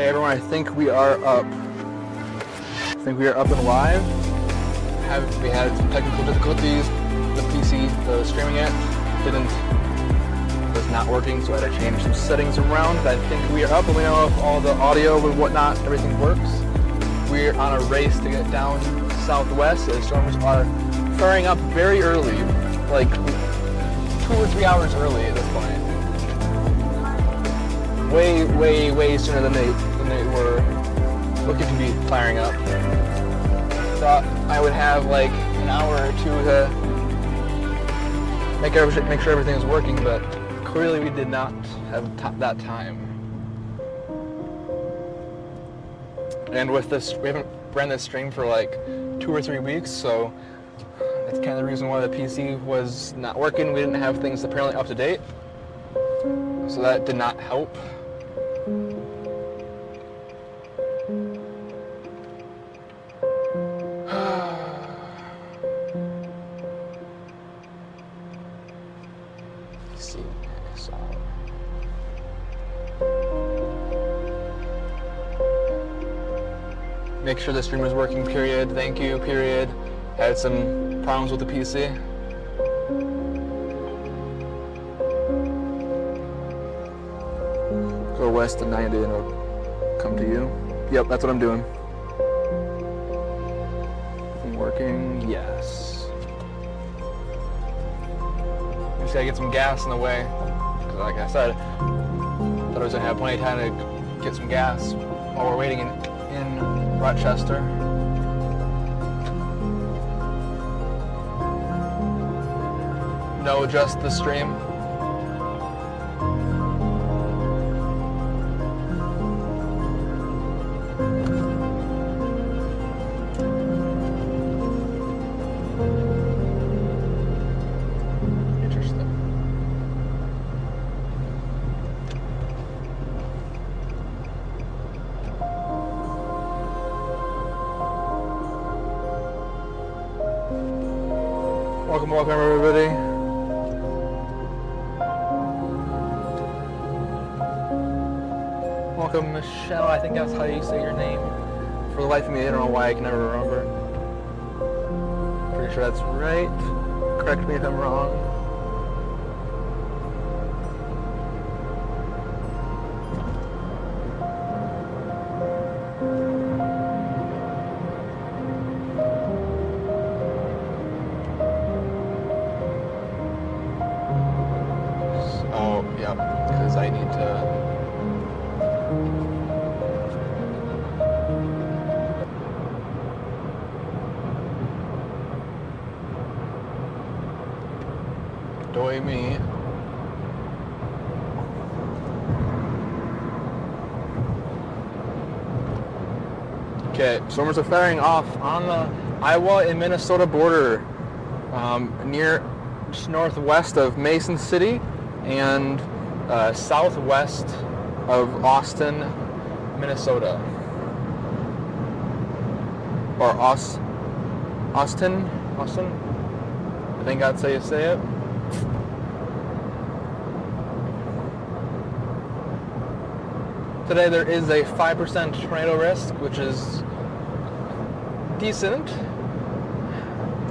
Okay, everyone, I think we are up. I think we are up and live. We had some technical difficulties. The PC, the streaming app, was not working, so I had to change some settings around. But I think we are up, and we know if all the audio and whatnot, everything works. We're on a race to get down southwest. The storms are firing up very early, like 2 or 3 hours early at this point. Way sooner than they were looking to be firing up. Thought I would have like an hour or two to make sure everything is working, but clearly we did not have that time. And with this, we haven't ran this stream for like 2 or 3 weeks, so that's kind of the reason why the PC was not working. We didn't have things apparently up to date, so that did not help. Make sure the stream is working, period. Thank you, period. Had some problems with the PC. Go west to 90 and it'll come to you. Yep, that's what I'm doing. Working, yes. Just gotta get some gas in the way. Because like I said, thought I was gonna have plenty of time to get some gas while we're waiting in Rochester. No, just the stream. Welcome everybody. Welcome Michelle, I think that's how you say your name. For the life of me, I don't know why I can never remember. Pretty sure that's right. Correct me if I'm wrong. Because I need to doy me. Okay, storms are firing off on the Iowa and Minnesota border, near just northwest of Mason City and southwest of Austin, Minnesota. Or Austin? I think that's how you say it. Today there is a 5% tornado risk, which is decent.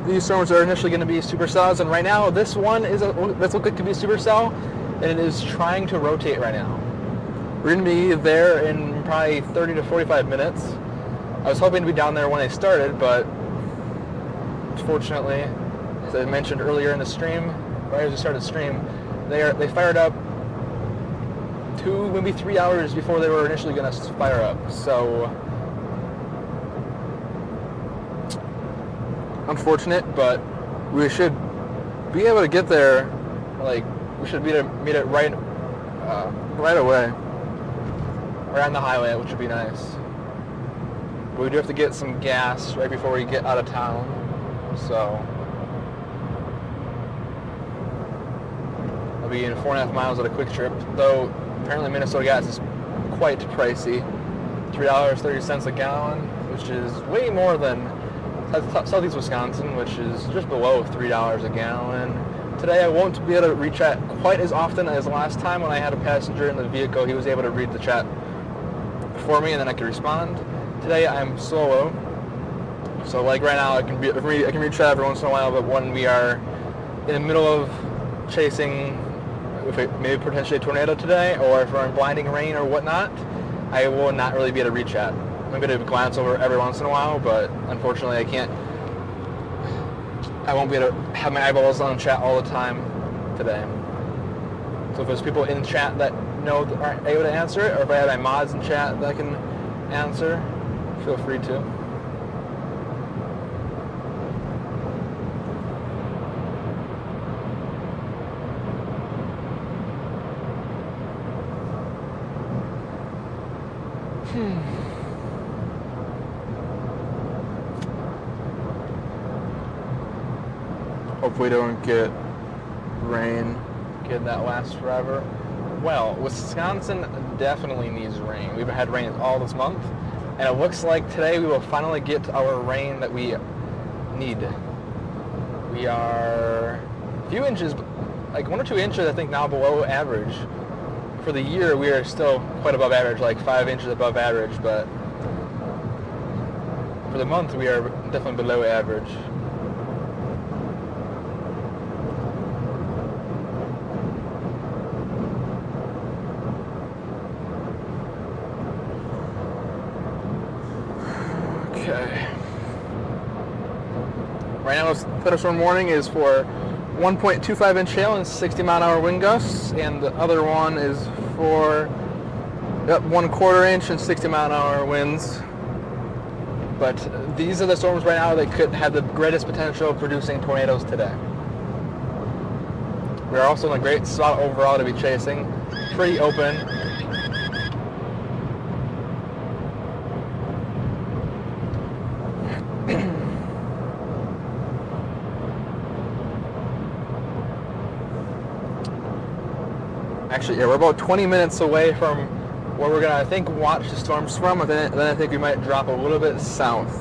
These storms are initially going to be supercells, and right now this one is that's looking to be a supercell, and it is trying to rotate right now. We're going to be there in probably 30 to 45 minutes. I was hoping to be down there when they started, but unfortunately, as I mentioned earlier in the stream, right as we started the stream, they fired up 2, maybe 3 hours before they were initially going to fire up. So unfortunate, but we should be able to get there. Like, we should meet it right away, right on the highway, which would be nice. But we do have to get some gas right before we get out of town. So I'll be in 4.5 miles at a quick trip. Though apparently Minnesota gas is quite pricey, $3.30 a gallon, which is way more than Southeast Wisconsin, which is just below $3 a gallon. Today I won't be able to read chat quite as often as last time when I had a passenger in the vehicle. He was able to read the chat for me, and then I can respond. Today I'm solo, so like right now I can reach out every once in a while. But when we are in the middle of chasing, maybe potentially a tornado today, or if we're in blinding rain or whatnot, I will not really be able to reach out. I'm going to glance over every once in a while, but unfortunately I won't be able to have my eyeballs on chat all the time today. So if there's people in chat that aren't able to answer it, or if I have my mods in chat that can answer, feel free to. Hope we don't get rain. Can that last forever? Well, Wisconsin definitely needs rain. We've had rain all this month, and it looks like today we will finally get our rain that we need. We are a few inches, like 1 or 2 inches, I think, now below average. For the year, we are still quite above average, like 5 inches above average, but for the month, we are definitely below average. Okay. Right now, this thunderstorm warning is for 1.25 inch hail and 60 mile an hour wind gusts, and the other one is for 1/4 inch and 60 mile an hour winds. But these are the storms right now that could have the greatest potential of producing tornadoes today. We're also in a great spot overall to be chasing. Pretty open. Actually, yeah, we're about 20 minutes away from where we're gonna, I think, watch the storms from, and then I think we might drop a little bit south.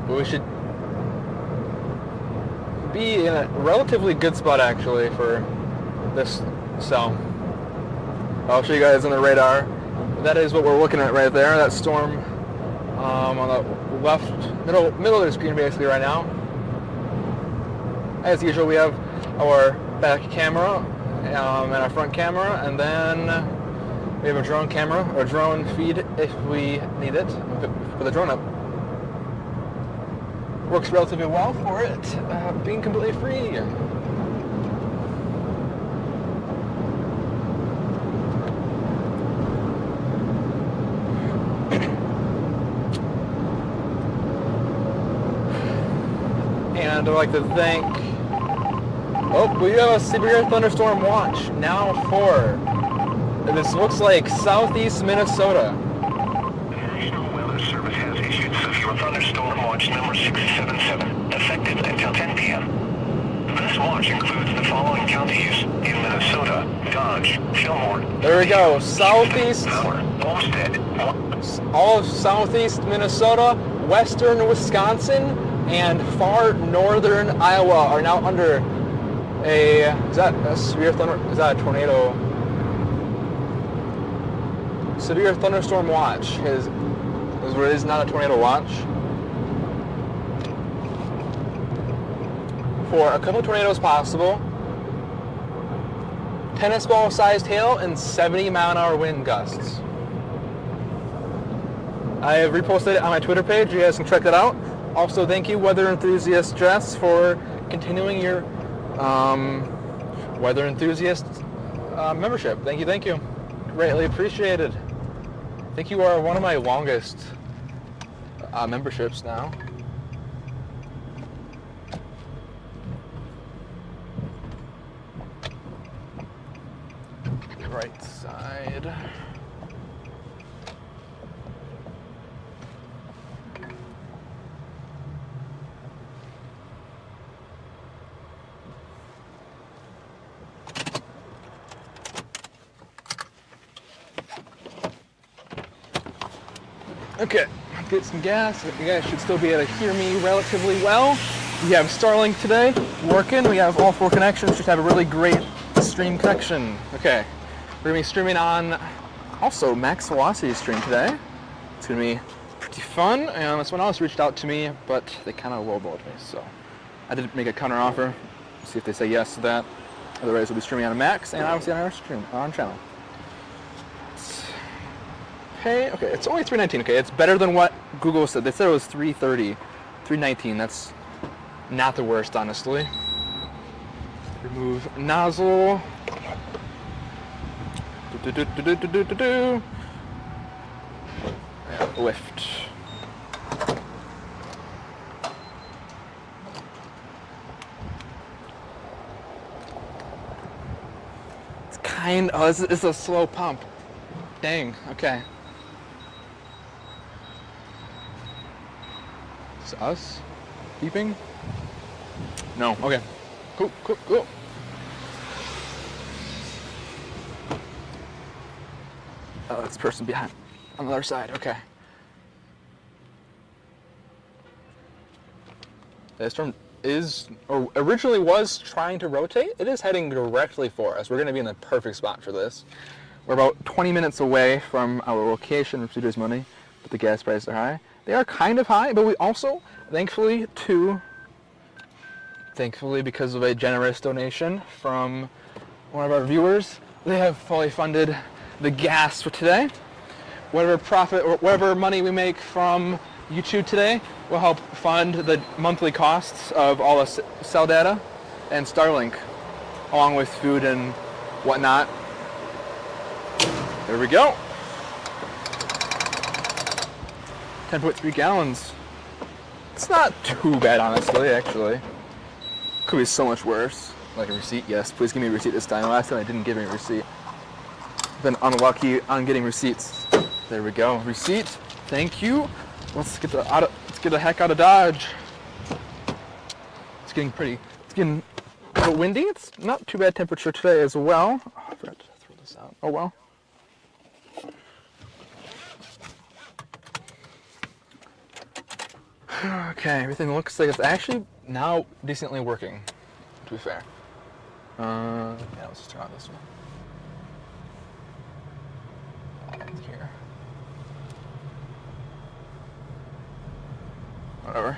But we should be in a relatively good spot, actually, for this. So I'll show you guys on the radar. That is what we're looking at right there. That storm on the left, middle of the screen, basically, right now. As usual, we have our back camera and our front camera, and then we have a drone camera or drone feed if we need it. Put the drone up. Works relatively well for it, being completely free. And I'd like to thank. Oh, we have a severe thunderstorm watch now for. This looks like southeast Minnesota. The National Weather Service has issued severe thunderstorm watch number 677, effective until 10 p.m. This watch includes the following counties in Minnesota: Dodge, Fillmore. There we go. Southeast. Homestead. All of southeast Minnesota, western Wisconsin, and far northern Iowa are now under is that a severe thunder? Is that a tornado? Severe thunderstorm watch is what it is, not a tornado watch. For a couple of tornadoes possible, tennis ball sized hail and 70 mile an hour wind gusts. I have reposted it on my Twitter page. You guys can check that out. Also, thank you, Weather Enthusiast Jess, for continuing your Weather Enthusiast membership. Thank you. Greatly appreciated. I think you are one of my longest memberships now. Right side. Okay, get some gas. You guys should still be able to hear me relatively well. We have Starlink today working. We have all 4 connections. Just have a really great stream connection. Okay, we're gonna be streaming on also max velocity stream today. It's gonna be pretty fun. And someone else reached out to me, but they kind of lowballed me, so I did make a counter offer. See if they say yes to that. Otherwise, we'll be streaming on a max and obviously on our stream on channel. Okay, it's only 319. Okay, it's better than what Google said. They said it was 330, 319. That's not the worst, honestly. Remove nozzle. Yeah, lift. It's kind. Oh, this is a slow pump. Dang. Okay. It's us beeping. No. Okay. Cool. Oh, this person behind on the other side. Okay. The storm is, or originally was trying to rotate. It is heading directly for us. We're going to be in the perfect spot for this. We're about 20 minutes away from our location, which is money, but the gas prices are high. They are kind of high, but we also, thankfully, because of a generous donation from one of our viewers, they have fully funded the gas for today. Whatever profit or whatever money we make from YouTube today will help fund the monthly costs of all the cell data and Starlink, along with food and whatnot. There we go. 10.3 gallons. It's not too bad, honestly, actually. Could be so much worse. Like a receipt, yes. Please give me a receipt this time. Last time I didn't give me a receipt. Been unlucky on getting receipts. There we go. Receipt. Thank you. Let's get the heck out of Dodge. It's getting pretty. It's getting a little windy. It's not too bad temperature today as well. Oh, I forgot to throw this out. Oh well. Okay, everything looks like it's actually now decently working, to be fair. Yeah, let's just turn on this one. Here. Whatever.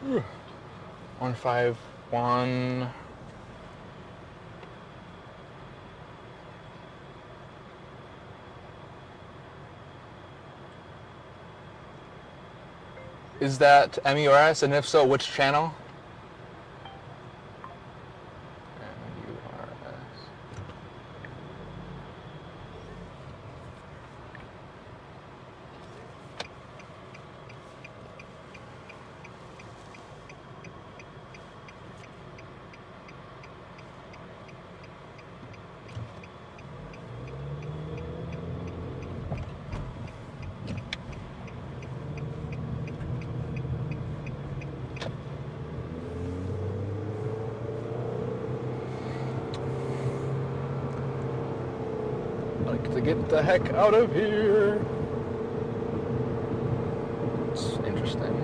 Ooh. 151. Is that MERS, and if so, which channel? MERS. Like to get the heck out of here. It's interesting.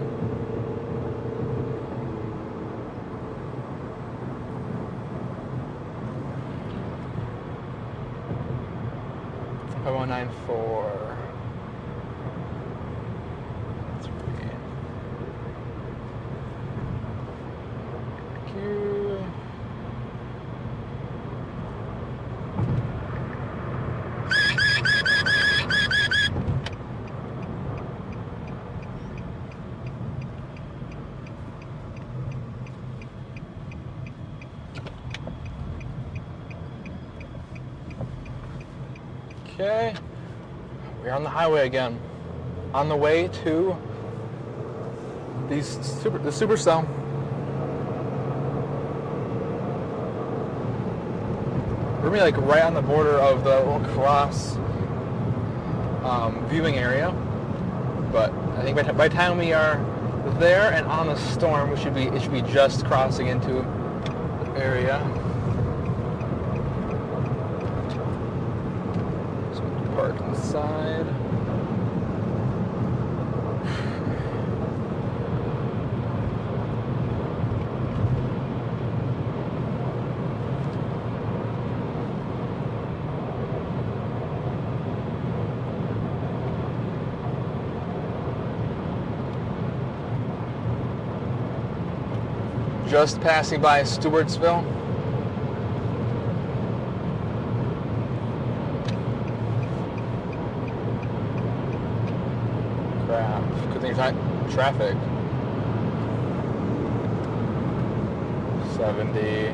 Oh, 194. Thank you. Okay, we're on the highway again, on the way to the supercell. We're gonna be like right on the border of the little cross viewing area, but I think by the time we are there, and on the storm, it should be just crossing into area. So park inside. Just passing by Stewartsville. Crap. Good thing you're not traffic. 70.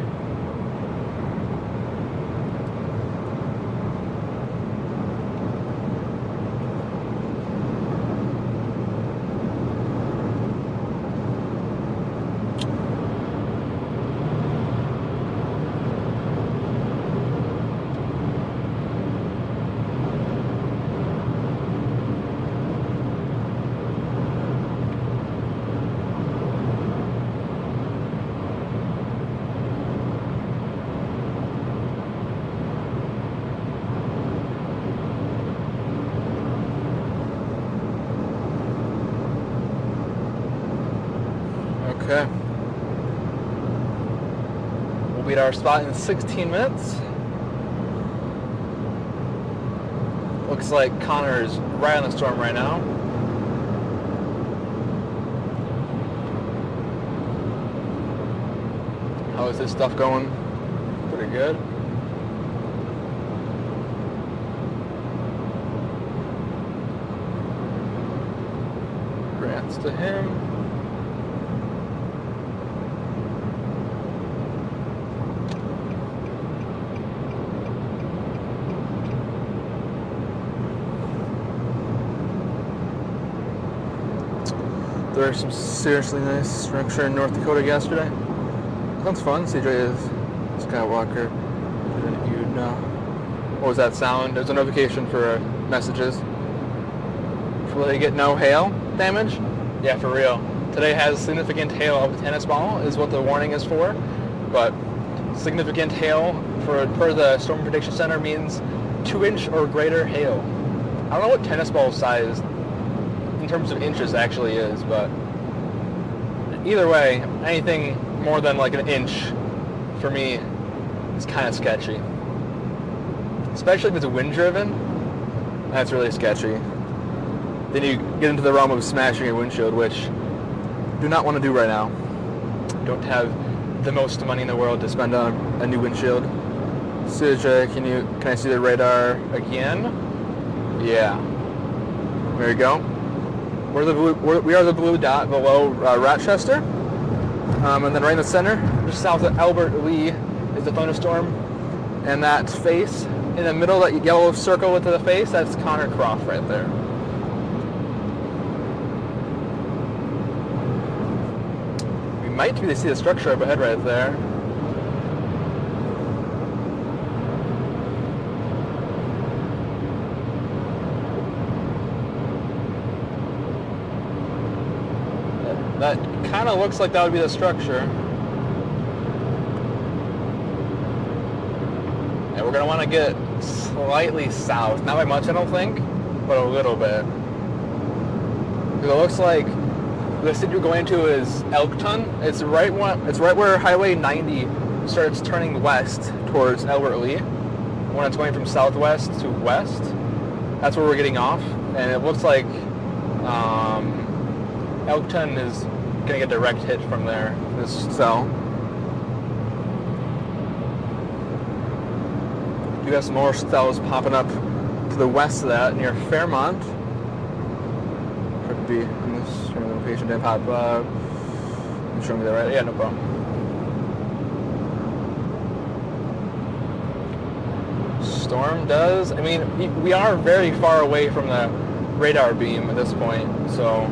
Okay. We'll be at our spot in 16 minutes. Looks like Connor's right on the storm right now. How is this stuff going? Pretty good. Grants to him. There's some seriously nice structure in North Dakota yesterday. Sounds fun. CJ is Skywalker. You'd know. What was that sound? There's a notification for messages. Will they get no hail damage? Yeah, for real. Today has significant hail of a tennis ball is what the warning is for. But significant hail per the Storm Prediction Center means 2-inch or greater hail. I don't know what tennis ball size in terms of inches actually is, but either way, anything more than like an inch for me is kind of sketchy. Especially if it's wind driven, that's really sketchy. Then you get into the realm of smashing a windshield, which I do not want to do right now. Don't have the most money in the world to spend on a new windshield. CJ, can I see the radar again? Yeah. There you go. We are the blue dot below Rochester. And then right in the center, just south of Albert Lee, is the thunderstorm. And that face, in the middle, that yellow circle with the face, that's Connor Croft right there. We might be able to see the structure up ahead right there. That kind of looks like that would be the structure. And we're going to want to get slightly south. Not by much, I don't think, but a little bit. Because it looks like the city we're going to is Elkton. It's right where Highway 90 starts turning west towards Albert Lee. When it's going from southwest to west, that's where we're getting off. And it looks like Elkton is going to get a direct hit from there, this cell. You got some more cells popping up to the west of that near Fairmont. Could be in this location. Didn't pop up. You showing me that right? Yeah, no problem. Storm does. I mean, we are very far away from the radar beam at this point, so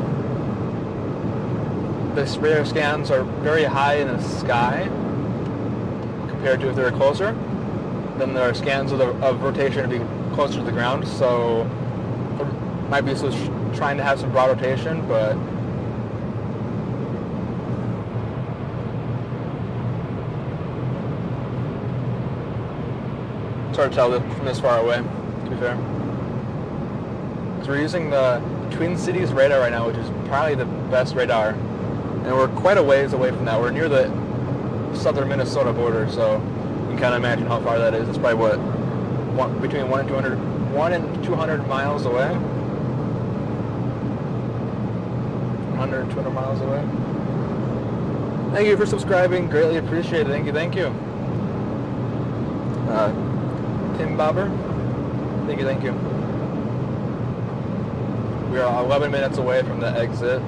the radar scans are very high in the sky compared to if they're closer. Then there are scans of rotation to be closer to the ground, so there might be trying to have some broad rotation, but It's hard to tell from this far away, to be fair. So we're using the Twin Cities radar right now, which is probably the best radar. And we're quite a ways away from that. We're near the southern Minnesota border, so you can kind of imagine how far that is. It's probably between 1 and 200 miles away. 100 and 200 miles away. Thank you for subscribing. Greatly appreciated. Thank you. Tim Bobber. Thank you. We are 11 minutes away from the exit.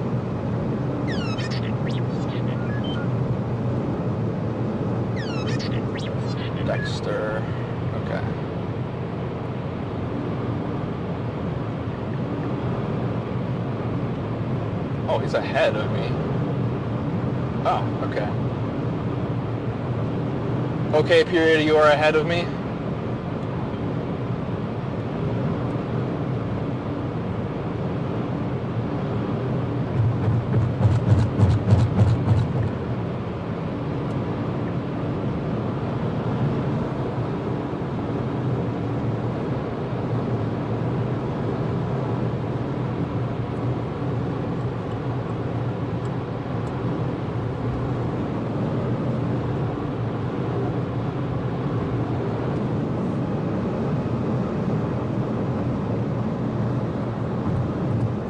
Dexter. Okay. Oh, he's ahead of me. Oh, okay. Okay, period, you are ahead of me.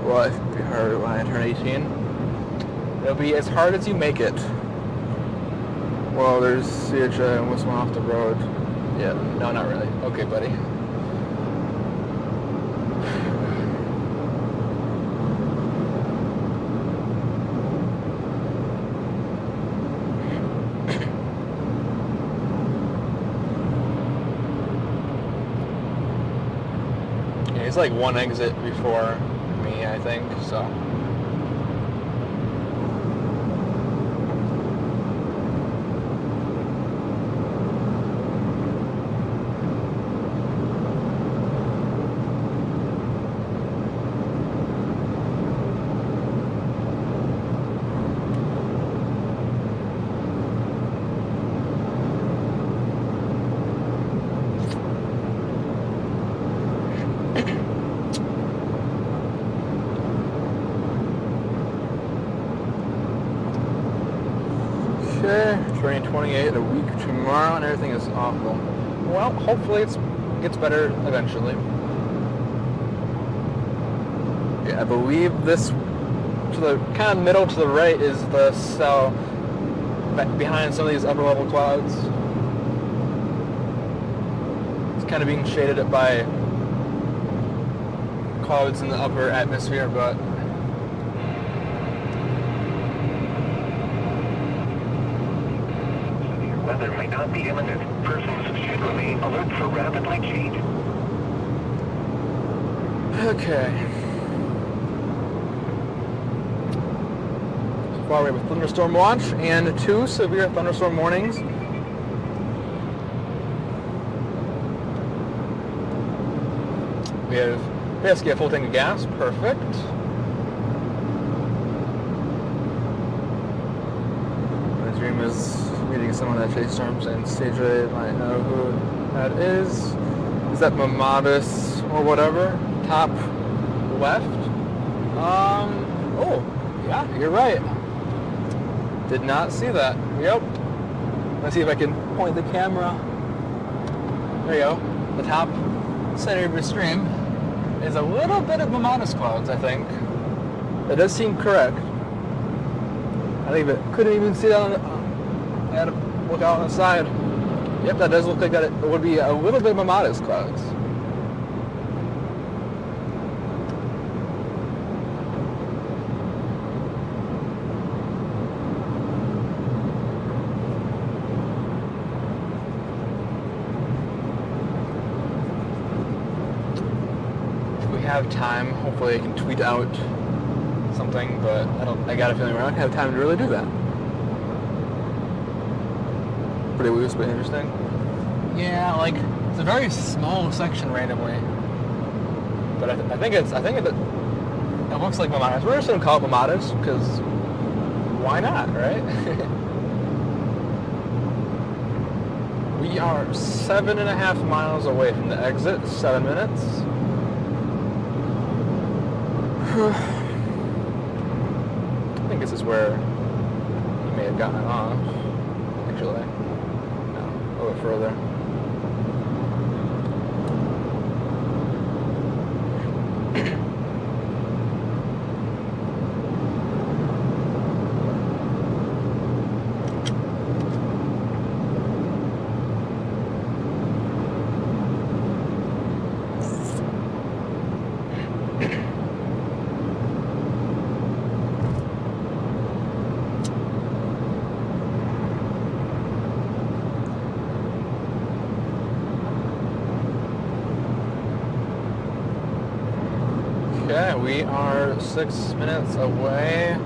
Well, it'll be hard when I turn 18. It'll be as hard as you make it. Well, there's CHA and this one off the road. Yeah, no, not really. Okay, buddy. Yeah, he's like one exit before me, I think, so. Okay, turning 28 a week tomorrow, and everything is awful. Well, hopefully it gets better eventually. Yeah, I believe this to the kind of middle to the right is the cell behind some of these upper level clouds. It's kind of being shaded by clouds in the upper atmosphere, but Weather may not be imminent. Persons should remain alert for rapidly changing. okay. So far we have a thunderstorm watch and 2 severe thunderstorm warnings. We have basically a full tank of gas. Perfect. My dream is meeting someone at Chase Storms and CJ might know who that is. Is that Mamadas or whatever? Top left? Oh, yeah, you're right. Did not see that. Yep. Let's see if I can point the camera. There you go. The top center of your stream is a little bit of Mamadas clouds, I think. That does seem correct. I couldn't even see that I had to look out on the side. Yep, that does look like that it would be a little bit of Mamadas clouds. If we have time, hopefully I can tweet out something, but I got a feeling we're not gonna have time to really do that. Pretty loose, but interesting. Yeah, like it's a very small section randomly, but I think it looks like Mamadas. We're just gonna call it Mamadas because why not, right? We We are 7.5 miles away from the exit. 7 minutes. I think this is where he may have gotten off. Actually, no, a little bit further. Okay, we are 6 minutes away.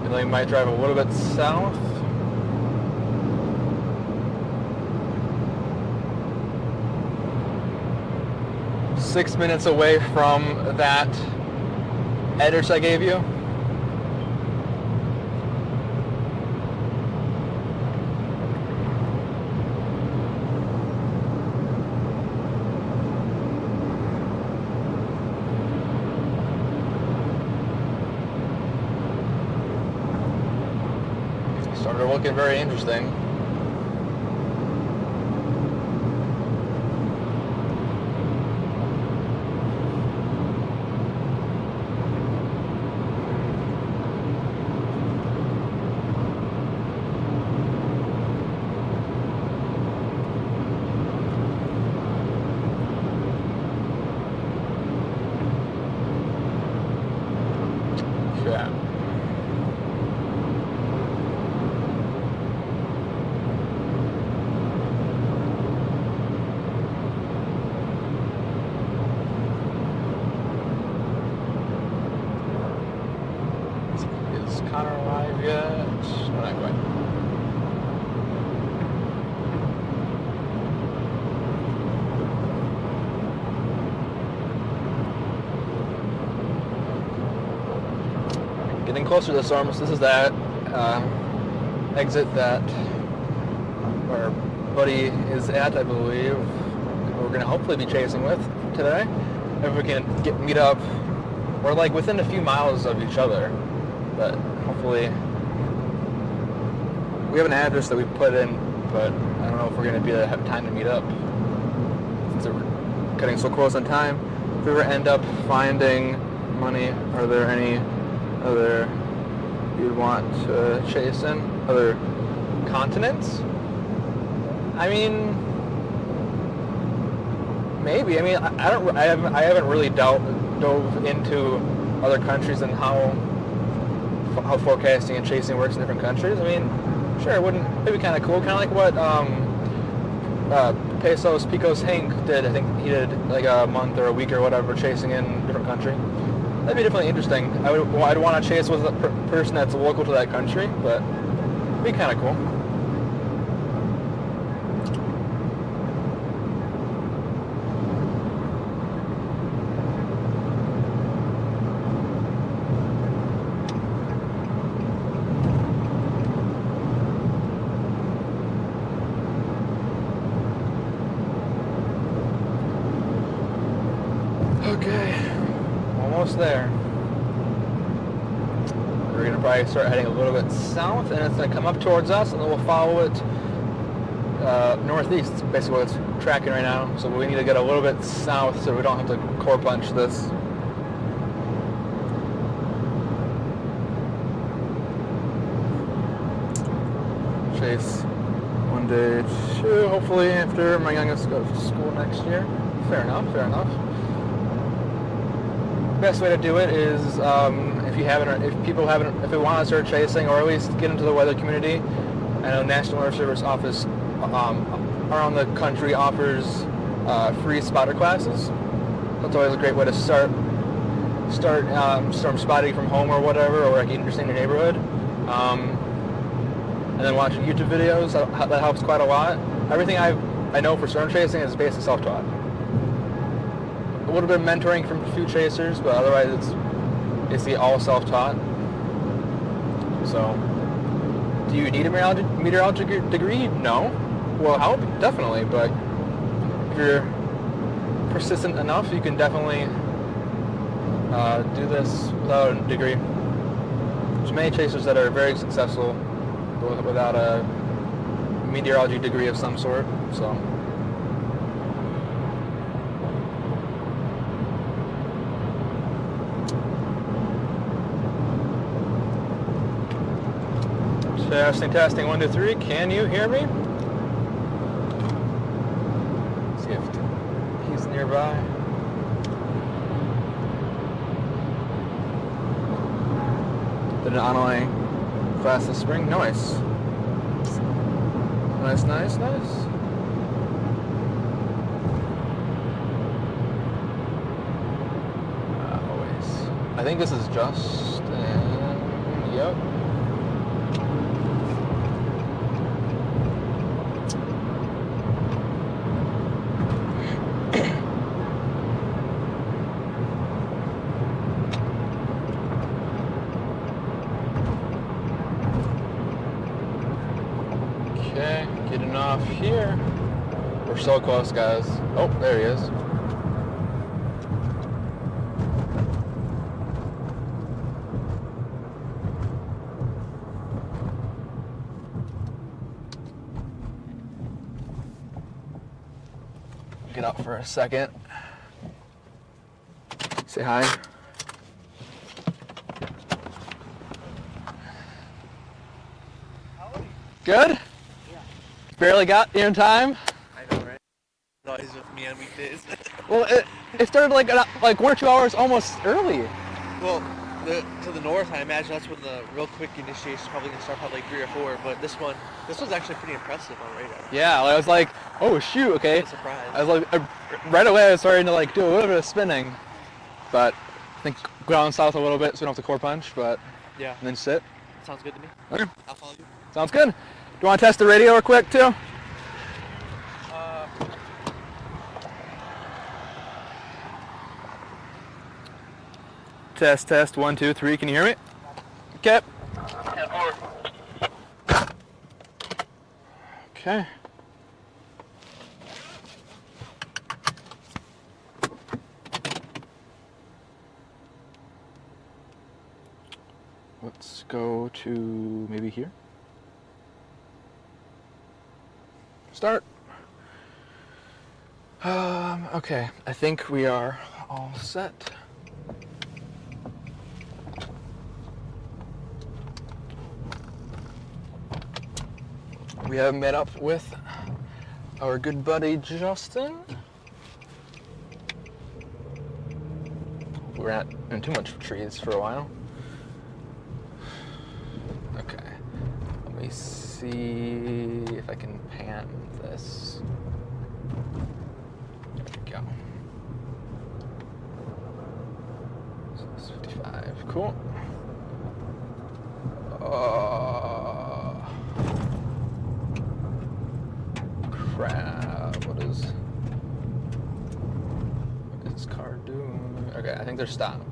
And we might drive a little bit south. Six minutes away from that address I gave you. Started looking very interesting. Yeah. Is Connor alive yet? No, not quite. Getting closer to the storm. This is that exit that our buddy is at, I believe. We're going to hopefully be chasing with today. If we can meet up. We're like within a few miles of each other, but hopefully we have an address that we put in, but I don't know if we're going to have time to meet up since we're cutting so close on time. If we ever end up finding money, are there any other you'd want to chase in? Other continents? I mean, maybe. I mean, I haven't really dove into other countries and how forecasting and chasing works in different countries. I mean, sure, it'd be kind of cool, kind of like what Picos Hank did. I think he did like a month or a week or whatever chasing in a different country. That'd be definitely interesting. I'd want to chase with a person that's local to that country, but it'd be kind of cool. Okay, almost there. We're going to probably start heading a little bit south, and it's going to come up towards us, and then we'll follow it northeast. It's basically what it's tracking right now. So we need to get a little bit south so we don't have to core punch this. Chase one day, two, hopefully after my youngest goes to school next year. Fair enough, fair enough. Best way to do it is if people want to start chasing or at least get into the weather community. I know National Weather Service office around the country offers free spotter classes. That's always a great way to start storm spotting from home or whatever, or like interesting in your neighborhood. And then watching YouTube videos, that helps quite a lot. Everything I know for storm chasing is basically self-taught. A little bit of mentoring from a few chasers, but otherwise it's basically all self-taught. So Do you need a meteorology degree? No. Will help, definitely, but if you're persistent enough, you can definitely do this without a degree. There's many chasers that are very successful without a meteorology degree of some sort, so. Testing, 1, 2, 3. Can you hear me? Let's see if he's nearby. Did an online class this spring. Nice. Nice. Always. I think this is Justin. Yep. Okay, getting off here. We're so close, guys. Oh, there he is. Get out for a second. Say hi. Good? Yeah. Barely got here in time. I know, right? Noise with me on weekdays. Well, it started like 1 or 2 hours almost early. Well, to the north, I imagine that's when the real quick initiation is probably going to start, probably like 3 or 4. But this one's actually pretty impressive on radar. Yeah, I was like, oh shoot, okay. I'm surprised. I was like, right away I was starting to like do a little bit of spinning, but I think go down south a little bit so we don't have to core punch, but Yeah. and then sit. Sounds good to me. Okay, I'll follow you. sounds good. Do you want to test the radio real quick too? Test, 1, 2, 3. Can you hear me? Okay. Okay. Let's go to maybe here. Start. Okay, I think we are all set. We have met up with our good buddy Justin. We're not in too much trees for a while. Okay, let me see if I can pan this. There we go. So it's 55, cool. Crap, what is this car doing? Okay, I think they're stopped.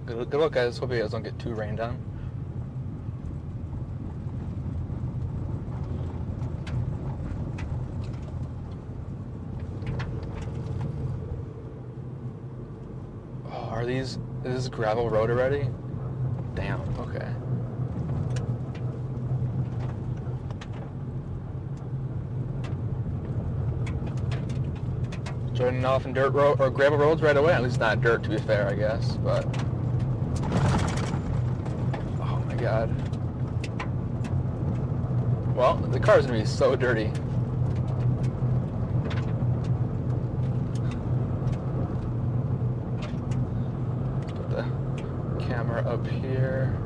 Good luck, guys. Hope you guys don't get too rained on. Oh, is this gravel road already? Damn, okay. Joining off in dirt road or gravel roads right away. At least not dirt, to be fair, I guess. But oh my god. Well, the car's gonna be so dirty. Put the camera up here.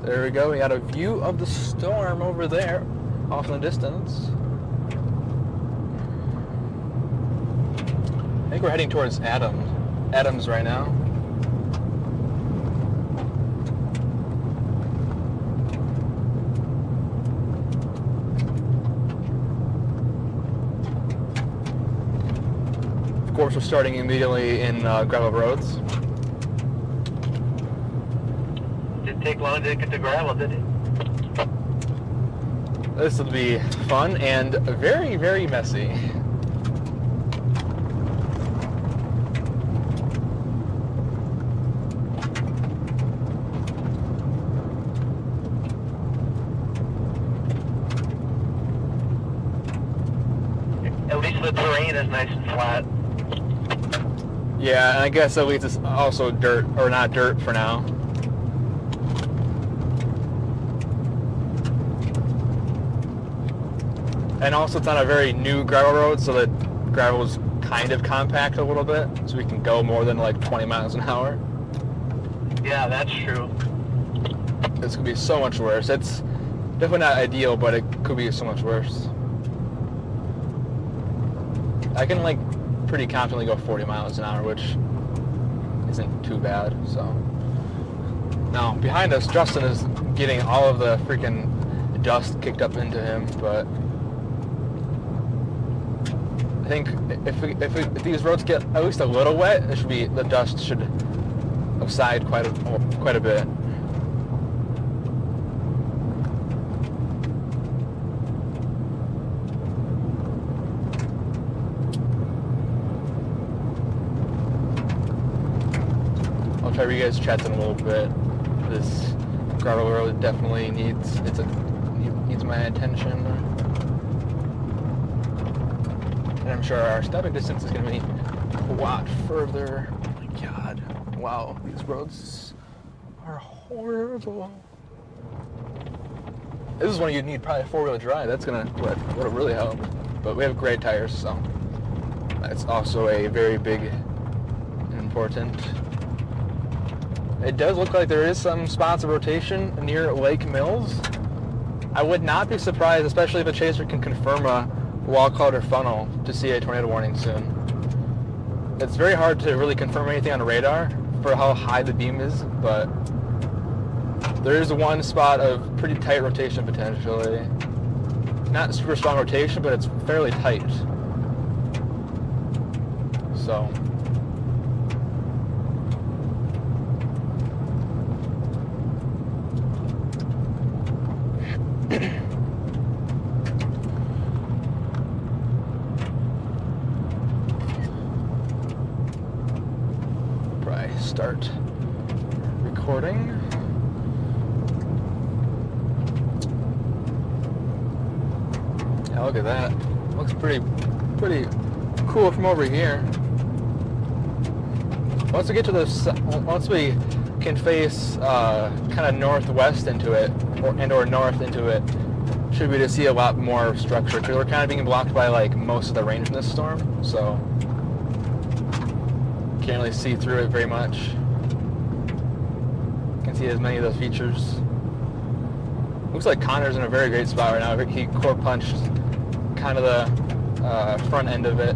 There we go. We got a view of the storm over there, off in the distance. I think we're heading towards Adams right now. also starting immediately in gravel roads. Didn't take long to get to gravel, did it? This will be fun and very, very messy. At least the terrain is nice and flat. Yeah, and I guess at least it's also dirt, or not dirt for now. And also it's on a very new gravel road, so that gravel is kind of compact a little bit, so we can go more than like 20 miles an hour. Yeah, that's true. This could be so much worse. It's definitely not ideal, but it could be so much worse. I can like pretty confidently go 40 miles an hour, which isn't too bad. So now behind us, Justin is getting all of the freaking dust kicked up into him, but I think if these roads get at least a little wet, the dust should subside quite a bit. I'll try to read you guys' chats in a little bit. This gravel road definitely needs my attention. And I'm sure our stopping distance is going to be a lot further. Oh my god. Wow, these roads are horrible. This is one you'd need probably a four-wheel drive. That's going to would really help. But we have great tires, so that's also a very big and important. It does look like there is some spots of rotation near Lake Mills. I would not be surprised, especially if a chaser can confirm a wall cloud or funnel, to see a tornado warning soon. It's very hard to really confirm anything on radar for how high the beam is, but there is one spot of pretty tight rotation potentially. Not super strong rotation, but it's fairly tight. So probably start recording. Yeah, look at that. Looks pretty cool from over here. Once we get to once we can face kind of northwest into it, or north into it, should be to see a lot more structure, because we're kind of being blocked by like most of the rain from this storm, so can't really see through it very much. Can't see as many of those features. Looks like Connor's in a very great spot right now. He core punched kind of the front end of it.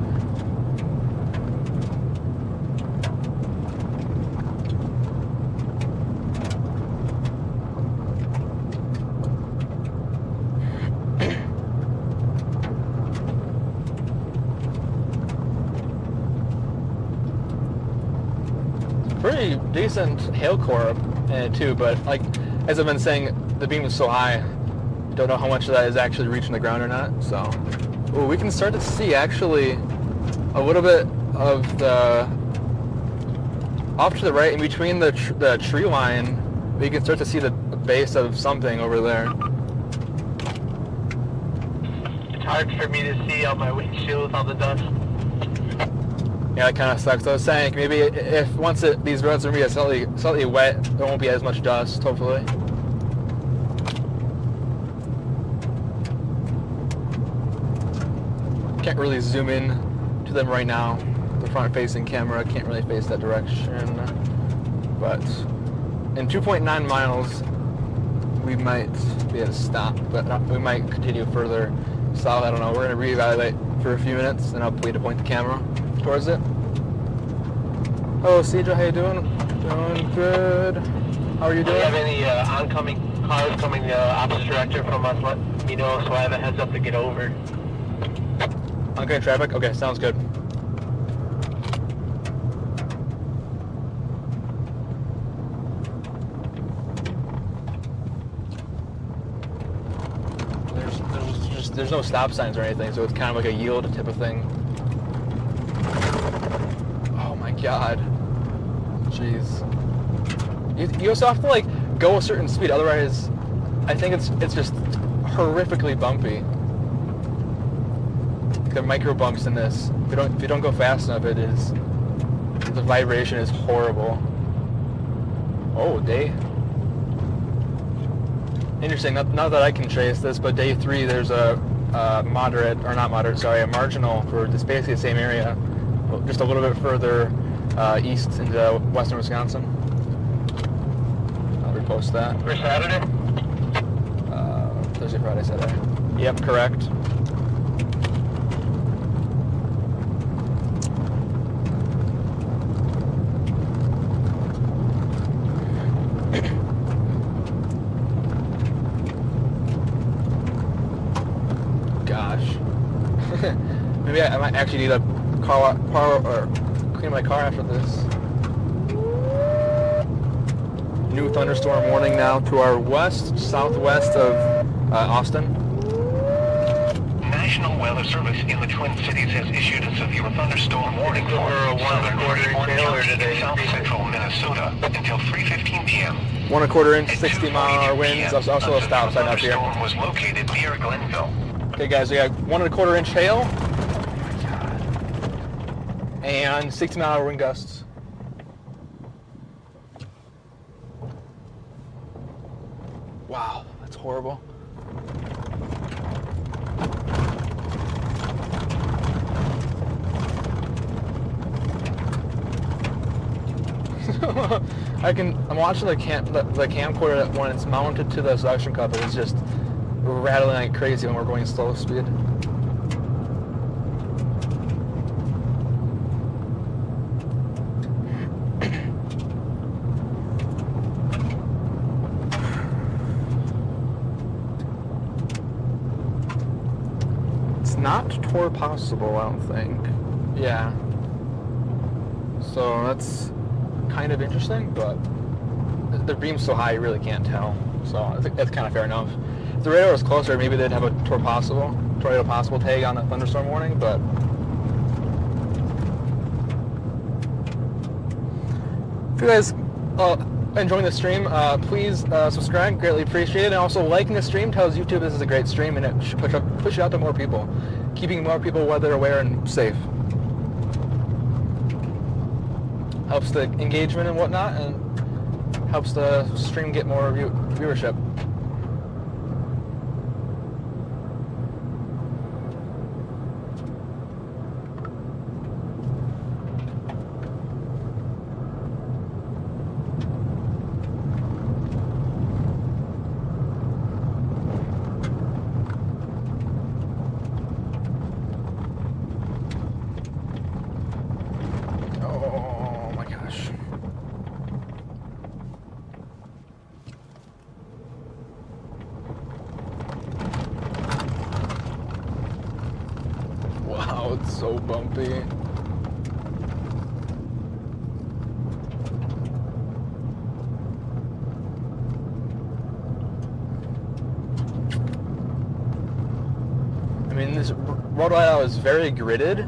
Pretty decent hail core in it too, but like as I've been saying, the beam is so high, don't know how much of that is actually reaching the ground or not. So ooh, we can start to see actually a little bit of the off to the right, in between the tree line, we can start to see the base of something over there. It's hard for me to see on my windshield with all the dust. Yeah, that kind of sucks. I was saying maybe if once these roads are going to be slightly wet, there won't be as much dust, hopefully. Can't really zoom in to them right now. The front-facing camera can't really face that direction. But in 2.9 miles, we might be able to stop, but we might continue further south. I don't know. We're going to reevaluate for a few minutes, and I'll wait to point the camera towards it. Oh, Cedra, how you doing? Doing good. How are you doing? Do you have any oncoming cars coming the opposite direction from us? Let me know so I have a heads up to get over. Oncoming traffic? Okay, sounds good. there's no stop signs or anything, so it's kind of like a yield type of thing. Oh my god. Jeez. You also have to like go a certain speed, otherwise I think it's just horrifically bumpy. The micro bumps in this. If you don't go fast enough, the vibration is horrible. Oh, day. Interesting. Not that I can trace this, but day 3 there's a marginal for just basically the same area, just a little bit further east into western Wisconsin. I'll repost that. For Saturday? Thursday, Friday, Saturday. Yep, correct. Gosh. Maybe I might actually need a clean my car after this. New thunderstorm warning now to our southwest of Austin. National Weather Service in the Twin Cities has issued a severe thunderstorm warning for southern County and south central Minnesota until 3:15 p.m. 1/4 inch, 60-mile-an-hour winds. Also a stop sign up here. The thunderstorm was located near Glenville. Okay, guys, we got 1 1/4 inch hail. Oh my god. And 60-mile-an-hour wind gusts. Wow, that's horrible. I'm watching the camcorder when it's mounted to the suction cup, and it's just rattling like crazy when we're going slow speed. It's not tour possible, I don't think. Yeah. So that's kind of interesting, but the beam's so high you really can't tell. So I think that's kind of fair enough. If the radar was closer, maybe they'd have a tornado possible tag on the thunderstorm warning, but if you guys enjoying the stream, please subscribe, greatly appreciated, and also liking the stream tells YouTube this is a great stream and it should push it out to more people, keeping more people weather aware and safe. Helps the engagement and whatnot, and helps the stream get more viewership. Wow, it's so bumpy. I mean, this road right now is very gridded,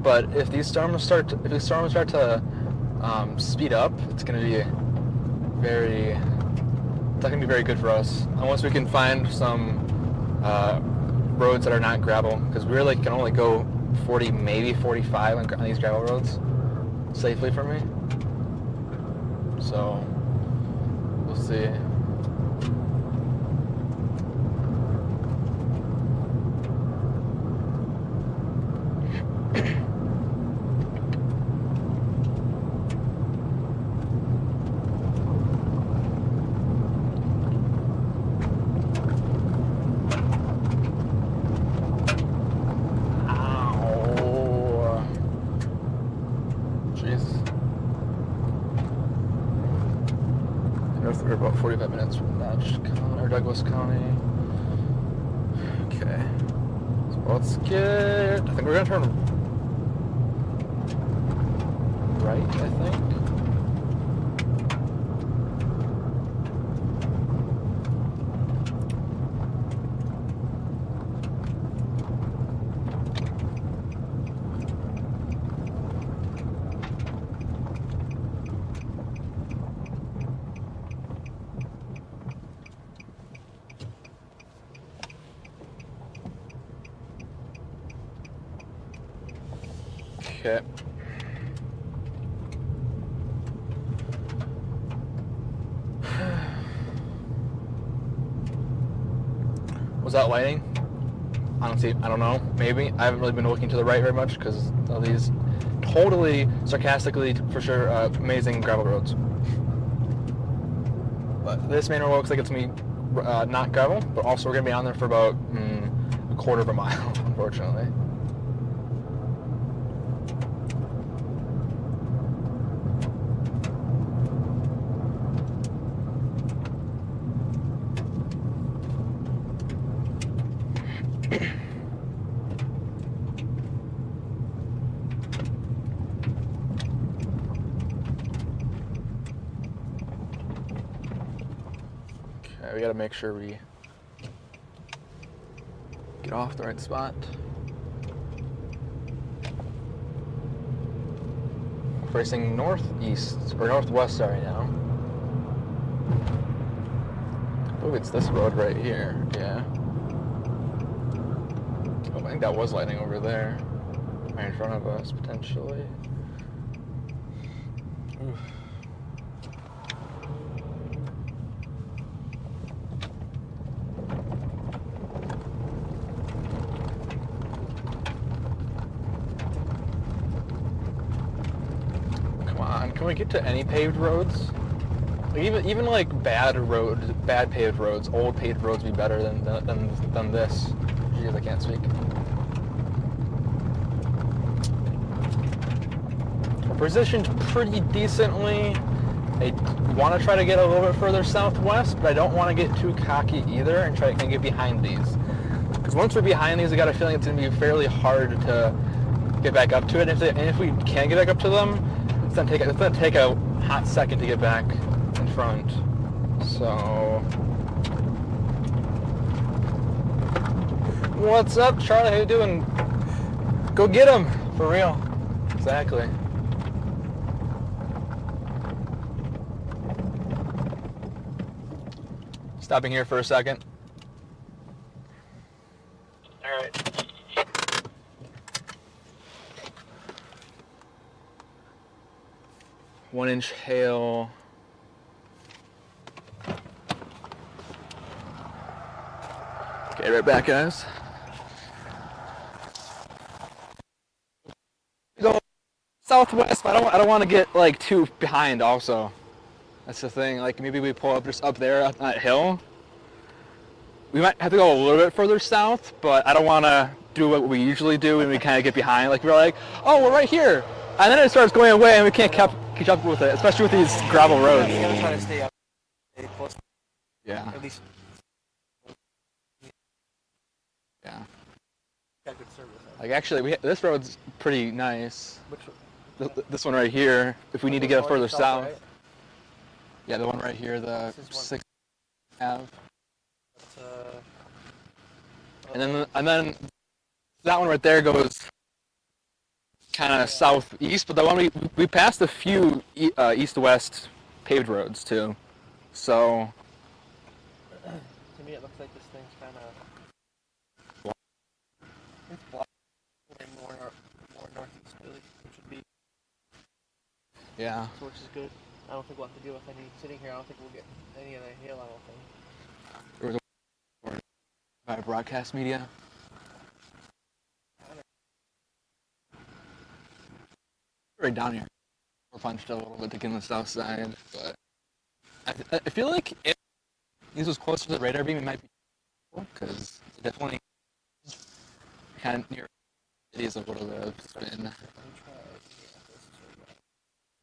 but if these storms start to speed up, it's going to be not going to be very good for us unless we can find some roads that are not gravel, because we really can only go 40, maybe 45 on these gravel roads safely for me. So we'll see. We're about 45 minutes from Douglas County. Okay. So let's get... I think we're going to turn right, I think. Okay. Was that lighting? Honestly, I don't know. Maybe. I haven't really been looking to the right very much because of these totally, sarcastically, for sure, amazing gravel roads. But this main road looks like it's going to be not gravel, but also we're going to be on there for about a quarter of a mile, unfortunately. Okay, we got to make sure we get off the right spot. Facing northeast, or northwest, sorry, now. Oh, it's this road right here, yeah. Oh, I think that was lighting over there. Right in front of us, potentially. Oof. Can we get to any paved roads? Like even like bad paved roads, old paved roads would be better than this. Jeez, I can't speak. We're positioned pretty decently. I want to try to get a little bit further southwest, but I don't want to get too cocky either and try to get behind these. Because once we're behind these, I got a feeling it's going to be fairly hard to get back up to it. And if we can get back up to them, it's gonna take a hot second to get back in front. So, what's up, Charlie? How you doing? Go get him, for real. Exactly. Stopping here for a second. All right. 1 inch hail. Okay, right back, guys. Go southwest, but I don't want to get like too behind. Also, that's the thing. Like maybe we pull up just up there on that hill. We might have to go a little bit further south, but I don't want to do what we usually do when we kind of get behind. Like we're like, oh, we're right here, and then it starts going away, and we can't catch up with it, especially with these gravel roads. You gotta try to stay up, stay close. Yeah. At least. Yeah. Got good service. Like actually, this road's pretty nice. Which one? This one right here. If we need to get further south. Right? Yeah, the one right here, the 6th Ave. And then that one right there goes kind of southeast, but the one we passed a few east-west paved roads too. So to me, it looks like this thing's kind of it's blocked more northeast, really, which would be yeah. so which is good. I don't think we'll have to deal with any sitting here. I don't think we'll get any of the hail. I don't think. There was by broadcast media. Right down here. We're punched a little bit to get on the south side, but I feel like if this was closer to the radar beam, it might be because it definitely kind of near cities of what it would have been.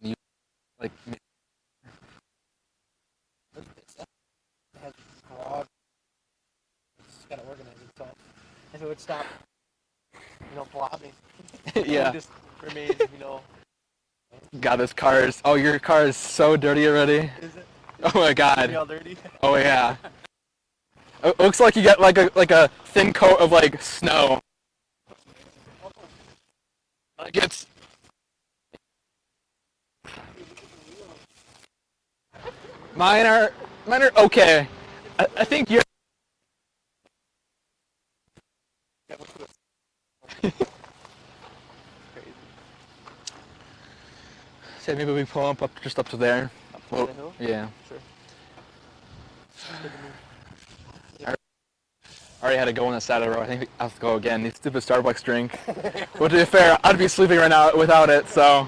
You, like, it has broad. It's got to organize itself. If it would stop, blobbing, yeah. It would just remain, God, this car is. Oh, your car is so dirty already. Is it? Oh my God. All dirty? Oh yeah. It looks like you got like a thin coat of like snow. Like it's. Mine are okay. I think you're. Crazy. say maybe we pull up just up to there. Up to Well, the hill? yeah. Sure. Good to me. I already had to go on the side of the road. I think I have to go again. The stupid Starbucks drink. But to be fair, I'd be sleeping right now without it, so.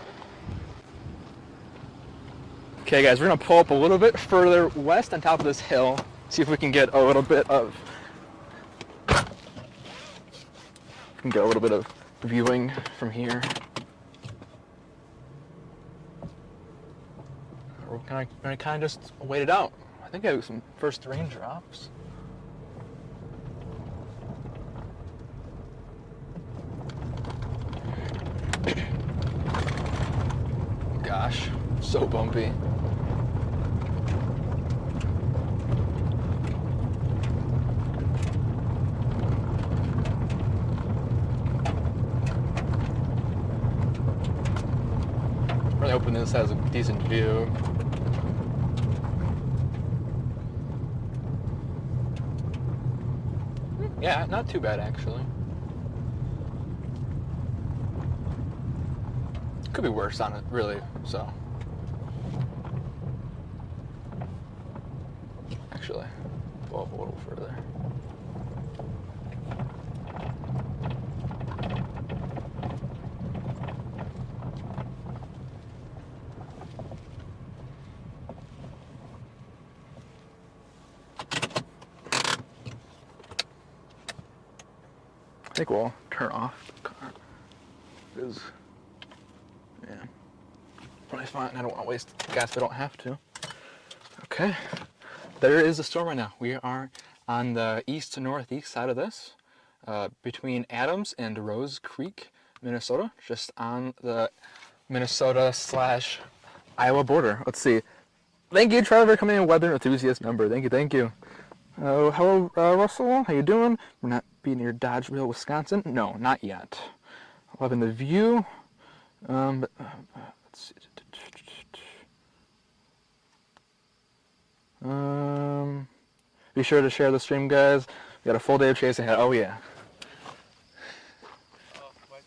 Okay guys, we're gonna pull up a little bit further west on top of this hill. See if we can get a little bit of viewing from here. We're gonna kind of just wait it out. I think I have some first raindrops. Gosh, so bumpy. Really hoping this has a decent view. Yeah, not too bad actually. Could be worse on it, really, so. Actually, go up a little further. I think we'll turn off the car. Because, yeah, probably fine. I don't want to waste gas if I don't have to. Okay, there is a storm right now. We are on the east to northeast side of this, between Adams and Rose Creek, Minnesota, just on the Minnesota/Iowa border. Let's see. Thank you, Trevor, coming in, weather enthusiast member. Thank you, thank you. Hello, Russell. How you doing? We're not being near Dodgeville, Wisconsin. No, not yet. Loving the view. Let's see. Be sure to share the stream, guys. We got a full day of chase ahead. Oh yeah. Oh, we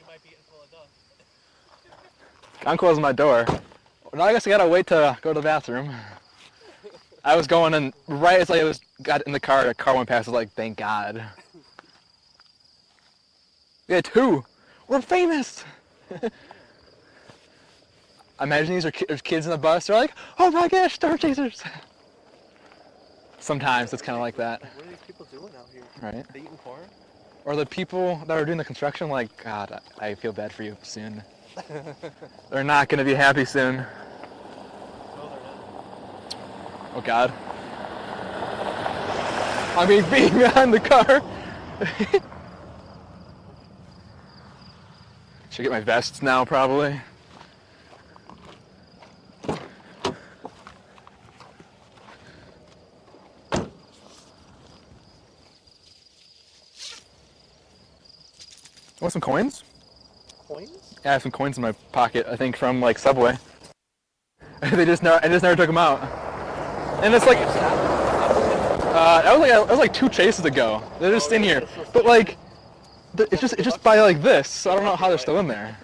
might be getting full of dust. I'm closing my door. Now I guess I gotta wait to go to the bathroom. I was going and right as I got in the car went past. I was like, thank God. We had 2. We're famous. I imagine there's kids in the bus. They're like, oh my gosh, Star Chasers. Sometimes it's kind of like that. What are these people doing out here? Right. They eating corn? Or the people that are doing the construction, like, God, I feel bad for you soon. They're not going to be happy soon. No, they're not. Oh, God. I mean, being behind the car. Should get my vests now, probably. Want some coins? Coins? Yeah, I have some coins in my pocket, I think from like Subway. I just never took them out. And it's like, that was like 2 chases ago. They're just in here. But like, it's just by like this, so I don't know how they're still in there.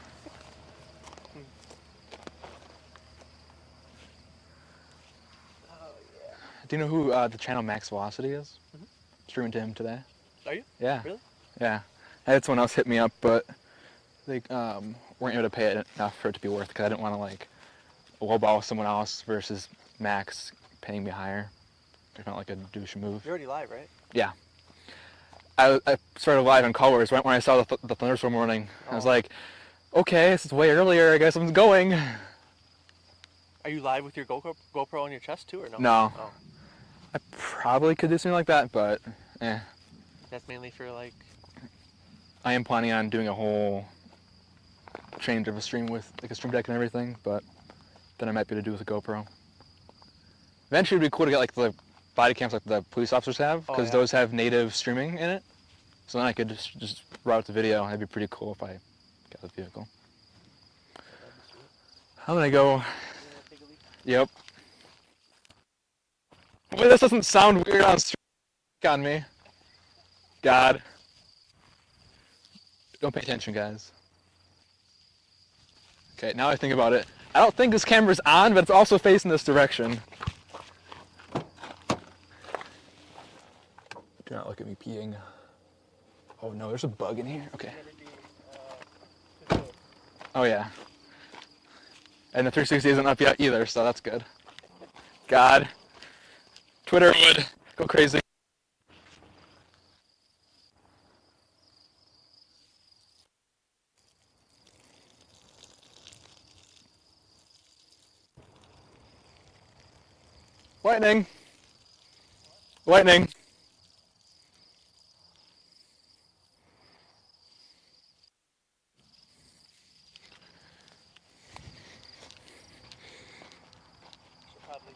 Do you know who the channel Max Velocity is? Mm-hmm. Streaming to him today. Are you? Yeah. Really? Yeah. I had someone else hit me up, but they weren't able to pay it enough for it to be worth it, because I didn't want to like lowball someone else versus Max paying me higher. I felt like a douche move. You're already live, right? Yeah. I started live on Colors right when I saw the thunderstorm warning. Oh. I was like, okay, this is way earlier. I guess I'm going. Are you live with your GoPro on your chest too, or no? No. Oh. I probably could do something like that, but That's mainly for like. I am planning on doing a whole change of a stream with like a stream deck and everything, but then I might be able to do with a GoPro. Eventually it'd be cool to get like the body cams like the police officers have, because those have native streaming in it. So then I could just route the video. That'd be pretty cool if I got the vehicle. I'm gonna go. Yep. Wait, this doesn't sound weird on stream on me. God. Don't pay attention, guys. Okay, now I think about it. I don't think this camera's on, but it's also facing this direction. Do not look at me peeing. Oh no, there's a bug in here. Okay. Oh yeah. And the 360 isn't up yet either, so that's good. God. Twitter would go crazy. Lightning. Lightning. Probably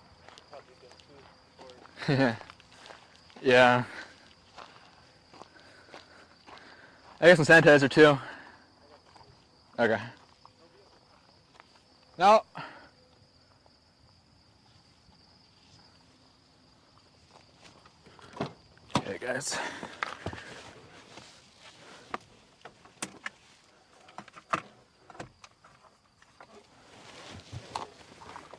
go food. Yeah. I got some sanitizer too. Okay. No. Okay, guys.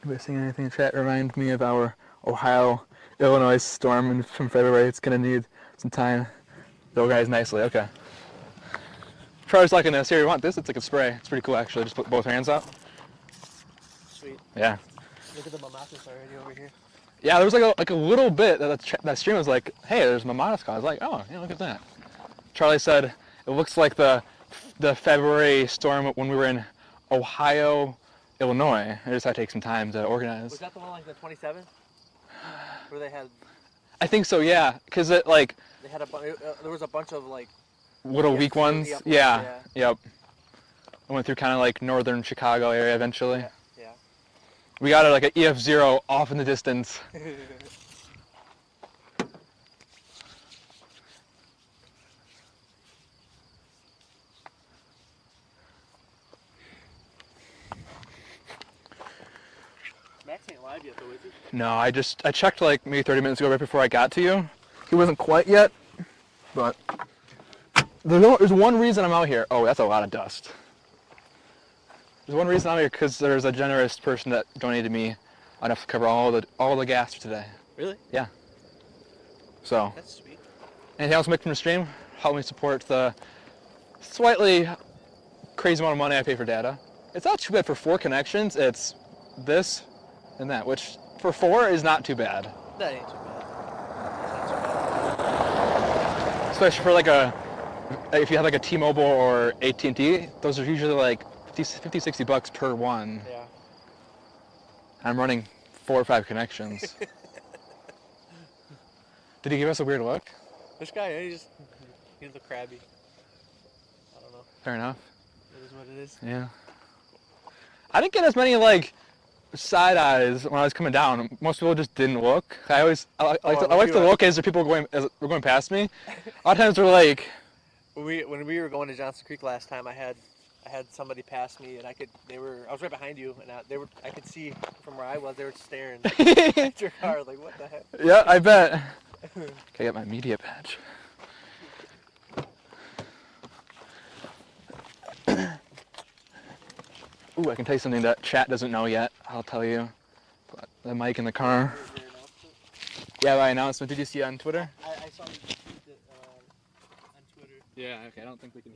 Anybody seeing anything in chat? Remind me of our Ohio, Illinois storm from February. It's gonna need some time to organize nicely. Okay. Charlie's liking this. Here, you want this? It's like a spray. It's pretty cool, actually. Just put both hands out. Sweet. Yeah. Look at the mamatas already over here. Yeah, there was like a little bit that stream was like, hey, there's mamatas call. I was like, oh, yeah, look at that. Charlie said it looks like the February storm when we were in Ohio, Illinois. I just had to take some time to organize. Was that the one like the 27th? Where they had? I think so, yeah, because it like They had there was a bunch of like little weak ones. yep, Yeah. Yep. I went through kind of like northern Chicago area eventually. Yeah. We got like an EF0 off in the distance. Max ain't live yet though, is he? No, I checked like maybe 30 minutes ago right before I got to you. He wasn't quite yet, but there's one reason I'm out here. Oh, that's a lot of dust. There's one reason I'm here because there's a generous person that donated me enough to cover all the gas for today. Really? Yeah. So. That's sweet. Anything else to make from the stream? Help me support the slightly crazy amount of money I pay for data. It's not too bad for 4 connections. It's this and that, which for 4 is not too bad. That ain't too bad. That's not too bad. Especially for like if you have like a T-Mobile or AT&T, those are usually like 50, 60 bucks per one. Yeah. I'm running 4 or 5 connections. Did he give us a weird look? This guy, he's a little crabby. I don't know. Fair enough. It is what it is. Yeah. I didn't get as many like side eyes when I was coming down. Most people just didn't look. I like to look as the people were going past me. A lot of times they're like. When we were going to Johnson Creek last time, I had somebody pass me, and I was right behind you, and I could see from where I was, they were staring at your car, like what the heck? Yeah, I bet. Okay, I got my media badge. Ooh, I can tell you something that chat doesn't know yet. I'll tell you. Put the mic in the car. Yeah, my announcement. Did you see it on Twitter? I saw you tweet it on Twitter. Yeah, okay, I don't think we can.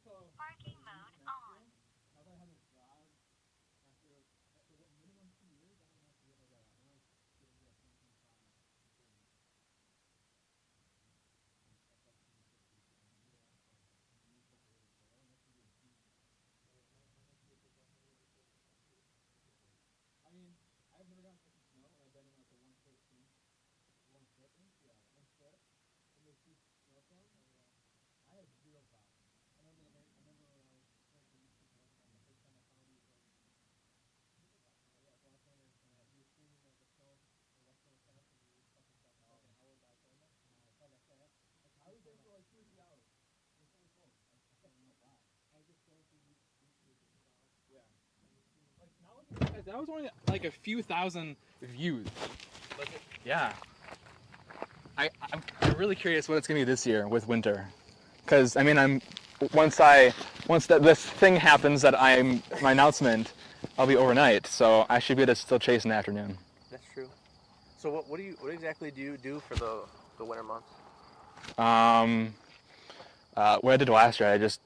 Parking mode on. That was only like a few thousand views. Was it? Yeah. I'm really curious what it's gonna be this year with winter, because I mean once this thing happens that my announcement, I'll be overnight, so I should be able to still chase in the afternoon. That's true. So what exactly do you do for the winter months? What I did last year, I just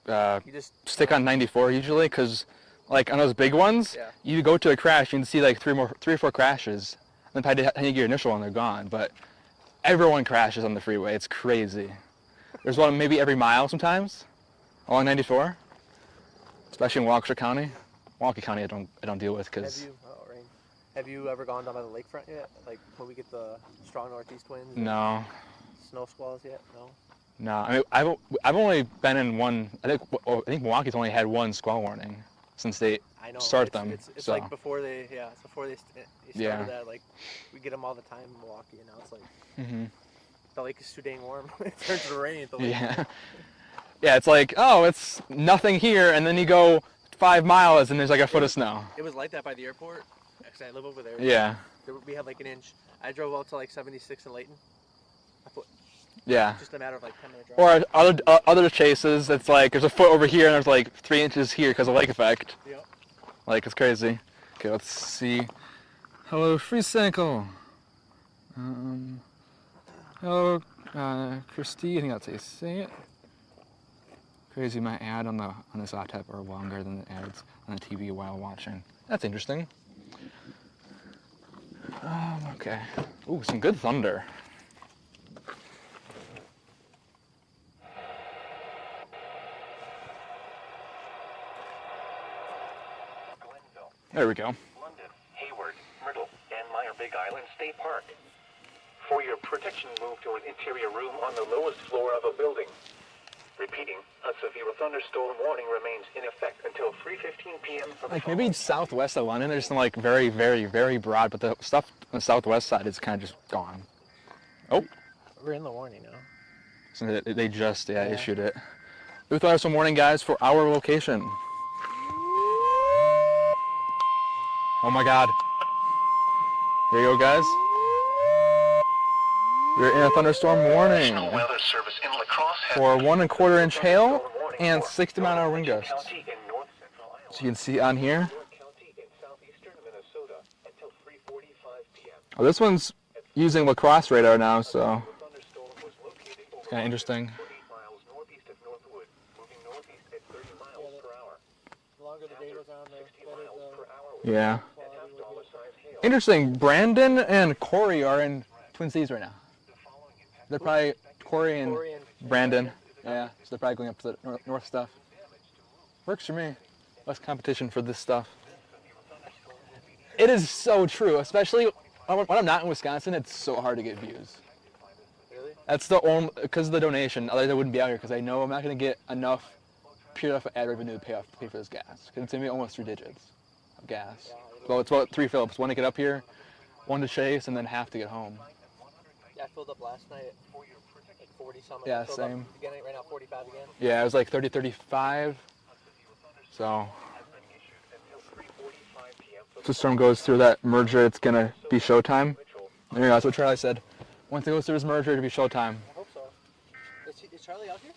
You just stick on 94 usually, because like on those big ones, Yeah. you go to a crash, you can see like three or four crashes. And by the time you get your initial one, they're gone. But everyone crashes on the freeway. It's crazy. There's one maybe every mile sometimes along 94, especially in Waukesha County. Waukesha County, I don't deal with because Have you ever gone down by the lakefront yet? Like when we get the strong northeast winds? and no. Snow squalls yet? No. No, I mean I've only been in one. I think Milwaukee's only had one squall warning since they I know. started them. It's so like before they started Yeah. that. Like we get them all the time in Milwaukee, and now it's like hmm the lake is too dang warm. It turns to rain at the lake. yeah, yeah. It's like, oh, it's nothing here, and then you go 5 miles and there's like a foot of snow. It was like that by the airport. Actually, I live over there. Yeah, We had like an inch. I drove out to like 76 in Layton. yeah. Just a matter of like 10-minute drive. Or other chases, it's like there's a foot over here and there's like 3 inches here because of lake effect. Yep. Like, it's crazy. Okay, let's see. Hello, Free Cycle. Hello, Christy. I think that's how you say it. Crazy, my ad on this laptop are longer than the ads on the TV while watching. That's interesting. Okay. Ooh, some good thunder. There we go. London, Hayward, Myrtle, and Meyer Big Island State Park. For your protection, move to an interior room on the lowest floor of a building. Repeating, a severe thunderstorm warning remains in effect until 3:15 p.m. for the Like maybe southwest of London, there's some like very, very, very broad, but the stuff on the southwest side is kind of just gone. Oh, We're in the warning now. so they just issued it. We thought of some warning, guys, for our location. Oh my God. Here you go, guys. We're in a thunderstorm warning National Weather Service in La Crosse has for 1 1/4 inch hail thunderstorm warning and for 60-mile-an-hour wind North gusts. County in north central Iowa. So you can see on here. York County in southeastern Minnesota until 3:45 p.m. Oh, this one's using lacrosse radar now, so The thunderstorm was located over it's kind of interesting. 48 miles northeast of Northwood, moving northeast at 30 miles per hour. The longer the day goes on, the 60 better miles per hour Yeah. and have dollar-sized hail. Interesting. Brandon and Corey are in Twin Cities right now. They're probably Corey and Brandon. Yeah, so they're probably going up to the north stuff. Works for me. Less competition for this stuff. It is so true, especially when I'm not in Wisconsin. It's so hard to get views. Really? That's the only because of the donation. Otherwise, I wouldn't be out here because I know I'm not going to get pure enough ad revenue to pay for this gas. Because it's going to be almost 3 digits of gas. Well, it's about 3 Phillips. 1 to get up here, 1 to chase, and then half to get home. Yeah, I filled up last night at like 40 something. Yeah, I filled same. Up again, right now 45 again. Yeah, it was like 30, 35. So, if the storm goes through that merger, it's going to be showtime. There you go, that's what Charlie said. Once it goes through his merger, it'll be showtime. I hope so. Is Charlie out here?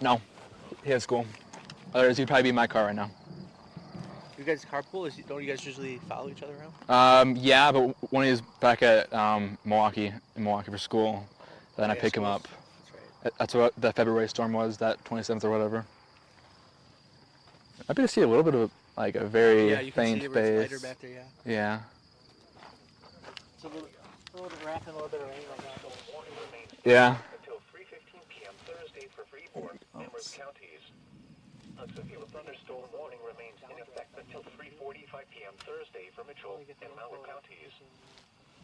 No, he has school. Otherwise, he'd probably be in my car right now. You guys carpool? Don't you guys usually follow each other around? Yeah, but when he's back at Milwaukee for school, then I Yeah, pick him schools. up. That's right. That's what the February storm was, that 27th or whatever. I bet see a little bit of like a very Yeah, you can faint see where it's lighter base. back there, yeah. Yeah. It's a little bit of wrapping, a little bit of rain right now. Yeah. Until 3:15 p.m. Thursday for Freeport and Merced counties. A severe thunderstorm warning remains in effect until 3:45 p.m. Thursday for Mitchell and Malheur counties.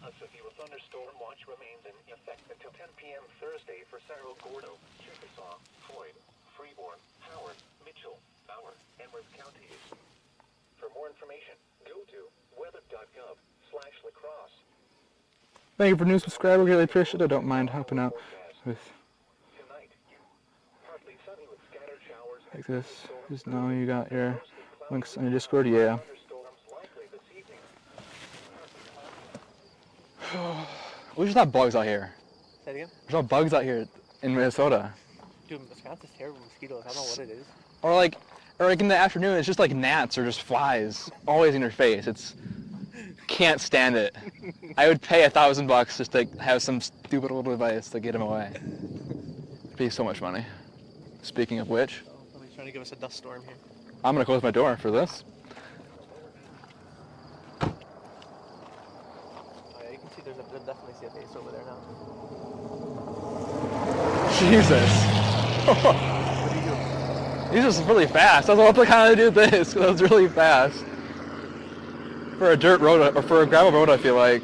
A severe thunderstorm watch remains in effect until 10 p.m. Thursday for Cerro Gordo, Chickasaw, Floyd, Freeborn, Howard, Mitchell, Malheur, and Merced counties. For more information, go to weather.gov/lacrosse. Thank you for new subscriber. Really appreciate it. I don't mind helping out with Tonight, partly sunny with scattered showers like this. Just know you got your links on your Discord. Yeah. thunderstorms likely this evening. We just have bugs out here. Say it again? There's no bugs out here in Minnesota. Dude, Wisconsin's terrible with mosquitoes. I don't know what it is. Or like in the afternoon, it's just like gnats or just flies always in your face. It's can't stand it. I would pay $1,000 just to have some stupid little device to get them away. It'd be so much money. Speaking of which, So, somebody's trying to give us a dust storm here. I'm gonna close my door for this. Oh yeah, you can see there's definitely see a face over there now. Jesus. What are you doing? These are really fast. I was about to kind of do this because that was really fast. For a dirt road or for a gravel road, I feel like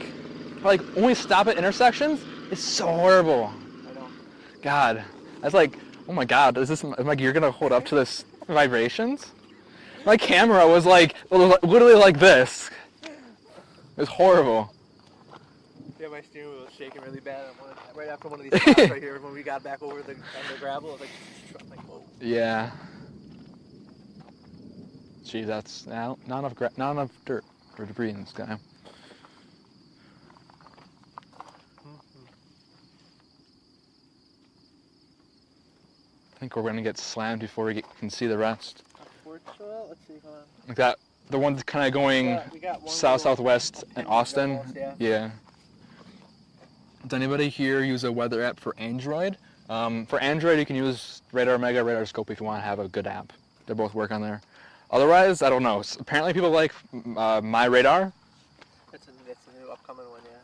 when we stop at intersections, it's so horrible. I know. God, that's like, oh my God, is this like you're gonna hold up to this vibrations? My camera was like literally like this. It was horrible. Yeah, my steering wheel was shaking really bad. Right after one of these stops right here, when we got back over the gravel, it was like whoa. Yeah. Gee, that's not enough dirt or debris in the sky. I think we're gonna get slammed before we can see the rest. Well, let's see, hold on. Like that, the one that's kind of going We got one southwest in 10 Austin. almost, yeah. Yeah. Does anybody here use a weather app for Android? For Android, you can use Radar Mega, Radar Scope if you want to have a good app. They both work on there. Otherwise, I don't know. Apparently, people like My Radar, That's a new upcoming one, yeah.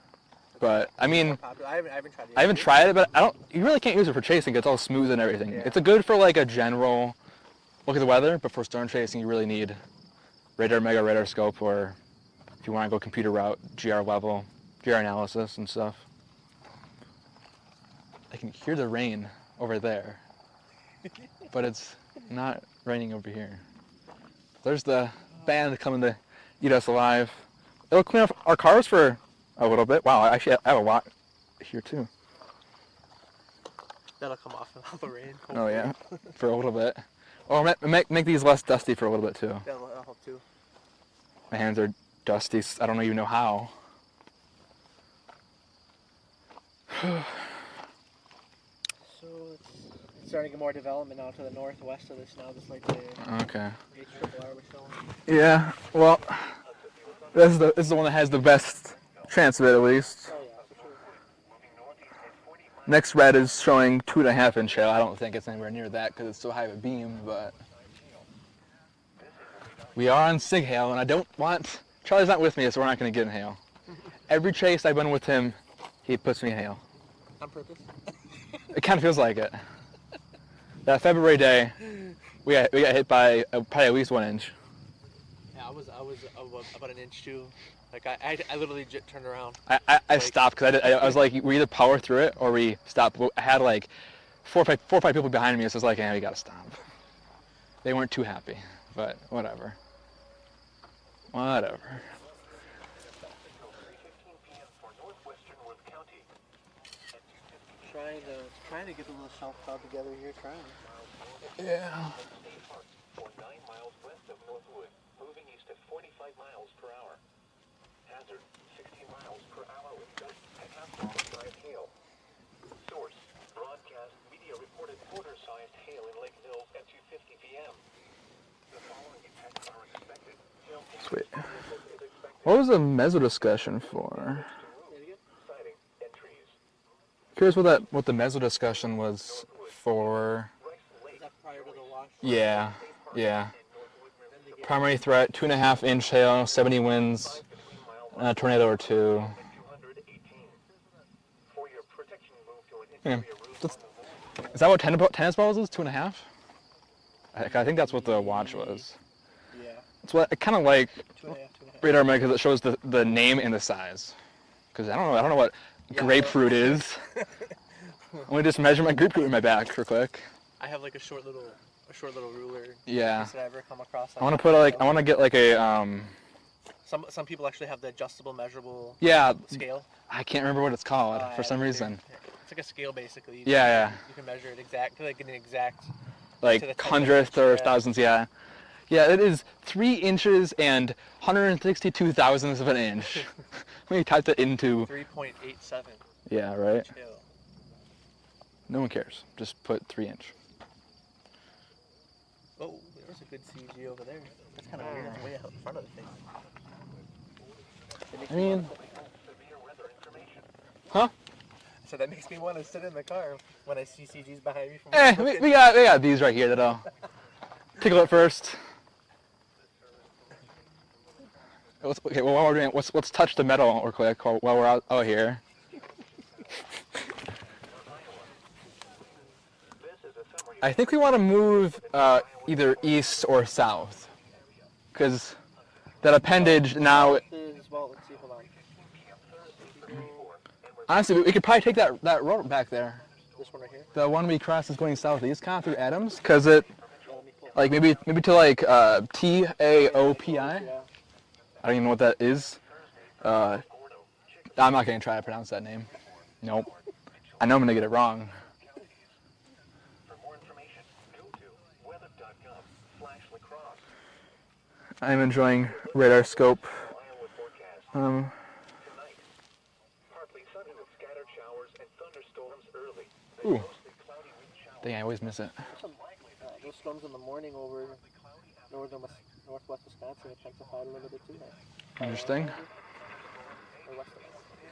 but I mean, Popular. I haven't tried it yet. I haven't tried it, but you really can't use it for chasing. It's all smooth and everything. Yeah. It's a good for like a general look at the weather, but for storm chasing, you really need Radar Mega, Radar Scope, or if you want to go computer route, GR level, GR analysis and stuff. I can hear the rain over there, but it's not raining over here. There's the band coming to eat us alive. It'll clean up our cars for a little bit. Wow, actually I have a lot here too. That'll come off in all the rain. Oh yeah, for a little bit. Or make these less dusty for a little bit too. That'll help too. My hands are dusty. I don't even know how. So it's starting to get more development now to the northwest of this now, just like the Okay. HRRR was showing. Yeah. Well, this is the one that has the best chance of it at least. Oh yeah, for sure. Next red is showing 2.5 inch hail. I don't think it's anywhere near that because it's so high of a beam, but we are on sig hail, and I don't want. Charlie's not with me, so we're not going to get in hail. Every chase I've been with him, he puts me in hail. On purpose? It kind of feels like it. That February day, we got hit by probably at least 1 inch. Yeah, I was about an inch too. Like I literally turned around. I stopped because I was like, we either power through it or we stop. I had like four or five people behind me, so it's like, yeah, we gotta stop. They weren't too happy, but whatever. Whatever. Trying to get a little shelf cloud together here, trying. Yeah. For 9 miles west of Northwood, moving east at 45 miles per hour. Hazard, 60 miles per hour with gust and half-mile size hail. Source, broadcast media reported quarter-sized hail in Lake Mills at 2:50 p.m. The following effects are expected. Sweet. What was the meso discussion for? Sighting entries. Curious what the meso discussion was for. Is that prior to the wash? Yeah. Primary threat, 2.5-inch hail, 70 winds, a tornado or two. Yeah. Is that what tennis balls is? 2.5? I think that's what the watch was. Yeah. It's what I kind of like 2.5. radar mag because it shows the name and the size. Because I don't know what grapefruit is. I'm gonna just measure my grapefruit in my back real quick. I have like a short little ruler. Yeah. In case I ever come across. I want to get like a Some people actually have the adjustable measurable. Yeah. Scale. I can't remember what it's called for some either. reason. It's like a scale basically. Yeah. You can measure it exactly, like an exact. Like to the hundredth or yeah. thousandths, yeah. Yeah, it is 3 inches and 162 thousandths of an inch. Let me type that into. 3.87. Yeah, right. Chill. No one cares. Just put 3 inch. Oh, there's a good CG over there. That's kind of weird. That's way out in front of the thing. I mean, huh? So that makes me want to sit in the car when I see CGs behind me. We got these right here that'll tickle it first. Okay, well, while we're doing it, let's touch the metal real quick while we're out here. I think we want to move either east or south, because that appendage now. Well, let's see. Hold on. Honestly, we could probably take that road back there. This one right here. The one we crossed is going southeast, kind of through Adams, because it, like maybe to like TAOPI. Yeah. I don't even know what that is. I'm not gonna try to pronounce that name. Nope. I know I'm gonna get it wrong. I'm enjoying radar scope. Ooh. Dang, I always miss it. Those storms in the morning over northwest Wisconsin intensified a little bit too. Interesting. Or west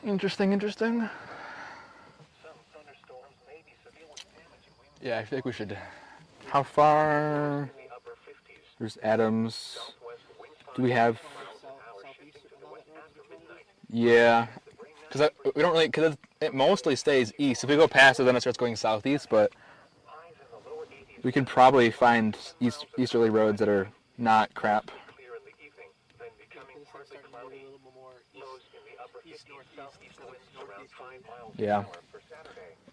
of Interesting. Yeah, I feel like we should. How far? There's Adams. Do we have? southeast on that road. Yeah. Because we don't really. Because it mostly stays east. If we go past it, then it starts going southeast. But we could probably find easterly roads that are not crap. Yeah.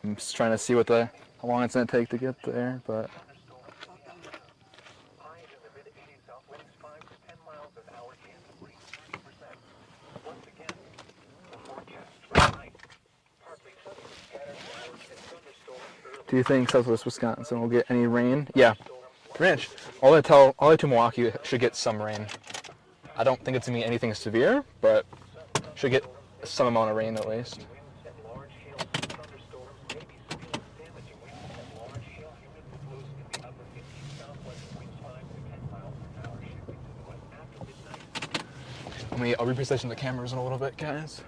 I'm just trying to see how long it's going to take to get there, but. Do you think southwest Wisconsin will get any rain? Yeah. Ranch. All the way to Milwaukee should get some rain. I don't think it's going to be anything severe, but should get some amount of rain at least. I'll reposition the cameras in a little bit, guys.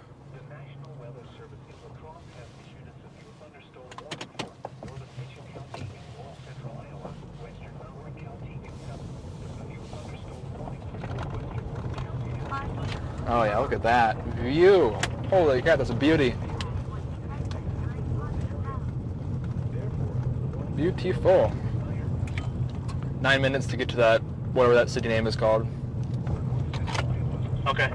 Oh yeah, look at that view. Holy crap, that's a beauty. Beautiful. 9 minutes to get to that, whatever that city name is called. Okay.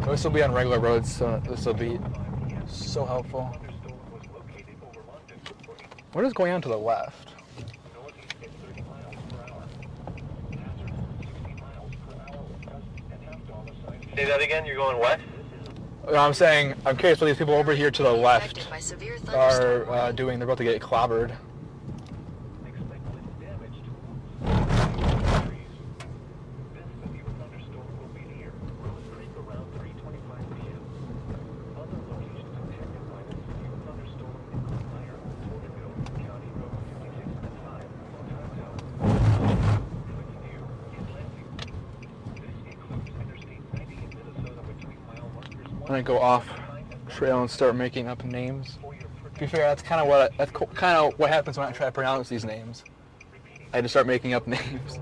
This will be on regular roads, so this will be so helpful. What is going on to the left? Say that again. You're going west. I'm saying, I'm curious what these people over here to the left are doing. They're about to get clobbered. I'm gonna go off trail and start making up names. To be fair, that's kind of what happens when I try to pronounce these names. I just start making up names.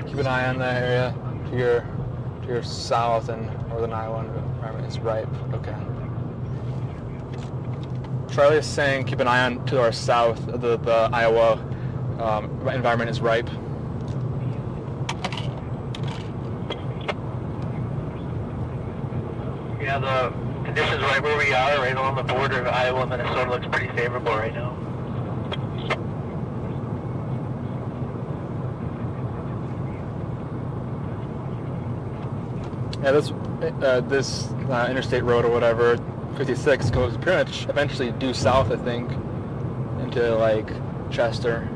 Keep an eye on that area to your south and northern Iowa environment is ripe. Okay. Charlie is saying keep an eye on to our south. The Iowa environment is ripe. Yeah, the conditions right where we are, right along the border of Iowa and Minnesota, looks pretty favorable right now. Yeah, this interstate road or whatever, 56 goes pretty much eventually due south, I think, into like Chester.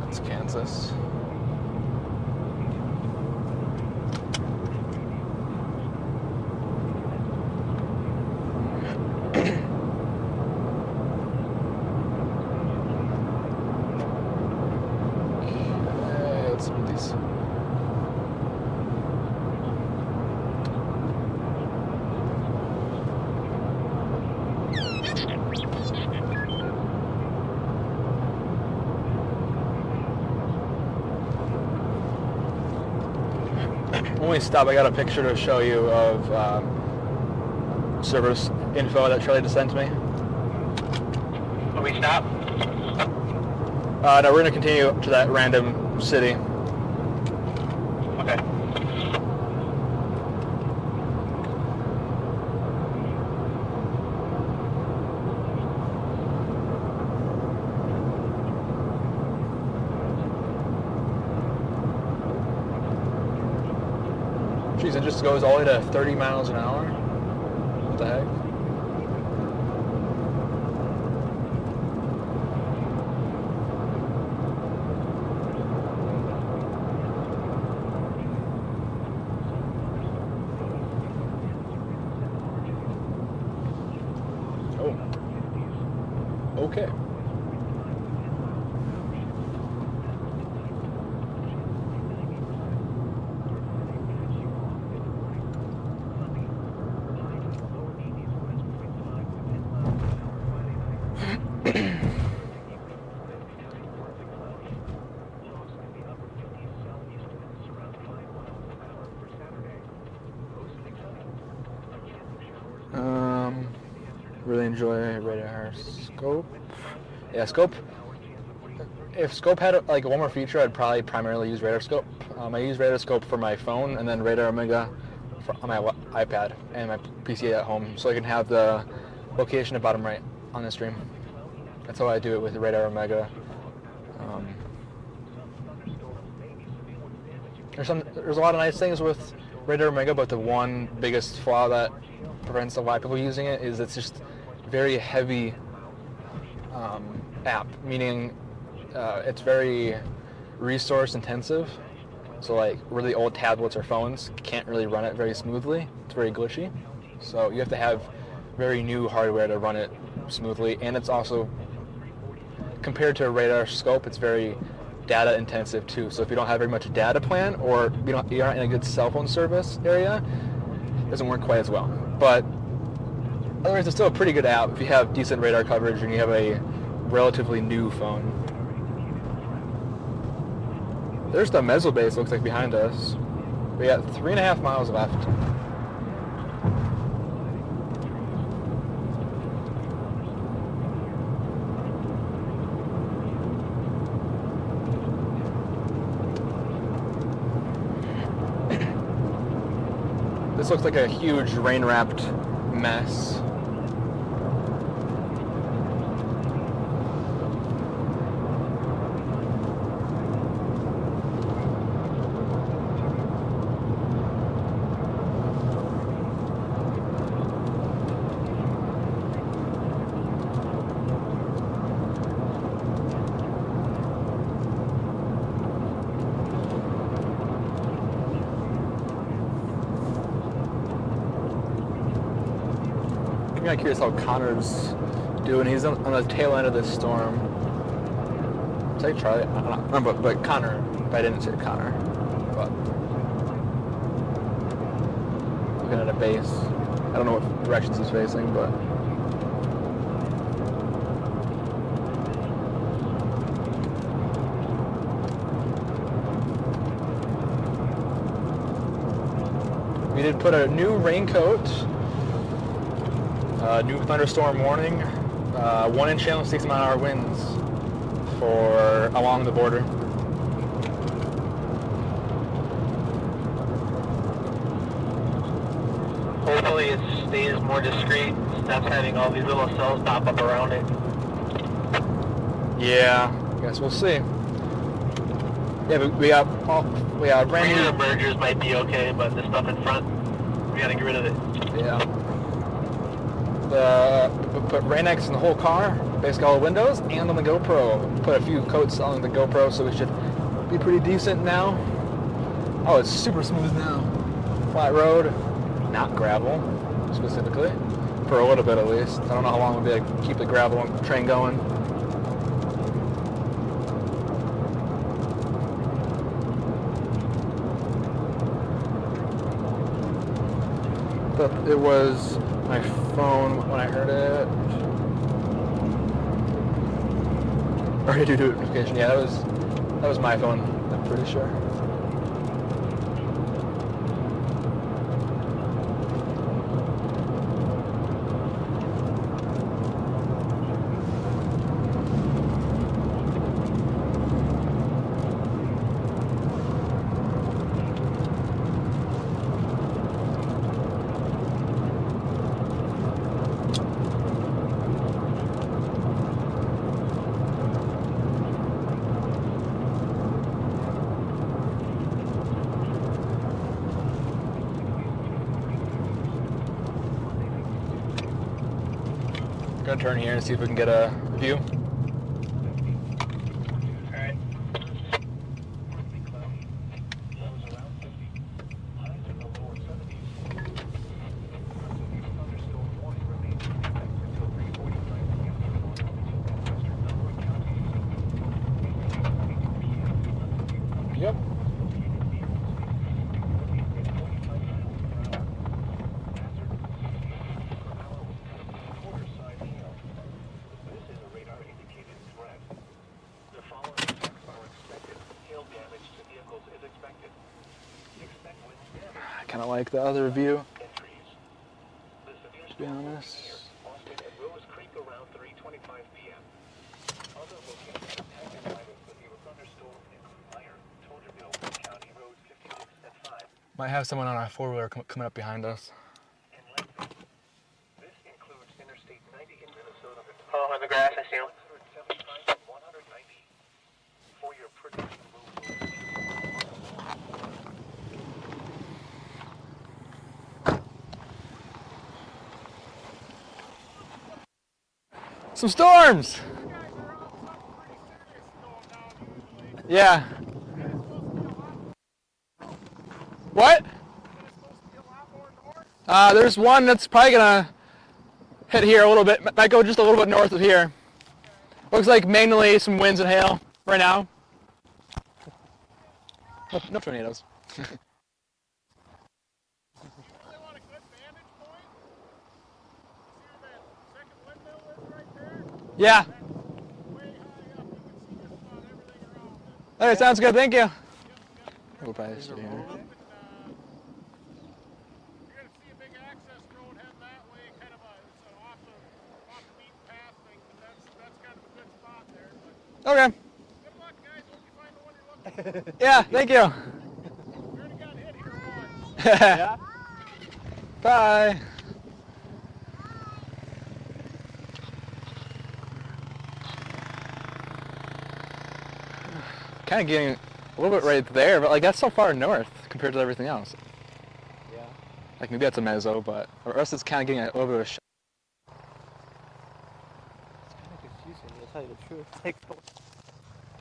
That's Kansas. When we stop, I got a picture to show you of service info that Charlie just sent to me. When we stop? No, we're going to continue to that random city. Okay. Jeez, it just goes all the way to 30 miles an hour? What the heck? Oh. Okay. Really enjoy radar scope. Yeah, scope. If scope had like one more feature, I'd probably primarily use radar scope. I use radar scope for my phone and then radar omega on my iPad and my PC at home, so I can have the location at bottom right on the stream. That's how I do it with radar omega. There's a lot of nice things with radar omega, but the one biggest flaw that prevents a lot of people using it is it's just very heavy app, meaning it's very resource intensive. So like really old tablets or phones can't really run it very smoothly. It's very glitchy. So you have to have very new hardware to run it smoothly, and it's also, compared to a radar scope, it's very data intensive too. So if you don't have very much data plan, or you're not in a good cell phone service area, it doesn't work quite as well. But otherwise, it's still a pretty good app if you have decent radar coverage and you have a relatively new phone. There's the Mezzo base, looks like, behind us. We got 3.5 miles left. This looks like a huge rain-wrapped mess. I'm kind of curious how Connor's doing. He's on the tail end of this storm. Say Charlie? I don't know, but Connor. If I didn't say Connor. But looking at a base. I don't know what directions he's facing, but we did put a new raincoat, new thunderstorm warning, 1 inch channel, 60-mile-an-hour winds for along the border. Hopefully it stays more discreet, stops having all these little cells pop up around it. Yeah, I guess we'll see. Yeah, but we got brand The new. mergers might be okay, but the stuff in front, we gotta get rid of it. Yeah. Put Rain-X in the whole car, basically all the windows, and on the GoPro. Put a few coats on the GoPro, so we should be pretty decent now. Oh, it's super smooth now. Flat road, not gravel, specifically. For a little bit at least. I don't know how long we'll be able to keep the gravel train going. But it was my phone when I heard it. Or did you do notification? Yeah, that was my phone, I'm pretty sure. Gonna turn here and see if we can get a view. Alright. Yep. I kind of like the other view, to be honest. Might have someone on our four-wheeler coming up behind us. Oh, on the grass, I see him. Some storms! Yeah. What? There's one that's probably gonna hit here a little bit. Might go just a little bit north of here. Looks like mainly some winds and hail right now. No tornadoes. Yeah. Okay, sounds good. Thank you. We'll probably stay here. You're gonna see a big access road heading that way, kind of it's off the beaten path thing, but that's kind of a good spot there. But Okay. good luck, guys. Hope you find the one you're looking for. Yeah, thank you. We already got hit here once. Yeah. Bye. Kind of getting a little bit right there, but like that's so far north compared to everything else. Yeah. Like maybe that's a mezzo, but or else it's kind of getting a little bit of a It's kind of confusing, to tell you the truth. Like,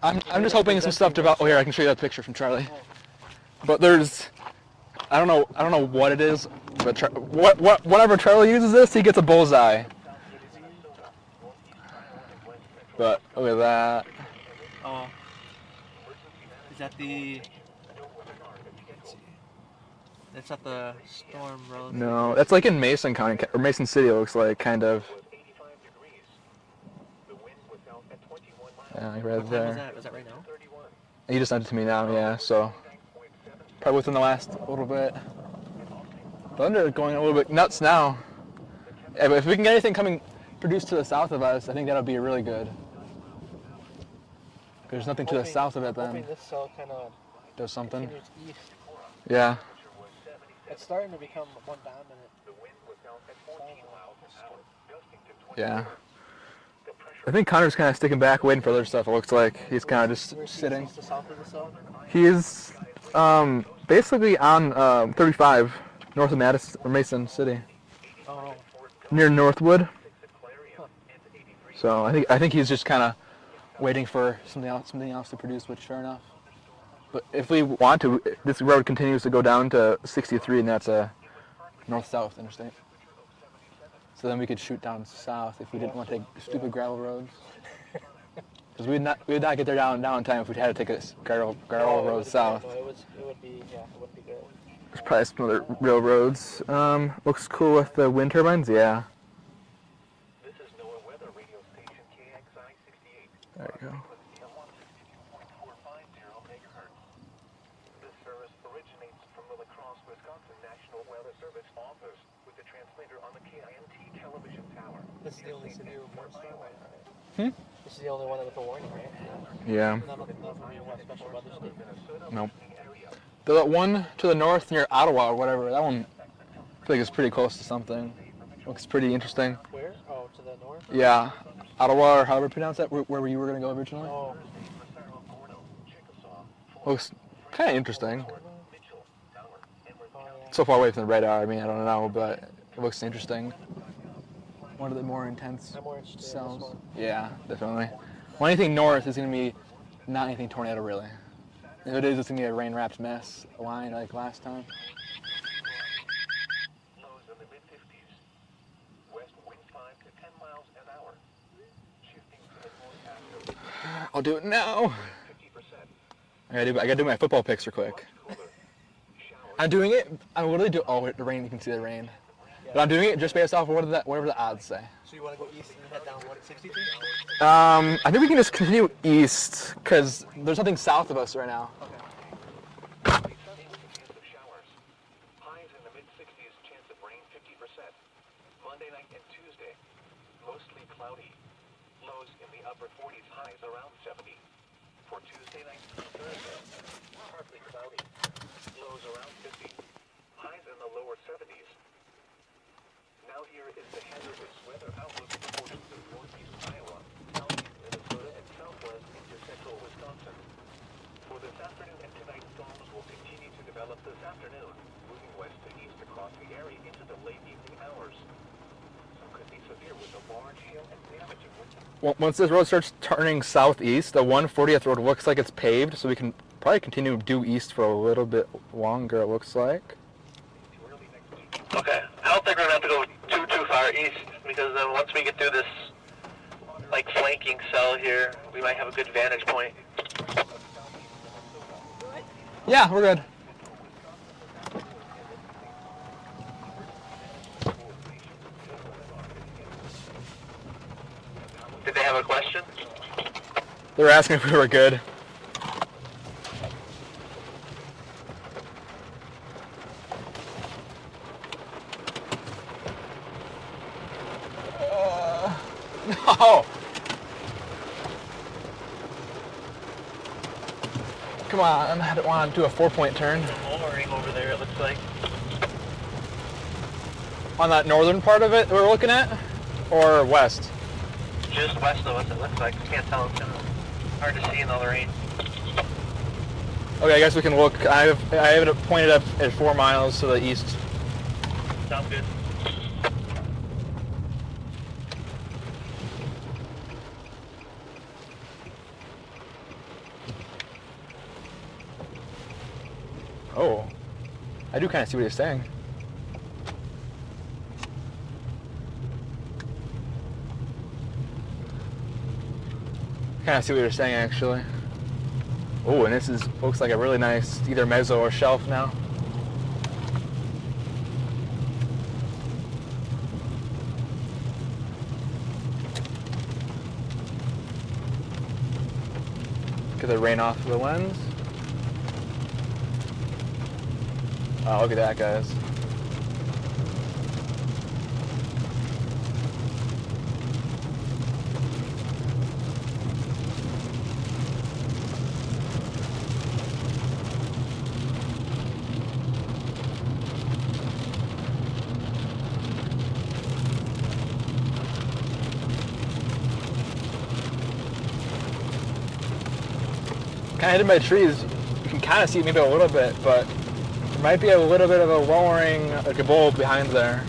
I'm just hoping some stuff develop. Oh, here I can show you that picture from Charlie. But there's I don't know what it is, but whenever Charlie uses this, he gets a bullseye. But look at that. Oh. Is that the... Let's see. That's not the storm road. No, that's like in Mason County or Mason City. It looks like kind of. Yeah, right What time was there. that? Was that right now? He just sent it to me now. Yeah, so probably within the last little bit. Thunder is going a little bit nuts now. Yeah, but if we can get anything coming produced to the south of us, I think that'll be really good. There's nothing to the south of it then. Hoping this cell kind of Does something. continues east. Yeah. It's starting to become more dominant. Yeah. I think Connor's kind of sticking back, waiting for other stuff. It looks like he's kind of just sitting. East to south of the cell? He's basically on 35 north of Madison or Mason City, Oh. near Northwood. So I think he's just kind of waiting for something else to produce, which fair enough. But if we want to, this road continues to go down to 63, and that's a north-south interstate. So then we could shoot down south if we didn't want to take stupid gravel roads. Because we would not get there down time if we had to take a gravel road south. No, it would be, yeah, it wouldn't be good. There's probably some other railroads. Looks cool with the wind turbines, yeah. This is NOAA weather radio station KXI 68. There you go. 162.450 megahertz. This service originates from the La Crosse, Wisconsin National Weather Service office with the translator on the KINT television tower. This is the only severe warning storm, right? Hmm? This is the only one with a warning, right? Yeah. None of them have special weather state. Nope. The one to the north near Ottawa or whatever, that one I feel like is pretty close to something. Looks pretty interesting. Where? Oh, to the north? Yeah. Ottawa or however you pronounce that, where you were going to go originally. Oh, Looks kind of interesting. oh yeah. So far away from the radar, I mean, I don't know, but it looks interesting. One of the more intense I'm more interested in this cells. one. Yeah, definitely. Well, anything north is going to be not anything tornado, really. If it is, it's going to be a rain-wrapped mess, a line like last time. Lows in the mid-50s. West wind 5 to 10 miles an hour. Shifting to the north. I'll do it now. 50%. I gotta do my football picks real quick. I'm doing it. I'm literally doing. Oh, the rain. You can see the rain. But I'm doing it just based off of whatever the odds say. So you want to go east and head down what at 63? I think we can just continue east because there's nothing south of us right now. Chance of showers. Highs in the mid-60s, chance of rain 50%. Monday night and Tuesday, mostly cloudy. Lows in the upper 40s, highs around 70. For Tuesday night and Thursday, partly cloudy. Lows around 50. Highs in the lower 70s. Now here is the hazardous weather outlook for portions of northeast Iowa, southeast Minnesota, and southwest into central Wisconsin. For this afternoon and tonight, storms will continue to develop this afternoon, moving west to east across the area into the late evening hours. Some could be severe with the large hail and damaging wind. Once this road starts turning southeast, the 140th road looks like it's paved, so we can probably continue due east for a little bit longer. It looks like. Okay. I don't think we're going to have to go too far east because then once we get through this like flanking cell here, we might have a good vantage point. Yeah, we're good. Did they have a question? They were asking if we were good. No! Come on, I don't want to do a 4-point turn. Lowering over there, it looks like. On that northern part of it that we're looking at? Or west? Just west of us, it looks like. I can't tell. It's hard to see in all the rain. Okay, I guess we can look. I have it pointed up at 4 miles to the east. Sounds good. Oh. I do kind of see what you're saying. Kind of see what you're saying, actually. Oh, and this looks like a really nice either mezzo or shelf now. Get the rain off the lens. Oh, look at that, guys. Kind of hidden by trees. You can kind of see it maybe a little bit, but there might be a little bit of a lowering, like a bulb behind there.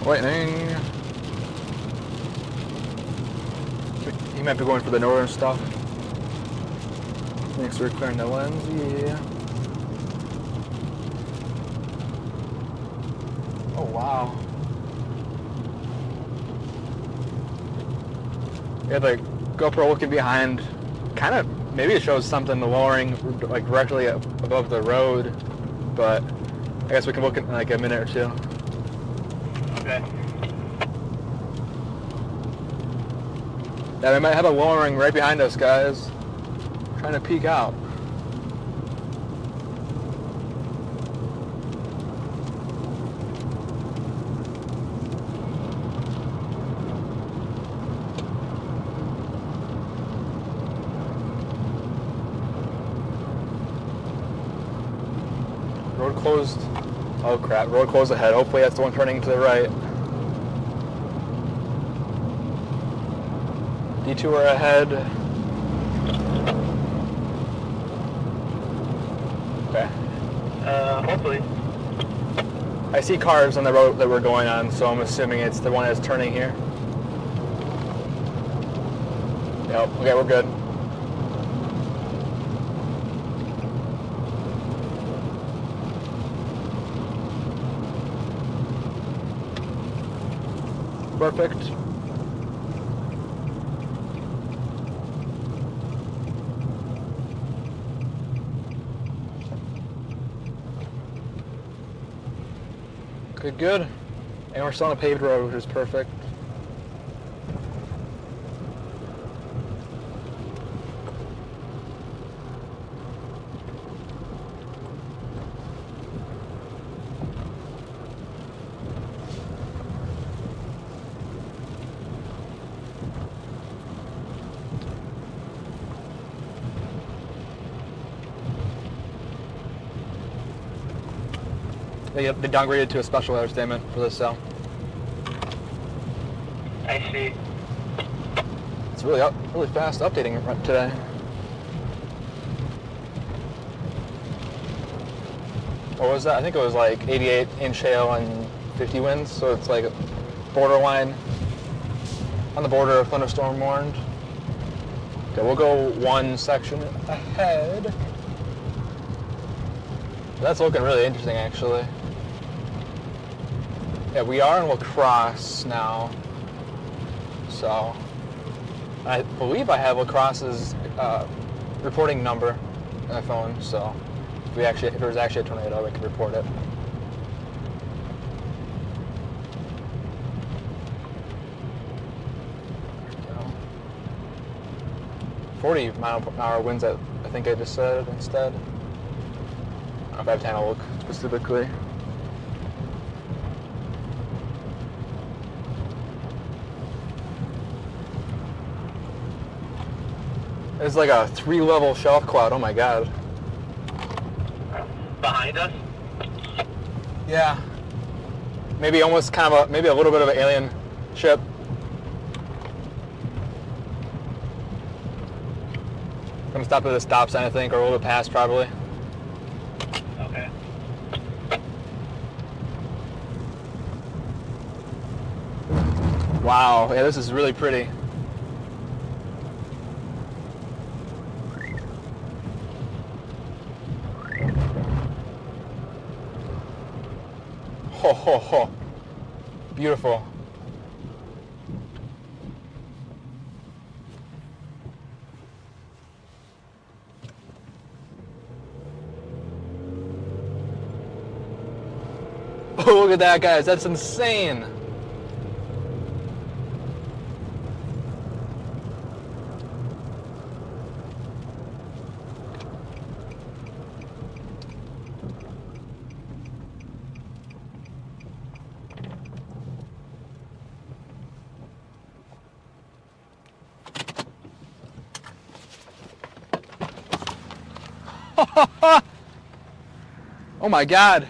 Lightning. He might be going for the northern stuff. Thanks for clearing the lens, yeah. Oh, wow. Yeah, the GoPro looking behind, kind of, maybe it shows something lowering like directly above the road, but I guess we can look in like a minute or two. Okay. Yeah, we might have a lowering right behind us, guys. Trying to peek out. Road closed. Oh crap, road closed ahead. Hopefully that's the one turning to the right. Detour ahead. Okay. Hopefully. I see cars on the road that we're going on, so I'm assuming it's the one that's turning here. Yep, okay, we're good. Perfect. Good, good. And we're still on a paved road, which is perfect. They downgraded to a special weather statement for this cell. I see. It's really fast updating today. What was that? I think it was like 88-inch hail and 50 winds, so it's like borderline, on the border of thunderstorm warned. Okay, we'll go one section ahead. That's looking really interesting, actually. Yeah, we are in La Crosse now. So, I believe I have La Crosse's reporting number on my phone, so if there was actually a tornado, we could report it. There we go. 40-mile-per-hour winds, I think I just said instead. I don't know if I have time to look specifically. It's like a 3-level shelf cloud. Oh my god. Behind us? Yeah. Maybe almost kind of maybe a little bit of an alien ship. Gonna stop at the stop sign, I think, or a little bit past probably. Wow, yeah, this is really pretty. Ho, ho, ho. Beautiful. Oh, look at that, guys. That's insane. Oh my God.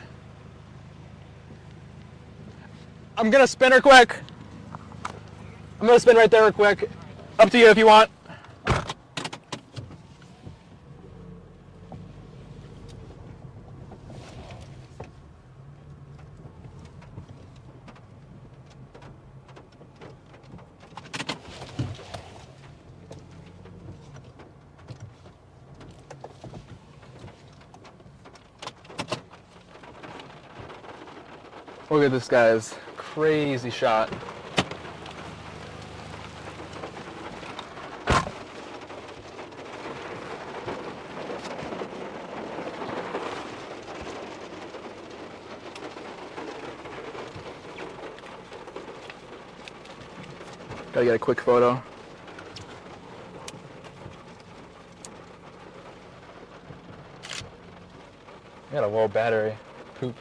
I'm gonna spin her quick. I'm gonna spin right there quick. Up to you if you want. Look at this guy's crazy shot. Gotta get a quick photo. I got a low battery. Poop.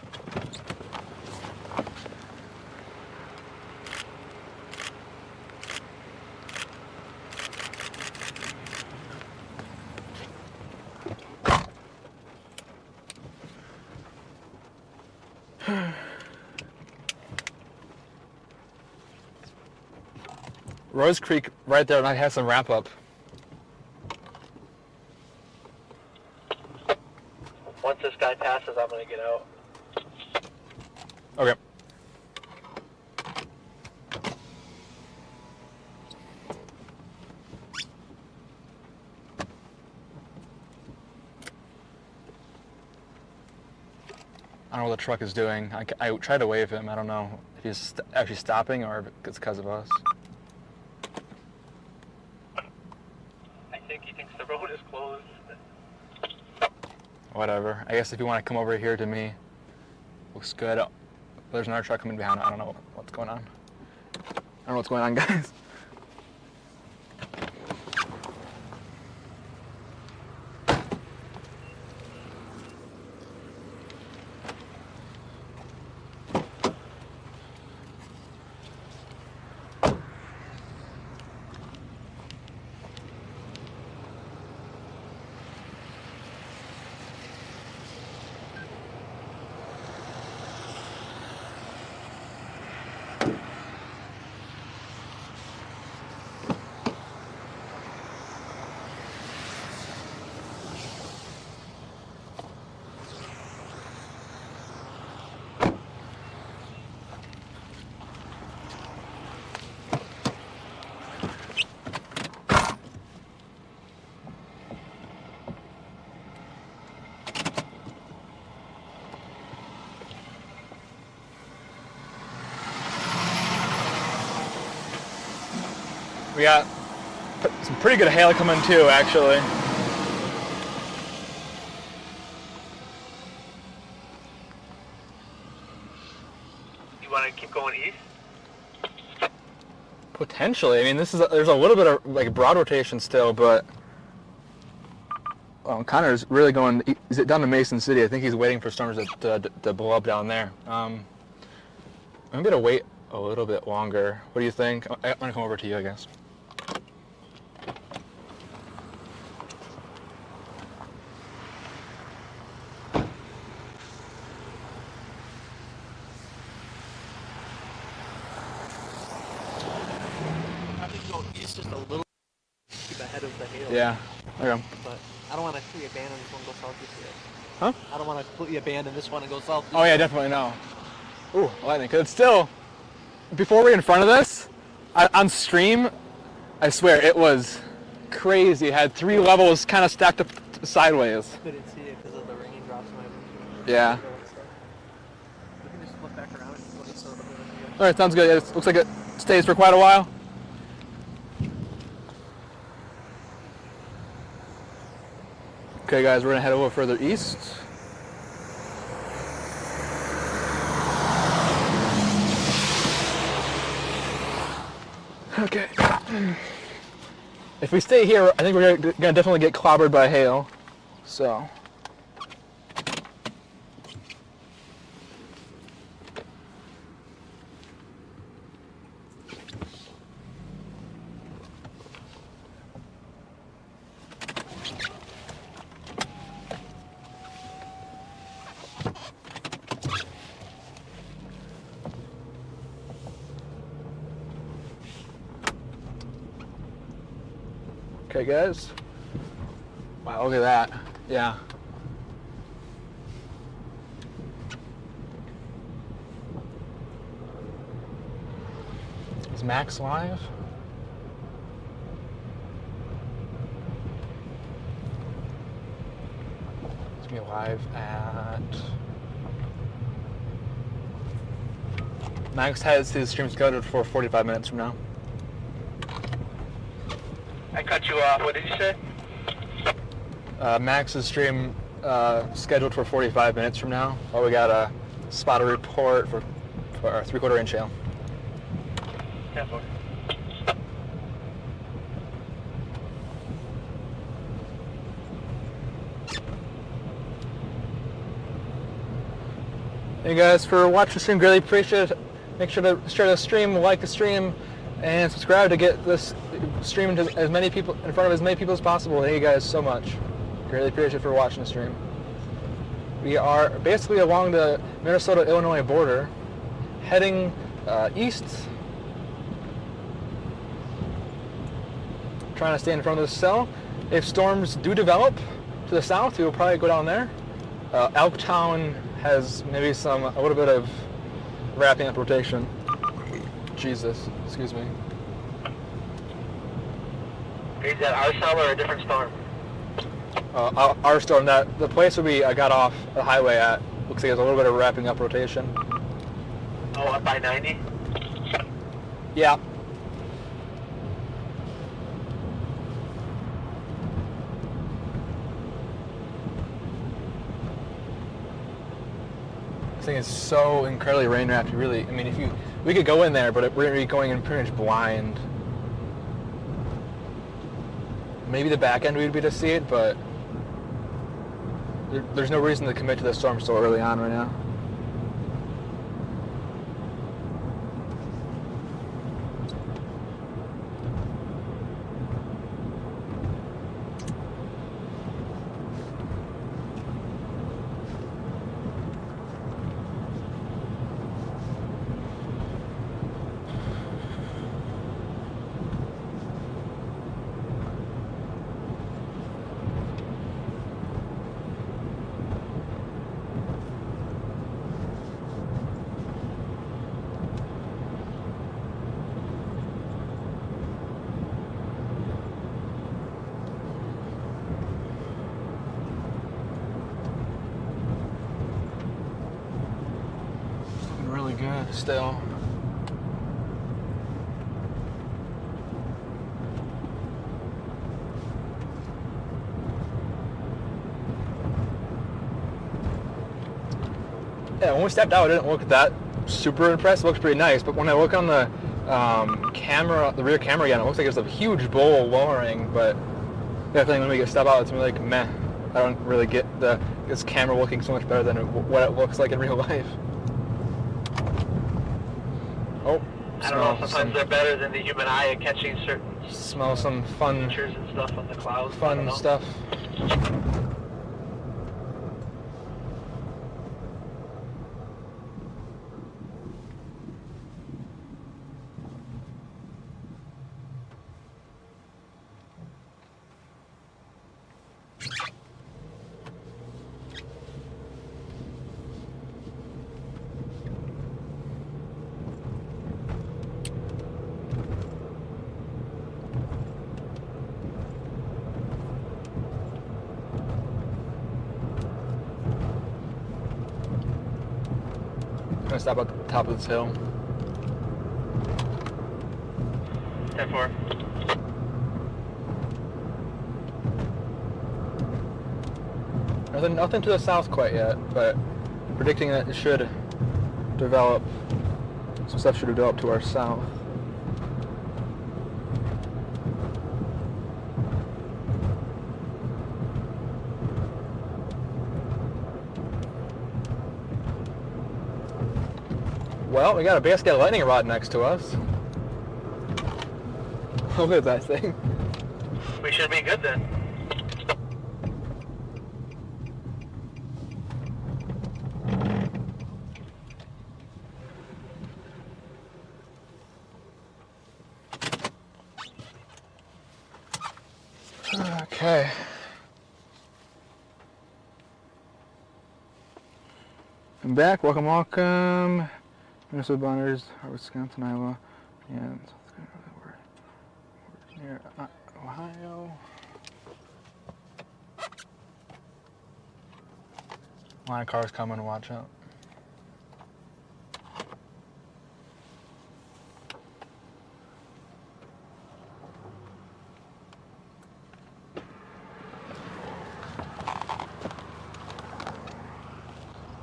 Rose Creek right there might have some wrap up. Once this guy passes, I'm gonna get out. Okay. I don't know what the truck is doing. I tried to wave him. I don't know if he's actually stopping or if it's because of us. I think he thinks the road is closed. Whatever. I guess if you want to come over here to me, looks good. There's another truck coming behind. I don't know what's going on. I don't know what's going on, guys. We got some pretty good hail coming too, actually. You want to keep going east? Potentially. I mean, there's a little bit of like broad rotation still, but Connor's really going. He's down to Mason City. I think he's waiting for storms to blow up down there. I'm gonna wait a little bit longer. What do you think? I'm gonna come over to you, I guess. It's just a little keep ahead of the hail. Yeah. Okay. But I don't want to completely abandon this one and go south this way. Huh? I don't want to completely abandon this one and go south. Oh yeah, definitely no. Ooh, lightning. Cause it's still before we're in front of this. On stream, I swear it was crazy. It had 3 levels kind of stacked up sideways. Couldn't see it because of the rain drops. Yeah. We can just flip back around and look at some of the video. All right, sounds good. It looks like it stays for quite a while. Okay, guys, we're gonna head a little further east. Okay. If we stay here, I think we're gonna definitely get clobbered by hail. So. Okay, guys. Wow, look at that. Yeah. Is Max live? It's gonna be live at... Max has his stream scheduled for 45 minutes from now. I cut you off. What did you say? Max's stream scheduled for 45 minutes from now. Oh, we got a spotter report for our 3/4 inch hail. Yeah, boy. Thank you guys for watching the stream. Greatly appreciate it. Make sure to share the stream, like the stream, and subscribe to get this stream to as many people, in front of as many people as possible. Thank you guys so much. Greatly appreciate it for watching the stream. We are basically along the Minnesota-Illinois border, heading east. Trying to stay in front of the cell. If storms do develop to the south, we will probably go down there. Elktown has maybe a little bit of wrapping up rotation. Jesus, excuse me. Is that our cell or a different storm? Our storm, the place where we got off the highway at, looks like there's a little bit of wrapping up rotation. Oh, up by 90? Yeah. This thing is so incredibly rain wrapped. Really, I mean, we could go in there, but we're gonna be going in pretty much blind. Maybe the back end we'd be to see it, but there's no reason to commit to the storm so early on right now. Really good still. Yeah, when we stepped out, it didn't look that super impressed. It looks pretty nice, but when I look on the camera, the rear camera again, it looks like there's a huge bowl lowering, but definitely when we step out, it's gonna be like, meh. I don't really get this camera looking so much better than what it looks like in real life. Oh, I don't know, sometimes they're better than the human eye at catching certain smell some fun features and stuff on the clouds. I don't know. stuff. gonna stop at the top of this hill. 10-4. Nothing to the south quite yet, but predicting that it should develop. Some stuff should develop to our south. Well, we got a basket lightning rod next to us. Look at that thing. We should be good then. Okay. I'm back. Welcome, welcome. Minnesota Bonners, Wisconsin, Iowa, and we're near Ohio. A line of cars coming. Watch out.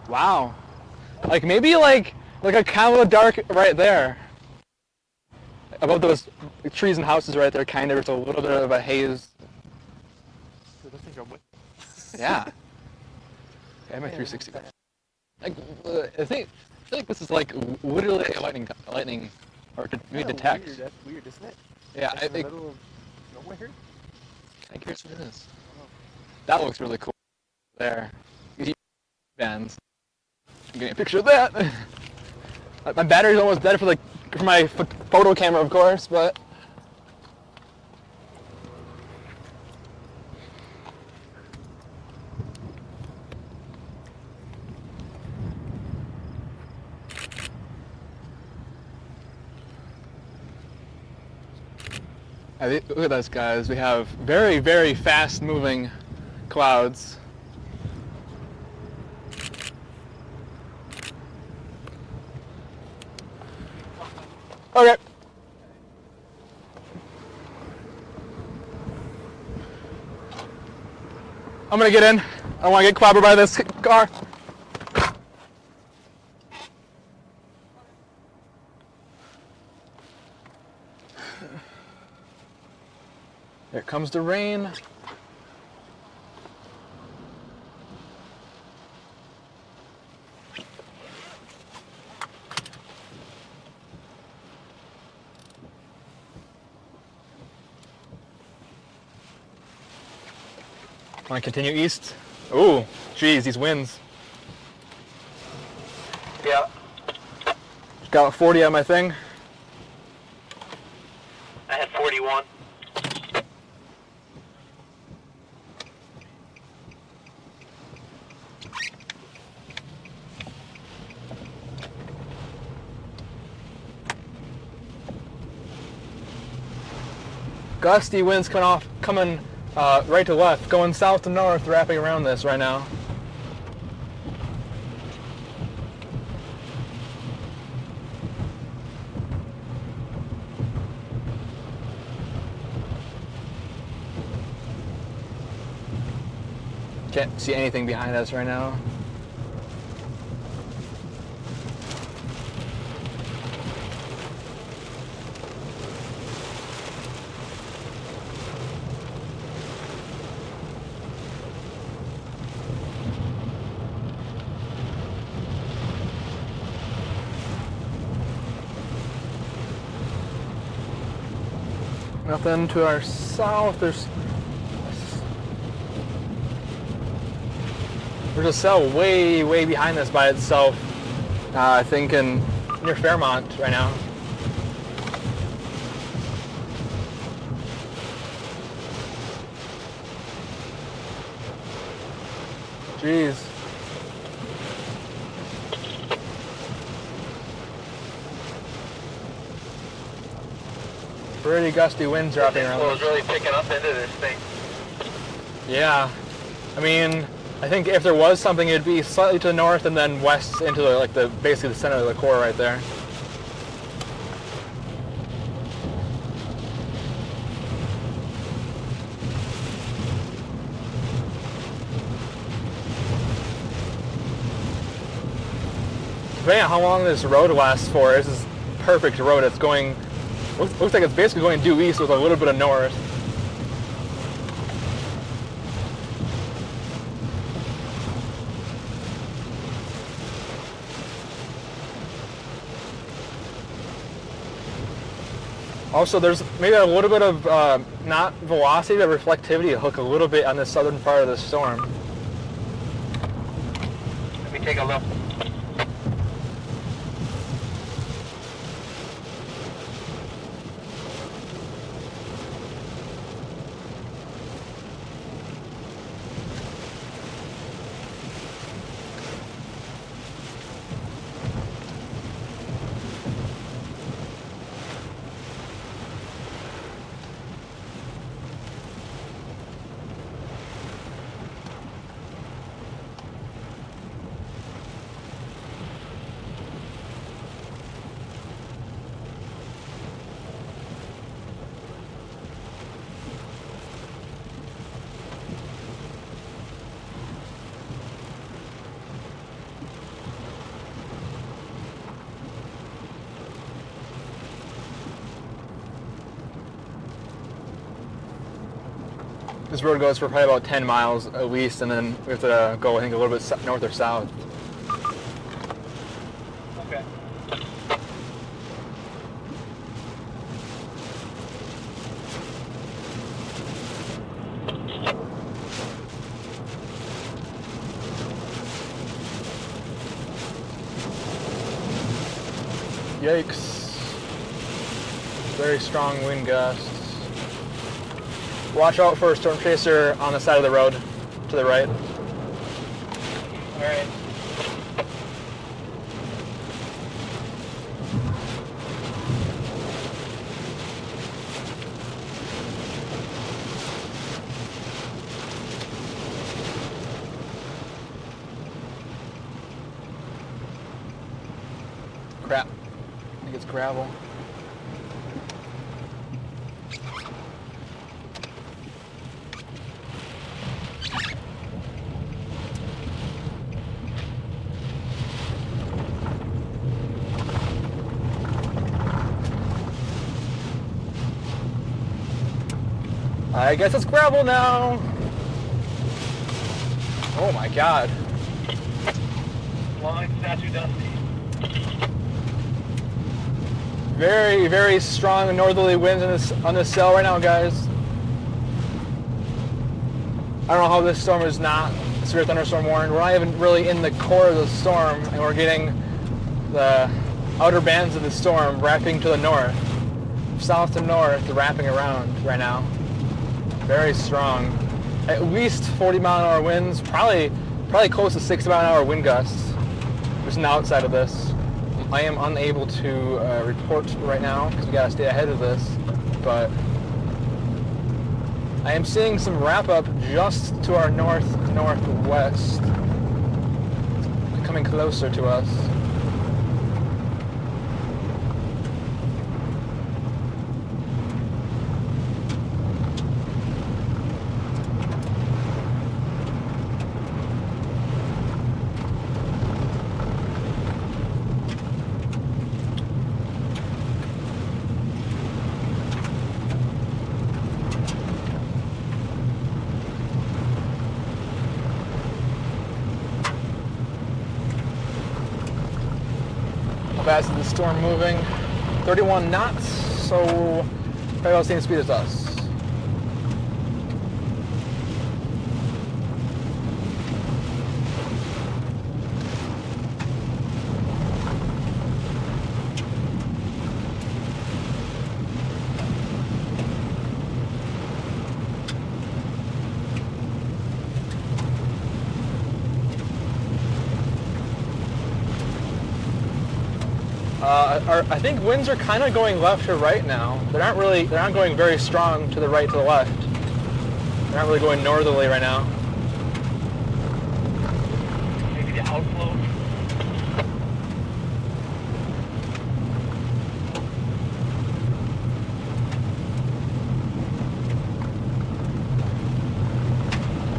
Wow. Like maybe like a kind of dark right there. Above those trees and houses right there, kind of, there's a little bit of a haze. Dude, those things are wicked. Yeah. Okay, I'm at 360. Like, I feel like this is like literally a lightning, or maybe detect. Weird. That's weird, isn't it? Yeah, That's I in the think. middle of nowhere. I'm curious what it is. That looks really cool. There. Bands. I'm getting a picture of that. My battery's almost dead for my photo camera, of course, but. Look at this, guys. We have very, very fast-moving clouds. Okay. I'm gonna get in. I don't want to get clobbered by this car. Here comes the rain. Want to continue east? Ooh, geez, these winds. Yeah. Just got 40 on my thing. I had 41. Gusty winds coming right to left, going south to north, wrapping around this right now. Can't see anything behind us right now. Nothing to our south. There's a cell way, way behind this by itself. I think near Fairmont right now. Jeez. Pretty gusty winds dropping around. It was really picking up into this thing. Yeah. I mean, I think if there was something, it'd be slightly to the north and then west into the basically the center of the core right there. Depending on how long this road lasts for, this is perfect road. It's going, looks like it's basically going due east with a little bit of north. Also, there's maybe a little bit of, not velocity, but reflectivity hook a little bit on the southern part of the storm. Let me take a look. This road goes for probably about 10 miles at least, and then we have to go, I think, a little bit north or south. Okay. Yikes. Very strong wind gusts. Watch out for a storm chaser on the side of the road to the right. All right. Crap. I think it's gravel. I guess it's gravel now. Oh my god. Long statue dusty. Very, very strong northerly winds on this cell right now, guys. I don't know how this storm is not a severe thunderstorm warning. We're not even really in the core of the storm, and we're getting the outer bands of the storm wrapping to the north. South to north, wrapping around right now. Very strong. At least 40-mile-an-hour winds, probably close to 60-mile-an-hour wind gusts. Just on the outside of this. I am unable to report right now because we gotta stay ahead of this, but I am seeing some wrap up just to our northwest, coming closer to us. Fast is the storm moving? 31 knots, so probably about the same speed as us. I think winds are kind of going left to right now. They're not going very strong to the right to the left. They're not really going northerly right now. outflow.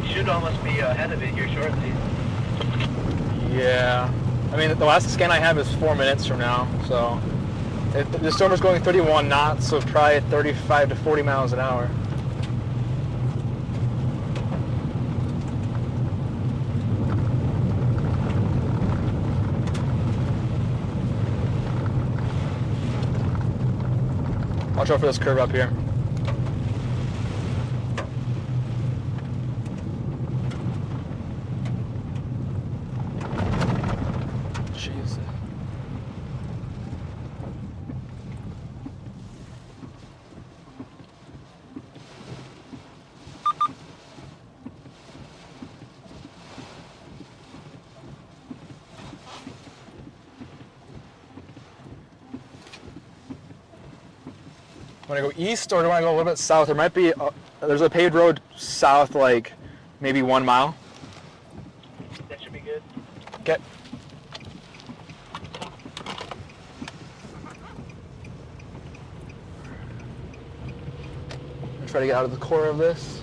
Should almost be ahead of it here shortly. Yeah. I mean, the last scan I have is 4 minutes from now, so the storm is going 31 knots, so probably 35 to 40 miles an hour. Watch out for this curve up here. Jeez. Want to go east or do I want to go a little bit south? There might be, there's a paved road south, like maybe 1 mile. That should be good. Okay. Try to get out of the core of this.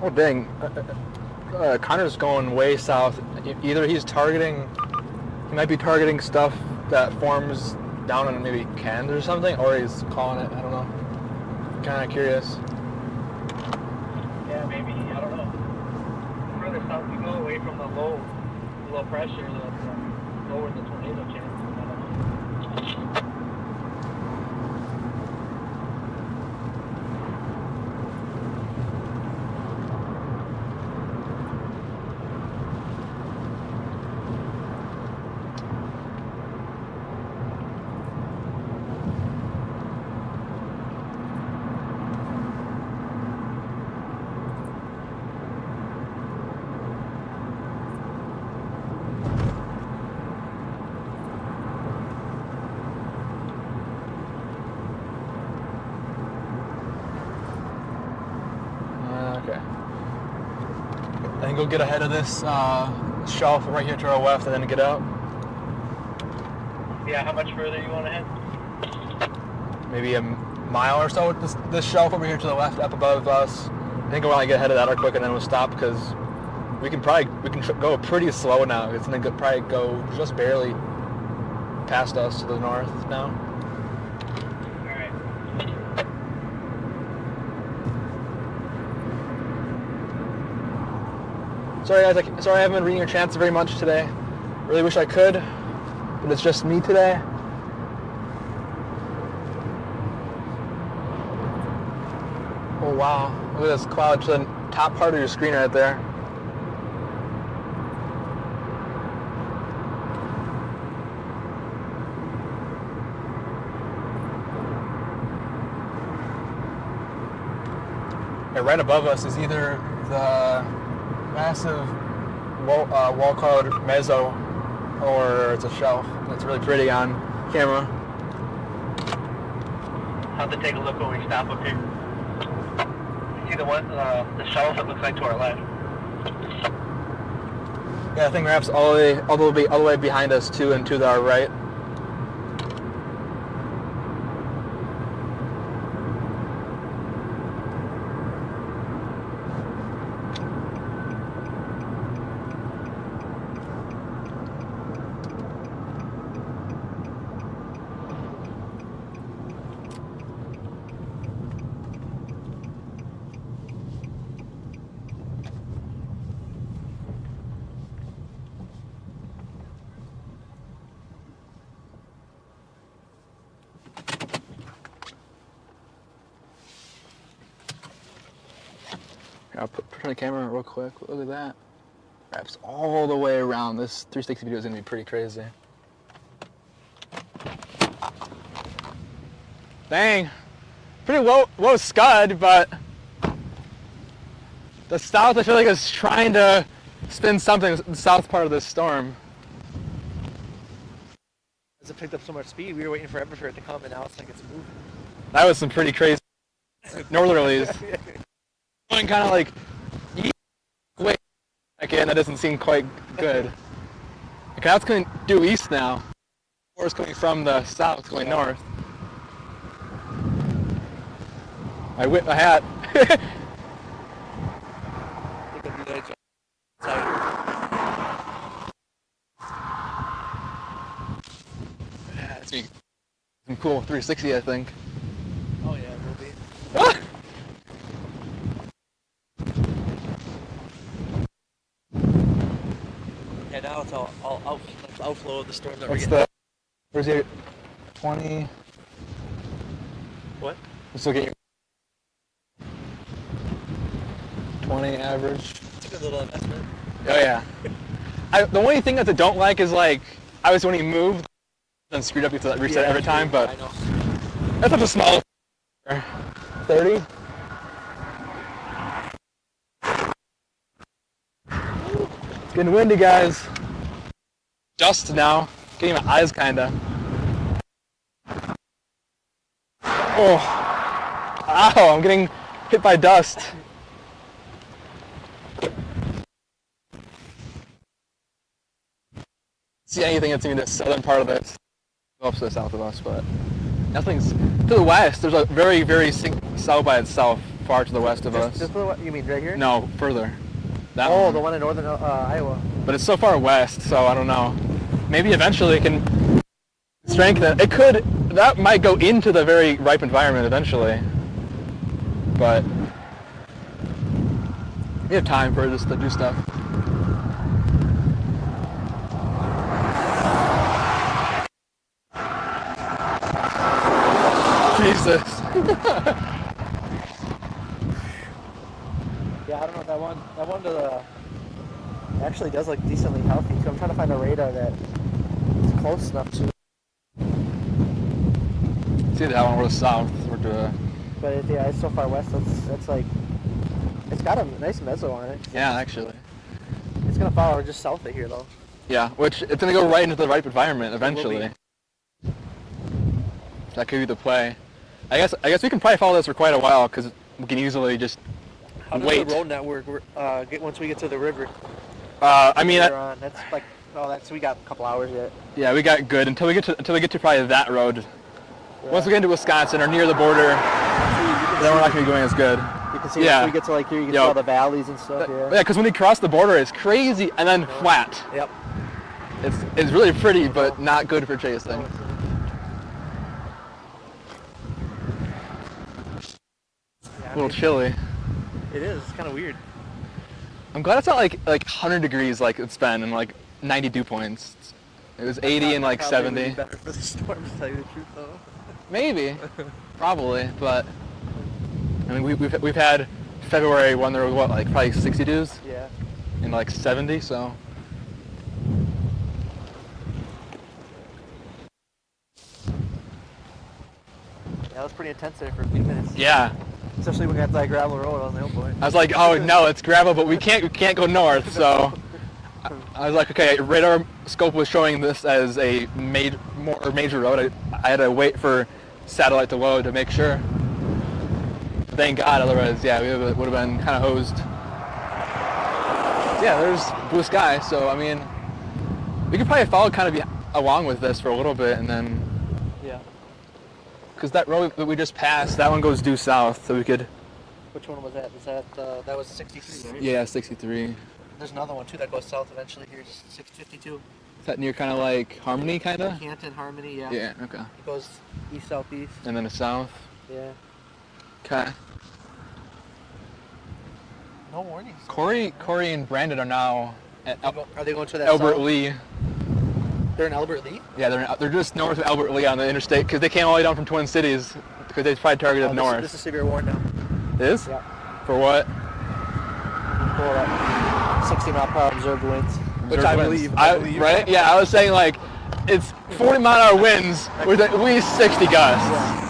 Oh dang, Connor's going way south. Either he's targeting, he might be targeting stuff that forms down in maybe Cairns or something, or he's calling it, I don't know. Kind of curious. Yeah, maybe, I don't know. The further south we go away from the low pressure, that's lower the tornado chances. I don't know. Okay. I think we'll get ahead of this shelf right here to our left and then get out. Yeah, how much further you want ahead? Maybe a mile or so with this shelf over here to the left up above us. I think I want to get ahead of that real quick and then we'll stop because we can go pretty slow now. It's going to probably go just barely past us to the north now. Alright. Sorry guys, sorry I haven't been reading your chants very much today. Really wish I could. but it's just me today. Oh wow, look at this cloud to the top part of your screen right there. And right above us is either the massive wall cloud mezzo, or it's a shelf. That's really pretty on camera. Have to take a look when we stop up here. See the one, the shelf it looks like to our left. Yeah, I think wraps all the way behind us too, and to our right. I'll turn the camera real quick. Look at that. Wraps all the way around. This 360 video is going to be pretty crazy. Dang. Pretty low scud, but the south I feel like is trying to spin something in the south part of this storm. As it picked up so much speed, we were waiting forever for it to come, and now it's like it's moving. That was some pretty crazy northerlies. Going kind of like wait again, that doesn't seem quite good. Okay, now it's going due east now. Or it's coming from the south, going north. I whipped my hat. I think I'll do that outside. Yeah, it's be some cool 360, I think. Oh yeah, it will be. Ah! Yeah, now it's all outflow of the storm that we're What's getting. the? Where's your 20? What? Let's look at your 20 average. It's a good little investment. Oh yeah. The only thing that I don't like is like obviously when you move, then screwed up, you have to reset every time. But I know. that's such a small. 30. It's getting windy, guys. Dust now. Getting my eyes kinda. Oh. Ow, I'm getting hit by dust. See anything that's in the southern part of this. Up to the south of us, but nothing's to the west. There's a very, very south by itself, far to the west of us. Just you mean right here? No, further. That Oh, one. the one in northern Iowa. But it's so far west, so I don't know. Maybe eventually it can strengthen. It could. That might go into the very ripe environment eventually. But we have time for this to do stuff. Jesus. Yeah, I don't know, that one to the actually does look decently healthy, so I'm trying to find a radar that is close enough to. See that one, we're south. We're to But yeah, it's so far west. That's like, it's got a nice mezzo on it. yeah, actually. It's gonna follow just south of here though. Yeah, which it's gonna go right into the ripe environment eventually. That could be the play. I guess we can probably follow this for quite a while because we can easily just How does wait. the road network get once we get to the river? I mean, Later on, that's like, oh, we got a couple hours yet. yeah, we got good until we get to probably that road. Yeah. Once we get into Wisconsin or near the border, then we're not gonna be going as good. You can see Yeah. once we get to like here, you can see Yep. all the valleys and stuff. Yeah, because when you cross the border, it's crazy and then flat. Yep. It's really pretty, but not good for chasing. Yeah, A little chilly. it is. It's kind of weird. I'm glad it's not like 100 degrees like it's been and like 90 dew points. It was 80 and like Probably would be 70. better for the storm, to tell you the truth, though. Maybe, probably, but I mean we've had February when there was what, like probably 60 dews Yeah. and like 70, so. That was pretty intense there for a few minutes. Yeah, Especially when we got to that gravel road. I was like, oh boy. I was like, oh no, it's gravel, but we can't go north, so. I was like, okay, radar scope was showing this as a major road. I had to wait for satellite to load to make sure. Thank God, otherwise, yeah, we would have been kind of hosed. Yeah, there's blue sky, so I mean, we could probably follow kind of along with this for a little bit, and then, Yeah. because that road that we just passed, that one goes due south, so we could. Which one was that? Was that was 63, right? Yeah, 63. There's another one too that goes south eventually. Here's 652. Is that near kind of like Harmony, kind of? Canton, Harmony, yeah. Yeah. Okay. It goes east southeast. And then the south. Yeah. Okay. No warnings. Corey and Brandon are now at Are they going to that Albert south? Lee. They're in Albert Lee? Yeah, they're just north of Albert Lee on the interstate because they came all the way down from Twin Cities because they probably targeted north. This is severe warning now. It is? Yeah. For what? For 60-mile-per-hour observed winds. Which Observed I winds. believe. Right? Yeah, I was saying like it's 40-mile-an-hour winds with at least 60 gusts. Yeah.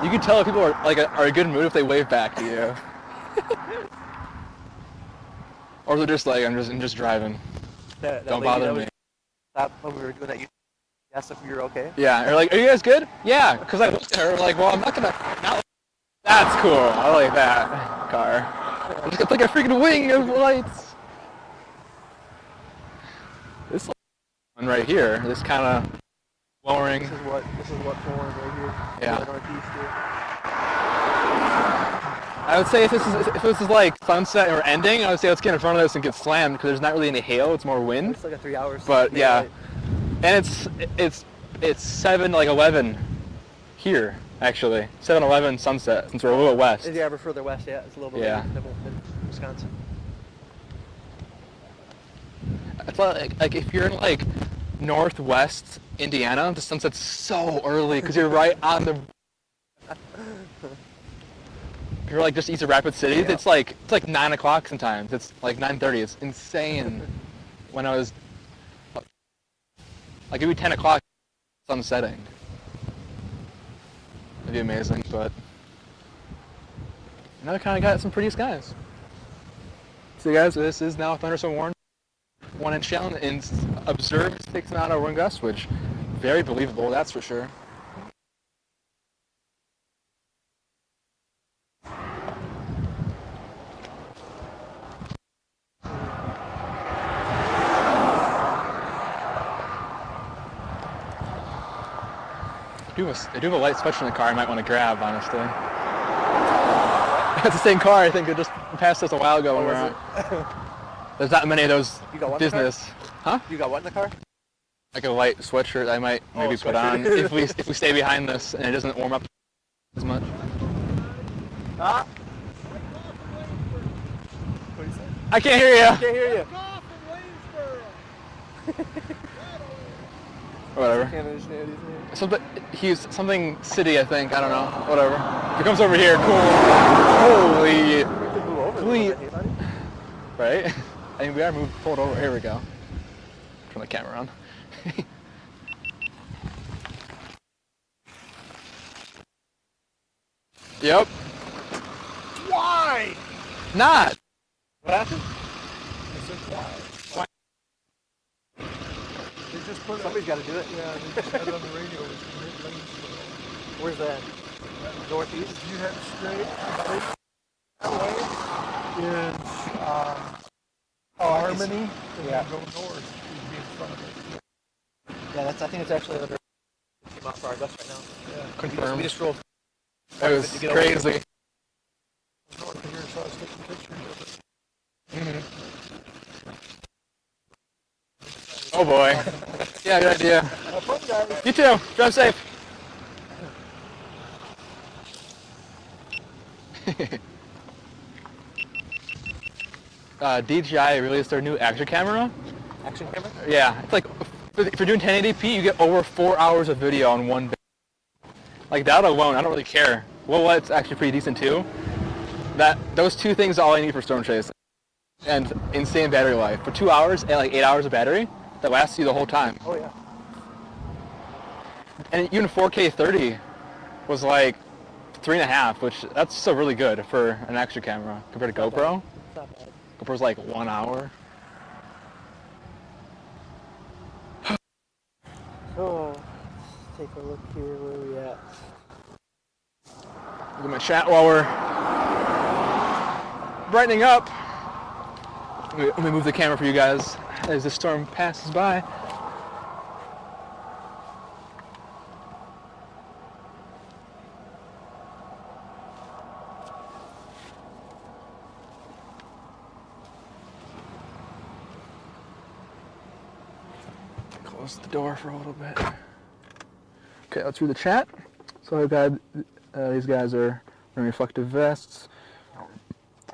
You can tell if people are like are in a good mood if they wave back to you. Or they're just like, I'm just driving. That Don't lady bother that me. was- That when we were doing that, you asked if you were okay. Yeah, or like, are you guys good? Yeah, because I looked at her like, well, I'm not gonna. That's cool. I like that car. It's like a freaking wing of lights. This one right here, this kind of lowering. This is what formed right here. Yeah. The northeast here. I would say if this is like sunset or ending, I would say let's get in front of this and get slammed because there's not really any hail. It's more wind. It's like a 3 hours. But yeah, daylight. and it's 7:11 here actually. 7:11 sunset since we're a little west. If you're ever further west, yeah, it's a little bit Yeah. later than Wisconsin. It's like if you're in like northwest Indiana, the sunset's so early because you're right on the. If you're like just east of Rapid City, Yeah. it's like 9 o'clock sometimes. It's like 9:30. It's insane. When I was like it'd be 10 o'clock, sun setting. It'd be amazing, but now I kind of got some pretty skies. So guys, this is now thunderstorm warning. 1 inch down and observed 6-mile-an-hour wind gusts, which very believable, that's for sure. I do have a light switch in the car I might want to grab, honestly. It's the same car I think that just passed us a while ago when we were was out. There's not many of those You got one in the car? business. Huh? You got what in the car? Like a light sweatshirt I might maybe put on sweatshirt. if we stay behind this and it doesn't warm up as much. Ah. What do you say? I can't hear you. Can't hear you. Off in Waynesboro. Whatever. Can't understand what he's saying. He's something city, I think. I don't know. Whatever. If he comes over here, cool. Holy, We could move over. Please. Hey, buddy. right? I mean, we are pulled over. Here we go. Turn the camera on. Yep. Why? Not. What happened? I said why? They just put Somebody's got to do it. Yeah, they just had it on the radio. It was from Waynesboro. Where's that? Northeast? If you head straight that way is Harmony, and Yeah. then go north, you'd be in front of it. Yeah, I think it's actually another 60-mile-per-hour gust right now. Yeah, Confirmed. We just drove. It was to get over crazy. north of here, so I was taking pictures of it. Oh boy. Yeah, good idea. Have fun, guys. You too. Drive safe. DJI released their new action camera. Action camera? Yeah, it's like if you're doing 1080p, you get over 4 hours of video on one. Like that alone, I don't really care. Well, it's actually pretty decent too. Those two things are all I need for storm chase, and insane battery life. For 2 hours and like 8 hours of battery, that lasts you the whole time. Oh yeah. And even 4K 30 was like 3.5, which that's still really good for an extra camera compared to GoPro. It's not bad. GoPro's like 1 hour. So, let's take a look here. Where are we at? Look at my chat while we're brightening up. Let me move the camera for you guys as the storm passes by. Close the door for a little bit. Okay, let's read the chat. So I've got these guys are wearing reflective vests.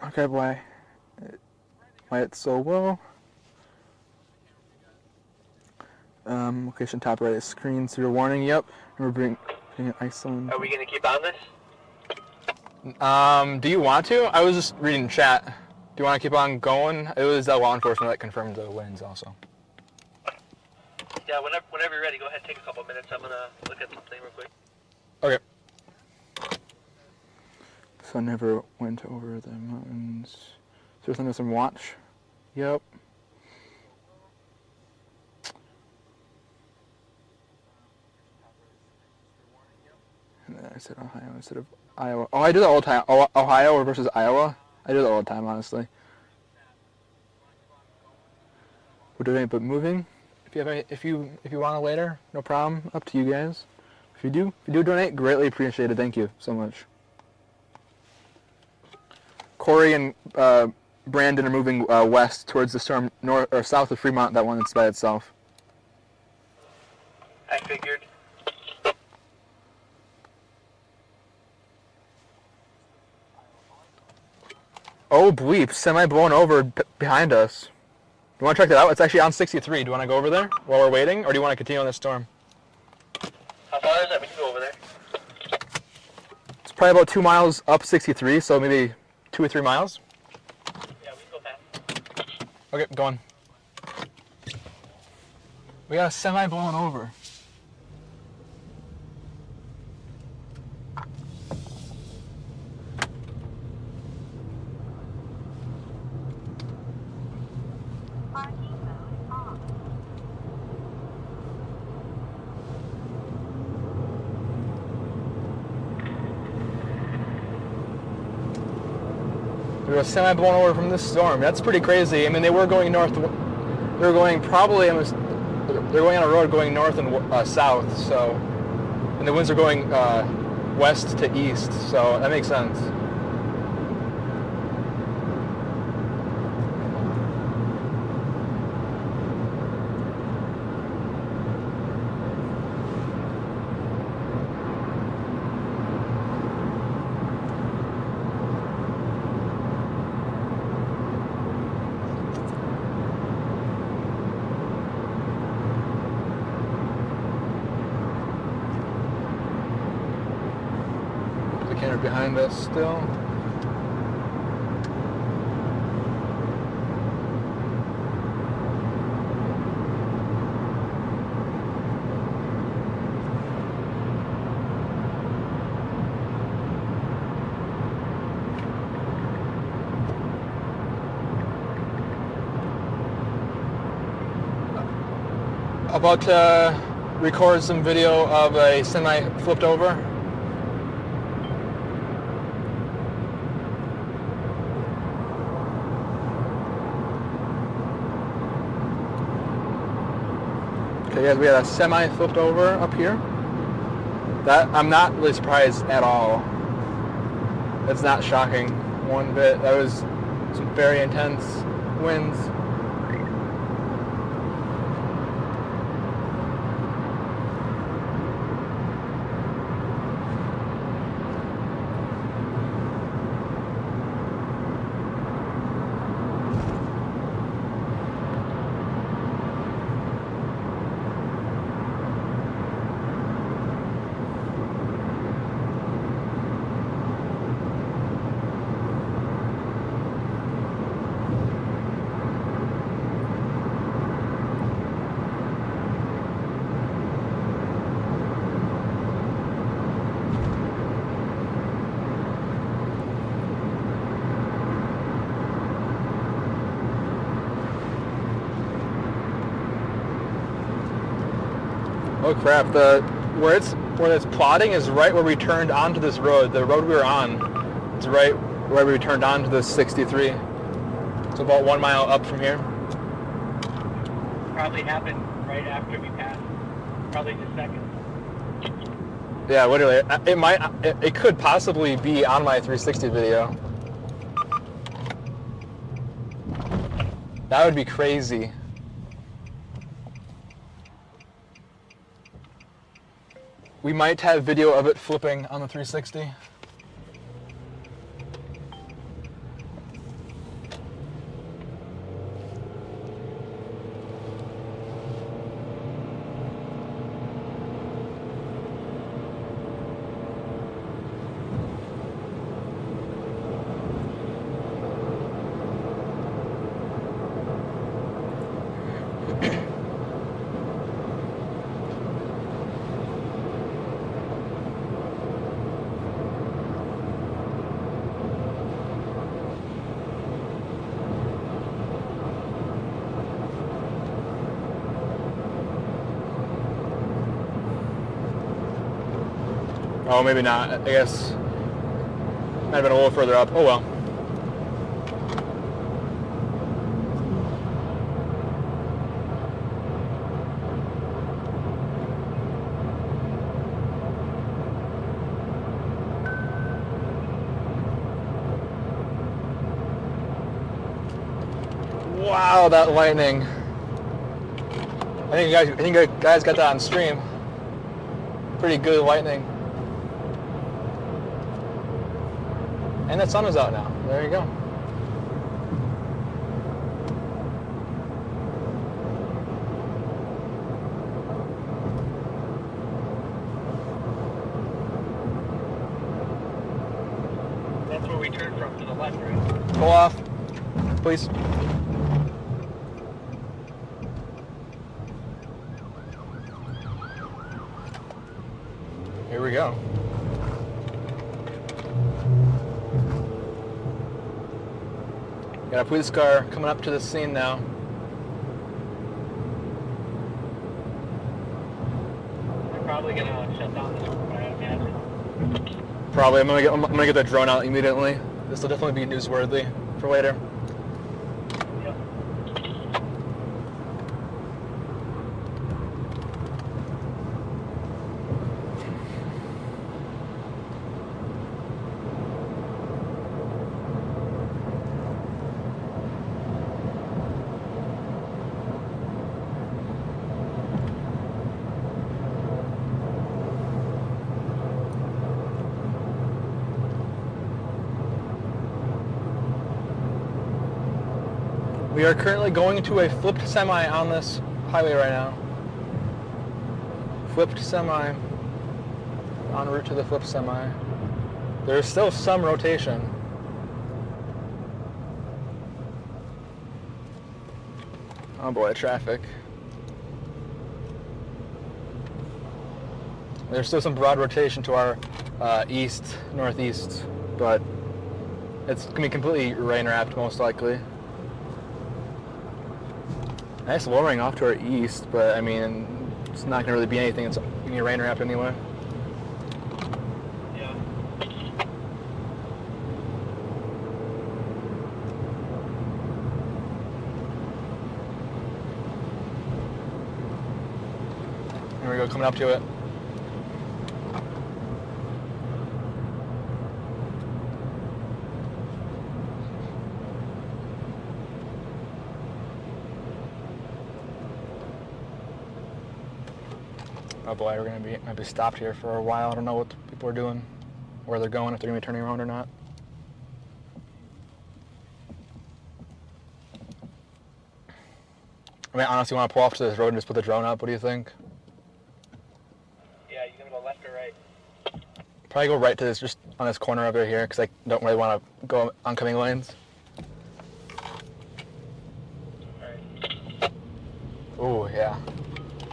Okay, why it's so low. Location top right of screen, severe warning. Yep. Remember bringing Iceland. Are we gonna keep on this? Do you want to? I was just reading chat. Do you want to keep on going? It was law enforcement that confirmed the winds also. Yeah, whenever you're ready, go ahead, take a couple minutes. I'm gonna look at something real quick. Okay. So I never went over the mountains. So there's something some watch. Yep. And then I said Ohio instead of Iowa. Oh, I do that all the time. Ohio versus Iowa. I do that all the time, honestly. We're doing it, but moving. If you have any, if you want to later, no problem. Up to you guys. If you do donate, greatly appreciated. Thank you so much. Corey and Brandon are moving west towards the storm, north or south of Fremont. That one that's by itself. I figured. Oh bleep! Semi blown over behind us. You want to check that out? It's actually on 63. Do you want to go over there while we're waiting, or do you want to continue on this storm? How far is that? We can go over there. It's probably about 2 miles up 63, so maybe 2 or 3 miles. Yeah, we can go past. Okay, go on. We got a semi blown over. Parking mode on. We were semi blown over from this storm. That's pretty crazy. I mean, they were going north. They were going probably. They're going on a road going north and south. So, and the winds are going west to east. So that makes sense. Camera behind us still. About to record some video of a semi flipped over. Okay, guys, we had a semi flipped over up here. That I'm not really surprised at all. That's not shocking one bit. That was some very intense winds. Oh crap! Where it's plotting is right where we turned onto this road. The road we were on, it's right where we turned onto this 63. It's about 1 mile up from here. Probably happened right after we passed. Probably just seconds. Yeah, literally. It could possibly be on my 360 video. That would be crazy. We might have video of it flipping on the 360. Oh, maybe not. I guess might have been a little further up. Oh well. Wow, that lightning. I think you guys got that on stream. Pretty good lightning. And the sun is out now. There you go. That's where we turned from, to the left, right? Pull off, please. Here we go. Got a police car coming up to the scene now. They're probably gonna shut down this road, I imagine. Probably. I'm gonna get the drone out immediately. This will definitely be newsworthy for later. Yep. We are currently going to a flipped semi on this highway right now. Flipped semi. En route to the flipped semi. There's still some rotation. Oh boy, traffic. There's still some broad rotation to our east, northeast, but it's going to be completely rain wrapped most likely. Nice lowering off to our east, but I mean, it's not going to really be anything. It's going to be rain wrapped anyway. Yeah. Here we go, coming up to it. Oh boy, we're might be stopped here for a while. I don't know what people are doing, where they're going, if they're gonna be turning around or not. I mean, honestly, want to pull off to this road and just put the drone up? What do you think? Yeah, you gonna go left or right? Probably go right to this, just on this corner over here, because I don't really want to go oncoming lanes. Alright. Oh yeah.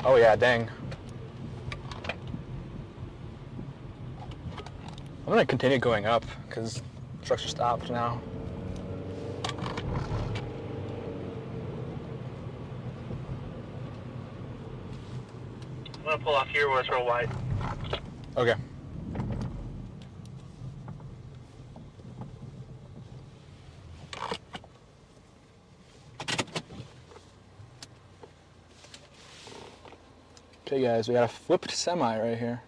Oh yeah, dang. I'm gonna continue going up because trucks are stopped now. gonna pull off here where it's real wide. Okay. Okay, guys, we got a flipped semi right here.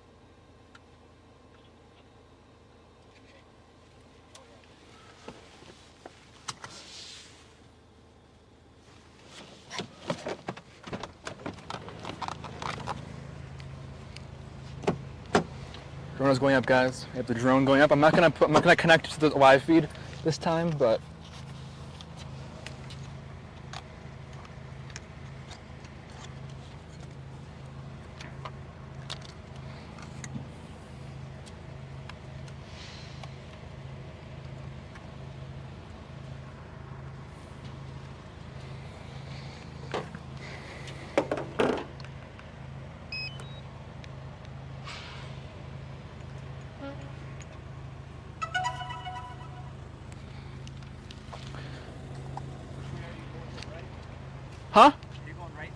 Drone is going up, guys. We have the drone going up. I'm not gonna connect it to the live feed this time, but huh? Are you going right?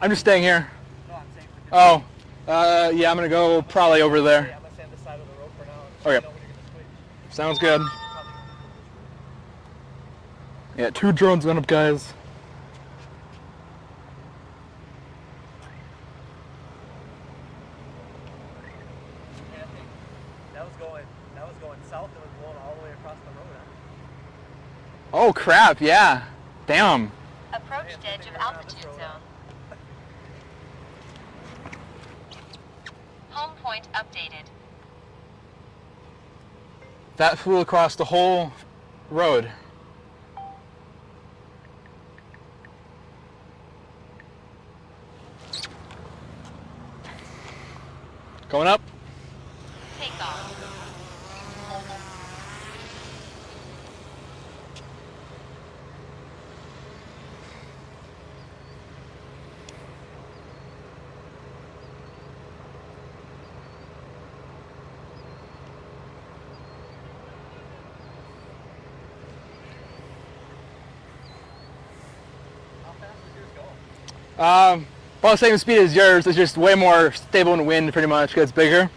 I'm just staying here. No, I'm saying for Oh, yeah, I'm gonna go probably over there. I'm gonna stay on this side of the road for now. Okay. You know when you're gonna switch. Sounds good. Yeah, 2 drones went up, guys. Yeah, I think that was going south and was blowing all the way across the road. Oh crap! Yeah. Damn. Approached edge of altitude zone. Home point updated. That flew across the whole road. Going up. Takeoff. How fast does yours go? About the same speed as yours. It's just way more stable in wind, pretty much, because it's bigger.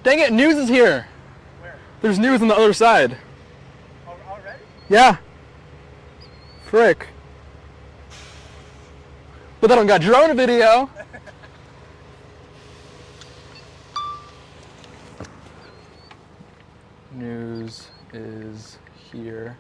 Dang it, news is here. Where? There's news on the other side. Already? Yeah. Frick. But I don't got drone video. News is here.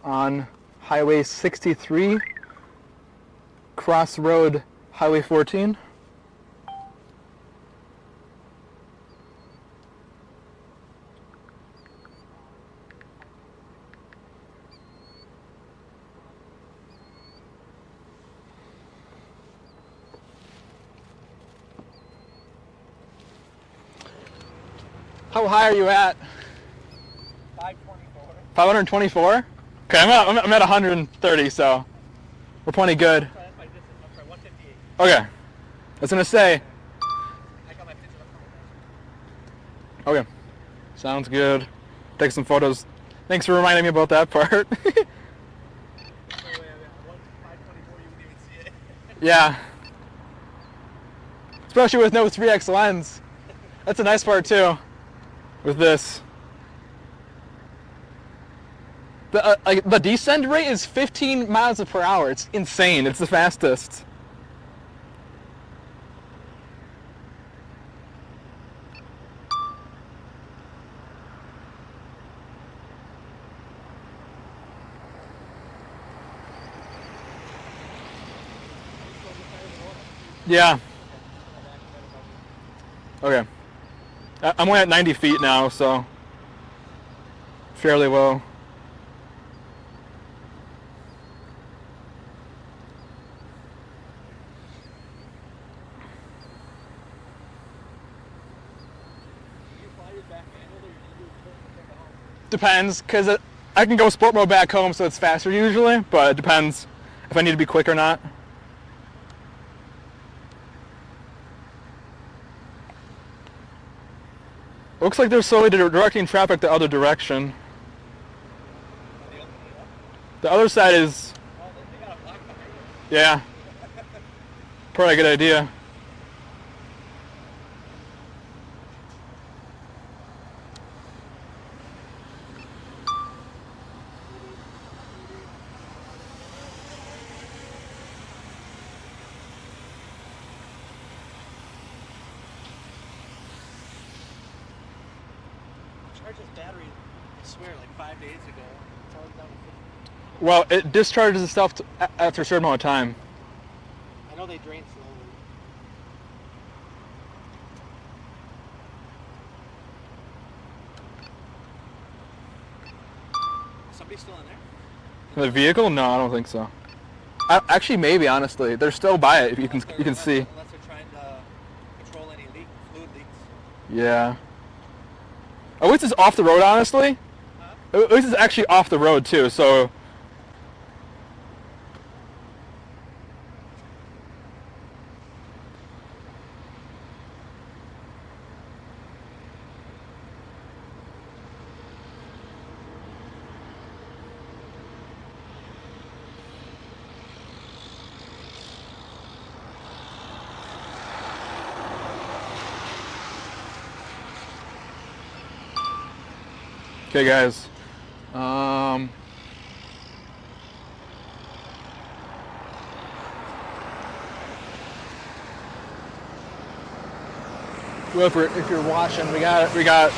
On Highway 63, Crossroad Highway 14. How high are you at? 524. 524? Okay, I'm at 130, so we're plenty good. That's my distance. I'm sorry, 158. Okay. I was gonna say. I got my picture up. Okay. Sounds good. Take some photos. Thanks for reminding me about that part. 524, you wouldn't even see it. Yeah. especially with no 3x lens. That's a nice part too, with this. The descent rate is 15 miles per hour. It's insane. It's the fastest. Yeah. Okay. I'm only at 90 feet now, so fairly low. Depends, because I can go sport mode back home, so it's faster usually, but it depends if I need to be quick or not. Looks like they're slowly directing traffic the other direction. The other side is... Yeah. Probably a good idea. Charged this battery, I swear, like 5 days ago. It's already down to 50. Well, it discharges itself after a certain amount of time. I know they drain slowly. Is somebody still in there? The vehicle? No, I don't think so. Actually, maybe, honestly. They're still by it, if you can see. Unless they're trying to control any fluid leaks. Yeah. At least it's off the road, honestly. Huh? At least it's actually off the road, too, so... Okay, guys. Whoever, if you're watching, we got.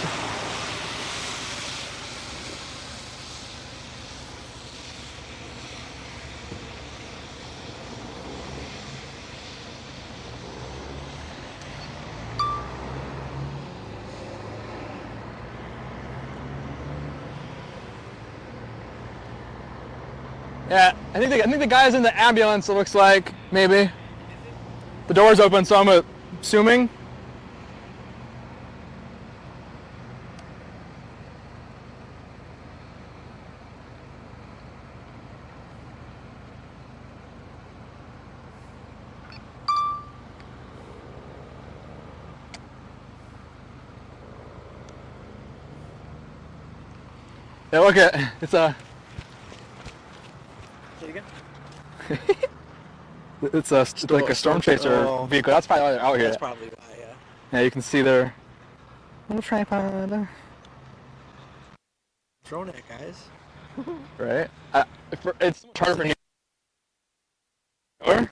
Yeah, I think the guy's in the ambulance. It looks like maybe. The door's open, so I'm assuming. Yeah, look at it's a. Say it again? It's like a storm chaser vehicle. That's probably why they're out here. That's probably why, yeah. Yeah, you can see their little tripod. Drone it, guys. Right? It's harder for me. Or?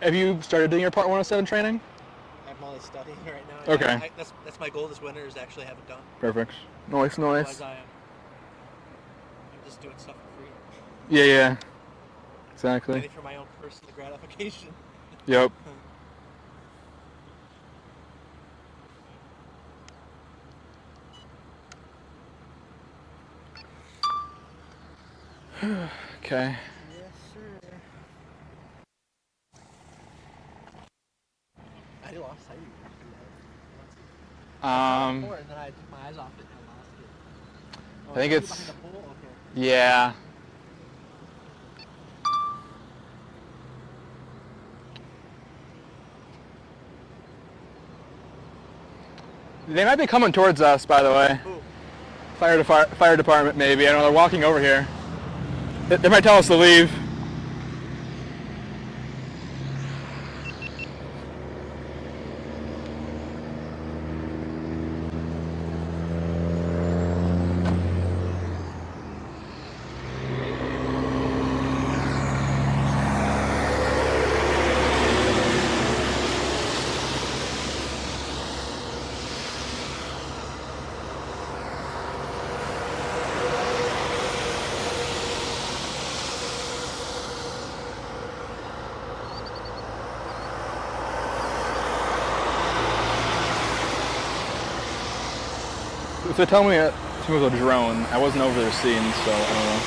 Have you started doing your Part 107 training? I'm only studying right now. Okay. That's my goal this winter, is to actually have it done. Perfect. Nice. Otherwise, I'm just doing stuff for free. Yeah. Exactly. Mainly for my own personal gratification. Yep. Okay. Yes, sir. I lost sight of you. Um. And then I took my eyes off it and I lost it. I think behind it's, the pole? Okay. yeah. They might be coming towards us, by the way. Who? Fire department, maybe. I don't know. They're walking over here. They might tell us to leave. If they tell me it was a drone, I wasn't over there seeing, so I don't know.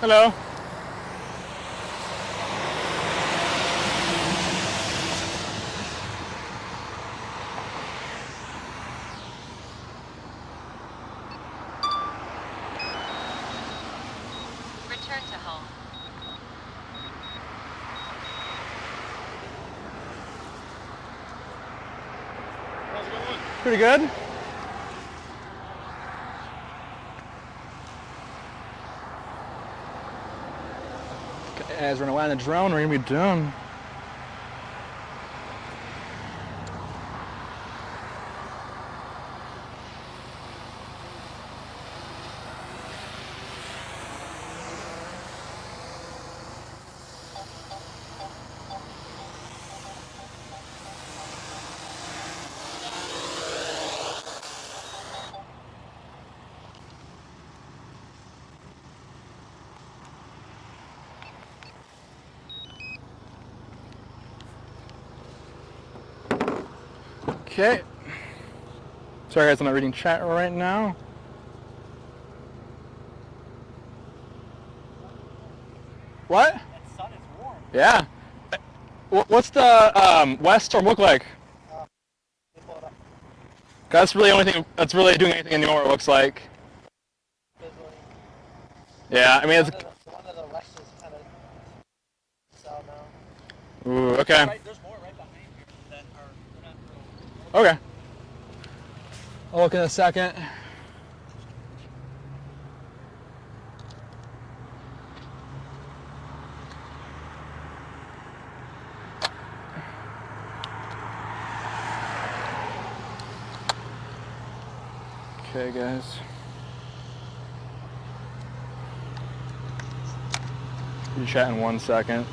Hello. Return to home. How's it going? Pretty good. As we're gonna land the drone, we're gonna be done. Okay. Sorry guys, I'm not reading chat right now. What? That sun is warm. Yeah. What's the west storm look like? They pull it up. That's really the only thing that's really doing anything anymore, it looks like. Fizzling. Yeah, I mean, it's... The one to the west is kind of south now. Ooh, okay. Right, there's more right behind here that are they're not real. Okay. I'll look in a second. Okay, guys. You chat in 1 second.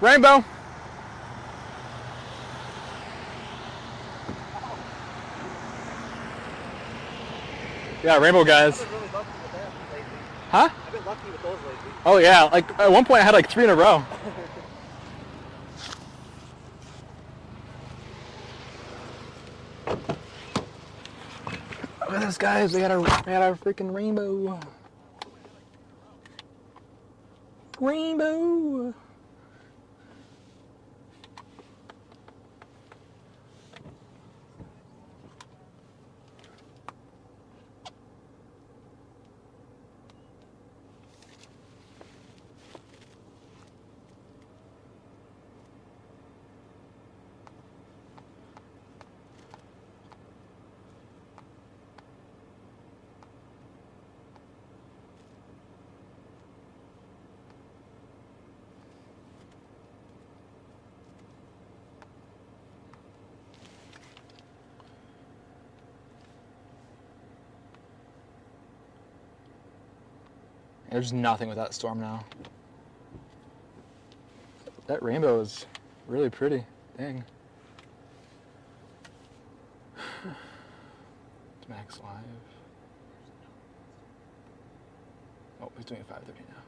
Rainbow. Yeah, rainbow guys. I've been really lucky with that lately. Huh? I've been lucky with those lately. Oh yeah, like at one point I had like 3 in a row. Look at this, guys. We got a freaking rainbow. Rainbow. There's nothing with that storm now. That rainbow is really pretty. Dang. Max live. Oh, he's doing 5:30 now.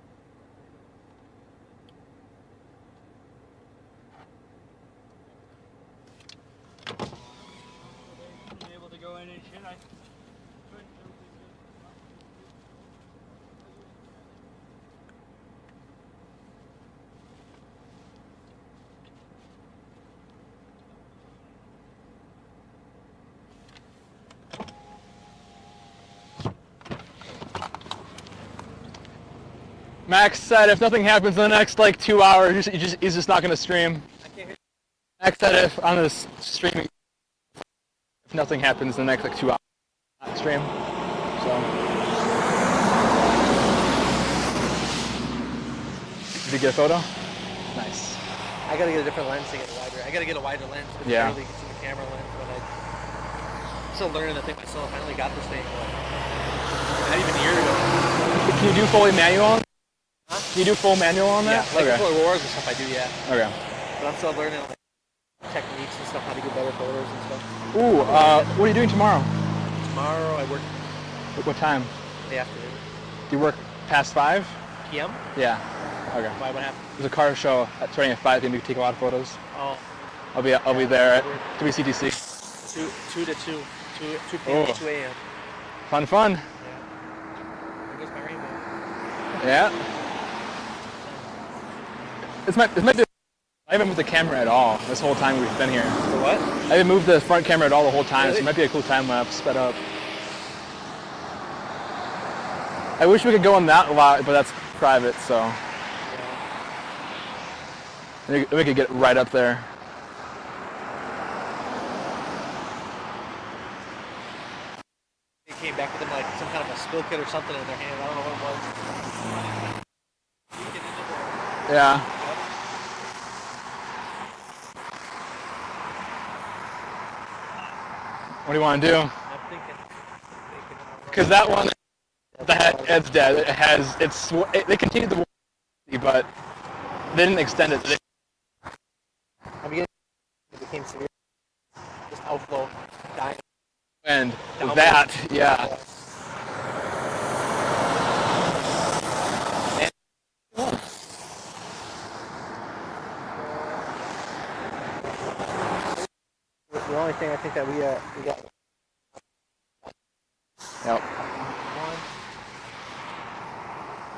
Able to go in and shit. Max said if nothing happens in the next like 2 hours, he's just not gonna stream. Max said if on this streaming, if nothing happens in the next like 2 hours, not stream. So. Did you get a photo? Nice. I gotta get a different lens to get wider. I gotta get a wider lens to Yeah. really see the camera lens. But I'm still learning the thing myself. I only got this thing not even a year ago. Can you do fully manual? Huh? Can you do full manual on that? Yeah, like Okay. for Auroras and stuff I do, yeah. Okay. But I'm still learning like techniques and stuff, how to get better photos and stuff. Ooh, what are you doing tomorrow? Tomorrow I work What time? the afternoon. Do you work past 5? PM? Yeah. Okay. Why, what happened? There's a car show starting at 5. Can you take a lot of photos? Oh, I'll be there at WCTC. 2 to 2. 2 p.m. to 2 a.m. Fun. Yeah. There goes my rainbow. Yeah. This might be. I haven't moved the camera at all this whole time we've been here. For what? I haven't moved the front camera at all the whole time, so Really? it might be a cool time lapse sped up. I wish we could go on that lot, but that's private, so we could get right up there. They came back with them like some kind of a spill kit or something in their hand. I don't know what it was. Yeah. What do you want to do? I'm thinking. Because that one, it's dead. They continued the warranty, but they didn't extend it. I'm beginning. It became severe. Just outflow, dying. And Down that, yeah. The only thing I think that we got Yep.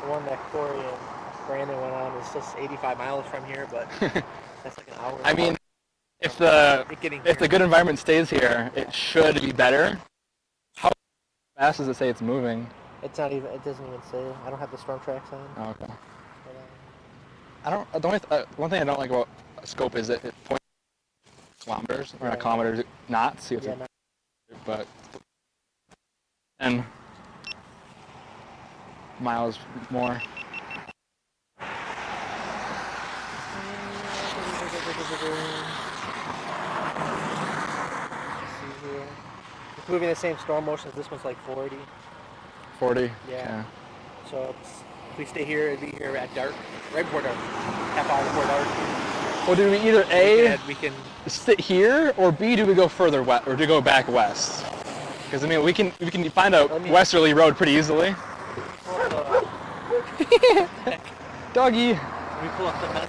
the one that Corey and Brandon went on is just 85 miles from here, but that's like an hour. I mean, if the good environment stays here, it should be better. How fast does it say it's moving? It's not even. It doesn't even say. I don't have the storm tracks on. Oh, okay. But, I don't. The only one thing I don't like about scope is it points kilometers or not kilometers, knots. See, yeah, but and miles more. It's moving the same storm motion as this one's like 40. 40. Yeah. So if we stay here, it'd be here at dark, right before dark, half hour before dark. Well, do we either A, we can sit here, or B, do we go further west, or do we go back west? Because I mean, we can find a westerly road pretty easily. Doggy. Let me pull up the map.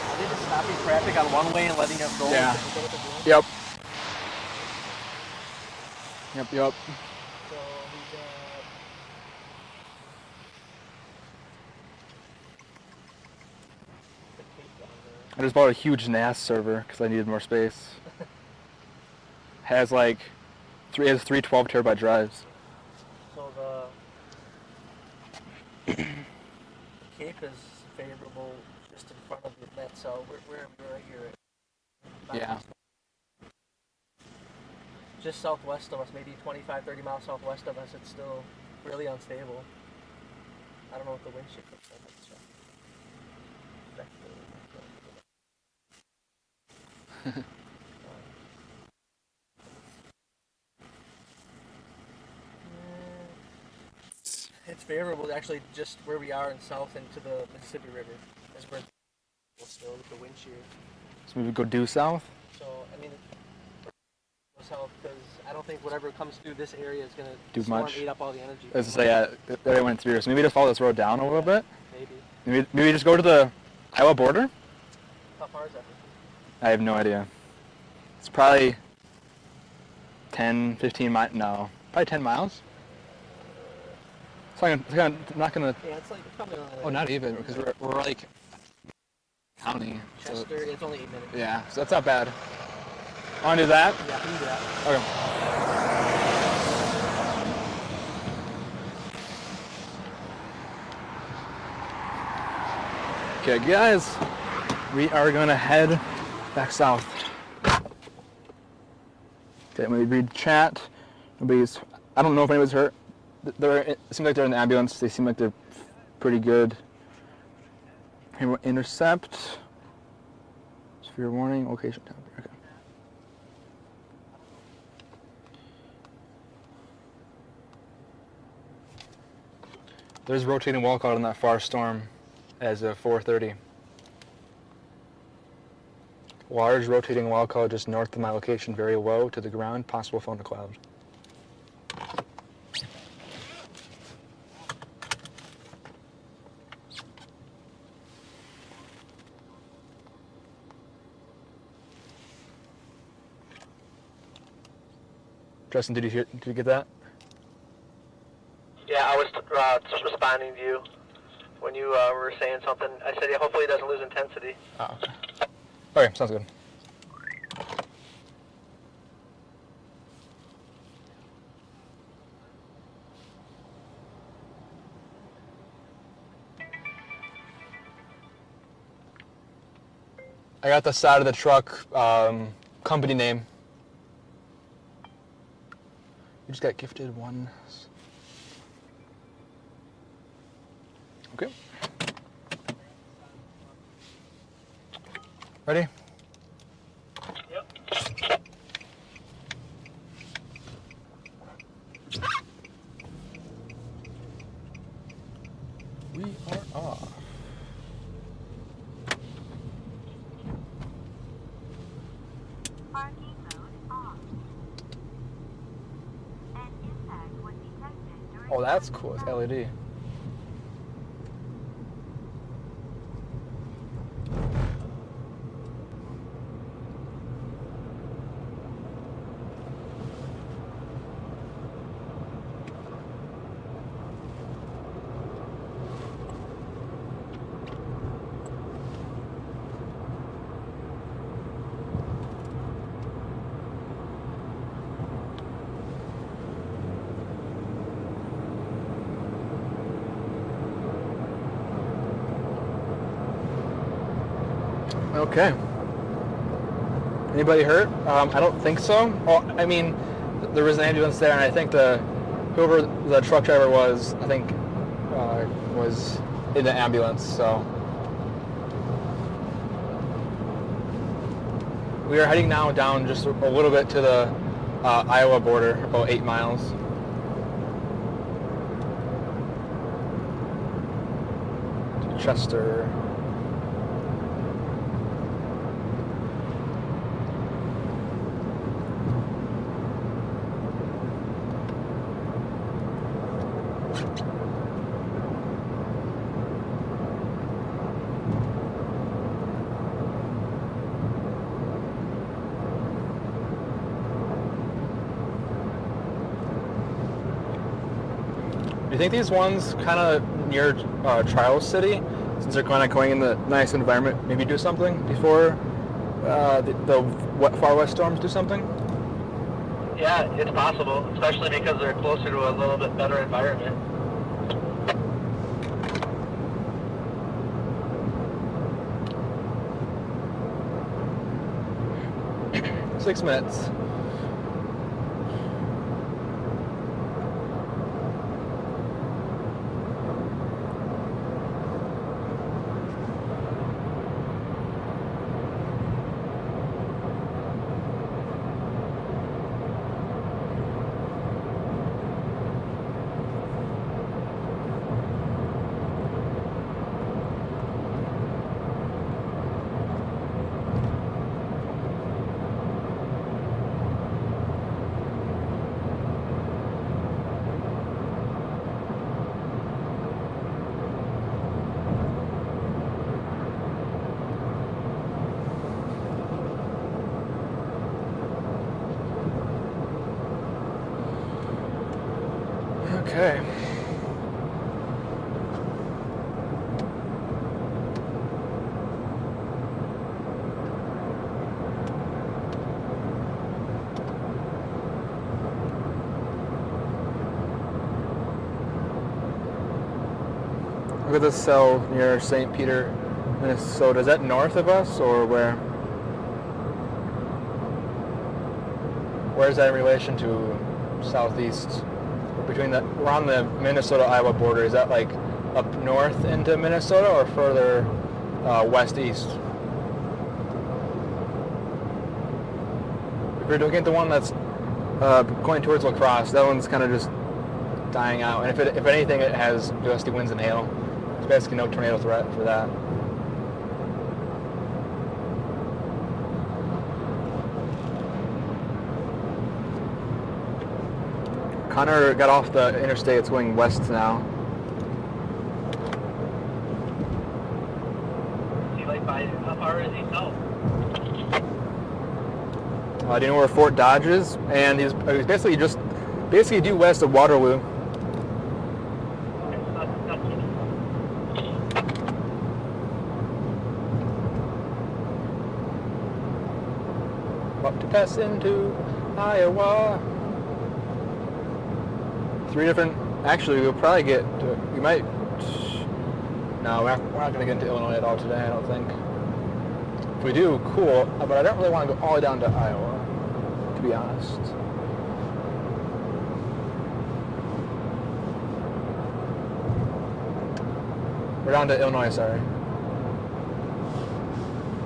Are they just stopping traffic on one way and letting us go? Yeah. Is that what they're doing? Yep. Yep. So we got. I just bought a huge NAS server because I needed more space. Has like three 12 terabyte drives. So the Cape is favorable just in front of the net, so we're right here. Yeah. Just southwest of us, maybe 25, 30 miles southwest of us, it's still really unstable. I don't know what the wind shift looks like. It's favorable, actually, just where we are and south into the Mississippi River. As we're still with the wind shear. So maybe go due south? So, I mean, go south because I don't think whatever comes through this area is going Do to much? eat up all the energy. As I say, yeah, there I went through. So maybe just follow this road down a little bit? Maybe. Maybe just go to the Iowa border? How far is that? I have no idea. It's probably 10, 15 miles. No, probably 10 miles. It's not gonna. Yeah, it's probably around Oh, not even, because we're like county. Chester, So it's only 8 minutes. yeah, so that's not bad. Want to do that? Yeah, can you do that? Okay. Okay, guys, we are gonna head back south. Okay, I'm gonna read chat. I don't know if anybody's hurt. It seems like they're in the ambulance. They seem like they're pretty good. Here, intercept. Severe warning. Location. Okay. There's rotating wall cloud in that far storm as of 4:30. Large rotating wall cloud just north of my location, very low to the ground, possible phone to cloud. Justin, did you get that? Yeah, I was just responding to you when you were saying something. I said, yeah, hopefully it doesn't lose intensity. Oh, okay. Okay, sounds good. I got the side of the truck, company name. You just got gifted one. Okay. Ready? Yep. We are off. Parking mode off. An impact was detected during Oh, that's cool. It's LED. Okay. Anybody hurt? I don't think so. Oh, I mean, there was an ambulance there, and I think whoever the truck driver was, I think, was in the ambulance. So we are heading now down just a little bit to the Iowa border, about 8 miles. To Chester. Do you think these ones kind of near Trials City, since they're kind of going in the nice environment, maybe do something before the far west storms do something? Yeah, it's possible, especially because they're closer to a little bit better environment. Six minutes. Okay. Look at this cell near St. Peter, Minnesota. Is that north of us or where? Where is that in relation to southeast? We're on the Minnesota-Iowa border. Is that like up north into Minnesota or further west-east? If you're looking at the one that's going towards La Crosse, that one's kind of just dying out. And if anything, it has gusty winds and hail. There's basically no tornado threat for that. Connor got off the interstate. It's going west now. Is he like by, how far is he south? Do you know where Fort Dodge is? And he's basically due west of Waterloo. Okay, not too About to pass into Iowa. 3 different. Actually, we'll probably get. We might. No, we're not going to get into Illinois at all today. I don't think. If we do, cool. But I don't really want to go all the way down to Iowa, to be honest. We're down to Illinois. Sorry.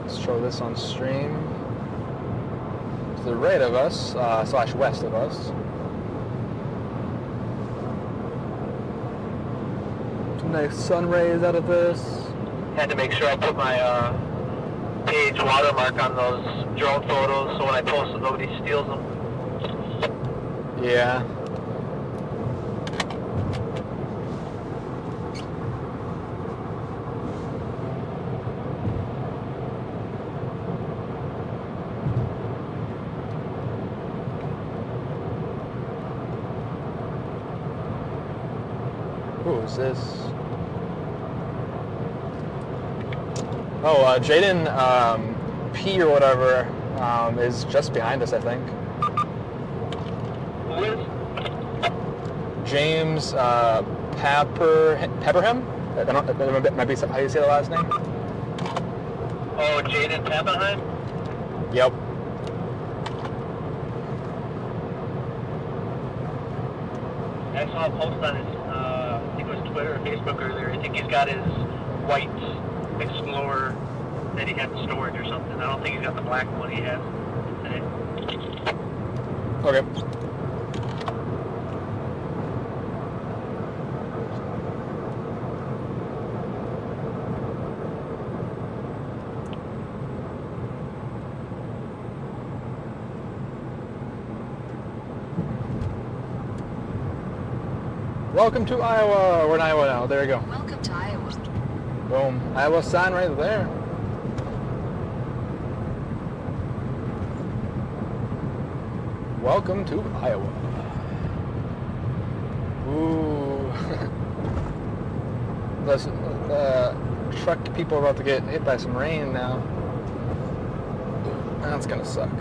Let's show this on stream. To the right of us, / west of us. Some nice sun rays out of this. Had to make sure I put my page watermark on those drone photos so when I post them, nobody steals them. Yeah. Who's this? Oh, Jaden P or whatever is just behind us, I think. Who is? James Pepperham? I don't. That might be how you say the last name. Oh, Jaden Pappenheim? Yep. I saw a post on his, I think it was Twitter or Facebook earlier. I think he's got his white Explorer that he had in storage or something. I don't think he's got the black one he has today. Okay. Welcome to Iowa. We're in Iowa now. There we go. Welcome to Iowa. Boom. Iowa sign right there. Welcome to Iowa. Ooh. Listen, truck people are about to get hit by some rain now. That's gonna suck.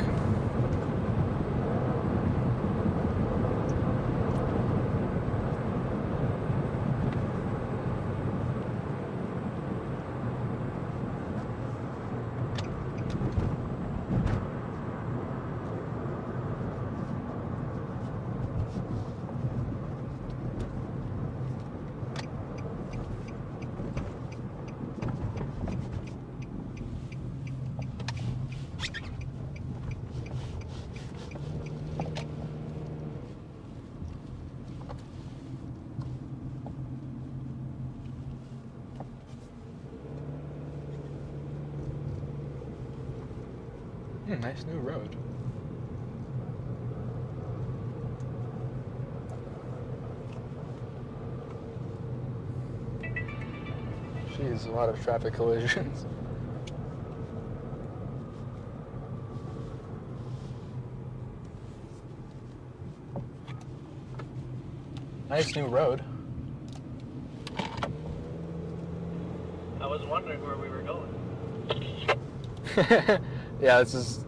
Nice new road. Jeez, a lot of traffic collisions. Nice new road. I was wondering where we were going. Yeah, this is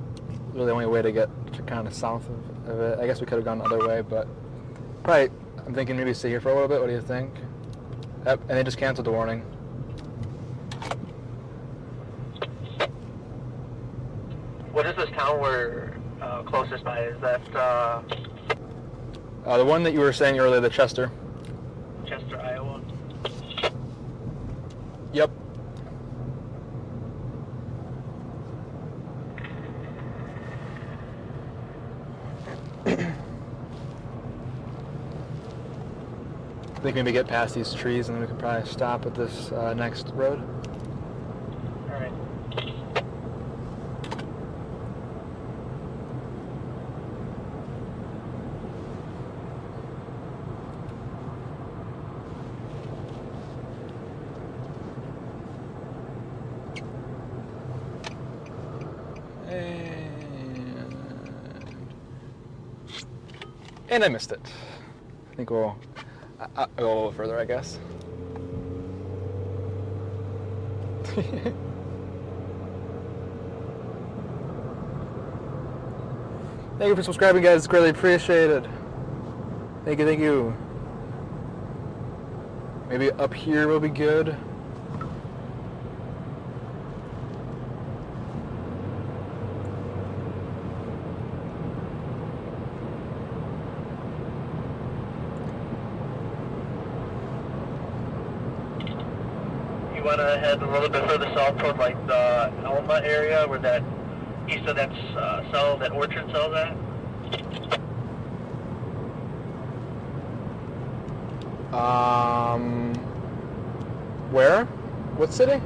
really the only way to get to kind of south of it. I guess we could have gone the other way, but probably, I'm thinking maybe stay here for a little bit. What do you think? Yep, and they just canceled the warning. What is this town we're closest by? Is that The one that you were saying earlier, the Chester. Chester, Iowa? Yep. I think maybe get past these trees and then we could probably stop at this next road. All right. And I missed it. I think we'll I'll go a little further, I guess. Thank you for subscribing, guys. It's greatly appreciated. Thank you, thank you. Maybe up here will be good. You want to head a little bit further south toward like the Alma area where that east of that cell, that orchard cell's at? Where? What city?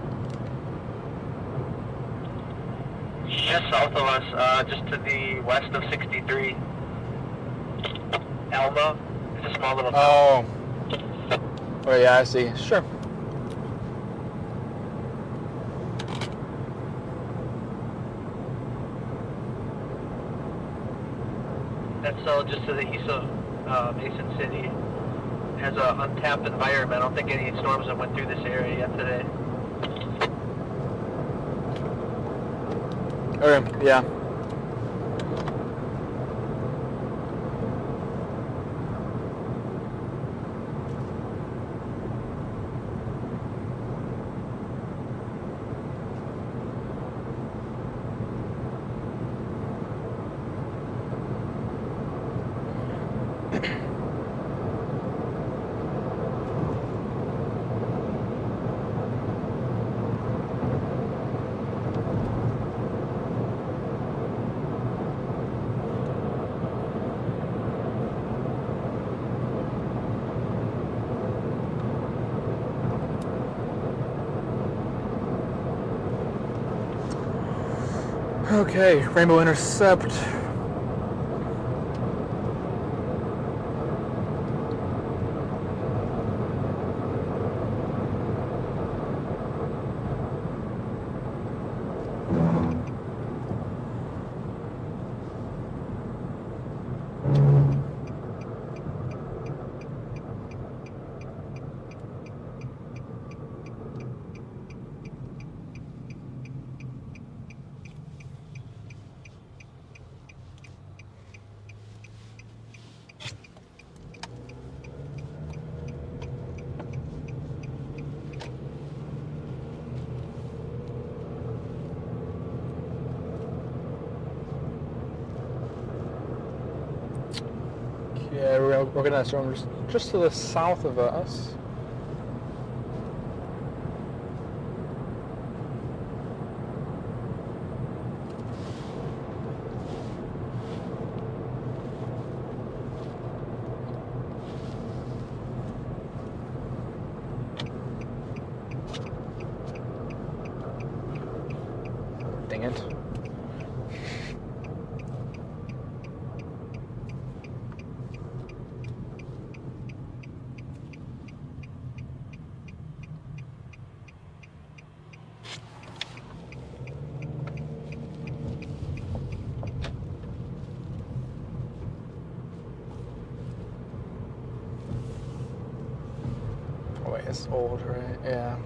Just south of us, just to the west of 63. Alma. It's a small little town. Oh. Oh yeah, I see. Sure. That cell just to the east of Mason City has an untapped environment. I don't think any storms have went through this area yet today. Okay, yeah. Okay, Rainbow Intercept. Yeah, we're organized storm just to the south of us. Dang it. It's old, right? Yeah.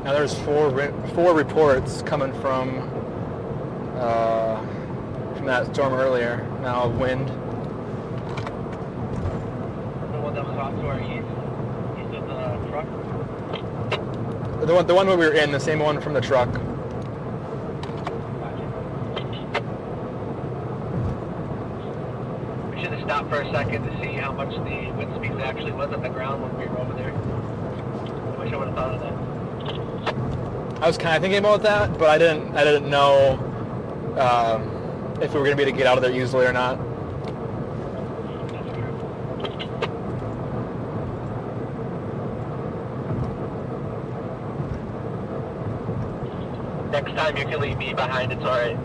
Now there's four reports coming from that storm earlier. Now of wind. The one that was off to our east of the truck. The one where we were in, the same one from the truck. We should have stopped for a second to see how much the wind speed actually was on the ground when we were over there. I wish I would have thought of that. I was kind of thinking about that, but I didn't know if we were going to be able to get out of there easily or not. That's true. Next time you can leave me behind, it's alright.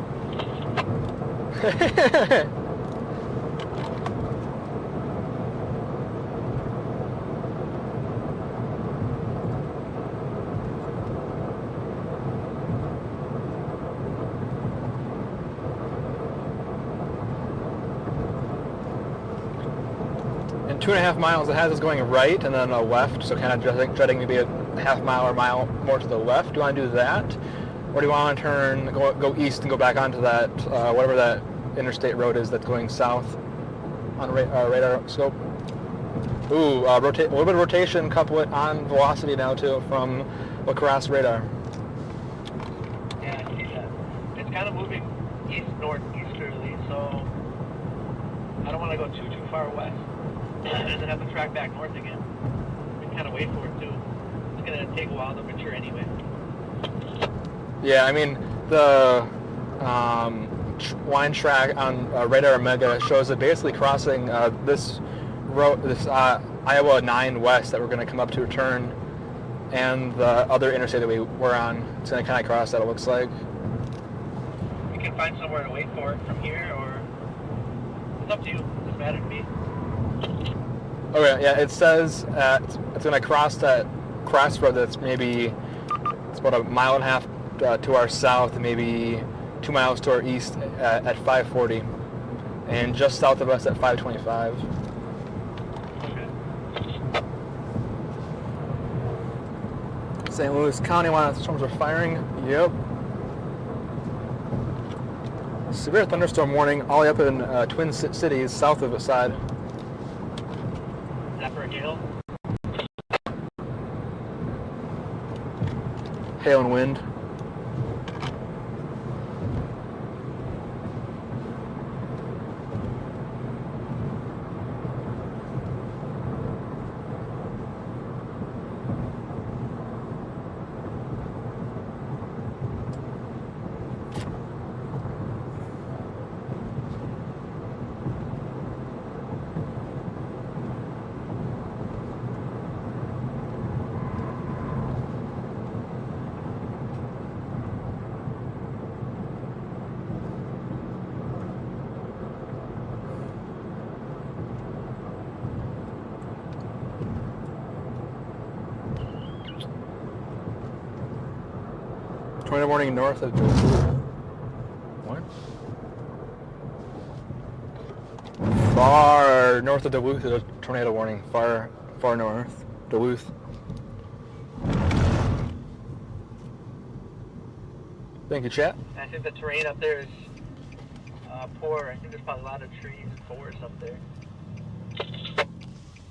In 2.5 miles, it has us going right and then a left, so kind of dreading maybe a half mile or mile more to the left. Do you want to do that? Or do you want to go east and go back onto that, whatever that interstate road is that's going south on radar scope? Ooh, rotate, a little bit of rotation, couple it on velocity now too from lacrosse radar. Yeah, I see that. It's kind of moving east-northeasterly, so I don't want to go too far west. And then have to track back north again. We can kind of wait for it too. It's going to take a while to mature anyway. Yeah, I mean, the line track on Radar Omega shows it basically crossing this road, this Iowa 9 West that we're going to come up to return, and the other interstate that we were on. It's going to kind of cross that, it looks like. We can find somewhere to wait for it from here, or it's up to you. It doesn't matter to me. Okay, yeah, it says it's going to cross that crossroad that's maybe, it's about 1.5 miles to our south and maybe 2 miles to our east at 5:40, and just south of us at 5:25. Okay. St. Louis County, one of the storms are firing. Yep. Severe thunderstorm warning all the way up in Twin Cities, south of the side. Is that for a gale? Hail and wind. Tornado warning north of What? Far north of Duluth, there's a tornado warning. Far north, Duluth. Thank you, chat. I think the terrain up there is poor. I think there's probably a lot of trees and forests up there.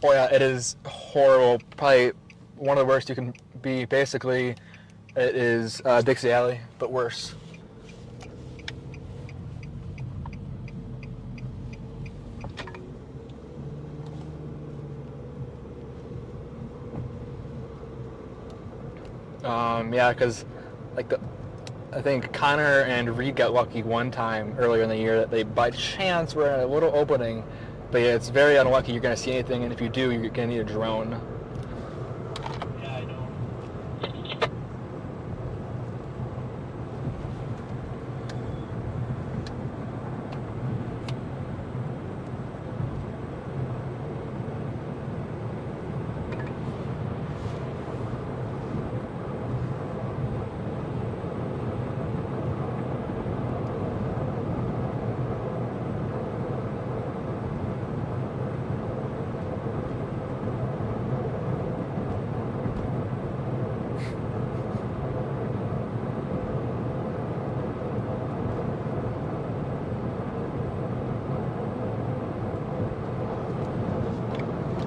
Oh yeah, it is horrible. Probably one of the worst you can be. Basically, it is Dixie Alley, but worse. Yeah, because like I think Connor and Reed got lucky one time earlier in the year that they by chance were at a little opening, but yeah, it's very unlucky you're going to see anything, and if you do, you're going to need a drone. Yeah, I know.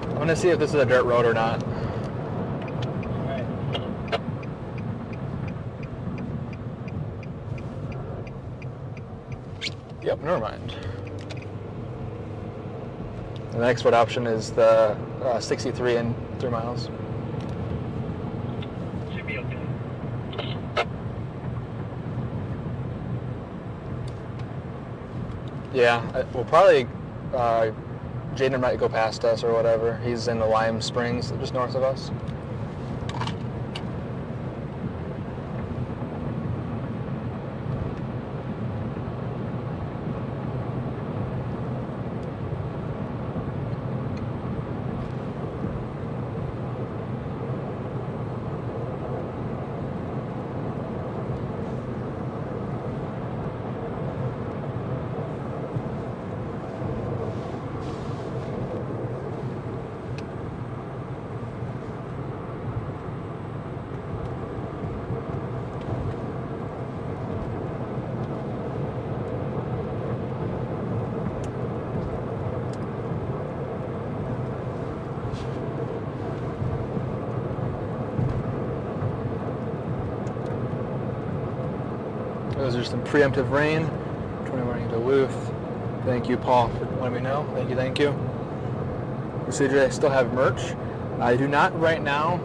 I'm going to see if this is a dirt road or not. Alright. Yep, never mind. The next road option is the 63 and 3 miles. Should be okay. Yeah, we'll probably, Jaden might go past us or whatever. He's in the Lime Springs, just north of us. Those are some preemptive rain. 20 morning Duluth. Thank you, Paul, for letting me know. Thank you. Procedure, I still have merch. I do not right now.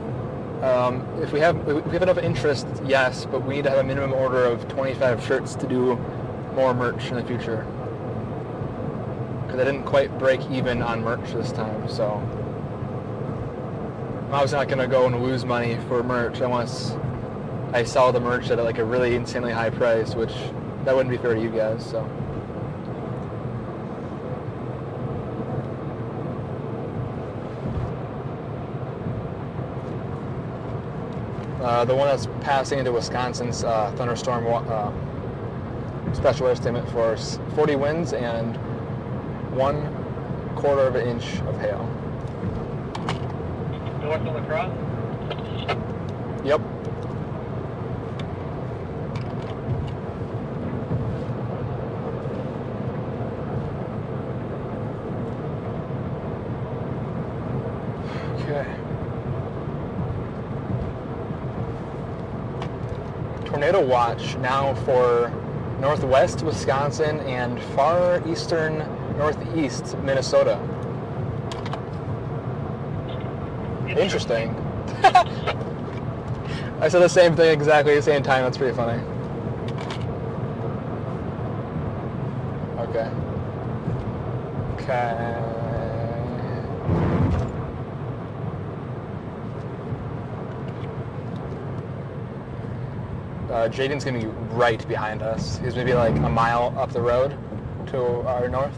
If we have enough interest, yes, but we need to have a minimum order of 25 shirts to do more merch in the future. Because I didn't quite break even on merch this time, so I'm obviously not going to go and lose money for merch unless I sell the merch at like a really insanely high price, which that wouldn't be fair to you guys, so. The one that's passing into Wisconsin's thunderstorm special estimate for 40 winds and 1/4 of an inch of hail. North of La Crosse? Yep. Okay. Tornado watch now for northwest Wisconsin and far eastern northeast Minnesota. Interesting. I said the same thing exactly at the same time. That's pretty funny. Okay. Jaden's going to be right behind us. He's maybe like a mile up the road to our north.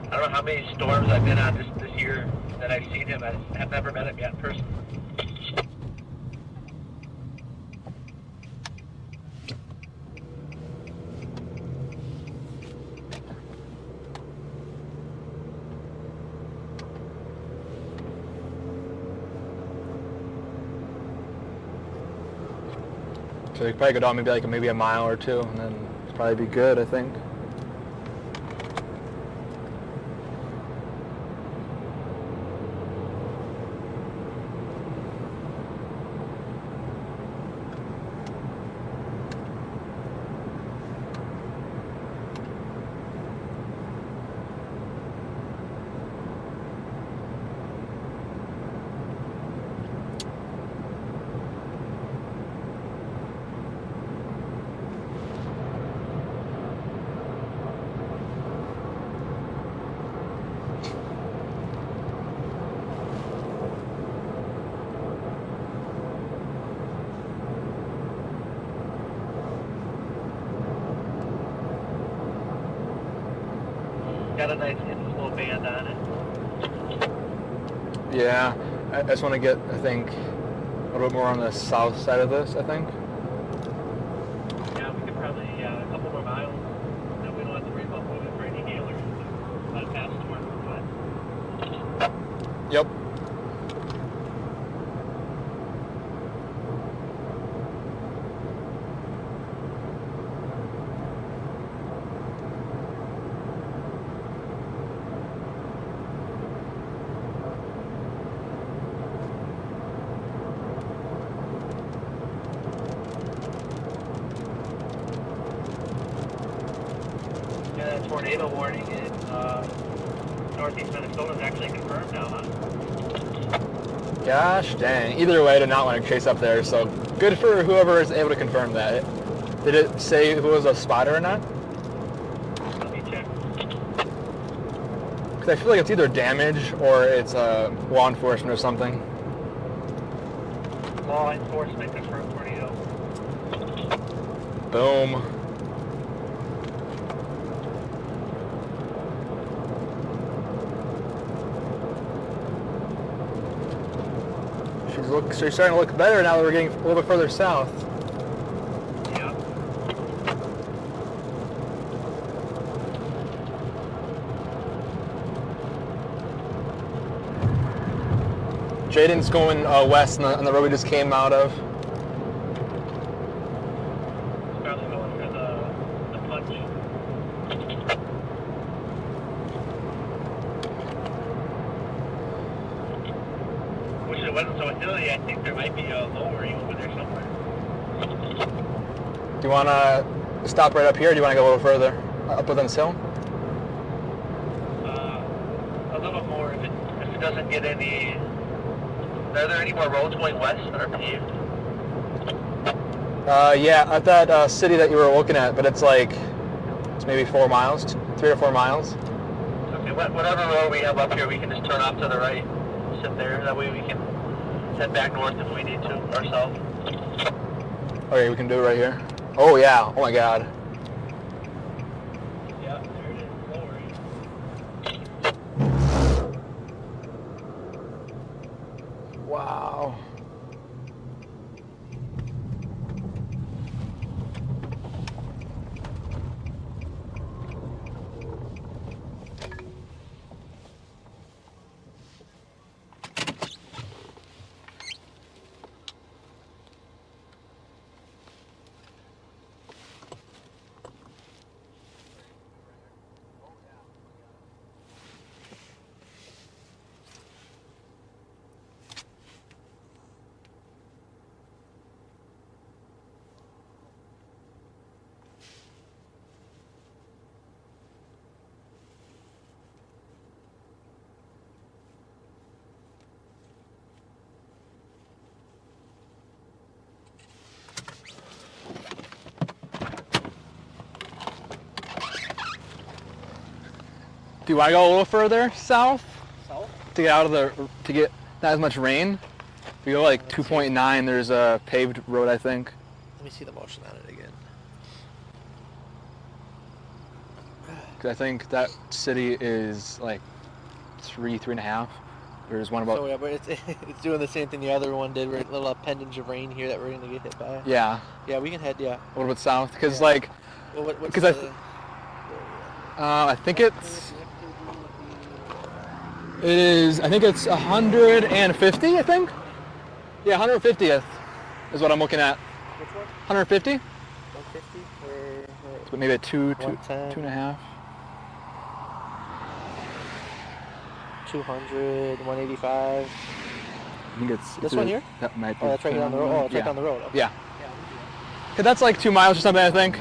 I don't know how many storms I've been on this year that I've seen him. I have never met him yet in person. So you could probably go down maybe a mile or two, and then it'd probably be good, I think. Got a nice inflow band on it. Yeah, I just want to get, I think, a little bit more on the south side of this, I think. Yeah, we could probably, a couple more miles. Then we don't have to worry about moving for any hailers. Let it pass towards the west. Yep. Yeah, that tornado warning in northeast Minnesota is actually confirmed now, huh? Gosh dang. Either way, I did not want to chase up there, so good for whoever is able to confirm that. Did it say who was a spotter or not? Let me check. Because I feel like it's either damage or it's law enforcement or something. Law enforcement confirmed tornado. Boom. She's starting to look better now that we're getting a little bit further south. Yeah. Jaden's going west on the road we just came out of. It's probably going for the punch. Wish it wasn't so hilly. I think there might be a lowering over there somewhere. Do you want to stop right up here, or do you want to go a little further up within this hill? A little more if it doesn't get any. Are there any more roads going west that are paved? Yeah, at that city that you were looking at, but it's maybe 4 miles, 3 or 4 miles. Okay, whatever road we have up here, we can just turn off to the right, sit there. That way we can head back north if we need to, or south. Okay, we can do it right here. Oh yeah, oh my god. Yeah, there it is, lowering. Wow. Do you want to go a little further south? South? To get not as much rain? If you go like 2.9, there's a paved road, I think. Let me see the motion on it again. 'Cause I think that city is like 3.5. There's one about. So yeah, but it's doing the same thing the other one did. We're a little appendage of rain here that we're gonna get hit by. Yeah, Yeah, we can head. Yeah. a little bit south, because Yeah. like, Well, what's because the, I think it's. I think it's 150, I think? Yeah, 150th is what I'm looking at. which one? 150? 150 or So maybe a 110. 2.5. 200, 185. I think it's This one here? That might be. Oh, that's right here on the road. Oh, it's right down the road. Okay. Yeah. Yeah, we can do that. 'Cause that's like 2 miles or something, I think.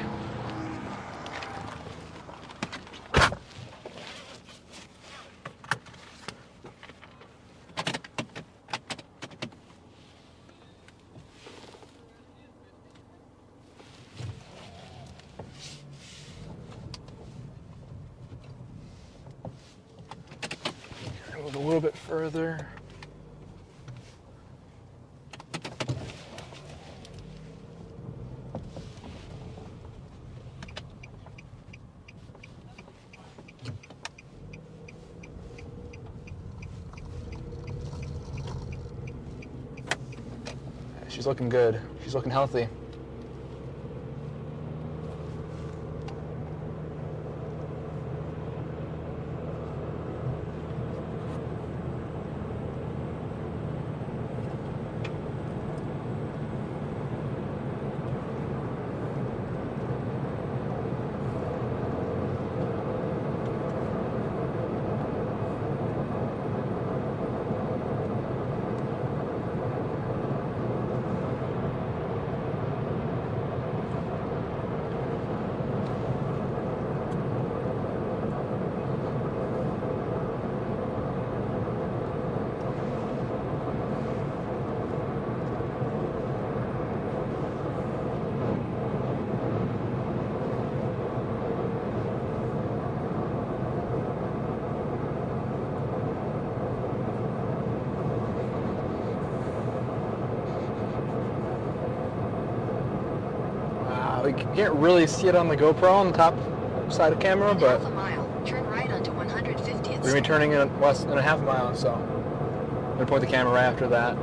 Move a little bit further. She's looking good. She's looking healthy. We can't really see it on the GoPro on the top side of camera, but Half a mile. Turn right onto 150th we're gonna be turning in less than a half mile, so I'm gonna point the camera right after that.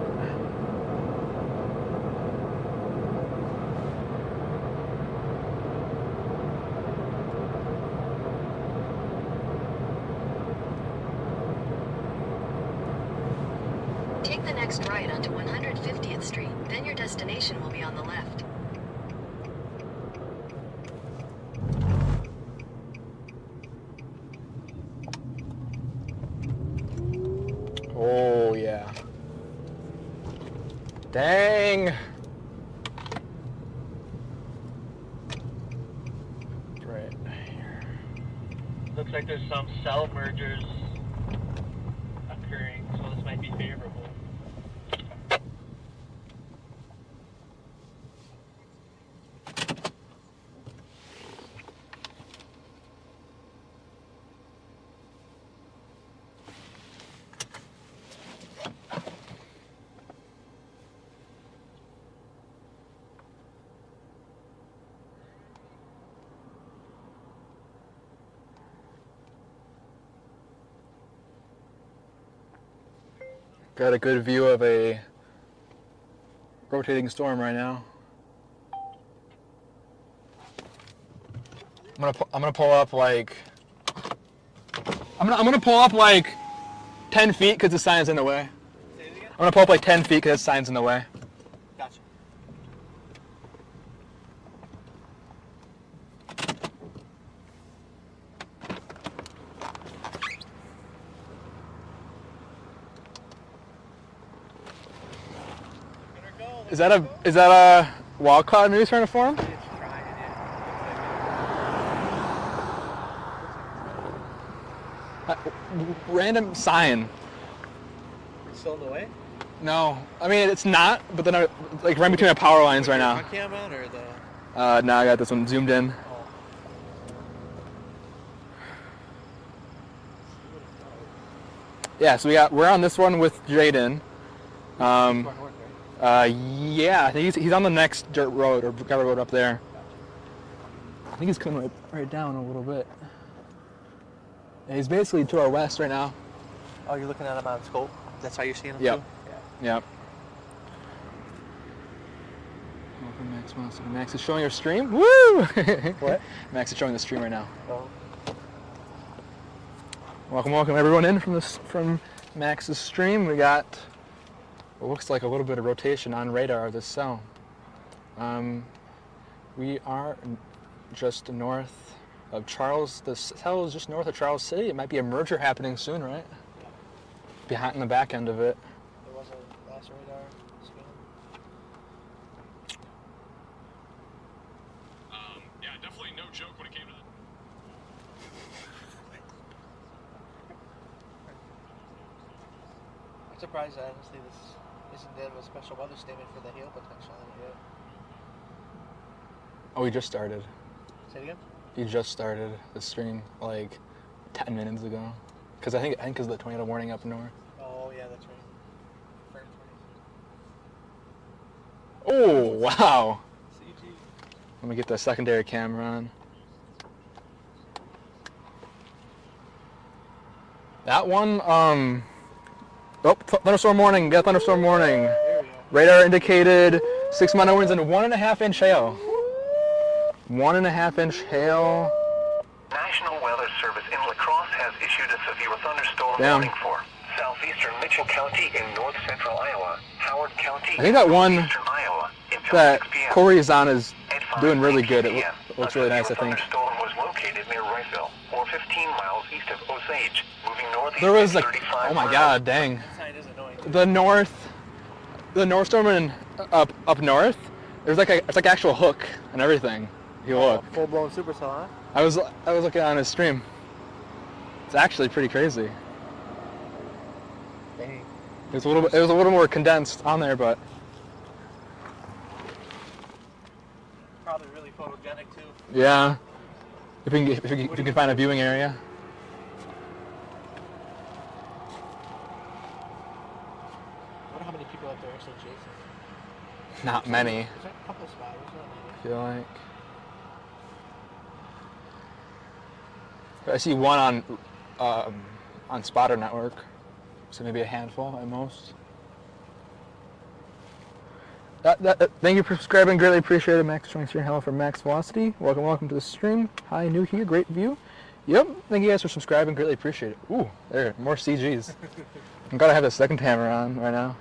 Take the next right onto 150th Street. Then your destination will be on the left. Oh yeah. Dang. Right here. Looks like there's some cell mergers occurring, so this might be favorable. Got a good view of a rotating storm right now. I'm gonna pull up like I'm gonna pull up like 10 feet because the sign's in the way. Say it again? I'm gonna pull up like 10 feet because the sign's in the way. Gotcha. Is that a wild cloud maybe trying to form? It's trying, yeah. Random sign. It's still in the way? No, I mean it's not, but then like right between the power lines right now. Front cam on or the? Now I got this one zoomed in. Oh. Yeah, so we're on this one with Jaden. North, right? Yeah, I think he's on the next dirt road or gravel road up there. I think he's coming right down a little bit. Yeah, he's basically to our west right now. Oh, you're looking at him on scope? That's how you're seeing him Yep. too? Yep. Max is showing your stream. Woo! What? Max is showing the stream right now. Oh. Welcome everyone in from Max's stream. We got what looks like a little bit of rotation on radar of this cell. We are just north of Charles. This hell is just north of Charles City. It might be a merger happening soon, right? Yeah. Behind the back end of it. There was a last radar scan. Yeah, definitely no joke when it came to that. I'm surprised, honestly, this isn't that a special weather statement for the hail potential in it yet. Oh, we just started. Say it again? You just started the stream like 10 minutes ago. Because I think because of the tornado warning up north. Oh, yeah, that's right. Firm Oh, wow. CG. Let me get the secondary camera on. That one, oh, thunderstorm warning. Got thunderstorm warning. There we go. Radar indicated 6 mile winds and 1.5 inch hail. 1.5 inch hail. National Weather Service in La Crosse has issued a severe thunderstorm Damn. warning for southeastern Mitchell County in north central Iowa, Howard County I think that one northeastern Iowa until that 6 p.m. Corey's on is At doing really 5:18 good. It p.m., looks really nice, I A think. thunderstorm was located near Wrightsville, or 15 miles east of Osage, moving northeast There was at like, 35 oh my miles. god, dang. That sign is annoying. The north storm in up north. There's like it's like actual hook and everything. If you look. Full blown supercell, huh? I was looking on his stream. It's actually pretty crazy. Dang. It was a little more condensed on there, but Probably really photogenic too. yeah. If you can find a viewing area. I wonder how many people out there actually chasing. Not many. There's a couple spotters, not many. I feel like. I see one on Spotter Network, so maybe a handful at most. Thank you for subscribing. Greatly appreciate it. Max Joints here. Hello from Max Velocity. Welcome to the stream. Hi, new here. Great view. Yep. Thank you guys for subscribing. Greatly appreciate it. Ooh, there. More CGs. I'm glad I have the second camera on right now.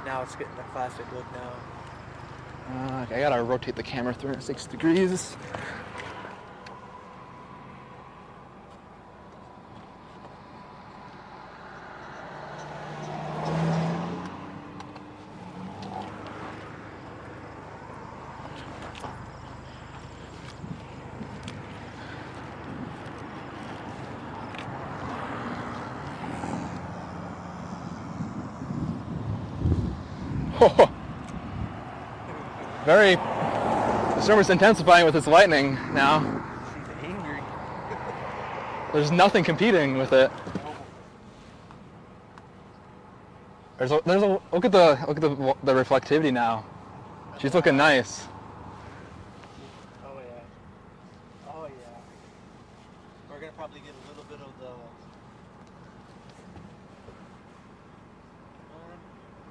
Now it's getting the classic look now. I gotta rotate the camera 306 degrees. Very. The storm is intensifying with its lightning now. She's angry. There's nothing competing with it. There's a look at the reflectivity now. She's looking nice. Oh yeah. Oh yeah. We're gonna probably get a little bit of the.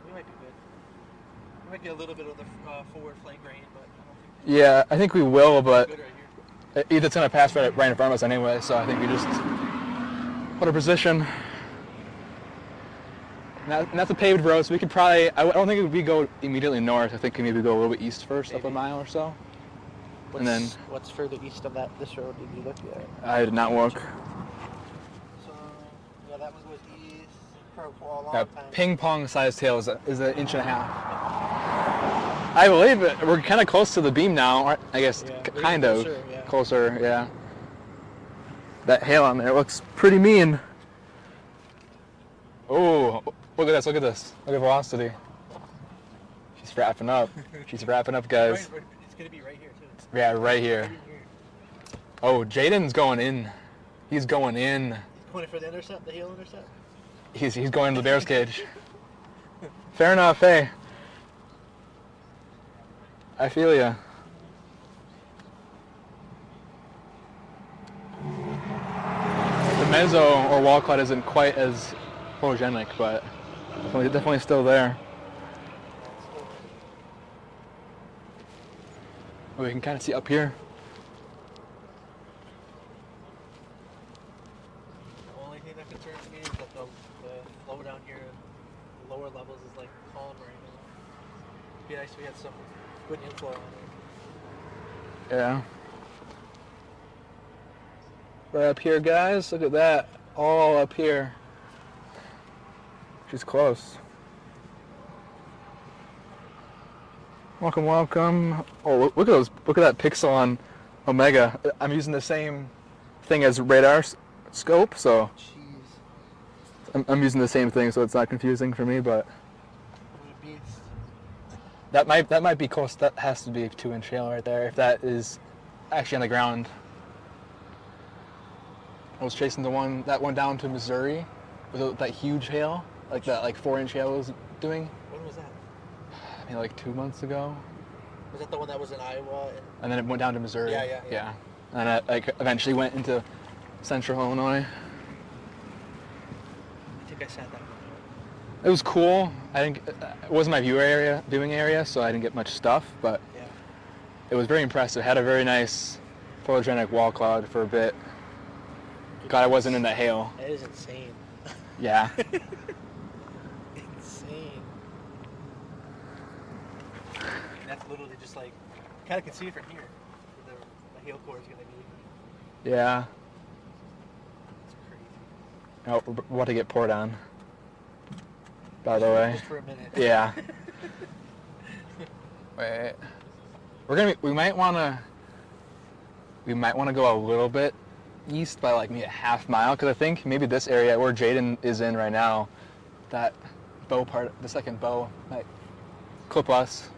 We might be good. We might get a little bit of the forward flank rain, but I don't think Yeah, I think we will, but we're good right here. it's gonna pass right in front of us anyway. So I think we just put our position. And that's a paved road, so we could probably. I don't think we go immediately north. I think we maybe go a little bit east first, up a Maybe. mile or so. What's, And then what's further east of that? This road? Did you look at? I did not look. So yeah, that one goes east for a long Yeah, time. ping pong sized hail is an inch and a half. I believe it. We're kind of close to the beam now. I guess Yeah, kind of closer, yeah. closer. Yeah. That hail on there looks pretty mean. Oh, look at this! Look at this! Look at velocity. She's wrapping up. She's wrapping up, guys. Right, it's gonna be right here too. Yeah, right here. Right here. Oh, Jaden's going in. He's going in. Going for the intercept, the hail intercept. He's going to the bear's cage. Fair enough. Hey, I feel ya. The mezzo or wall cut isn't quite as photogenic, but definitely still there. Oh, we can kind of see up here. The only thing that concerns me is that the flow down here, the lower levels is like calm right now. be nice if we had some good inflow on it. Yeah. Right up here, guys. Look at that. All up here. Which is close. Welcome, welcome. Oh, look at those. Look at that pixel on Omega. I'm using the same thing as radar scope, so Jeez. I'm using the same thing, so it's not confusing for me. But What a beast. that might be close. That has to be a 2-inch hail right there. If that is actually on the ground. I was chasing that one down to Missouri with that huge hail, like that 4-inch hail was doing. When was that? I mean, like 2 months ago. Was that the one that was in Iowa? And then it went down to Missouri. Yeah. And it eventually went into central Illinois. I think I said that one. It was cool. It wasn't my viewing area, so I didn't get much stuff, but Yeah. it was very impressive. It had a very nice photogenic wall cloud for a bit. God, I wasn't in the hail. That is insane. Yeah. Insane. That's literally just like, kind of can see it from here. Where the hail core is going to be. Yeah. It's crazy. Oh, we're about to get poured on. By the way. Just for a minute. Yeah. Wait. We might want to go a little bit east by like maybe a half mile, because I think maybe this area where Jaden is in right now, that bow part, the second bow, might clip us,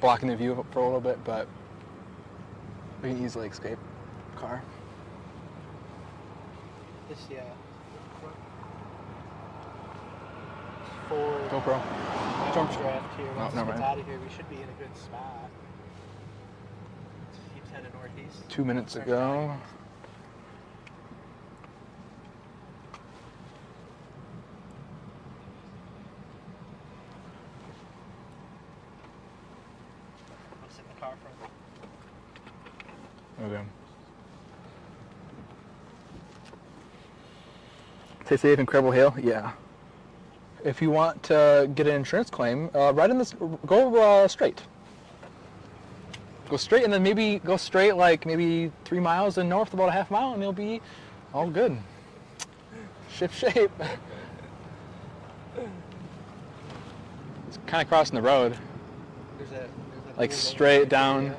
blocking the view for a little bit, but we can easily escape car. This, yeah. For GoPro. storm draft here. Oh, Once never it gets mind. out of here, we should be in a good spot. Keeps heading northeast. 2 minutes Sorry, ago. I'll sit in the car for Okay. Stay safe, incredible hail. Yeah. If you want to get an insurance claim, right in this, go straight. Go straight, and then maybe go straight like maybe 3 miles and north about a half mile, and you'll be all good. Ship shape. It's kind of crossing the road, There's that like blue straight line down. right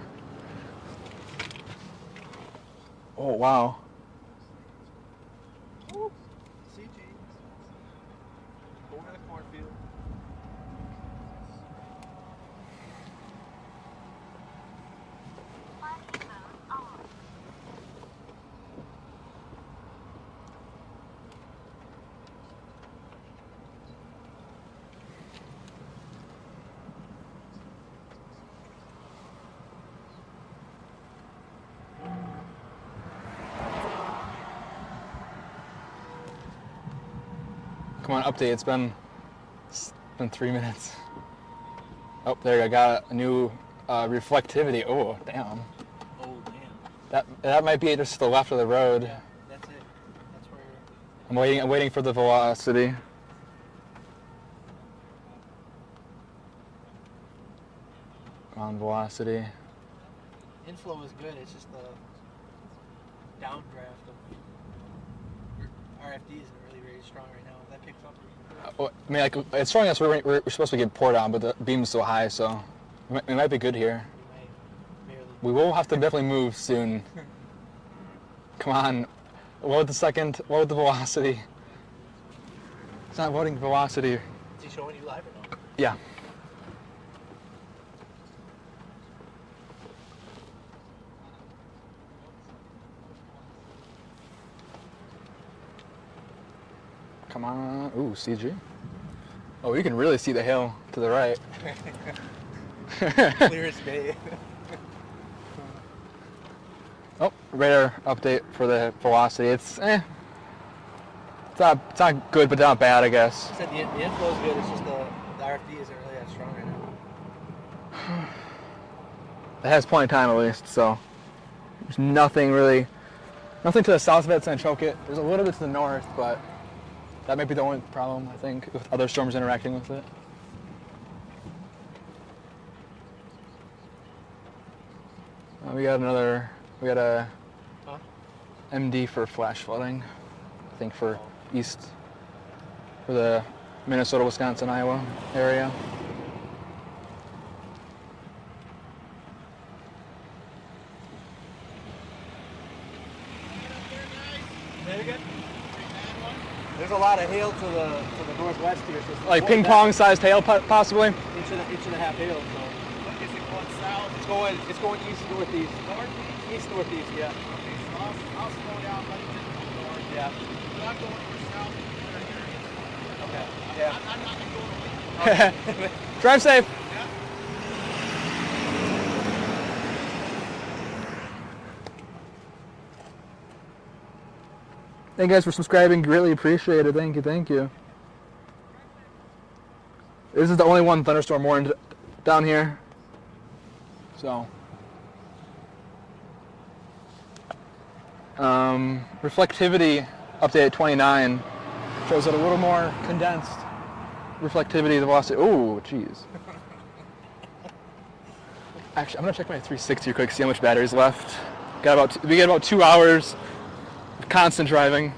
Oh wow. there. Ooh, CG. Over the cornfield. Flight mode on. Come on, update. It's been 3 minutes. Oh, there you go. Got a new reflectivity. Oh, damn. Oh, man. That might be just to the left of the road. Yeah, that's it. That's where. I'm waiting for the velocity. Come on, velocity. Inflow is good. It's just the downdraft of RFD isn't really very strong right now. If that picks up. I mean, like, it's showing us we're supposed to get poured on, but the beam's so high, so we might be good here. We might barely. We will have to definitely move soon. Come on. Load the velocity. It's not loading velocity. Is he showing you live or no? Yeah. Come on. Ooh, CG. Oh, you can really see the hill to the right. Clear as day. Oh, radar update for the velocity. It's not good, but not bad, I guess. I said the inflow is good. It's just the RFD isn't really that strong right now. It has plenty of time at least, so there's nothing to the south of it that's gonna choke it. There's a little bit to the north, but that might be the only problem, I think, with other storms interacting with it. We got a Huh? MD for flash flooding. I think for the Minnesota, Wisconsin, Iowa area. There's a lot of hail to the northwest here. So Like ping pong sized hail possibly. Inch and a half hail. So. Is it going south? It's going east northeast. Northeast? East northeast, yeah. Okay, so I'll slow down, let it get to the north. Yeah. But I'm going for south in the area. Okay. Yeah. I'm not going to go to Drive safe. Thank you guys for subscribing. Greatly appreciate it. Thank you. Thank you. This is the only one thunderstorm warned down here. So. Reflectivity update at 29 shows it a little more condensed. Reflectivity, the velocity. Oh, jeez. Actually, I'm gonna check my 360 real quick, see how much battery's left. We get about 2 hours of constant driving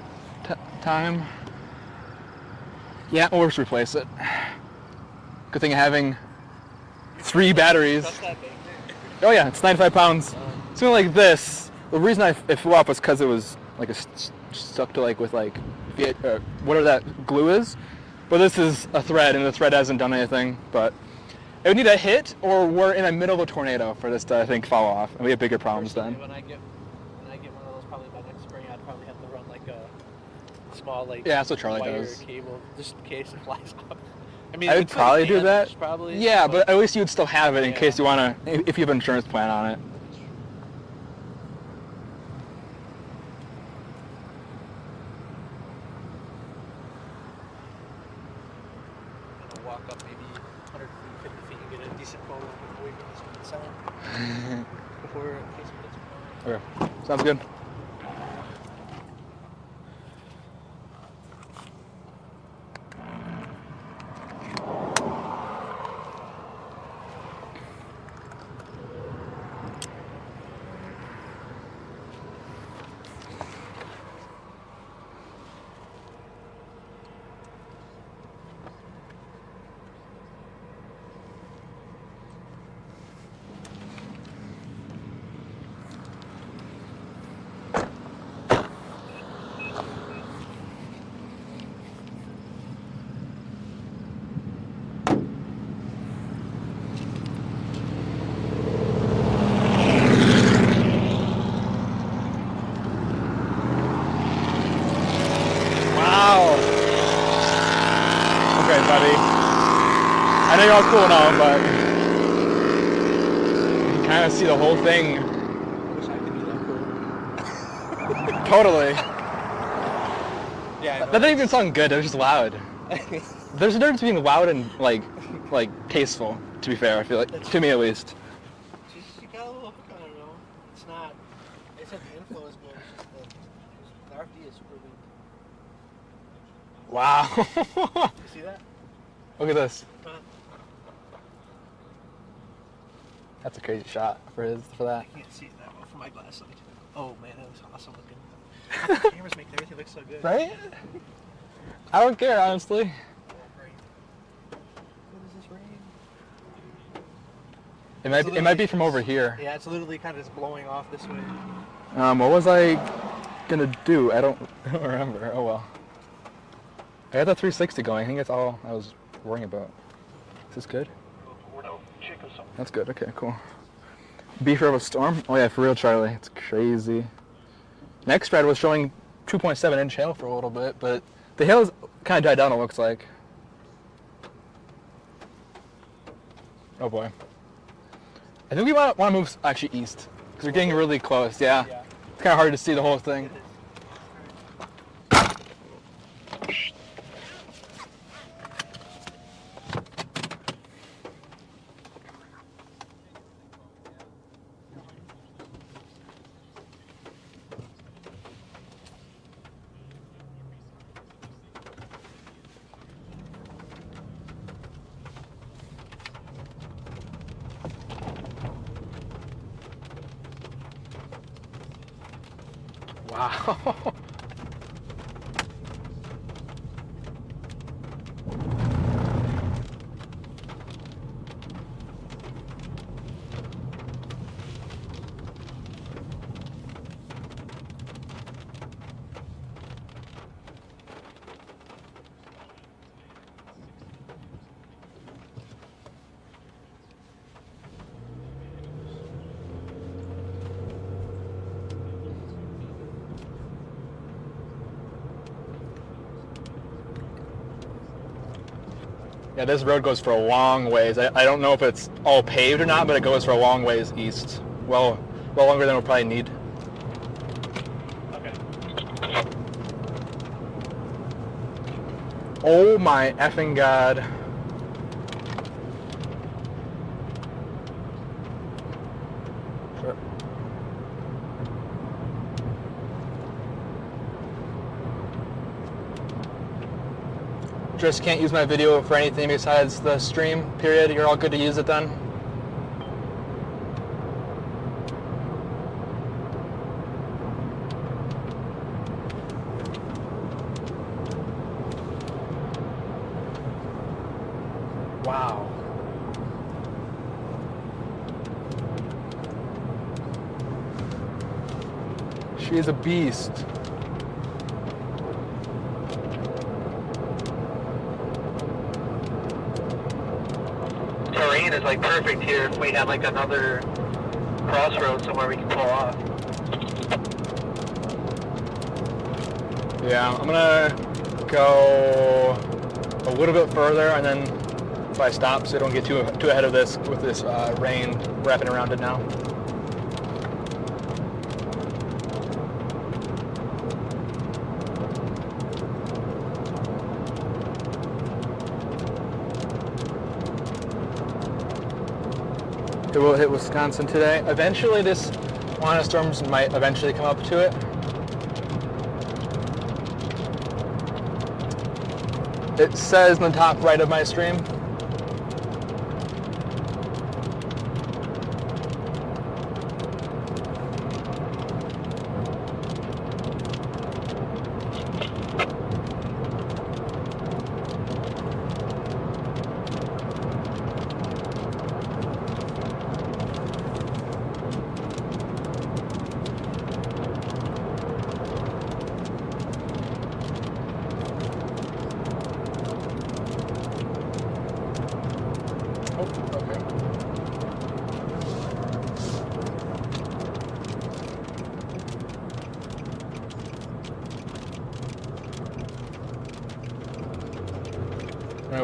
time. Yeah, we'll just replace it. Good thing of having 3 batteries. Oh yeah, it's 95 pounds. Something like this. The reason it flew up was because it was like stuck to like with like whatever that glue is. But this is a thread, and the thread hasn't done anything. But it would need a hit, or we're in the middle of a tornado for this to, I think, fall off, and we have bigger problems then. When I get one of those, probably by next spring, I'd probably have to run like a small like Yeah, that's what Charlie wire does. cable, just in case it flies off. I mean, I would it's probably do that. Probably. Yeah, but at least you would still have it in Yeah. case you want to, if you have an insurance plan on it. I'm gonna walk up maybe 150 feet and get a decent photo before we get this sound. Before in case it gets Okay, sounds good. Wow. Okay, buddy. I know you're all cool and all, but you can kind of see the whole thing. I wish I could be that cool. Totally. Yeah. That didn't even sound good. It was just loud. There's a difference between loud and like tasteful. To be fair, I feel like to me at least. You got a little hook on it, though. It's not. They said the inflow is good. It's just the RFD is super weak. Wow. You see that? Look at this. Huh? That's a crazy shot for that. I can't see it that well from my glass light. Oh man, that was awesome looking. The cameras make everything look so good. Right? I don't care, honestly. What is this rain? It might be from over here. Yeah, it's literally kind of just blowing off this way. What was I gonna do? I don't remember. Oh well. I got the 360 going. I think that's all I was worrying about. Is this good? That's good. Okay, cool. Be fear of a storm? Oh yeah, for real, Charlie. It's crazy. Next ride was showing 2.7 inch hail for a little bit, but the hail's kind of died down, it looks like. Oh boy. I think we want to move actually east, because we're getting really close, yeah. It's kind of hard to see the whole thing. Wow. Yeah, this road goes for a long ways. I don't know if it's all paved or not, but it goes for a long ways east. Well longer than we'll probably need. Okay. Oh my effing god. Sure. Just can't use my video for anything besides the stream, period. You're all good to use it then? Wow. She is a beast. Terrain is like perfect here if we had like another crossroad somewhere we can pull off. Yeah, I'm gonna go a little bit further and then if I stop so I don't get too ahead of this with this rain wrapping around it now. It will hit Wisconsin today. Eventually this line of storms might eventually come up to it. It says in the top right of my stream.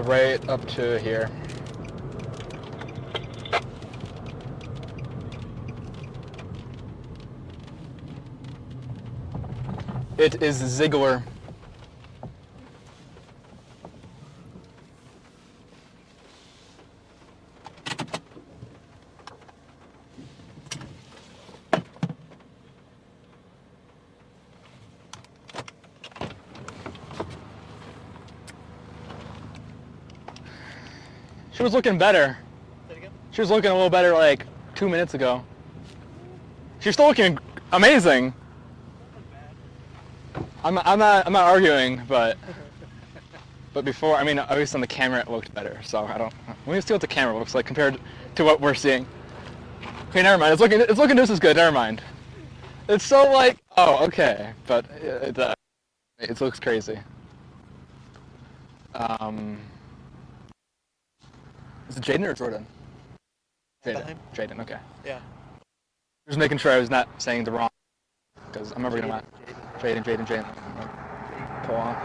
Right up to here. It is Ziegler. She was looking better. Say it again? She was looking a little better like 2 minutes ago. She's still looking amazing. I'm not arguing, but before, I mean, at least on the camera it looked better. So I don't. Let me see what the camera looks like compared to what we're seeing. Okay, never mind. It's looking just as good. Never mind. It's so like, oh, okay, but it looks crazy. Is it Jaden or Jordan? Jaden, okay. Yeah. Just making sure I was not saying the wrong, because I'm never gonna Jaden. Pull off.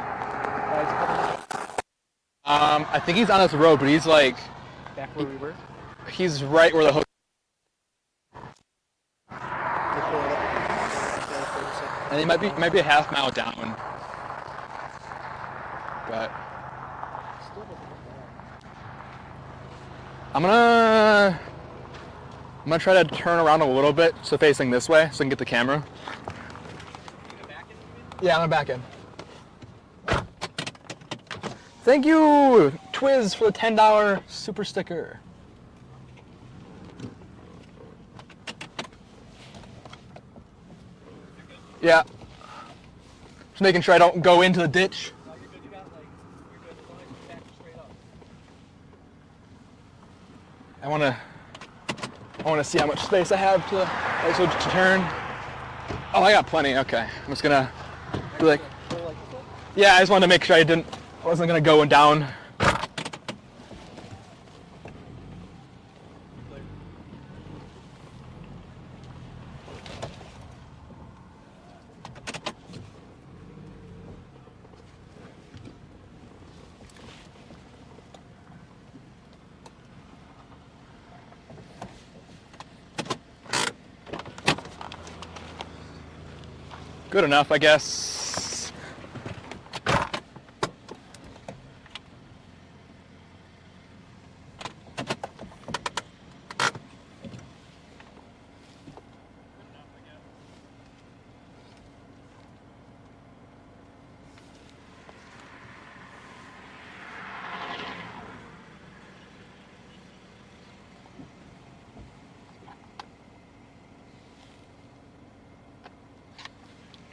I think he's on this road, but he's like Back where we were? he's right where the hook. And he might be a half mile down. But I'm gonna try to turn around a little bit, so facing this way, so I can get the camera. Yeah, I'm gonna back in. Thank you, Twiz, for the $10 super sticker. Yeah, Just making sure I don't go into the ditch. No, you're good. You got like, you're good. As long as you back straight up. I wanna see how much space I have to turn. Oh, I got plenty. Okay, I'm just gonna do like. Go like this. Yeah, I just wanted to make sure I wasn't gonna go down. Good enough, I guess.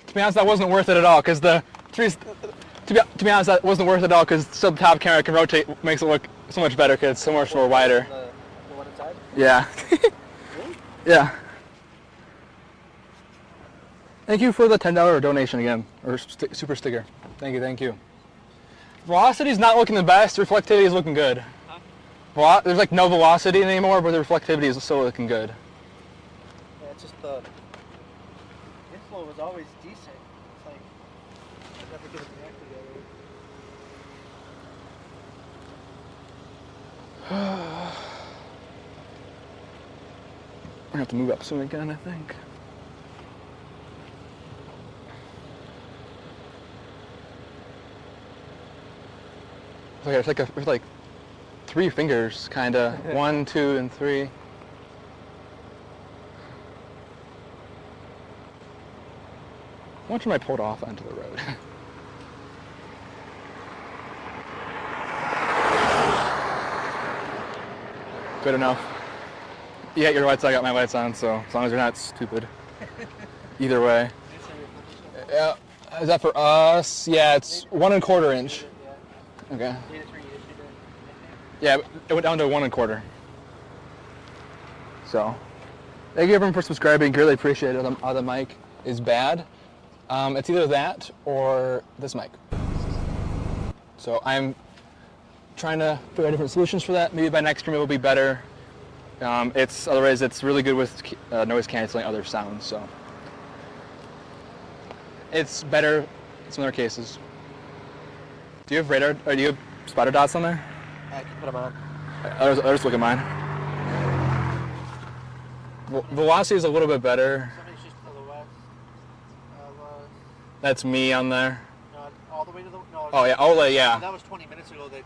To be honest, that wasn't worth it at all because the trees. To be honest, that wasn't worth it at all because still the top camera can rotate, makes it look so much better because it's so much more wider. The one inside? Yeah. Really? Yeah. Thank you for the $10 donation again, or super sticker. Thank you, thank you. Velocity's not looking the best. Reflectivity is looking good. Huh? There's like no velocity anymore, but the reflectivity is still looking good. Yeah, it's just the inflow was always decent. It's like I never get it back together. We're gonna have to move up soon again, I think. It's like 3 fingers, kinda. 1, 2, and 3. How much am I pulled off onto the road? Good enough. You got your lights, I got my lights on, so as long as you're not stupid. Either way. Yeah. Is that for us? Yeah, it's 1 1/4 inch. Okay. Yeah, it went down to 1 1/4. So, thank you everyone for subscribing. Really appreciate it. The mic is bad. It's either that or this mic. So I'm trying to figure out different solutions for that. Maybe by next stream it will be better. Otherwise it's really good with noise canceling other sounds. So it's better in some other cases. Do you have radar? Or do you have spotter dots on there? I can put them on. I'll just look at mine. Velocity is a little bit better. Somebody's just to the west. That's me on there. No, all the way to the. No, Oh yeah. Oh yeah. that was 20 minutes ago. That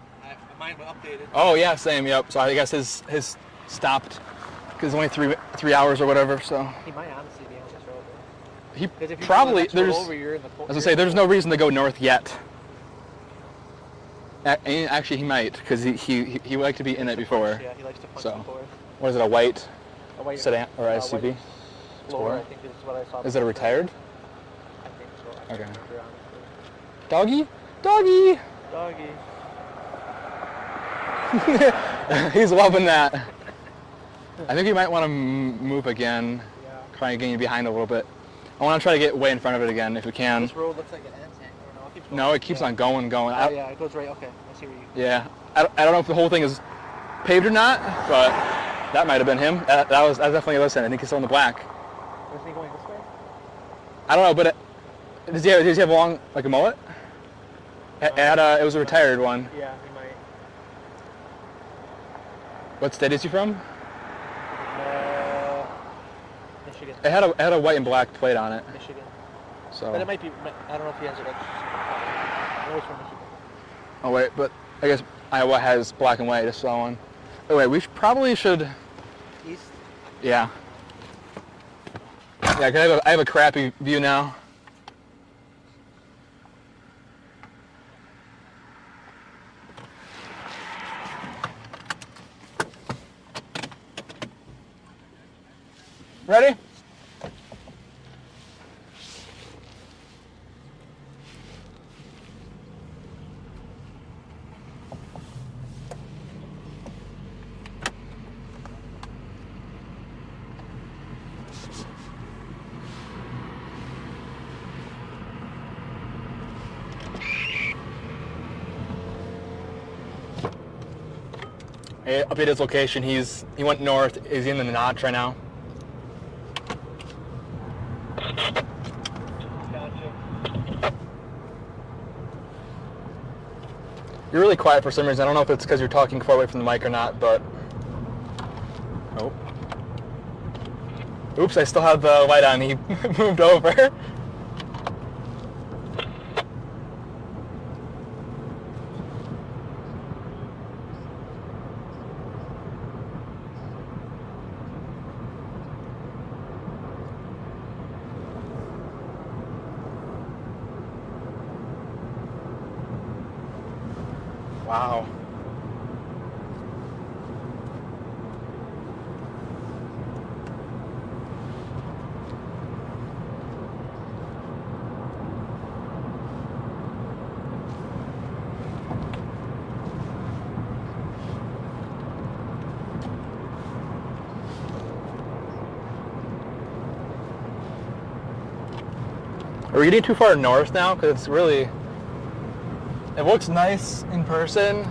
mine was updated. Oh yeah. Same. Yep. So I guess his stopped because only 3 hours or whatever. So He might honestly be on this road. he 'Cause if you probably go the next road there's. over, you're in the I was gonna say there's no reason to go north yet. Actually, he might because he would like to be in it before. Yeah, he likes to punch So. before. What is it? A white A white sedan or white SUV? Explorer, I think is what I saw. Is it a retired? I think so. I Okay. can't remember, honestly. Doggy? Doggy. He's loving that. I think we might want to move again. Yeah. Try and get behind a little bit. I want to try to get way in front of it again if we can. This road looks like it ends. Or no, it keeps going. No, it keeps on going. Oh, yeah, it goes right. Okay, I see where you. Yeah. I don't know if the whole thing is paved or not, but that might have been him. That was definitely Listen. I think he's still in the black. Was he going this way? I don't know, but does he have a long, like a mullet? It was a retired one. Yeah, he might. What state is he from? Michigan. It had a white and black plate on it. Michigan. So. But it might be. I don't know if he has it. I know it's from Michigan. Oh wait, but I guess Iowa has black and white. I just saw one. Oh wait, we probably should. East. Yeah. Yeah, 'cause I have a crappy view now. Ready? I updated his location. He went north. He's in the notch right now. Gotcha. You're really quiet for some reason. I don't know if it's because you're talking far away from the mic or not, but... Oh. Oops, I still have the light on. He moved over. Wow. Are we getting too far north now? Because it's really... It looks nice in person,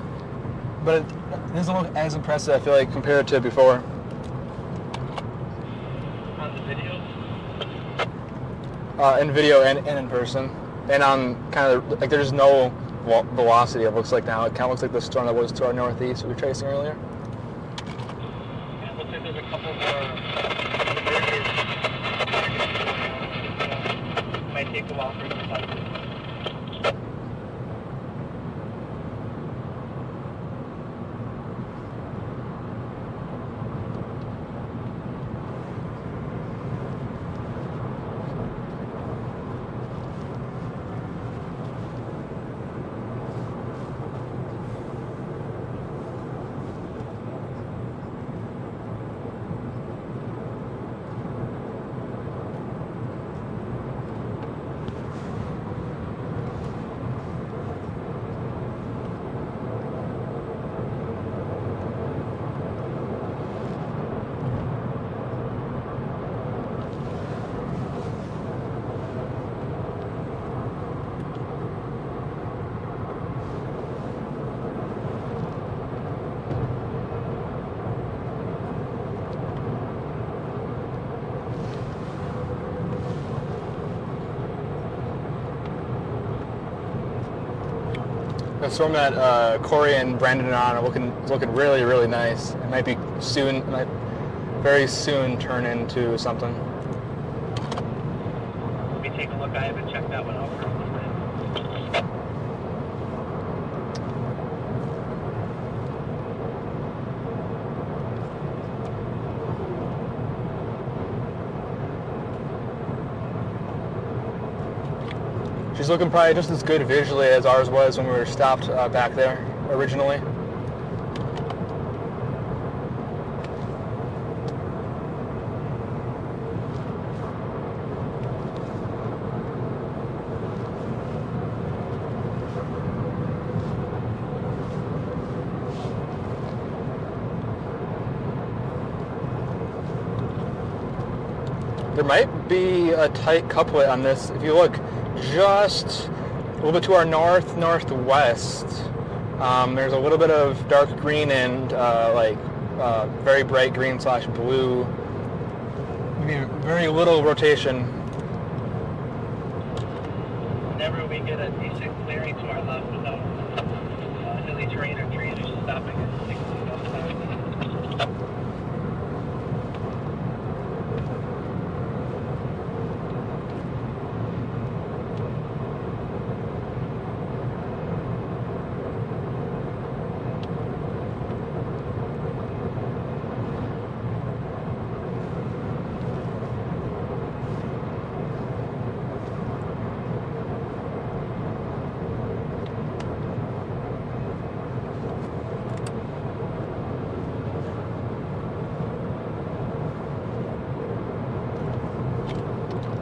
but it doesn't look as impressive, I feel like, compared to before. On the video? In video and in person. And on kind of, like, there's no velocity, it looks like now. It kind of looks like the storm that was to our northeast we were tracing earlier. Yeah, it looks like there's a couple more bridges. Might take a while for them to find. The storm that Corey and Brandon are on are looking really, really nice. It might be soon, might very soon turn into something. Let me take a look. I haven't checked that one out for a little bit. She's looking probably just as good visually as ours was when we were stopped back there originally. There might be a tight couplet on this. If you look just a little bit to our northwest, there's a little bit of dark green and very bright green / blue. Maybe very little rotation. Whenever we get a decent clearing to our left without hilly terrain or trees, just stopping and taking a look outside.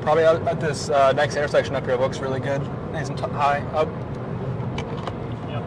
Probably at this next intersection up here looks really good. Nice and high up. Yep.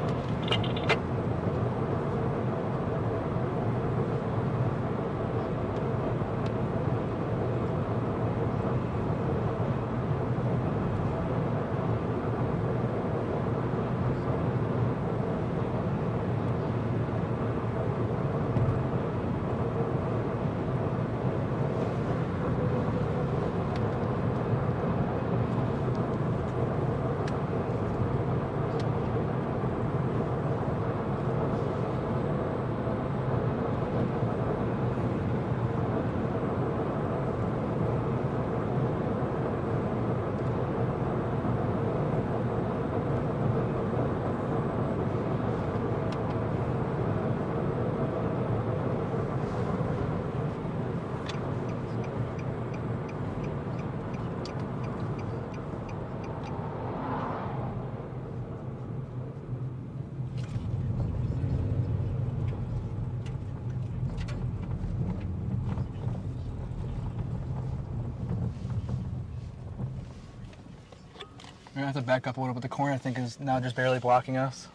We're gonna have to back up a little bit. The corner, I think, is now just barely blocking us.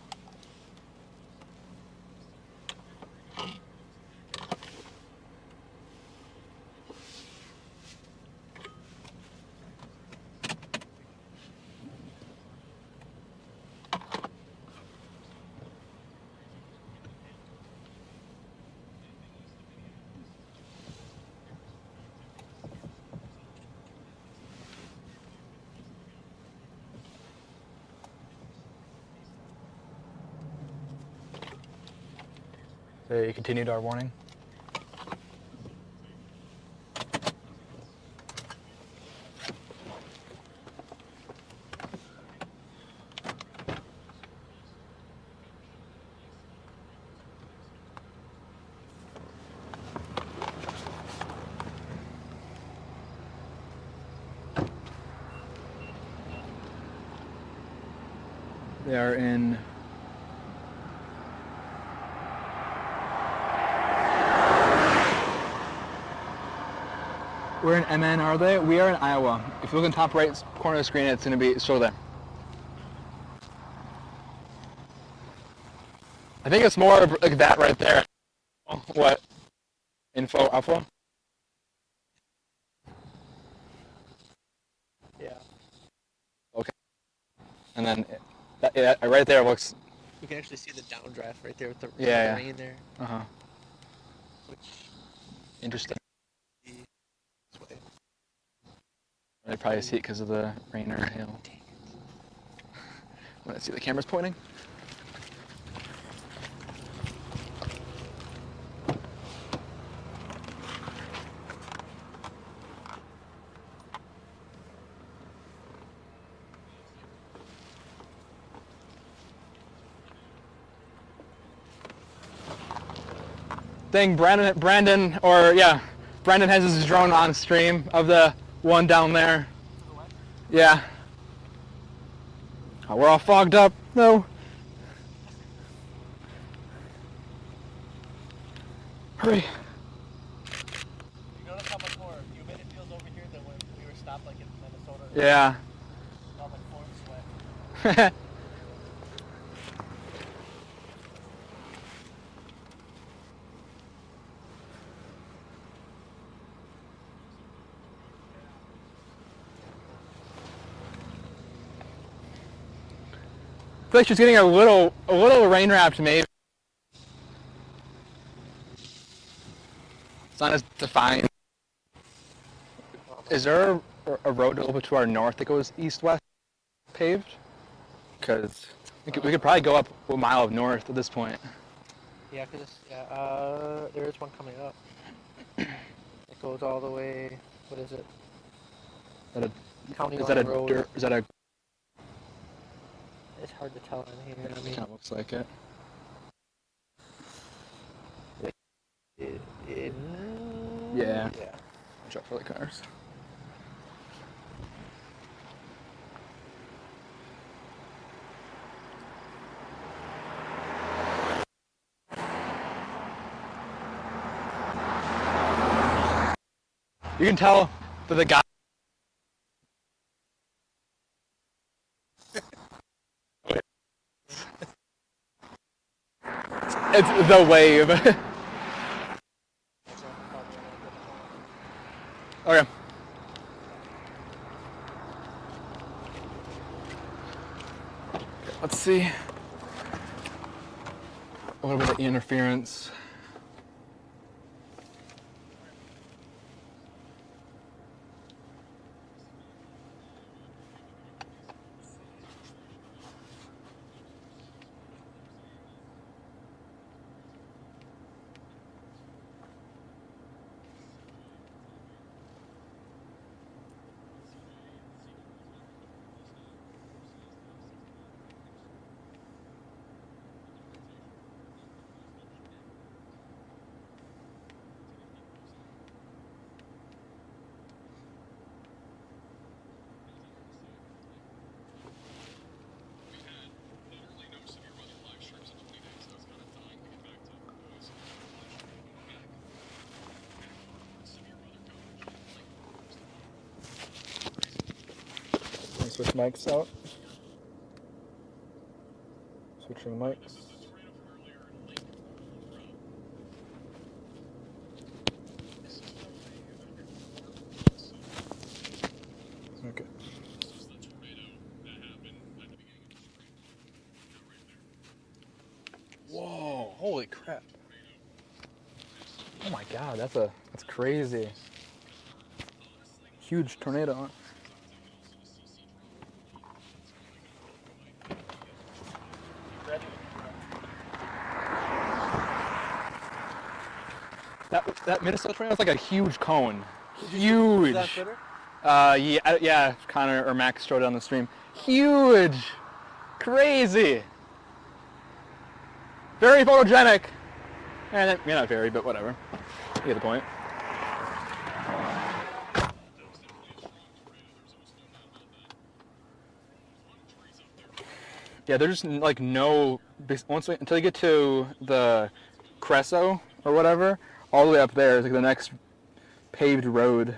They continued our warning. They are in We're in MN, are they? We are in Iowa. If you look in the top right corner of the screen, it's going to be still there. I think it's more of like that right there. What? Info alpha? Yeah. Okay. And then right there looks... You can actually see the downdraft right there with the Yeah. rain there. Uh-huh. Which Interesting. this way. I probably see it because of the rain or hail. Want to see the cameras pointing? Thing Brandon has his drone on stream of the one down there. Yeah. Oh, we're all fogged up. No. Hurry. You notice how much more humid it feels over here than when we were stopped like in Minnesota? Yeah. Felt like corn sweat. I feel like she's getting a little rain wrapped maybe. It's not as defined. Is there a road a little bit to our north that goes east-west paved? Because we could probably go up a mile of north at this point. Yeah, there is one coming up. It goes all the way. What is it? County line road. Is that a? It's hard to tell in here. I mean, Kind of looks like it. Yeah. Yeah. Watch out for the cars. You can tell that the guy. It's the wave. Okay. Let's see. A little bit of interference. Switch mics out. Capturing mics. Okay. Whoa! Holy crap! Oh my God, that's crazy. Huge tornado. That Minnesota tornado is like a huge cone. Huge. Is that on Twitter? Yeah, Connor or Max showed it on the stream. Huge. Crazy. Very photogenic. And not very, but whatever. You get the point. Yeah, there's like no until you get to the Creso or whatever, all the way up there is like the next paved road.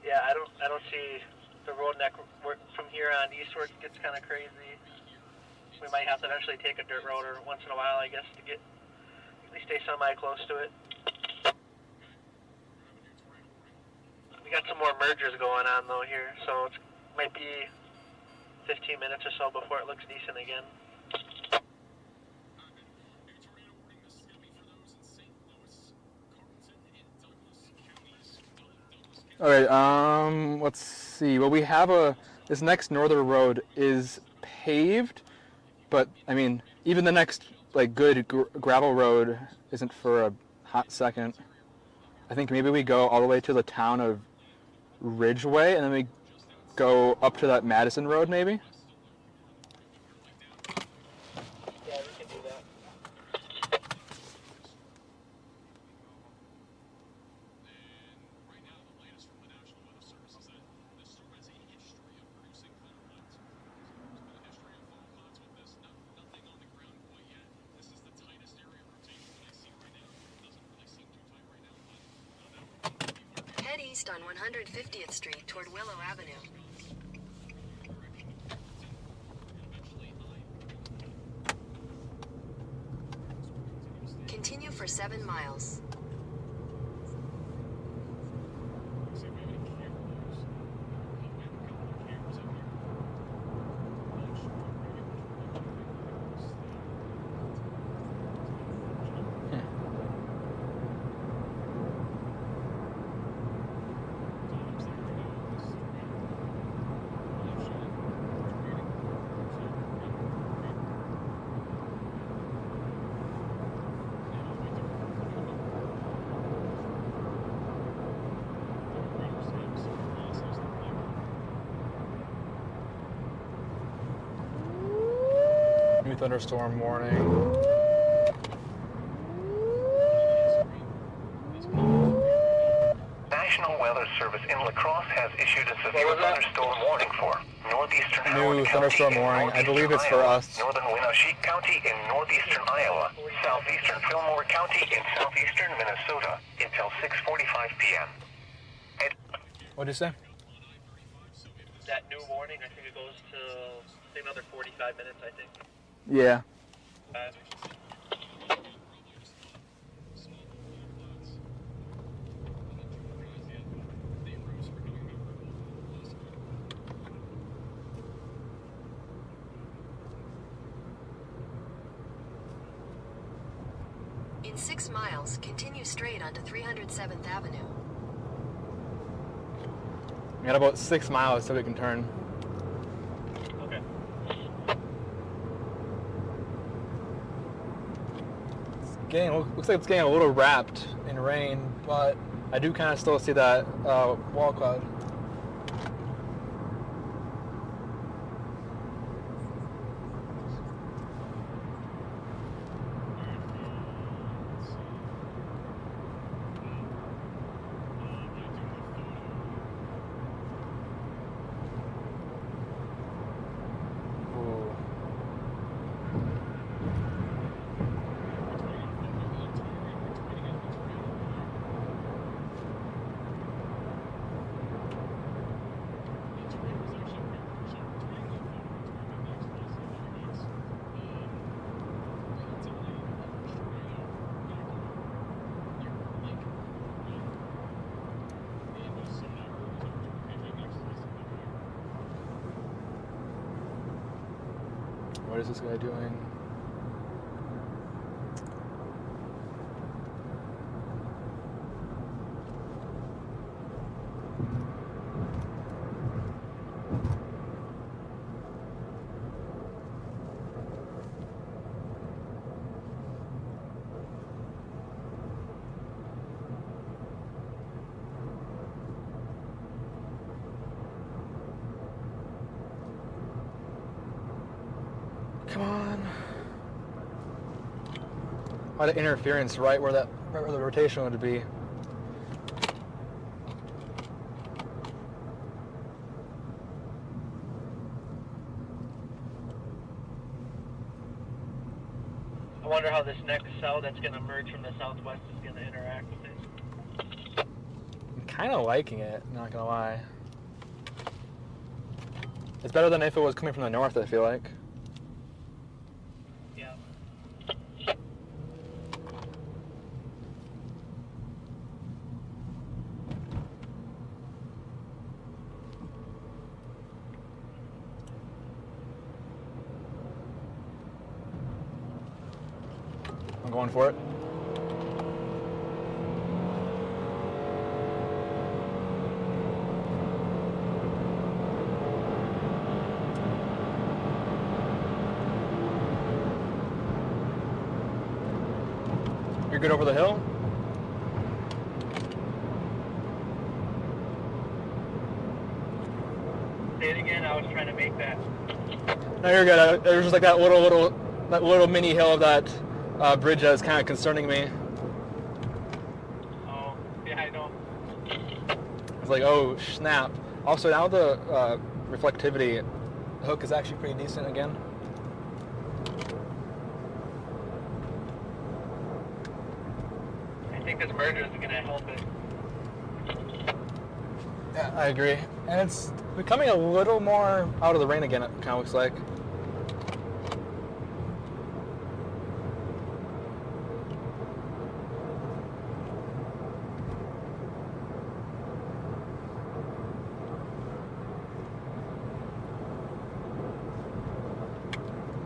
Yeah, I don't see the road neck from here on eastward gets kind of crazy. We might have to eventually take a dirt road or once in a while, I guess, to get at least stay semi close to it. We got some more mergers going on though here, so it might be 15 minutes or so before it looks decent again. Okay, let's see. Well, we have this next northern road is paved, but I mean, even the next like good gravel road isn't for a hot second. I think maybe we go all the way to the town of Ridgeway, and then we go up to that Madison Road, maybe. Yeah, we can do that. Head east on 150th Street toward Willow Avenue. Continue for 7 miles. New thunderstorm warning. National Weather Service in La Crosse has issued a severe thunderstorm warning for northeastern New Howard thunderstorm County in warning. I believe it's northeastern for Iowa, us. northern Winneshiek County in northeastern Iowa, southeastern Fillmore County in southeastern Minnesota until 6:45 p.m. What'd you say? That new warning, I think it goes to another 45 minutes, I think. Yeah. In 6 miles, continue straight onto 307th Avenue. We got about 6 miles so we can turn. Okay. Looks like it's getting a little wrapped in rain, but I do kind of still see that wall cloud. Ooh. is this guy doing? Come on. A lot of interference right where the rotation would be. I wonder how this next cell that's going to emerge from the southwest is going to interact with it. I'm kind of liking it, not gonna lie. It's better than if it was coming from the north, I feel like. Yeah. I'm going for it. You're good over the hill? Say it again. I was trying to make that. No, you're good. There's just like that little mini hill of that bridge that is kind of concerning me. Oh, yeah, I know. It's like, oh snap. Also, now the reflectivity hook is actually pretty decent again. I think this merger is going to help it. Yeah, I agree. And it's becoming a little more out of the rain again, it kind of looks like.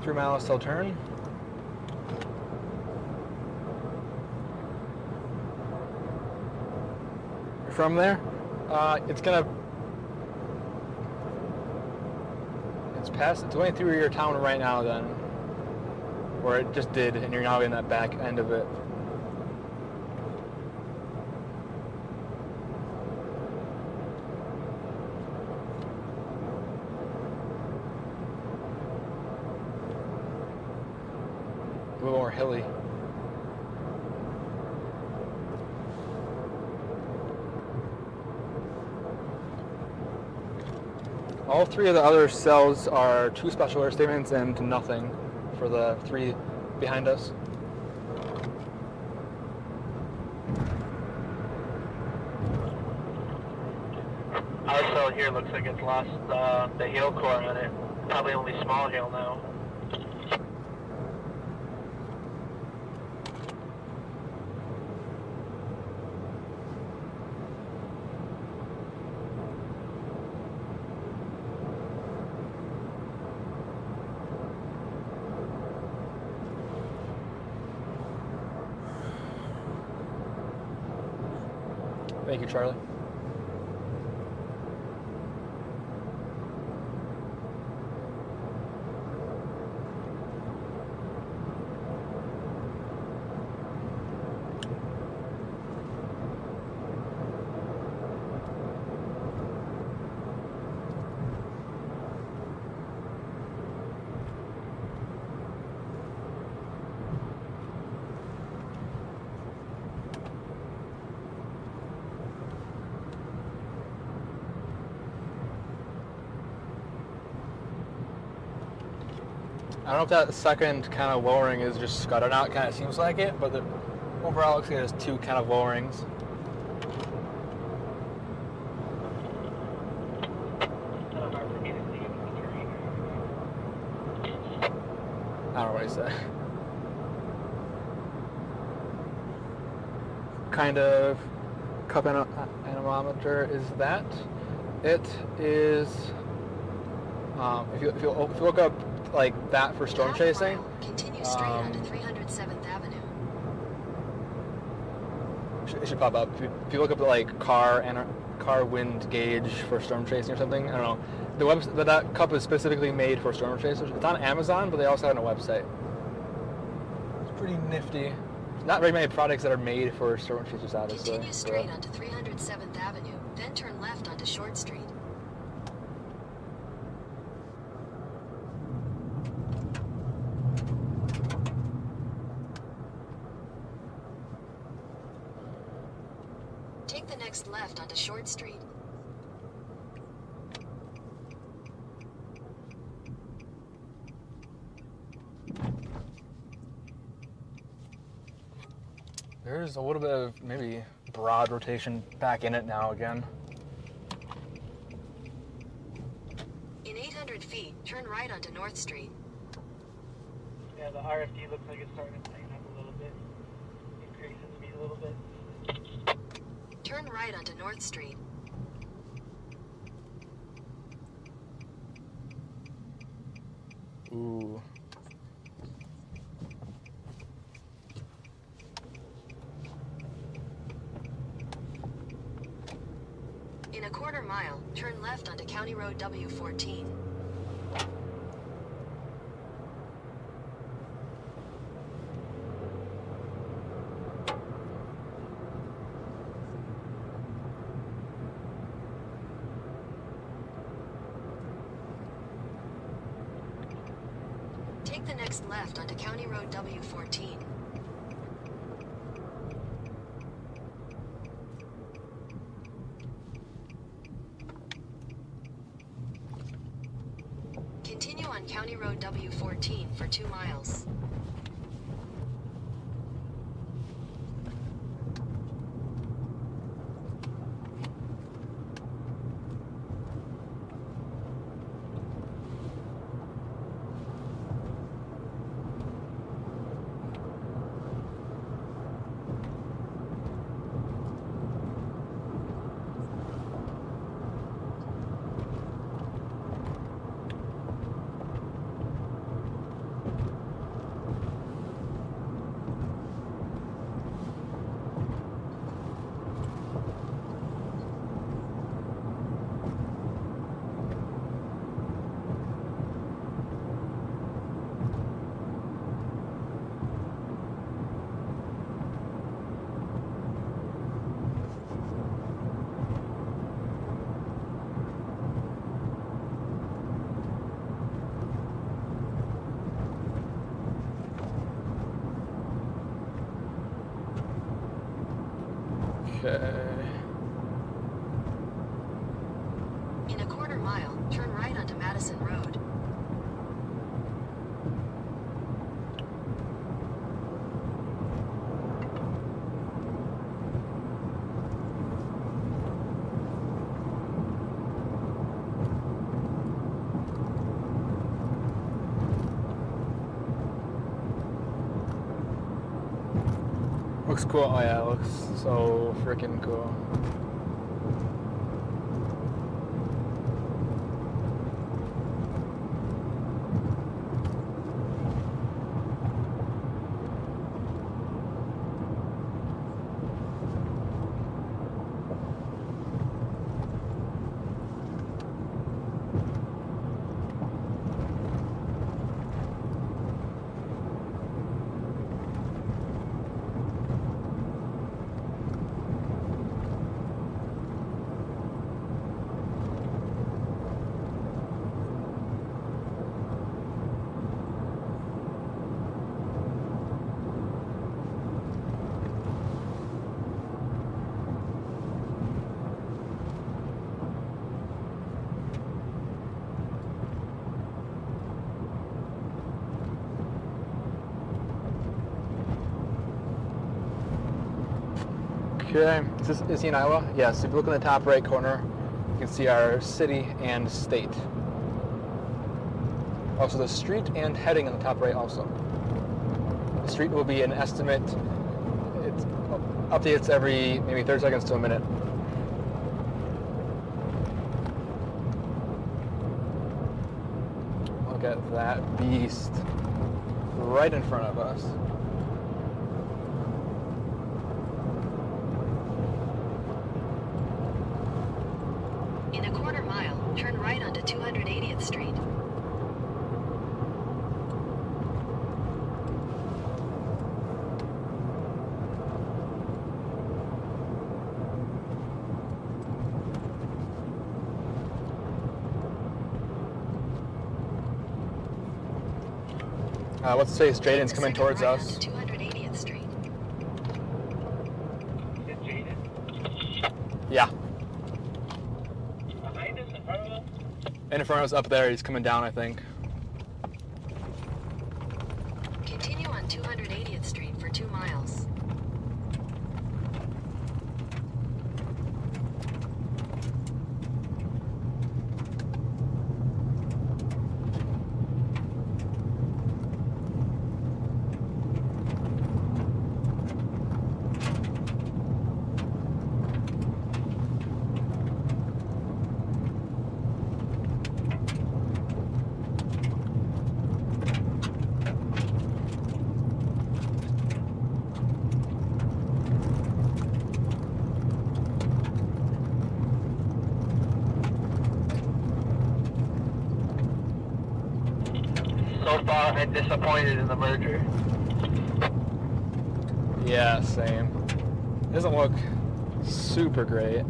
Through miles till turn. From there, it's going through your town right now then, or it just did, and you're now in that back end of it. A little more hilly. All three of the other cells are 2 special air statements and nothing for the 3 behind us. Our cell here looks like it's lost the hail core on it. Probably only small hail now. Thank you, Charlie. I don't know if that second kind of lowering is just scudding out, kind of seems like it, but the overall looks like there's 2 kind of lowerings. I don't know what he said. Kind of cup anemometer is that? It is, if you look up like that for storm Half chasing. mile, continue straight onto 307th Avenue. It should pop up. If you look up like car wind gauge for storm chasing or something, I don't know. The website, but that cup is specifically made for storm chasers. It's on Amazon, but they also have it on a website. It's pretty nifty. Not very many products that are made for storm chasers, obviously. Continue straight onto 307th Avenue, then turn left onto Short Street. Take the next left onto Short Street. There's a little bit of maybe broad rotation back in it now again. In 800 feet, turn right onto North Street. Yeah, the RFD looks like it's starting to tighten up a little bit. Increase in speed a little bit. Turn right onto North Street. Ooh. In a quarter mile, turn left onto County Road W14. Take the next left onto County Road W14. Continue on County Road W14 for 2 miles. Okay. In a quarter mile, turn right onto Madison Road. Looks cool. Oh yeah, it looks so freaking cool. Okay, is he in Iowa? Yes, if you look in the top right corner, you can see our city and state. Also the street and heading in the top right also. The street will be an estimate. It updates every maybe 30 seconds to a minute. look at that beast right in front of us. In a quarter mile, turn right onto 280th Street. Let's say Jaden's Take the coming second towards right us. onto 280th Street. Is it Jaden? Yeah. Behind us, in front of us? In front of us up there, he's coming down, I think. Continue on 280th Street for 2 miles. So far, I'm disappointed in the merger. Yeah, same. Doesn't look super great.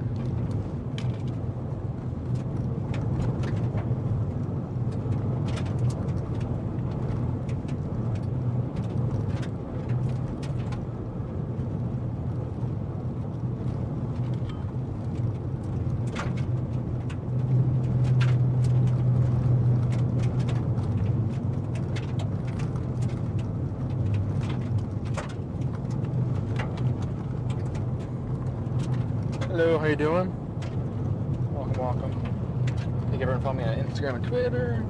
Hello, how you doing? Welcome, welcome. Thank everyone follow me on Instagram and Twitter.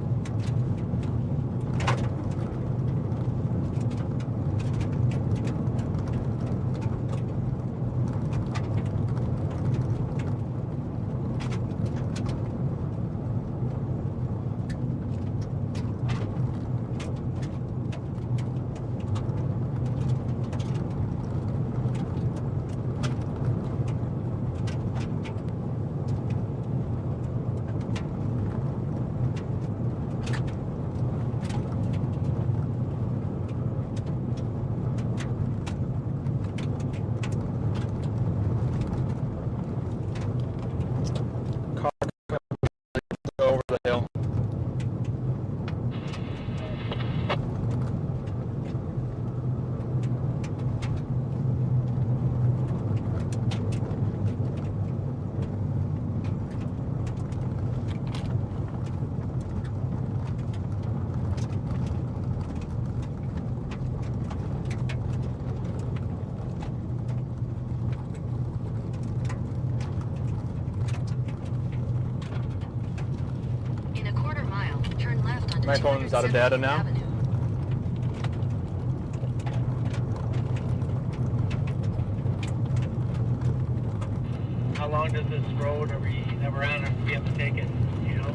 Over the hill. In a quarter mile, turn left onto My phone's out of 270th data now. Avenue. How long does this road are we around if we have to take it? You know?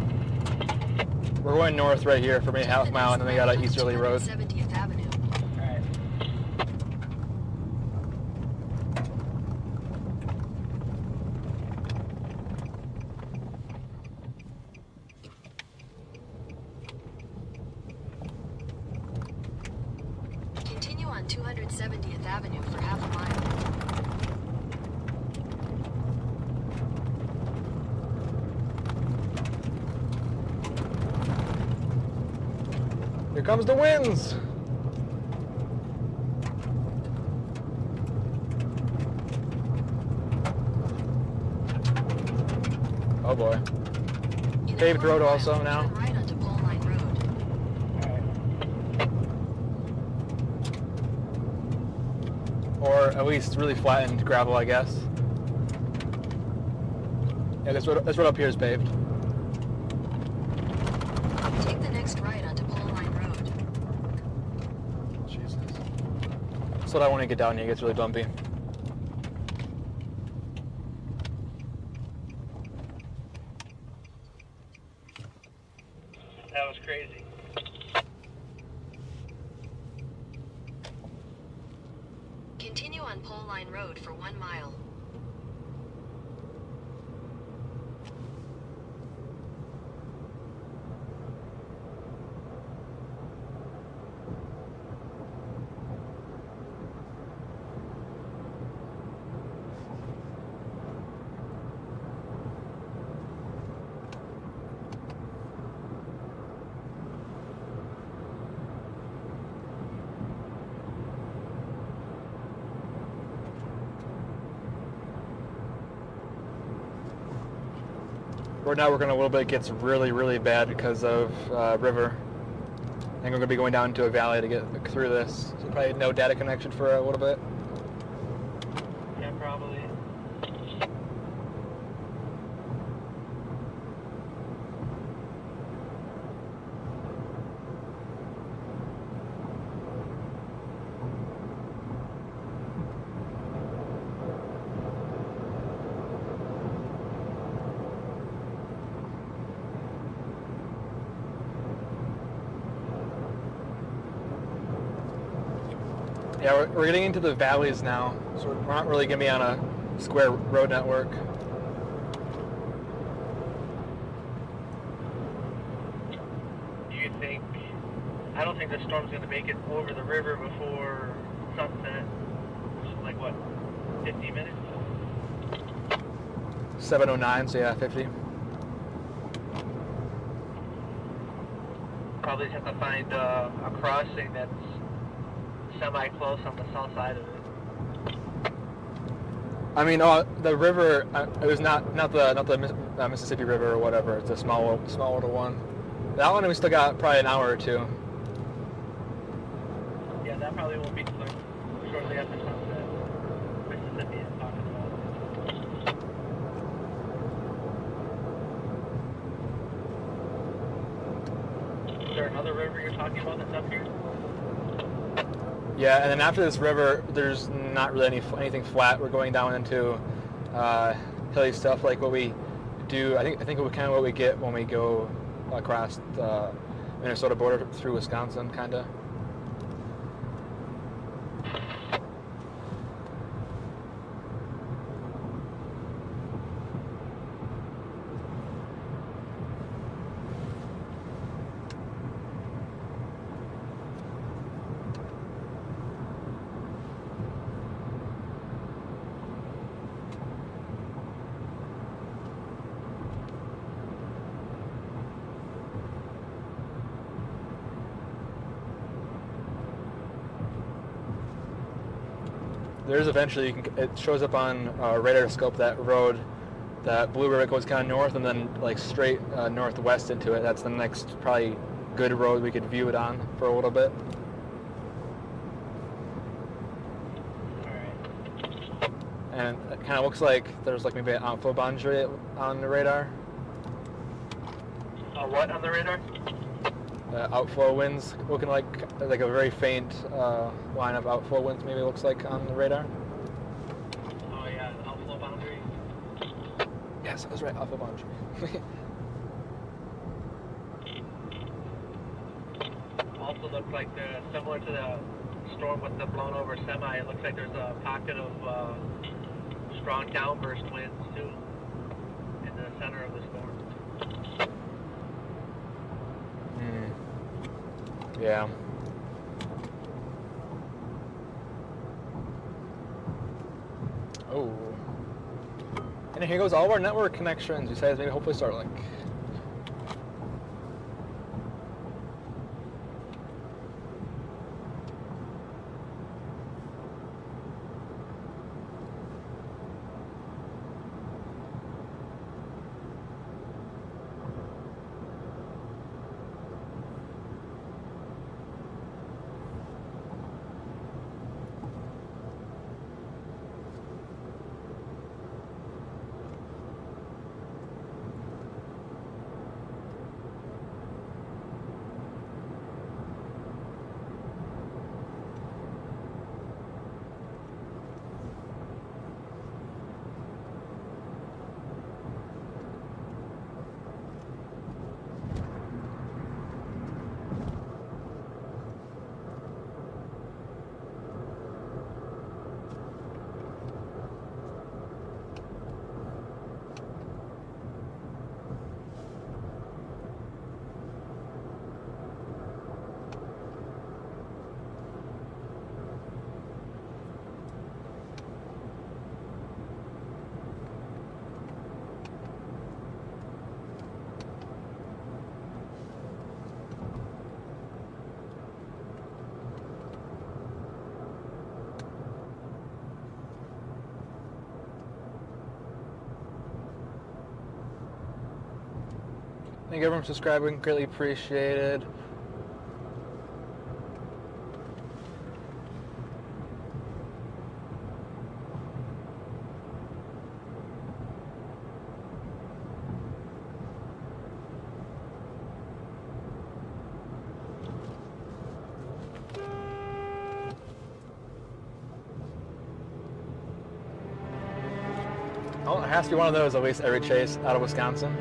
We're going north right here for maybe half a mile, and then we got an easterly road. 270th Avenue. Alright. Continue on 270th Avenue for half a mile. Here comes the winds. Oh boy. In a Paved quarter road mile, also now. Turn right onto Pole Line Road. Or at least really flattened gravel, I guess. Yeah, this road up here is paved. Take the next right onto Pole Line Road. Jesus. Slow down when you get down here, it gets really bumpy. That was crazy. on Pole Line Road for 1 mile. Right now we're going to a little bit. It gets really, really bad because of river. I think we're going to be going down to a valley to get through this. So probably no data connection for a little bit. Yeah, probably. Yeah, we're getting into the valleys now, so we're not really going to be on a square road network. Do you think? I don't think the storm's going to make it over the river before sunset. Which is like what, 50 minutes? 7:09, so yeah, 50. Probably just have to find a crossing that's semi-close on the south side of it. I mean, the river. It was not the Mississippi River or whatever. It's a small little one. That one we still got probably an hour or two. Yeah, that probably won't be till like shortly after sunset. Mississippi is talking about. Is there another river you're talking about that's up here? Yeah, and then after this river, there's not really anything flat. We're going down into hilly stuff like what we do. I think kind of what we get when we go across the Minnesota border through Wisconsin, kind of. There's eventually, it shows up on radar scope, that road, that blue river goes kind of north and then like straight northwest into it. That's the next probably good road we could view it on for a little bit. Alright. And it kind of looks like there's like maybe an outflow boundary on the radar. What on the radar? Outflow winds looking like a very faint line of outflow winds maybe looks like on the radar. Oh yeah, outflow boundary. Yes, I was right, outflow boundary. Also looks like similar to the storm with the blown over semi, it looks like there's a pocket of strong downburst winds too in the center of the storm. Yeah. Oh. And here goes all of our network connections besides maybe hopefully Starlink. Thank you everyone for subscribing. Greatly appreciated. Oh, it has to be one of those at least every chase out of Wisconsin.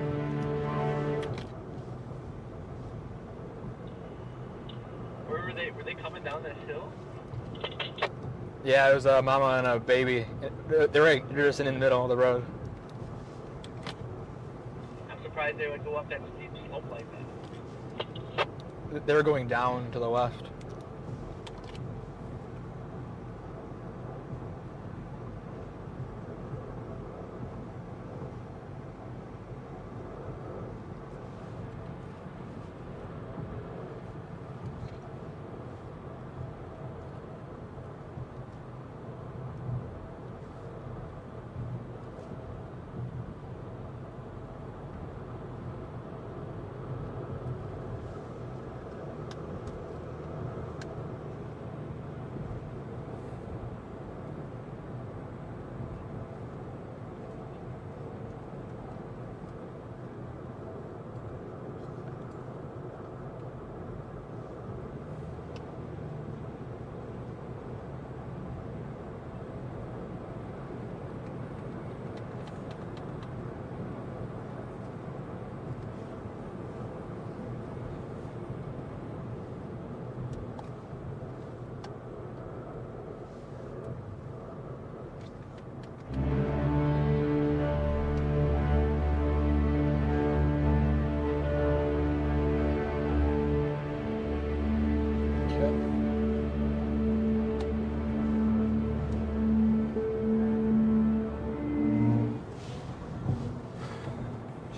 Where were they? Were they coming down this hill? Yeah, it was a mama and a baby. They're just in the middle of the road. I'm surprised they would go up that steep slope like that. They were going down to the left.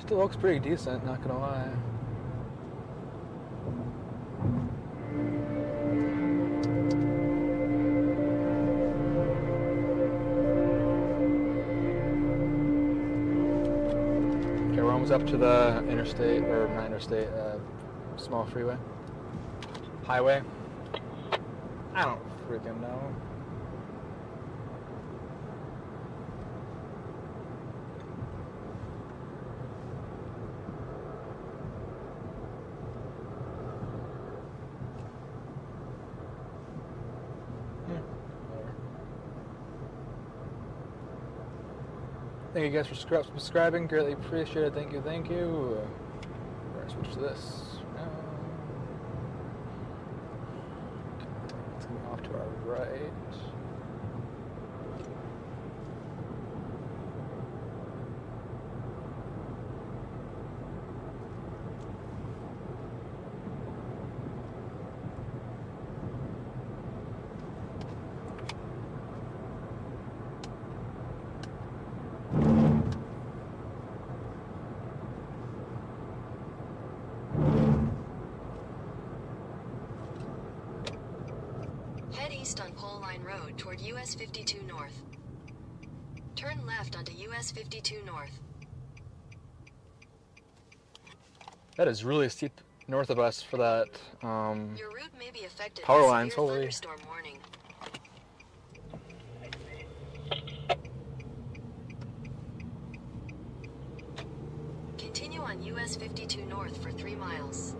Still looks pretty decent, not gonna lie. Okay, we're almost up to the interstate, or not interstate, small freeway. Highway. I don't freaking know. Thank you guys for subscribing. Greatly appreciate it. Thank you, thank you. We're gonna switch to this now. It's going off to our right. Head east on Pole Line Road toward US 52 North. Turn left onto US 52 North. That is really steep north of us for that. Your route may be affected Power by lines, severe holy. thunderstorm warning. Continue on US 52 North for 3 miles.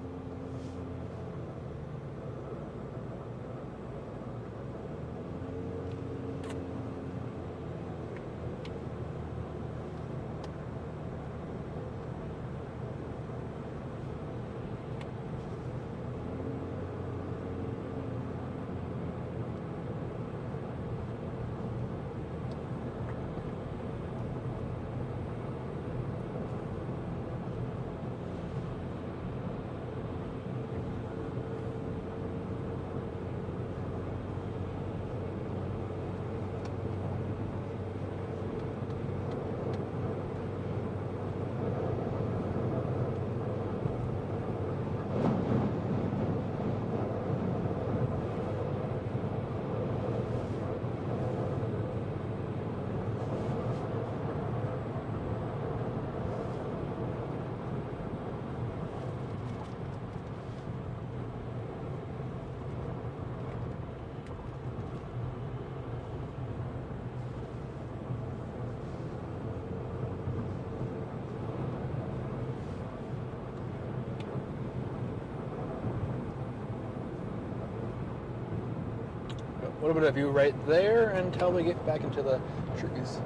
little bit of view right there until we get back into the trees.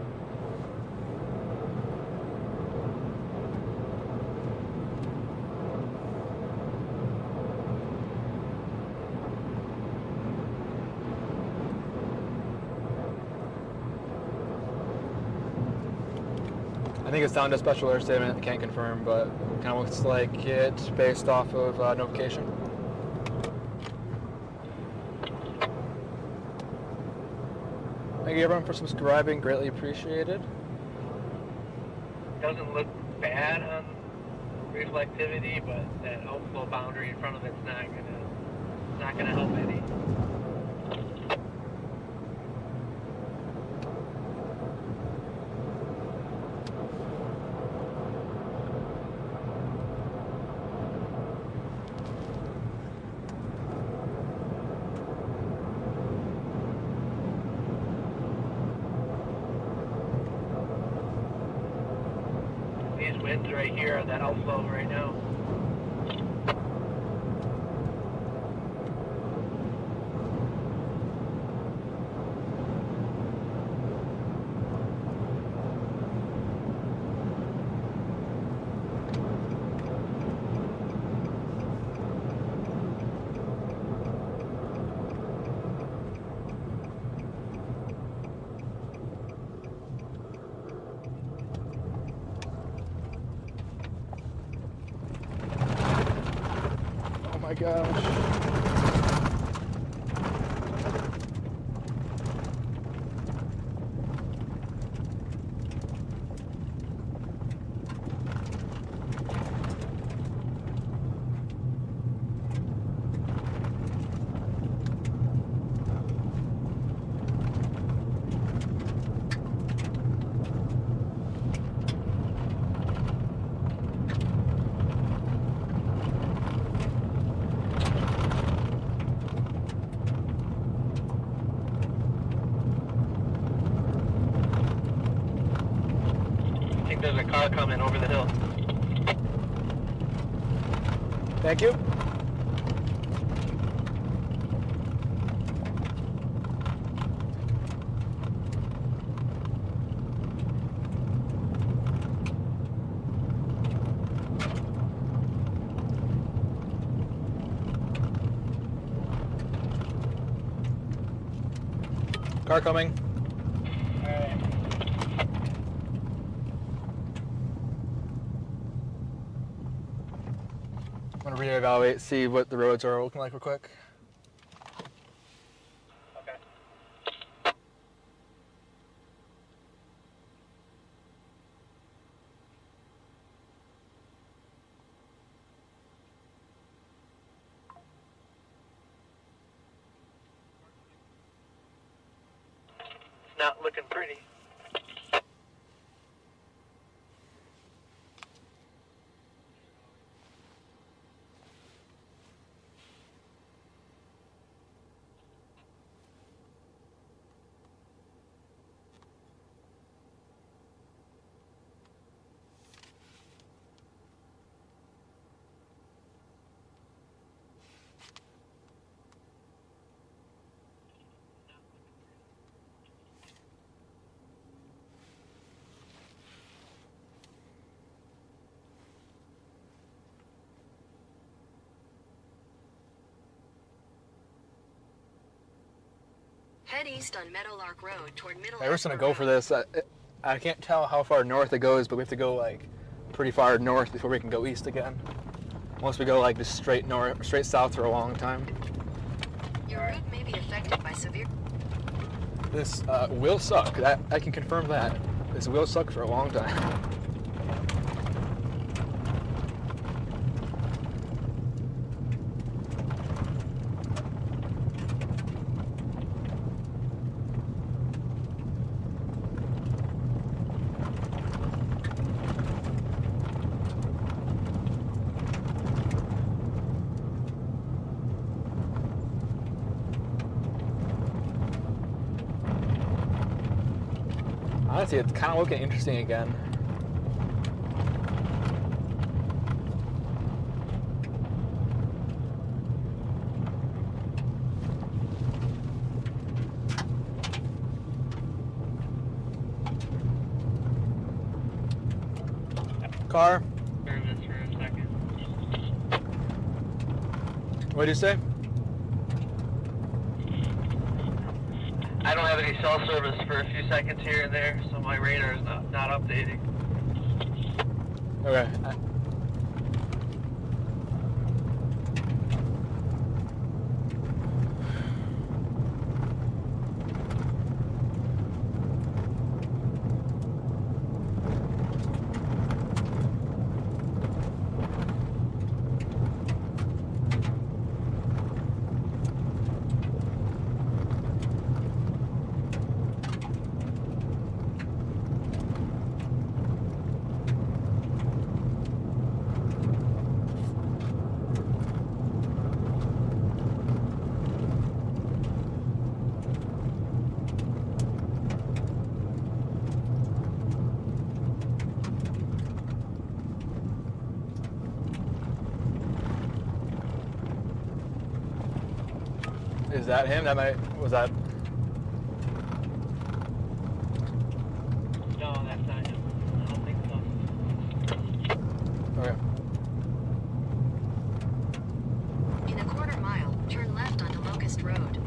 I think it's down to special alert statement. Can't confirm, but kind of looks like it based off of notification. Thank you everyone for subscribing. Greatly appreciated. Doesn't look bad on reflectivity, but that outflow boundary in front of it's not gonna help any. These winds right here are that outflow right now. Oh my gosh. I think there's a car coming over the hill. Thank you. Car coming. I'm gonna reevaluate, see what the roads are looking like real quick. Okay. It's not looking pretty. Head east on Meadowlark Road toward Middle. Hey, we're just gonna go for this. I can't tell how far north it goes, but we have to go like pretty far north before we can go east again. Once we go like just straight north, straight south for a long time. Your route may be affected by severe. This will suck. That I can confirm that. This will suck for a long time. Honestly, it's kind of looking interesting again. Car, Service for a second. what did you say? I don't have any cell service for a few seconds here and there, so my radar is not updating. Okay. Is that him? Was that? No, that's not him. I don't think so. Okay. In a quarter mile, turn left onto Locust Road.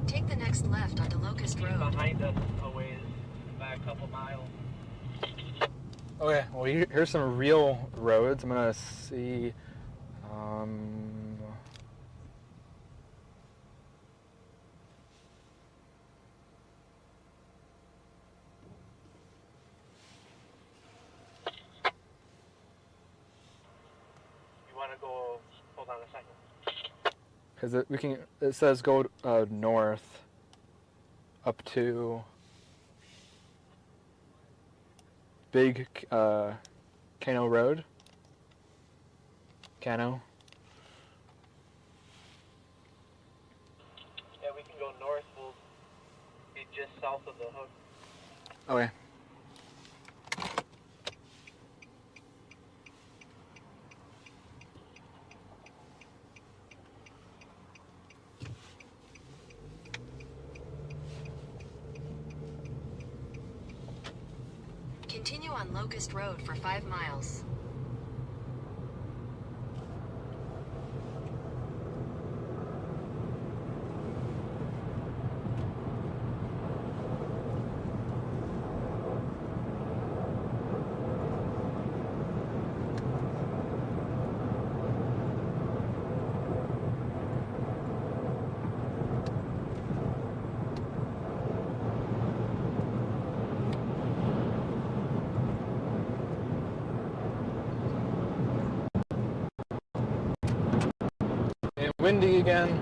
Take the next left onto Locust He's Road. behind us a ways, by a couple miles. Okay. Well, here's some real roads. I'm gonna see. You want to go, hold on a second. Because it says go north up to Big Cano Road. Cano. Yeah, we can go north. We'll be just south of the hook. Okay. Continue on Locust Road for 5 miles. And windy again.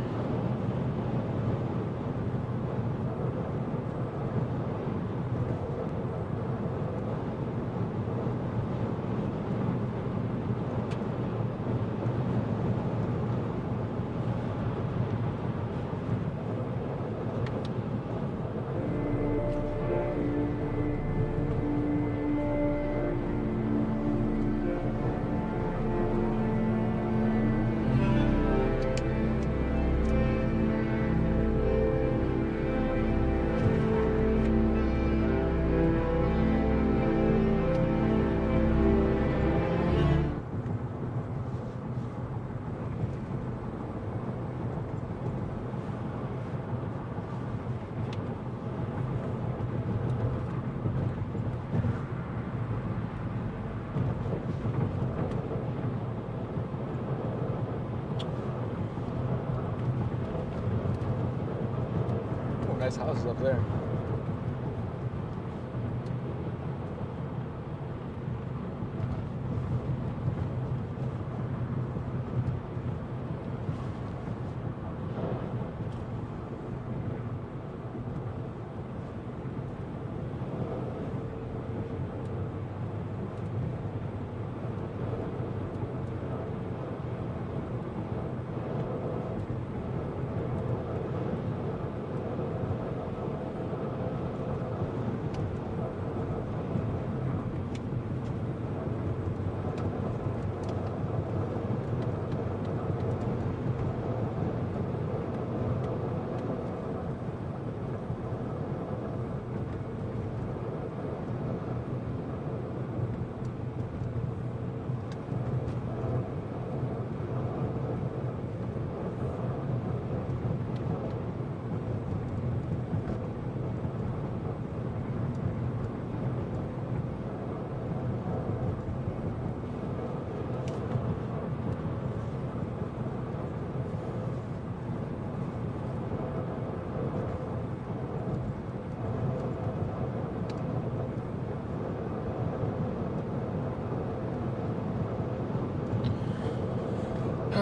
Oh, nice houses up there.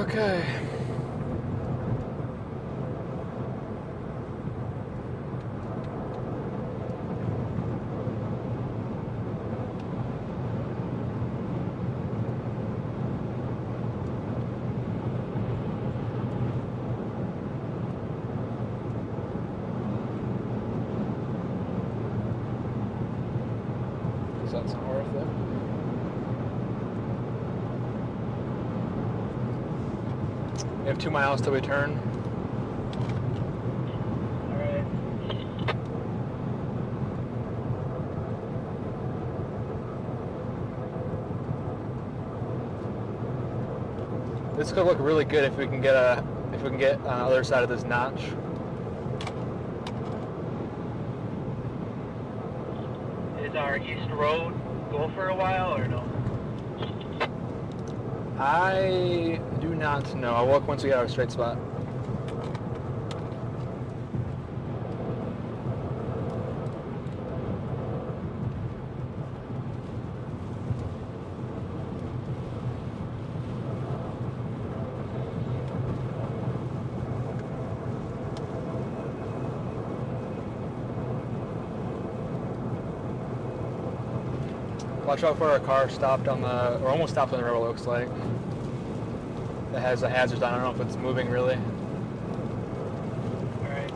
Okay. So that's not worth it. We have 2 miles till we turn. Alright. This could look really good if we can get on the other side of this notch. Is our east road go for a while or no? I do not know. I'll look once we get our straight spot. Watch out for a car stopped on the, or almost stopped on the road, it looks like. That has the hazards on. I don't know if it's moving really. Alright.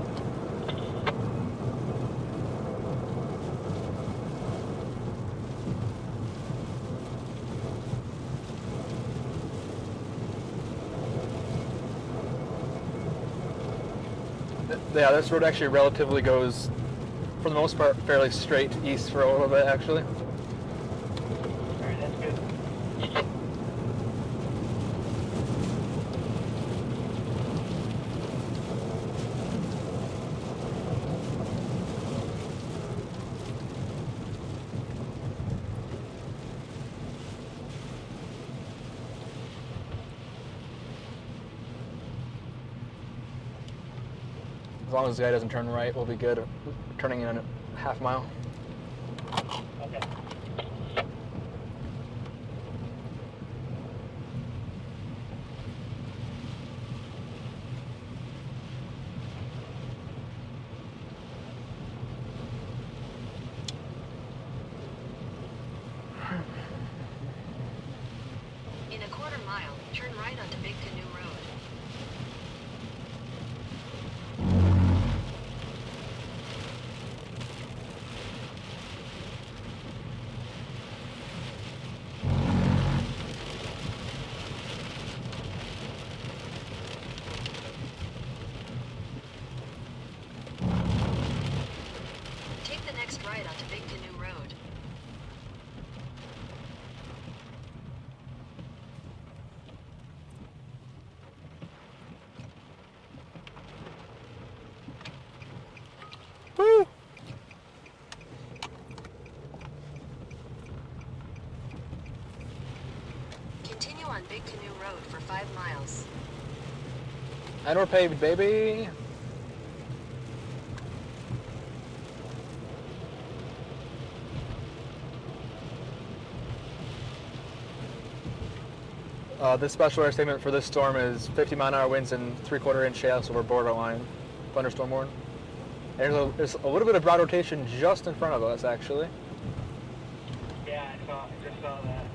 Yeah, this road actually relatively goes, for the most part, fairly straight east for a little bit actually. Alright, that's good. As long as the guy doesn't turn right, we'll be good. Turning in a half mile. Okay. In a quarter mile, turn right onto Big Canoe Road. Take the next right onto Big Canoe Road. Woo! Continue on Big Canoe Road for 5 miles. And we're paved, baby. This special weather statement for this storm is 50-mile-an-hour winds and 3/4 inch hail, so we're borderline thunderstorm warning. And there's a little bit of broad rotation just in front of us, actually. Yeah, I just saw that.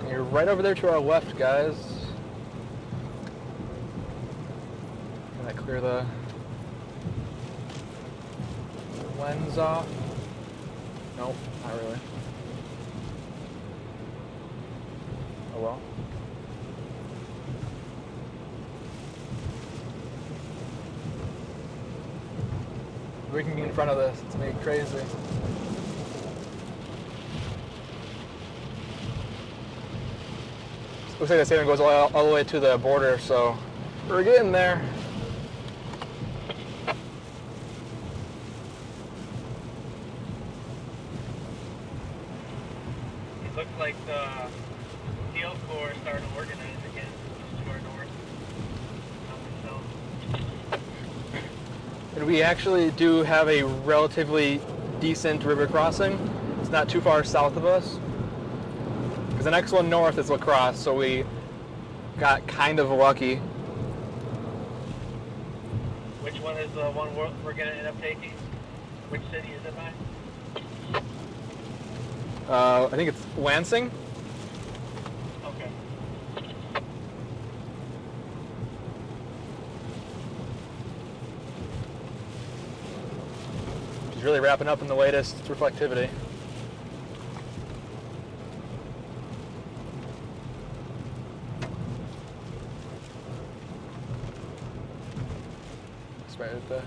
And you're right over there to our left, guys. Can I clear the lens off? Nope, not really. Oh well. We can be in front of this. It's gonna be crazy. Looks like the statement goes all the way to the border, so we're getting there. It looks like the field corps is starting to organize again to our north. South and south. And we actually do have a relatively decent river crossing. It's not too far south of us. Because the next one north is La Crosse, so we got kind of lucky. Which one is the one we're going to end up taking? Which city is it by? I think it's Lansing. Okay. She's really wrapping up in the latest reflectivity. That's right at the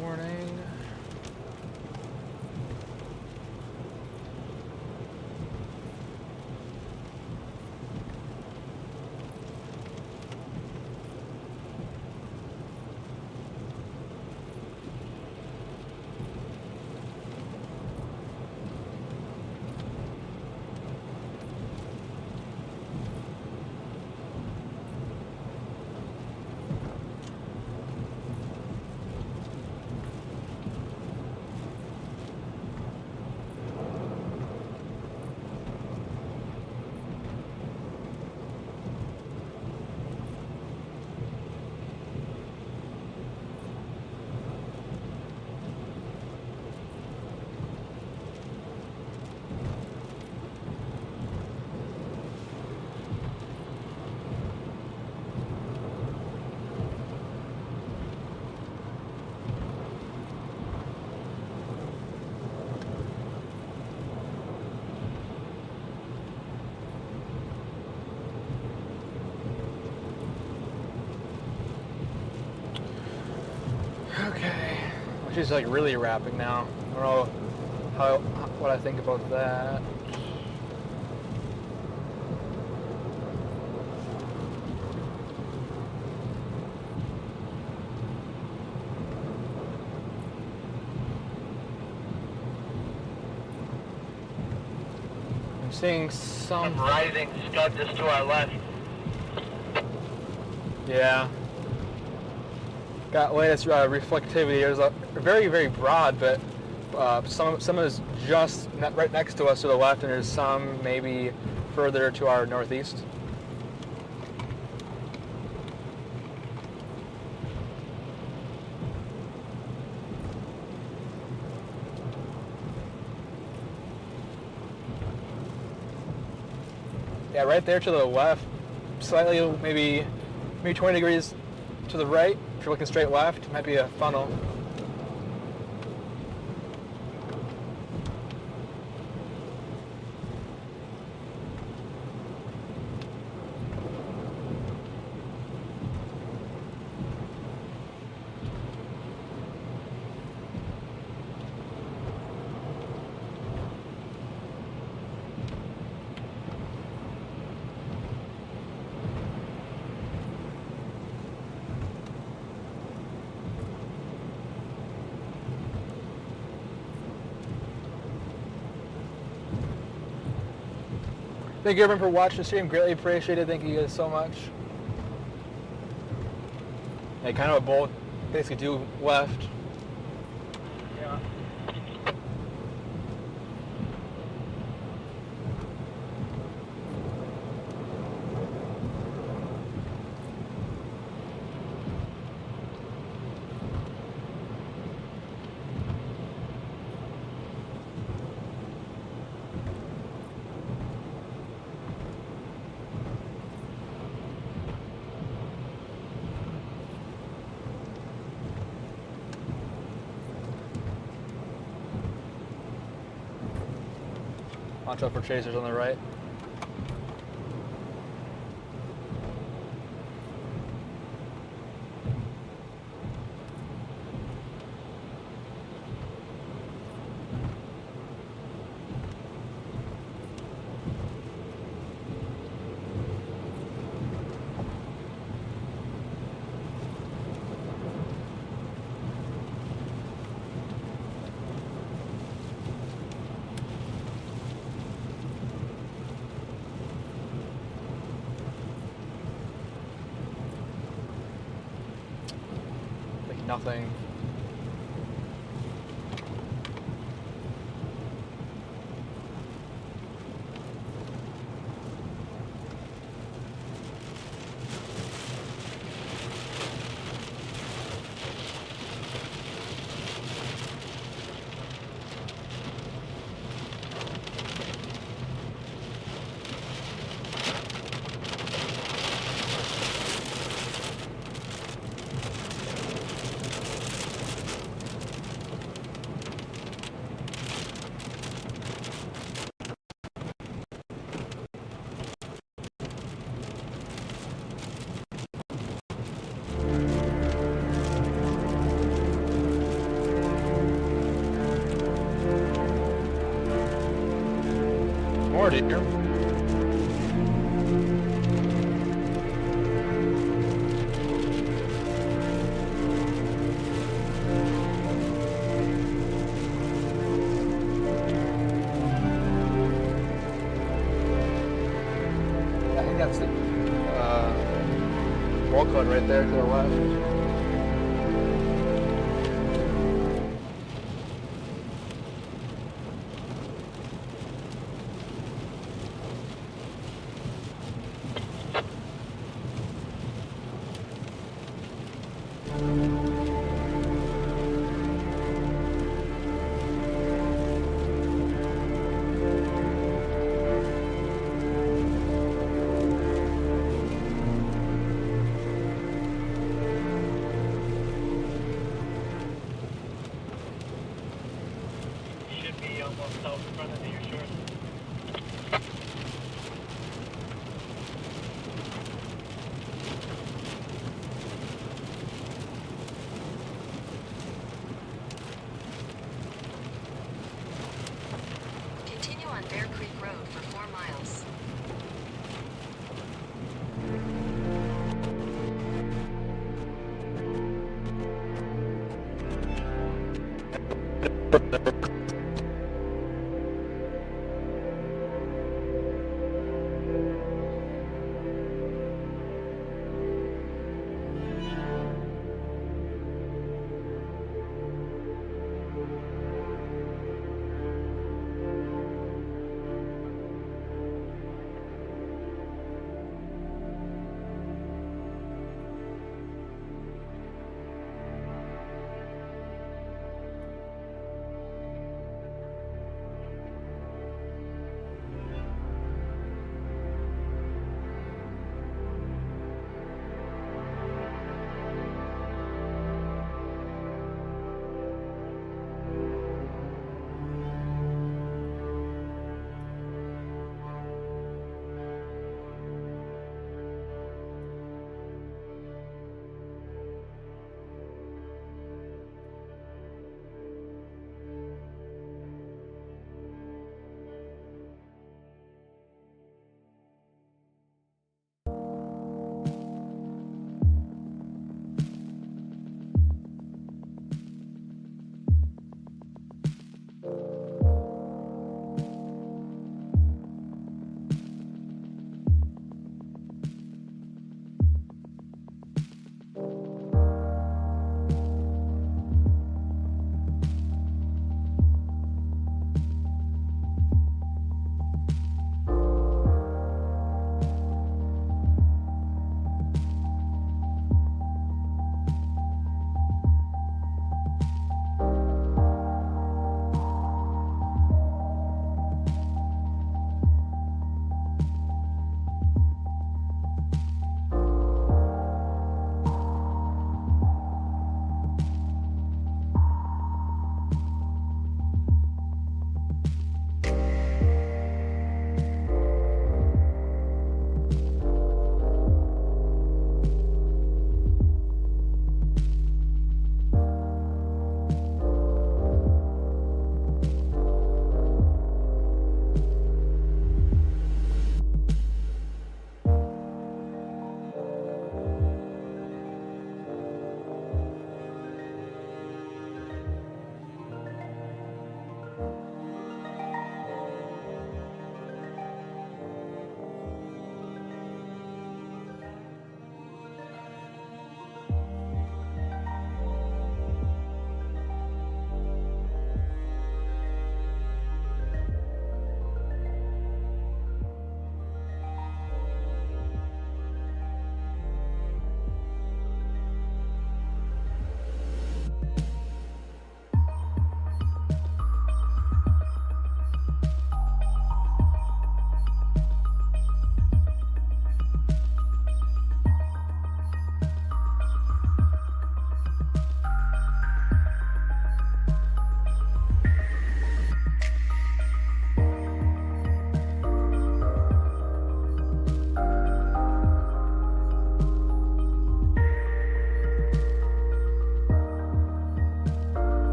warning. Okay. She's like really wrapping now. I don't know what I think about that. I'm seeing some Rising scud just to our left. Yeah. Got latest reflectivity. There's a very, very broad, but some is just right next to us to the left, and there's some maybe further to our northeast. Yeah, right there to the left, slightly maybe 20 degrees to the right. If you're looking straight left, it might be a funnel. Thank you everyone for watching the stream. Greatly appreciated. Thank you guys so much. Yeah, kind of a bolt, basically due left. Yeah. Watch out for chasers on the right. nothing. More deer. I think that's the wall cut right there to the left. Should be almost out in front of your short. Continue on Bear Creek Road for 4 miles.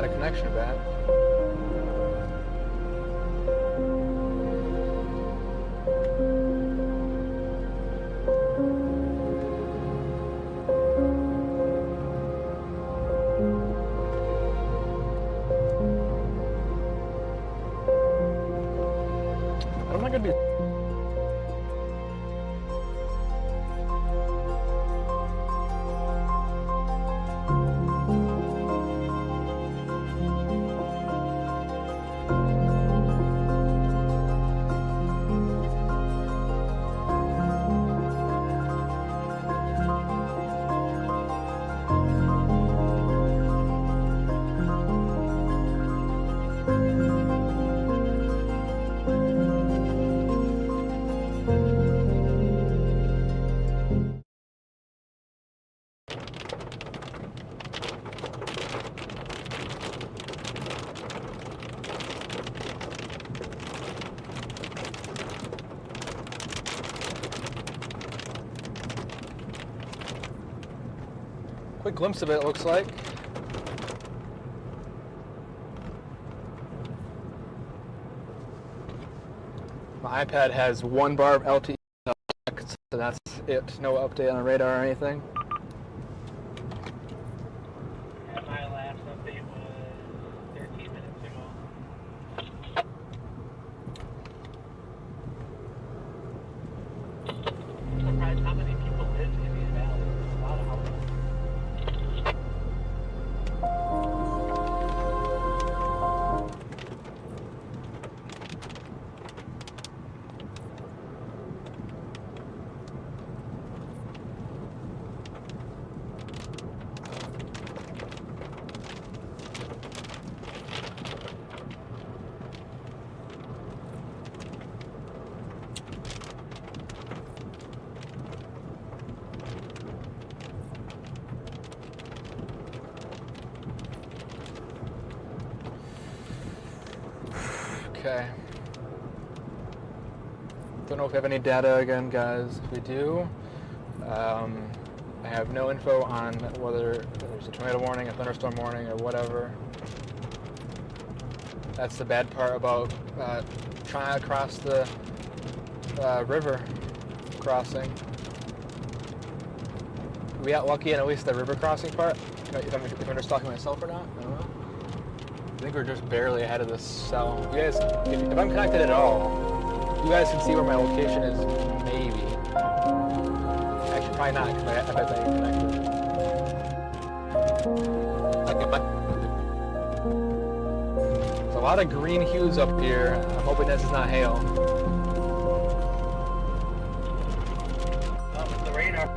got a connection back. I'm not gonna be. Quick glimpse of it, looks like. My iPad has 1 bar of LTE, so that's it. No update on the radar or anything. Yeah, my last update was 13 minutes ago. I'm surprised how many people live in these valleys. There's a lot of houses. Okay. Don't know if we have any data again, guys. If we do, I have no info on whether there's a tornado warning, a thunderstorm warning, or whatever. That's the bad part about trying to cross the river crossing. We got lucky in at least the river crossing part. If I'm just talking to myself or not, I don't know. I think we're just barely ahead of this cell. You guys, if I'm connected at all, you guys can see where my location is, maybe. Actually, probably not, because I bet I ain't connected. There's a lot of green hues up here. I'm hoping this is not hail. The radar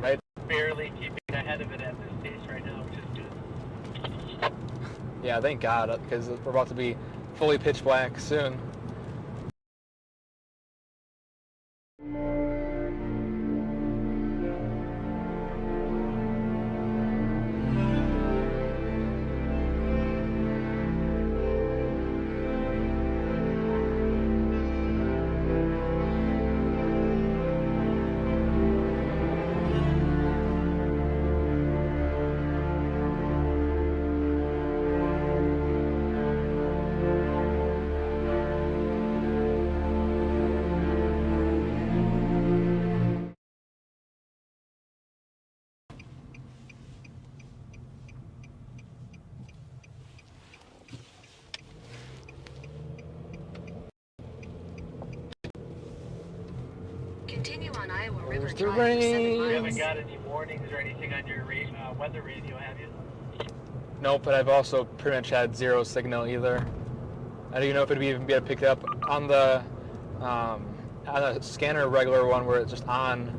Right? barely keeping ahead ahead of it at this pace right now, which is good. Yeah, thank God, because we're about to be fully pitch black soon. Continue on Iowa River There's the Drive for 7 rain. You haven't miles. got any warnings or anything on your weather radio, have you? Nope, but I've also pretty much had zero signal either. I don't even know if it'd even be able to pick it up on the scanner regular one where it's just on.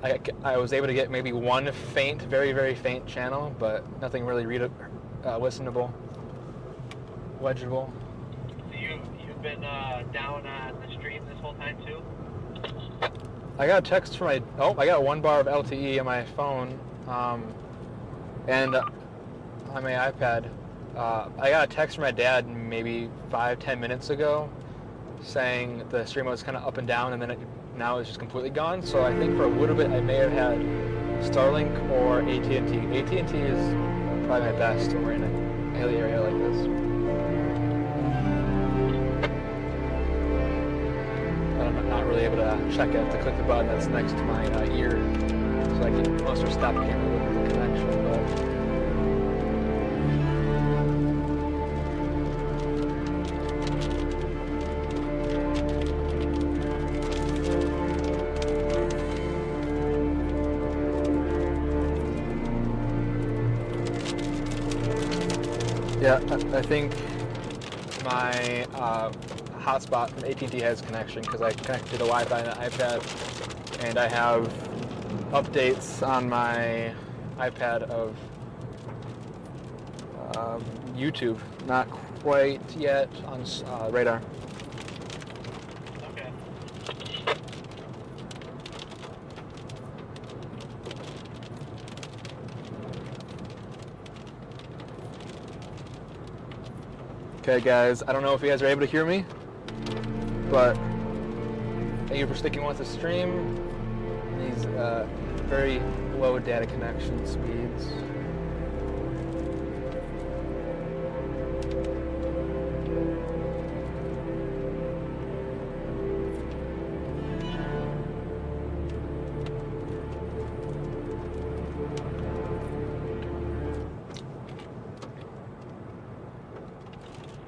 I was able to get maybe one faint, very, very faint channel, but nothing really listenable, legible. So you've been down on the stream this whole time too? I got a text from I got 1 bar of LTE on my phone, and on my iPad. I got a text from my dad maybe 5-10 minutes ago saying the stream was kind of up and down, and then now it's just completely gone. So I think for a little bit I may have had Starlink or AT&T. AT&T is probably my best when we're in a hilly area like this. But I'm not really able to check it to click the button that's next to my ear, so I can most or stop camera with the connection. But yeah, I think my hotspot from AT&T has connection because I connected to the Wi-Fi on the iPad, and I have updates on my iPad of YouTube. Not quite yet on radar. Okay. Okay, guys, I don't know if you guys are able to hear me, but thank you for sticking with the stream. These very low data connection speeds.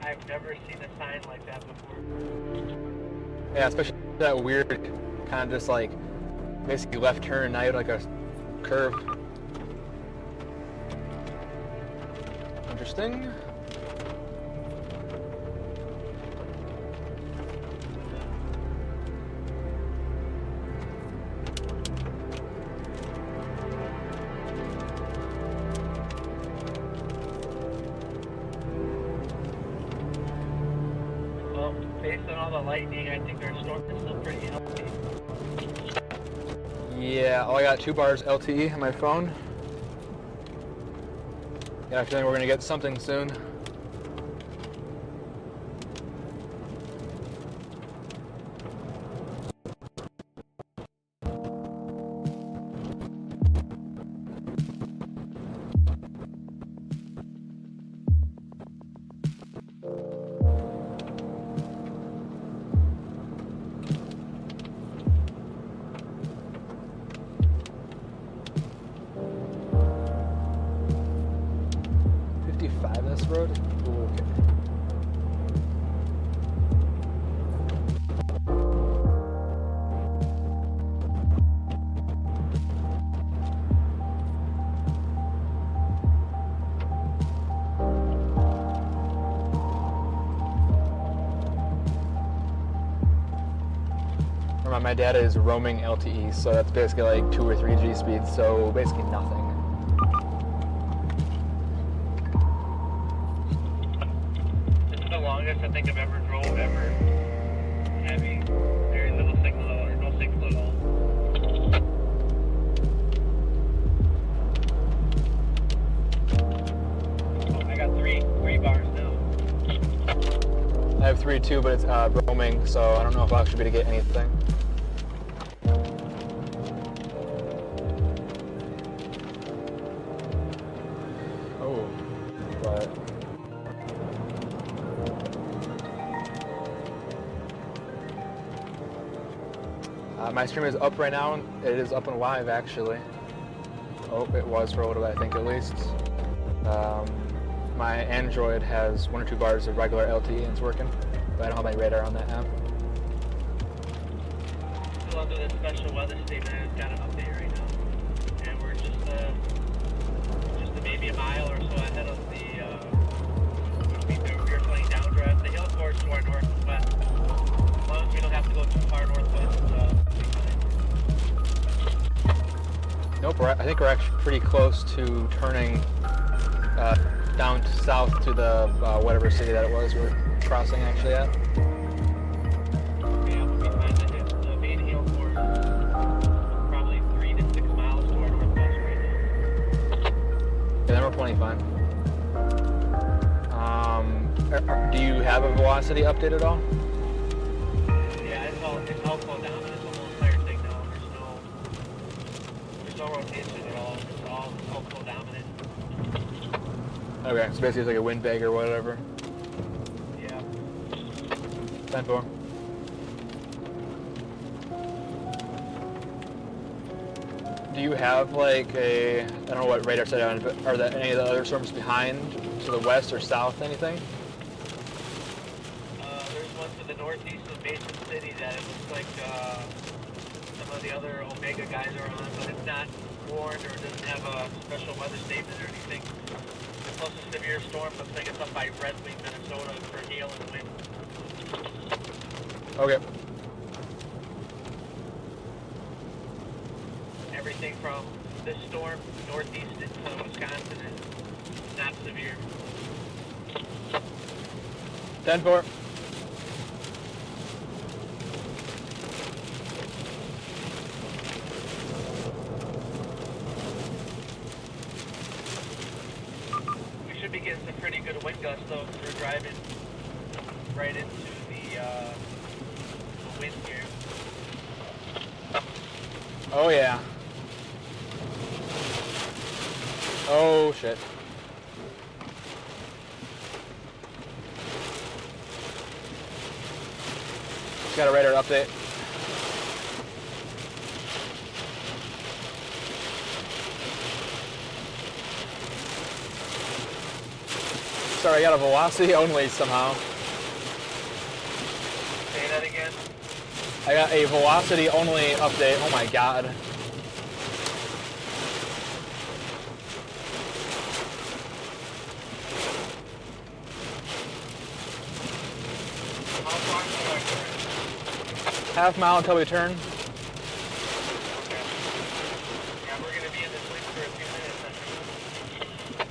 I've never seen a sign like that before. Yeah, especially that weird kind of just like basically left turn, now you have like a curve. Interesting. Well, based on all the lightning, I think our storm is still pretty healthy. Yeah, I got 2 bars LTE on my phone. Yeah, I feel like we're gonna get something soon. This road? Ooh, okay. Remember, my data is roaming LTE, so that's basically like 2 or 3G speeds, so basically nothing. longest I think I've ever drove ever. Having very little signal or no signal at all. Oh, I got three bars now. I have 3 too, but it's roaming, so I don't know if I'll actually be able to get anything. Oh, but my stream is up right now. It is up and live, actually. Oh, it was for a little bit, I think, at least. My Android has 1 or 2 bars of regular LTE and it's working, but I don't have my radar on that app. Still under the special weather statement, and it's got an update right now. And we're just maybe a mile or so ahead of the, we were playing downdraft. The hill course to our northwest. As long as we don't have to go too far northwest, we'll be fine. Nope, I think we're actually pretty close to turning down south to the whatever city that it was we're crossing actually at. Yeah, we'll be fine to hit the main hill course. Probably 3 to 6 miles to our northwest right now. Yeah, then we're plenty fine. Do you have a velocity update at all? Yeah, it's all slowed down. It's the whole entire thing now. There's no rotation at all. It's all slow dominant. Okay, so basically it's like a windbag or whatever. Yeah. 10-4. Do you have like a, I don't know what radar set on, but are there any of the other storms behind, to the west or south, anything? There's one to the northeast of Mason City that it looks like some of the other Omega guys are on, but it's not warned or doesn't have a special weather statement or anything. The closest severe storm looks like it's up by Red Wing, Minnesota for hail and wind. Okay. Everything from this storm northeast into Wisconsin is not severe. 10-4. We should be getting some pretty good wind gusts though, because we're driving right into the wind here. Oh yeah. Oh shit. Just got a radar update. Sorry, I got a velocity only somehow. Say that again. I got a velocity only update. Oh my god. How far is our turn? Half mile until we turn. Okay. Yeah, we're going to be in this wind for a few minutes, I think.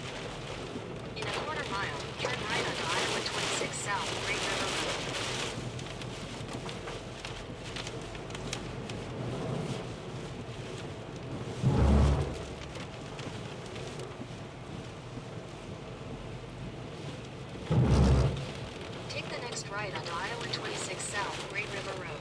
In a quarter mile, turn right onto Iowa 26 South, Great River Road. Take the next right onto Iowa 26 South, Great River Road.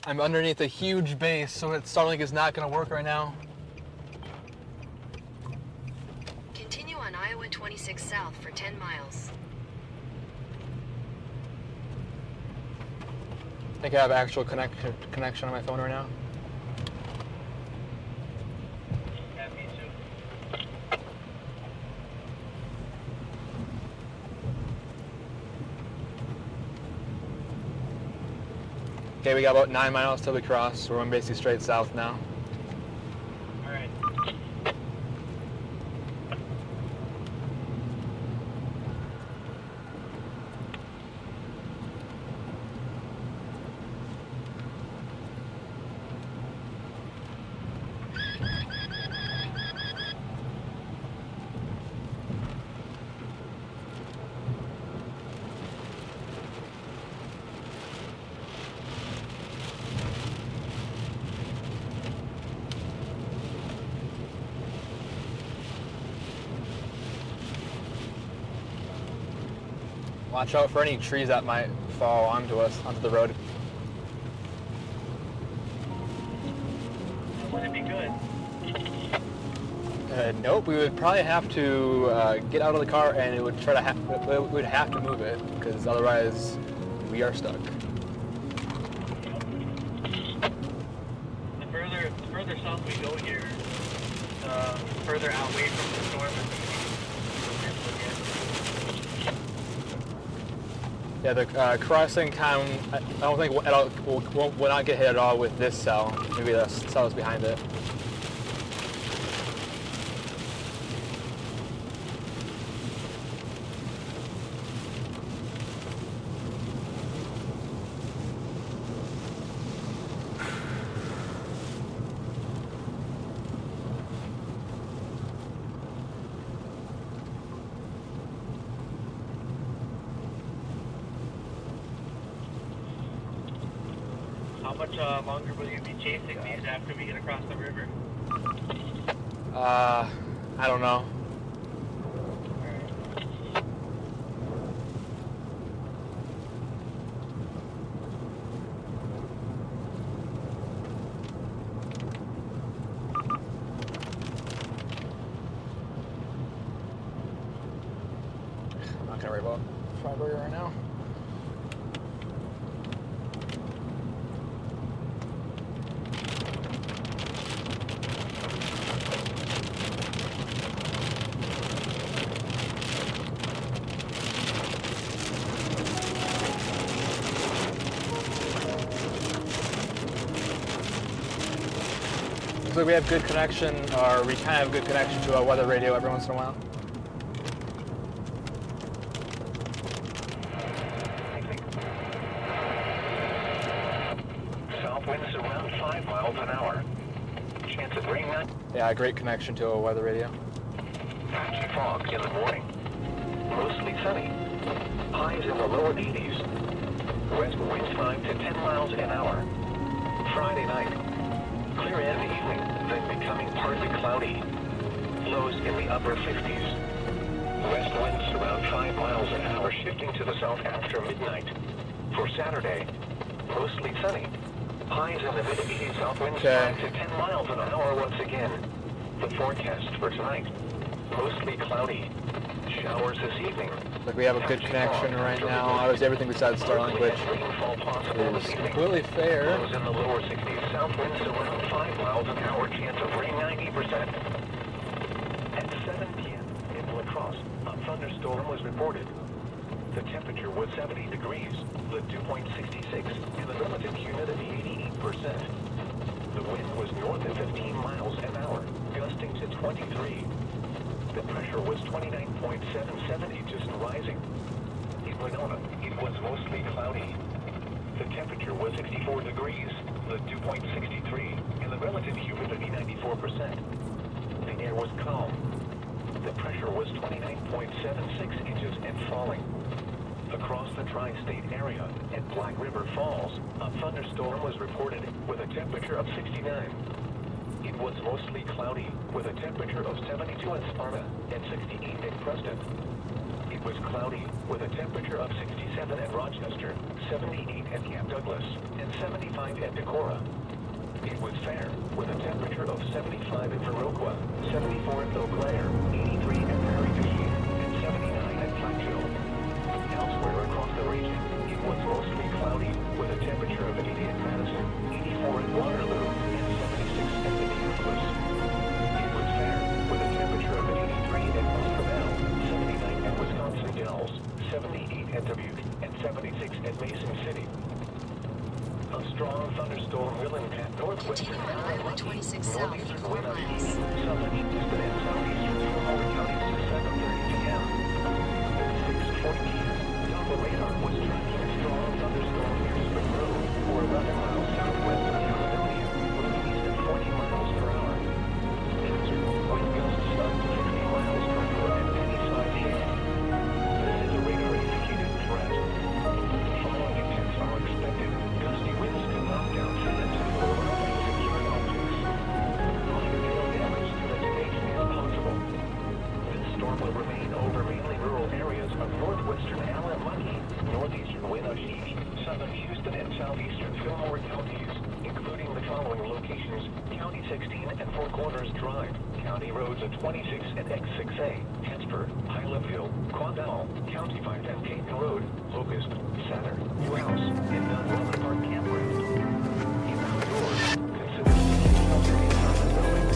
I'm underneath a huge base, so Starlink is not going to work right now. Continue on Iowa 26 South for 10 miles. I think I have actual connection on my phone right now. Yeah, me too. Okay, we got about 9 miles till we cross. We're going basically straight south now. All right. Watch out for any trees that might fall onto the road. Would it be good? Nope, we would probably have to get out of the car, and it would we would have to move it, because otherwise we are stuck. The further south we go here, further away from the storm is Yeah, the crossing town, I don't think will not get hit at all with this cell. Maybe the cell is behind it. How much longer will you be chasing these after we get across the river? I don't know. I'm not gonna worry about Freiburg right now. Looks like we have good connection, or we kind of have good connection to a weather radio every once in a while. South winds around 5 miles an hour. Chance of rain night. Yeah, great connection to a weather radio. Patchy fog in the morning. Mostly sunny. Highs in the lower 80s. West winds 5 to 10 miles an hour. Friday night. Clear in the evening, then becoming partly cloudy. Lows in the upper 50s. West winds around 5 miles an hour, shifting to the south after midnight. For Saturday, mostly sunny. Highs in the mid-80s, south winds 5 to 10 miles an hour once again. The forecast for tonight, mostly cloudy. Showers this evening. Like we have a good connection right now. Obviously everything besides Starlink, which is completely fair. Lows in the lower 60s, south winds around 5 miles an hour, chance of rain 90%. At 7 p.m. in La Crosse, a thunderstorm was reported. The temperature was 70 degrees, the dew point 66, and the relative humidity 88%. The wind was north of 15 miles an hour, gusting to 23. The pressure was 29.77 inches and rising. In Winona, it was mostly cloudy. The temperature was 64 degrees, the dew point 63, and the relative humidity 94%. The air was calm. The pressure was 29.76 inches and falling. Across the tri-state area at Black River Falls, a thunderstorm was reported with a temperature of 69. It was mostly cloudy, with a temperature of 72 in Sparta and 68 in Preston. It was cloudy, with a temperature of 67 at Rochester, 78 at Camp Douglas, and 75 at Decorah. It was fair, with a temperature of 75 at Viroqua, 74 at Eau Claire, 83 at Prairie du Chien, and 79 at Platteville. Elsewhere across the region, it was mostly cloudy, with a temperature of 80 at Madison, 84 at Waterloo, and 76 at Minneapolis. It was fair, with a temperature of 83 at Montreal, 79 at Wisconsin Dells, 78 at Dubuque, and 76 at Mason City. A strong thunderstorm will impact northwestern Continue on Highway 26 south northeastern for 4 wind miles. southern eastern and southeastern through Howard counties to 7:30 p.m. At 6:40 p.m., Doppler radar was tracking a strong thunderstorm near Spring Road, or 11 miles southwest of Caledonia, moving east at 40 miles per hour. Wind gusts up to 50 miles per hour at any size hail. This is a radar-indicated threat. Following attacks are expected. Gusty winds can knock down fence and blow out unsecured objects. Minor hail damage to vegetation is possible. This storm will remain over mainly rural areas of northwestern Allen, Lucky, Fillmore counties, including the following locations: County 16 and Four Corners Drive, County Roads at 26 and X6A, Hesper, Hylaville, Quandale, County 5 and Peyton Road, Locust, Saturn, Rouse, and Mount Robert Park Campground. Indoors, consider sticking shelter inside the building.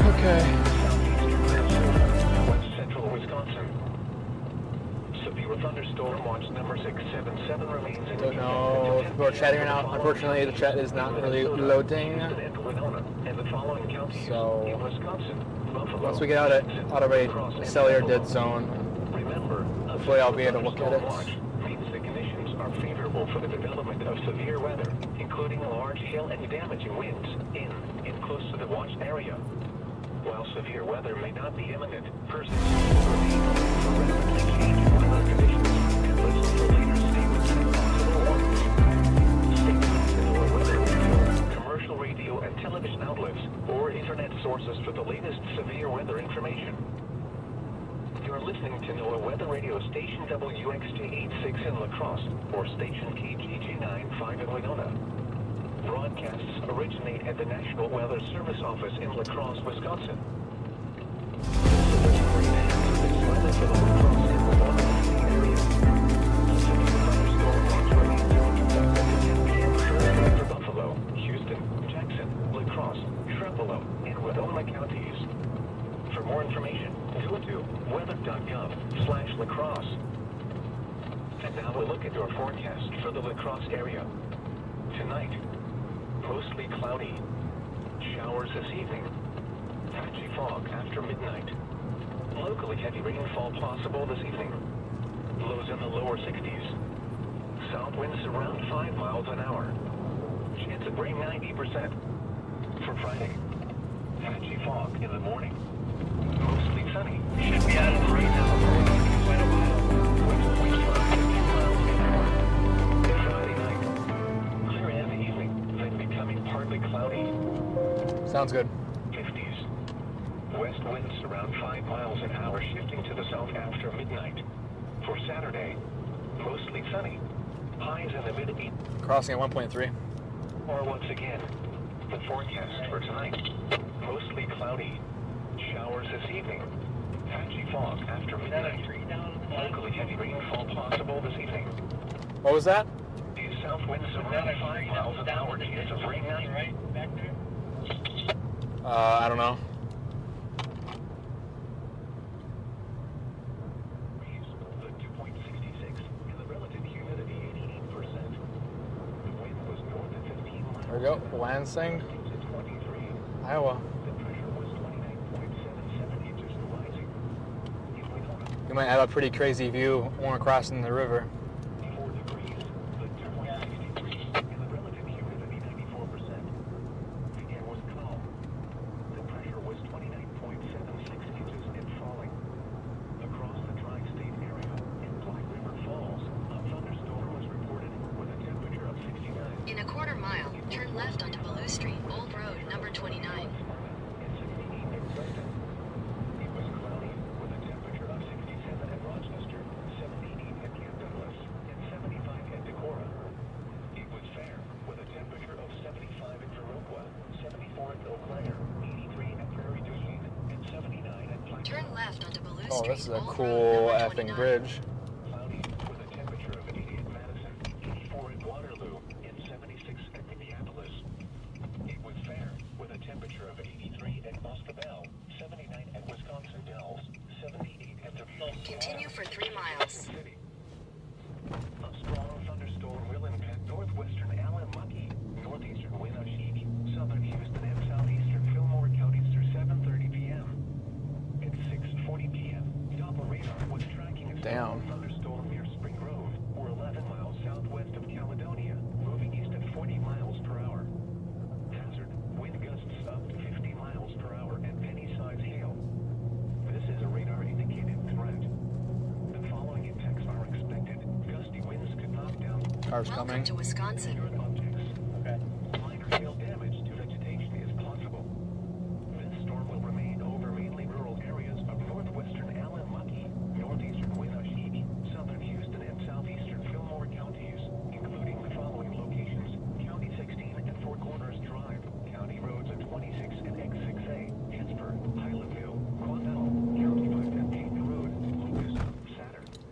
Okay. Southeastern Minnesota, west central Wisconsin. Severe thunderstorm watch number 677 remains in Don't know if people are chatting right now. Unfortunately, the chat is not really loading. So once we get out of a cellular dead zone, hopefully I'll be able to look at it. Means the conditions are favorable for the development of severe weather, including large hail and damaging winds in and close to the watch area. While severe weather may not be imminent, persons will remain alert for rapidly changing weather conditions and listen for later statements and possible warnings. Statements in our weather radio, commercial radio and television outlets, or internet sources for the latest severe weather information. You're listening to NOAA Weather Radio Station WXJ86 in La Crosse or Station KGJ95 in Winona. Broadcasts originate at the National Weather Service Office in La Crosse, Wisconsin. Weather for the La Crosse and Winona area. Severe thunderstorm watch remains on 10 p.m. Thursday for Buffalo, Houston, Jackson, La Crosse, Trempealeau, and Winona counties. For more information, go to weather.gov/La Crosse. And now we'll look at your forecast for the La Crosse area. Tonight, mostly cloudy. Showers this evening. Patchy fog after midnight. Locally heavy rainfall possible this evening. Lows in the lower 60s. South winds around 5 miles an hour. Chance of rain 90%. For Friday, patchy fog in the morning. Mostly sunny. Should be out of the rain now for quite a while. Winds 50 miles an hour. And Friday night, clear in the evening, then becoming partly cloudy. Sounds good. 50s. West winds around 5 miles an hour, shifting to the south after midnight. For Saturday, mostly sunny. Highs in the mid-80s. Crossing at 1.3. Or once again, the forecast for tonight. Mostly cloudy. Showers this evening. Patchy fog after midnight. Locally heavy rainfall possible this evening. What was that? These south winds around 5 miles an hour. Chance of rain 90%. Right back there. I don't know. The 2.66 and the relative humidity 88%. The wind was north of 15 miles. There we go. Lansing, To 23. Iowa. The pressure was 29.77 inches and rising. In Winona, You might have a pretty crazy view when we're crossing the river. 4 degrees. The 2.63 and the relative humidity 94%. The air was calm. The pressure was 29.76 inches and falling. Across the tri-state area in Black River Falls, a thunderstorm was reported with a temperature of 69. In a quarter mile, turn left onto Baloo Street, Old Road, number 29. And 68 in Preston. It was cloudy with a temperature of 67 at Rochester, 78 at Camp Douglas, and 75 at Decorah. It was fair with a temperature of 75 at Viroqua, 74 at Eau Claire, 83 at Prairie du Chien, and 79 at Plaquemine. Turn left onto Baloo Oh, Street, this is a Old cool Road, number effing 29. bridge. Cloudy with a temperature of 80 at Madison, 84 at Waterloo, and 76 at Minneapolis. It was fair with a temperature of 83 at Boscobel, 79 at Wisconsin Dells, 78 at Dubuque. Continue for 3 miles. City. A strong thunderstorm will impact northwestern Allen Mucky, northeastern Wenatchee, southern Houston, and southeastern Fillmore counties through 7:30 p.m. At 6:40 p.m., Doppler radar was tracking a strong thunderstorm near Spring Grove, or 11 miles southwest of Caledonia, moving east at 40 miles per hour. Hazard: wind gusts up to 50 miles per hour and penny-size hail. This is a radar-indicated threat. The following impacts are expected. Gusty winds could knock down Cars Welcome coming. to Wisconsin. objects. Minor hail damage to vegetation is possible. This storm will remain over mainly rural areas of northwestern Allen Mucky, northeastern Wenatchee, southern Houston,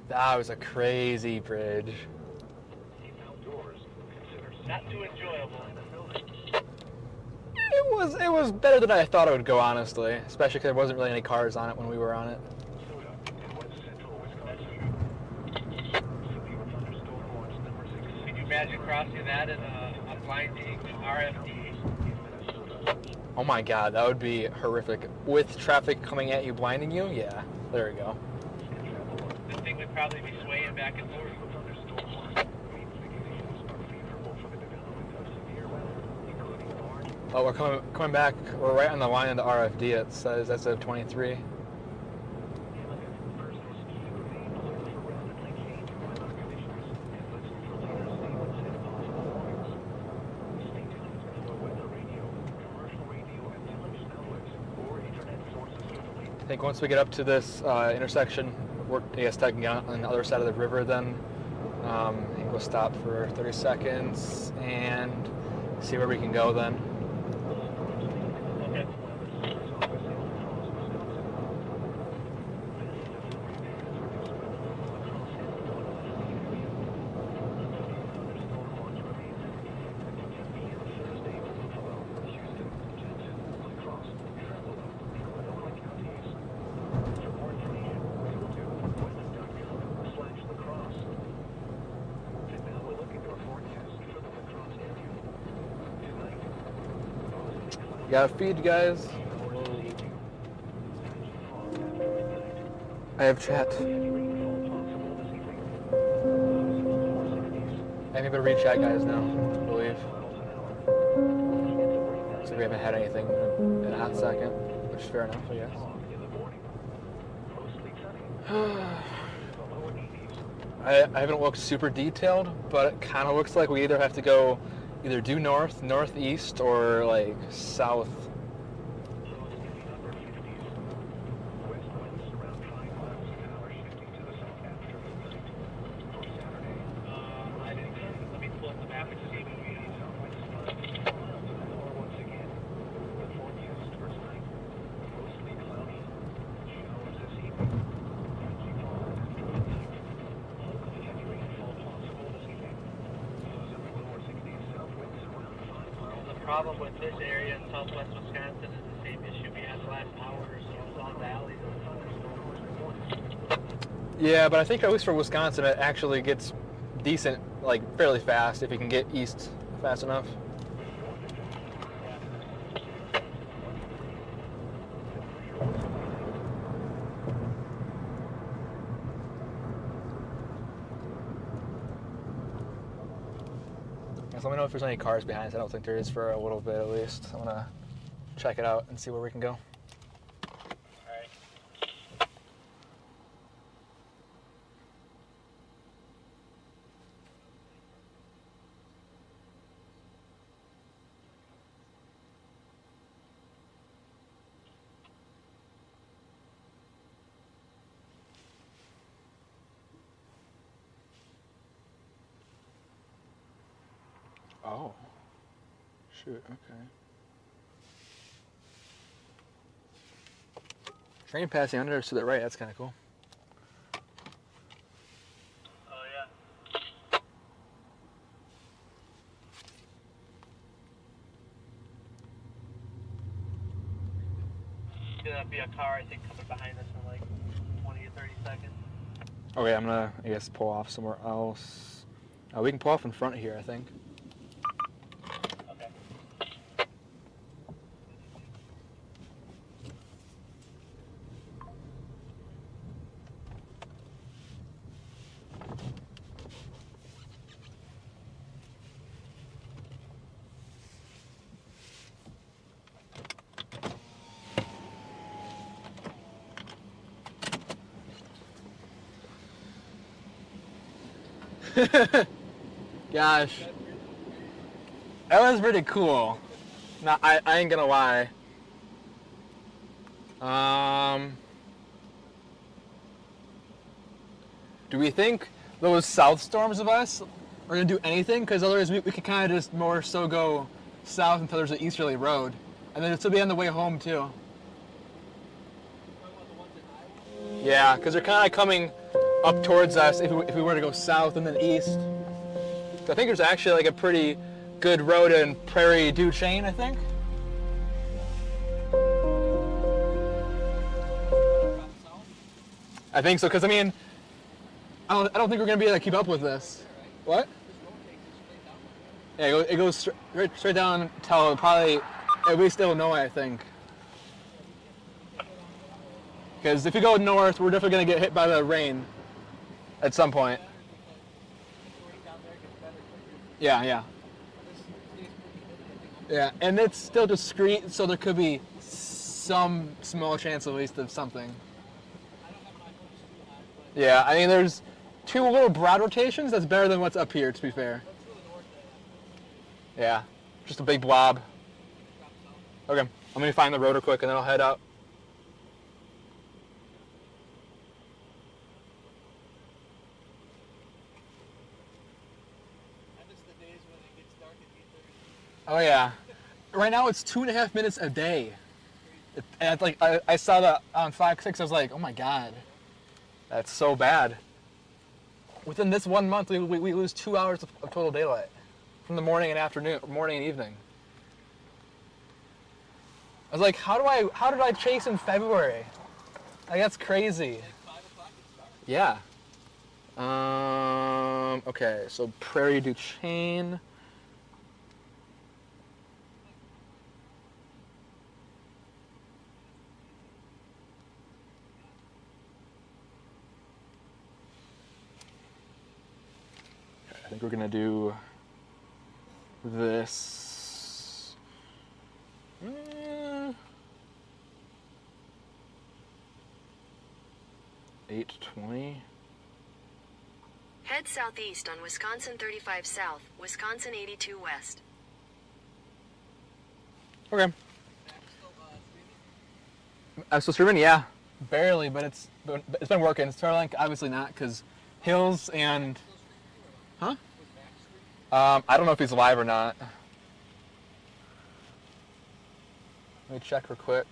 That was a crazy bridge. Not too enjoyable. It was better than I thought it would go, honestly. Especially because there wasn't really any cars on it when we were on it. Can you imagine crossing that in a blinding RFD? Oh my god, that would be horrific. With traffic coming at you, blinding you? Yeah, there we go. The thing would probably be swaying back and forth. Oh, we're coming back. We're right on the line of the RFD. It says that's a 23. I think once we get up to this intersection, we're taking out on the other side of the river. Then I think we'll stop for 30 seconds and see where we can go. Then. Okay. You got a feed, guys? I have chat. I think we better read chat, guys, now, I believe. So we haven't had anything in a hot second, which is fair enough, I guess. I haven't looked super detailed, but it kind of looks like we either have to go either due north, northeast, or like south. Let me pull up the map and see. The problem with this area in southwest Wisconsin is the same issue we had the last hour or so on valleys. Yeah, but I think at least for Wisconsin, it actually gets decent, like fairly fast if you can get east fast enough. So let me know if there's any cars behind us. I don't think there is for a little bit at least. I'm gonna check it out and see where we can go. Oh, shoot, okay. Train passing under us to the right, that's kind of cool. Oh, yeah. Gonna be a car, I think, coming behind us in like 20 or 30 seconds. Okay, I'm gonna, I guess, pull off somewhere else. We can pull off in front here, I think. Gosh, that was pretty cool. No, I ain't gonna lie. Do we think those south storms of us are gonna do anything? Because otherwise we could kind of just more so go south until there's an easterly road, and then it'll still be on the way home too. Yeah, because they're kind of coming up towards us if we were to go south and then east. So I think there's actually like a pretty good road in Prairie du Chien, I think. I think so, because I mean, I don't think we're gonna be able to keep up with this. What? Yeah, it goes straight down till probably at least Illinois, I think. Because if you go north, we're definitely gonna get hit by the rain at some point. Yeah. Yeah, and it's still discreet, so there could be some small chance at least of something. Yeah, I mean, there's 2 little broad rotations. That's better than what's up here, to be fair. Yeah, just a big blob. Okay, I'm gonna find the road real quick and then I'll head out. Oh yeah. Right now it's 2.5 minutes a day. And it's like I saw that on 5-6. I was like, oh my god, that's so bad. Within this 1 month, we lose 2 hours of total daylight from the morning and afternoon, morning and evening. I was like, how did I chase in February? Like, that's crazy. Yeah. Okay, so Prairie du Chien. I think we're gonna do this. 8:20. Head southeast on Wisconsin 35 South, Wisconsin 82 West. Okay. I'm still streaming? Yeah. Barely, but it's been working. Starlink, obviously not, because Hills and... Huh? I don't know if he's live or not. Let me check real quick.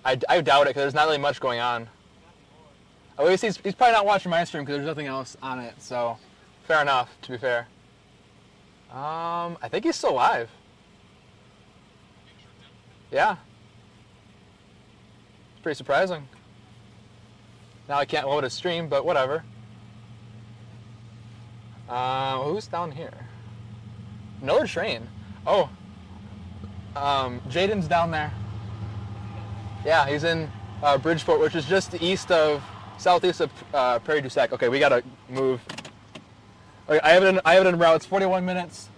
I doubt it, because there's not really much going on. At least he's probably not watching my stream because there's nothing else on it, so fair enough, to be fair. I think he's still live. Yeah. It's pretty surprising. Now I can't load a stream, but whatever. Who's down here? Another train. Oh. Jaden's down there. Yeah, he's in Bridgeport, which is just southeast of Prairie du Sac. Okay, we gotta move. Okay, I have it in route. It's 41 minutes.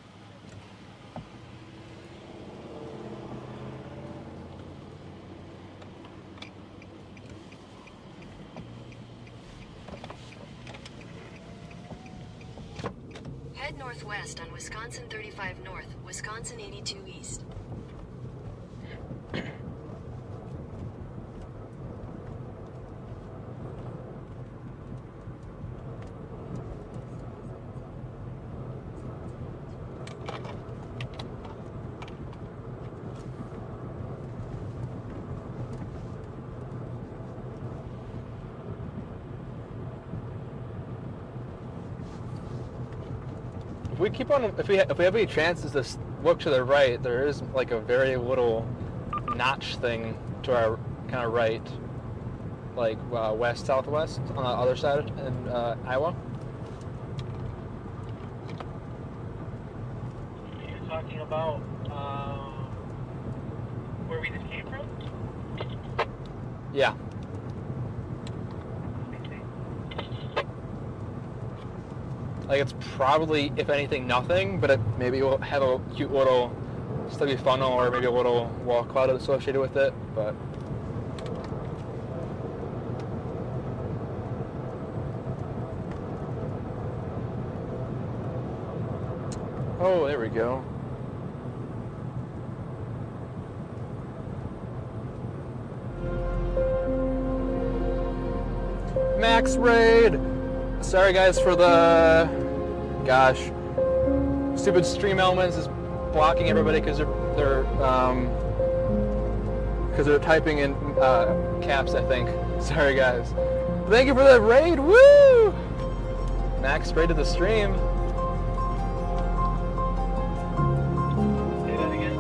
Head northwest on Wisconsin 35 North, Wisconsin 82 East. If we have any chances to look to the right, there is like a very little notch thing to our kind of right, like west southwest on the other side in Iowa. You're talking about where we just came from? Yeah. Like, it's probably, if anything, nothing, but maybe it will have a cute little stubby funnel or maybe a little wall cloud associated with it, but... Oh, there we go. Max Raid! Sorry guys for the, stupid stream elements is blocking everybody because they're typing in caps, I think. Sorry guys. Thank you for the raid. Woo! Max raided the stream. Say that again.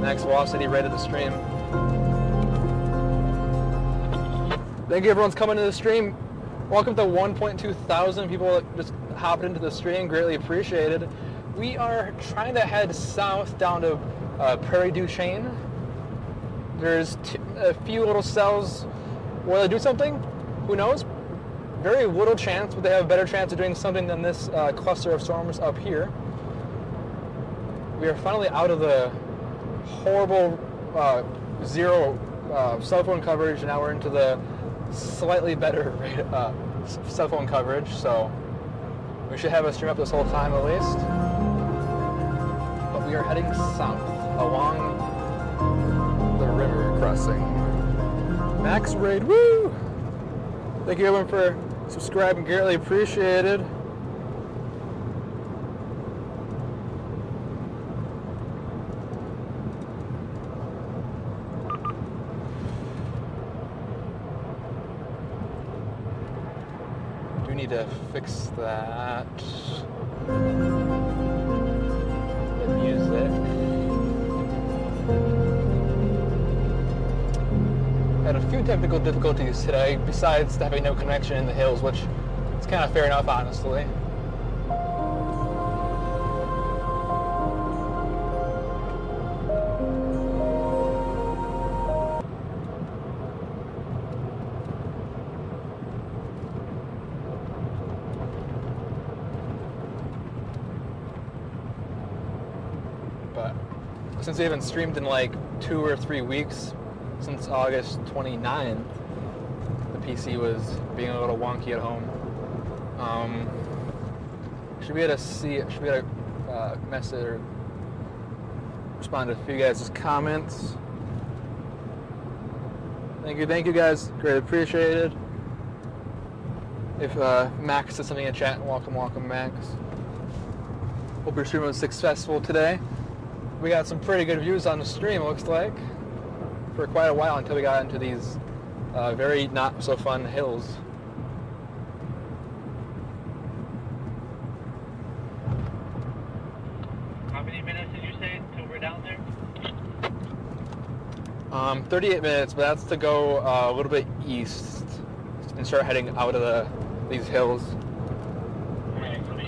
Max Wall said he raided the stream. Thank you, everyone's coming to the stream. Welcome to 1.2 thousand people that just hopped into the stream. Greatly appreciated. We are trying to head south down to Prairie du Chien. There's a few little cells. Will they do something? Who knows? Very little chance, but they have a better chance of doing something than this cluster of storms up here. We are finally out of the horrible zero cell phone coverage, and now we're into the slightly better cell phone coverage, so we should have a stream up this whole time at least. But we are heading south along the river crossing. Max raid, woo! Thank you everyone for subscribing, greatly appreciated. Do need to fix that. The music. Had a few technical difficulties today, besides having no connection in the hills, which is kind of fair enough, honestly. But since we haven't streamed in like 2 or 3 weeks, since August 29th, the PC was being a little wonky at home. Should be able to message or respond to a few guys' comments. Thank you guys, greatly appreciated. If Max said something in chat, welcome Max. Hope your stream was successful today. We got some pretty good views on the stream, it looks like, for quite a while until we got into these very not so fun hills. How many minutes did you say until we're down there? 38 minutes, but that's to go a little bit east and start heading out of these hills. Alright, let me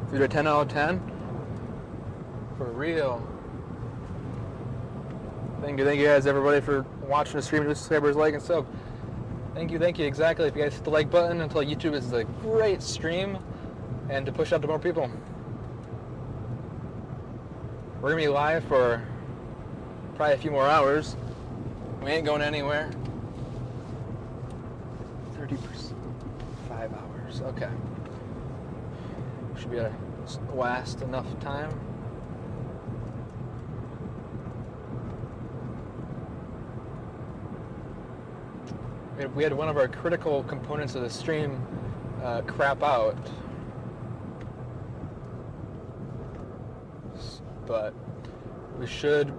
If you're a 10 out of 10, for real. Thank you guys, everybody, for watching the stream. Subscribers, like, and sub. Thank you, exactly. If you guys hit the like button and tell YouTube this is a great stream and to push out to more people. We're going to be live for probably a few more hours. We ain't going anywhere. 30%, 5 hours, okay. Should be able to last enough time. We had one of our critical components of the stream crap out, but we should. It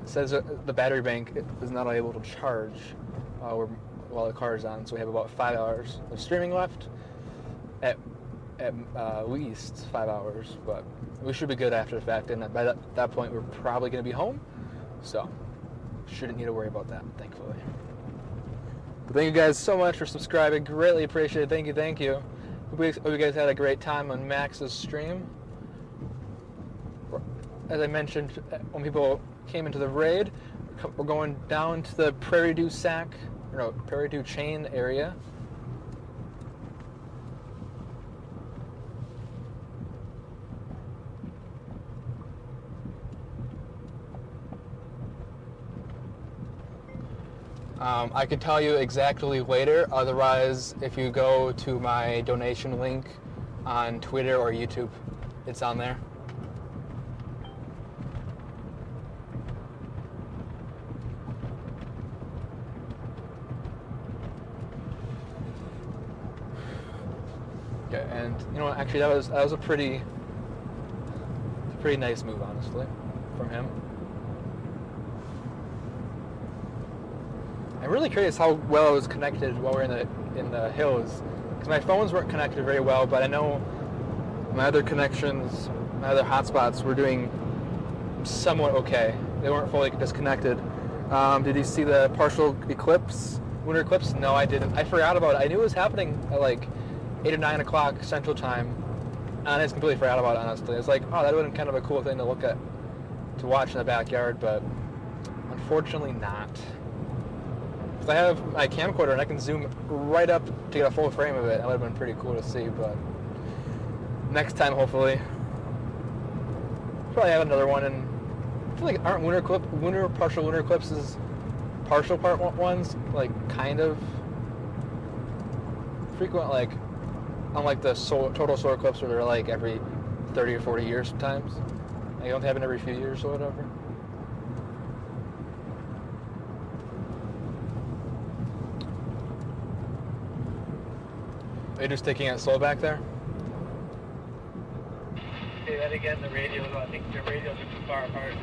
says the battery bank is not able to charge while the car is on, so we have about 5 hours of streaming left. At least 5 hours, but we should be good after the fact, and by that point we're probably going to be home, so shouldn't need to worry about that, thankfully. But thank you guys so much for subscribing, greatly appreciate it. Thank you. Hope you guys had a great time on Max's stream. As I mentioned, when people came into the raid, we're going down to the Prairie du Chien area. I could tell you exactly later, otherwise if you go to my donation link on Twitter or YouTube, it's on there. Yeah, and you know what, actually that was a pretty Pretty nice move, honestly, from him. I'm really curious how well I was connected while we were in the hills, because my phones weren't connected very well, but I know my other connections, my other hotspots were doing somewhat okay. They weren't fully disconnected. Did you see the partial eclipse, lunar eclipse? No, I didn't. I forgot about it. I knew it was happening at like 8 or 9 o'clock Central Time, and I just completely forgot about it, honestly. It's like, oh, that would have been kind of a cool thing to look at, to watch in the backyard, but unfortunately not. Because I have my camcorder and I can zoom right up to get a full frame of it. That would have been pretty cool to see, but next time, hopefully. Probably have another one, and I feel like aren't partial lunar eclipses partial part ones, like, kind of frequent, like, unlike the total solar eclipse where they're like every 30 or 40 years sometimes. They don't happen every few years or whatever. Are you just taking it slow back there? Say that again, the radios, I think your radios are too far apart.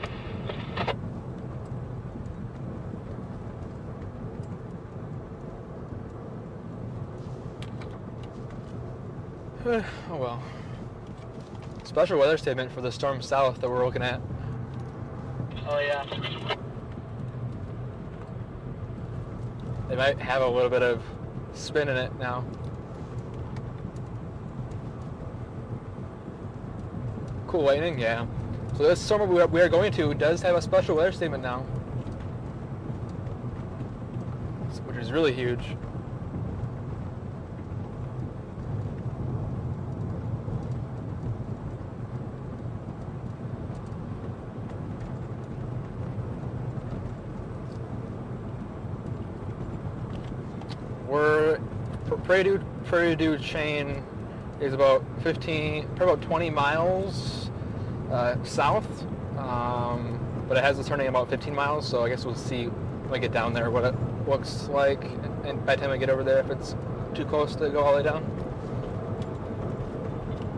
Oh well. Special weather statement for the storm south that we're looking at. Oh yeah. They might have a little bit of spin in it now. Cool lightning, yeah. So this storm we are going to does have a special weather statement now, which is really huge. We're Prairie du Chien is about 20 miles south, but it has a turning about 15 miles. So I guess we'll see when we get down there what it looks like, and by the time we get over there, if it's too close to go all the way down.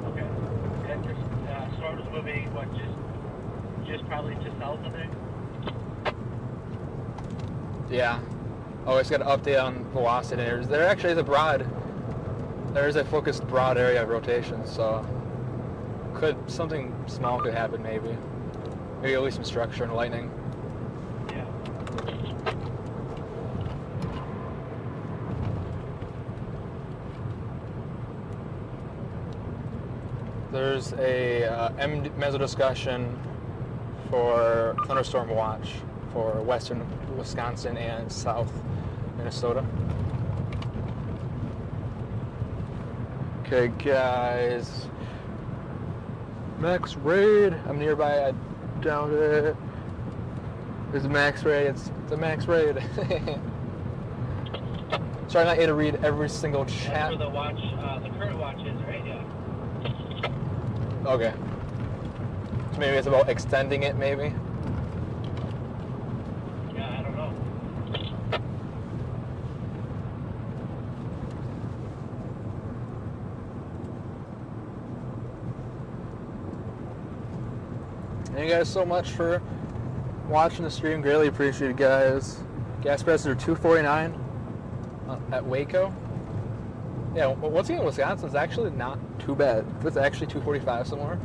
Okay. And just storm is moving. What? Just probably just south of there. Yeah. Oh, it's got an update on velocity. There actually is there is a focused broad area of rotation, so something small could happen maybe. Maybe at least some structure and lightning. Yeah. There's a meso discussion for thunderstorm watch for western Wisconsin and south Minnesota. Okay, guys. Max raid. I'm nearby. I doubt it. There's a max raid. It's a max raid. Sorry, I'm not able to read every single chat. That's where the watch, the current watch is, right? Yeah. Okay. So maybe it's about extending it, maybe? Yeah, I don't know. Thank you guys so much for watching the stream. Greatly appreciate it, guys. Gas prices are $2.49 at Waco. Yeah, what's in Wisconsin is actually not too bad. If it's actually $2.45 somewhere,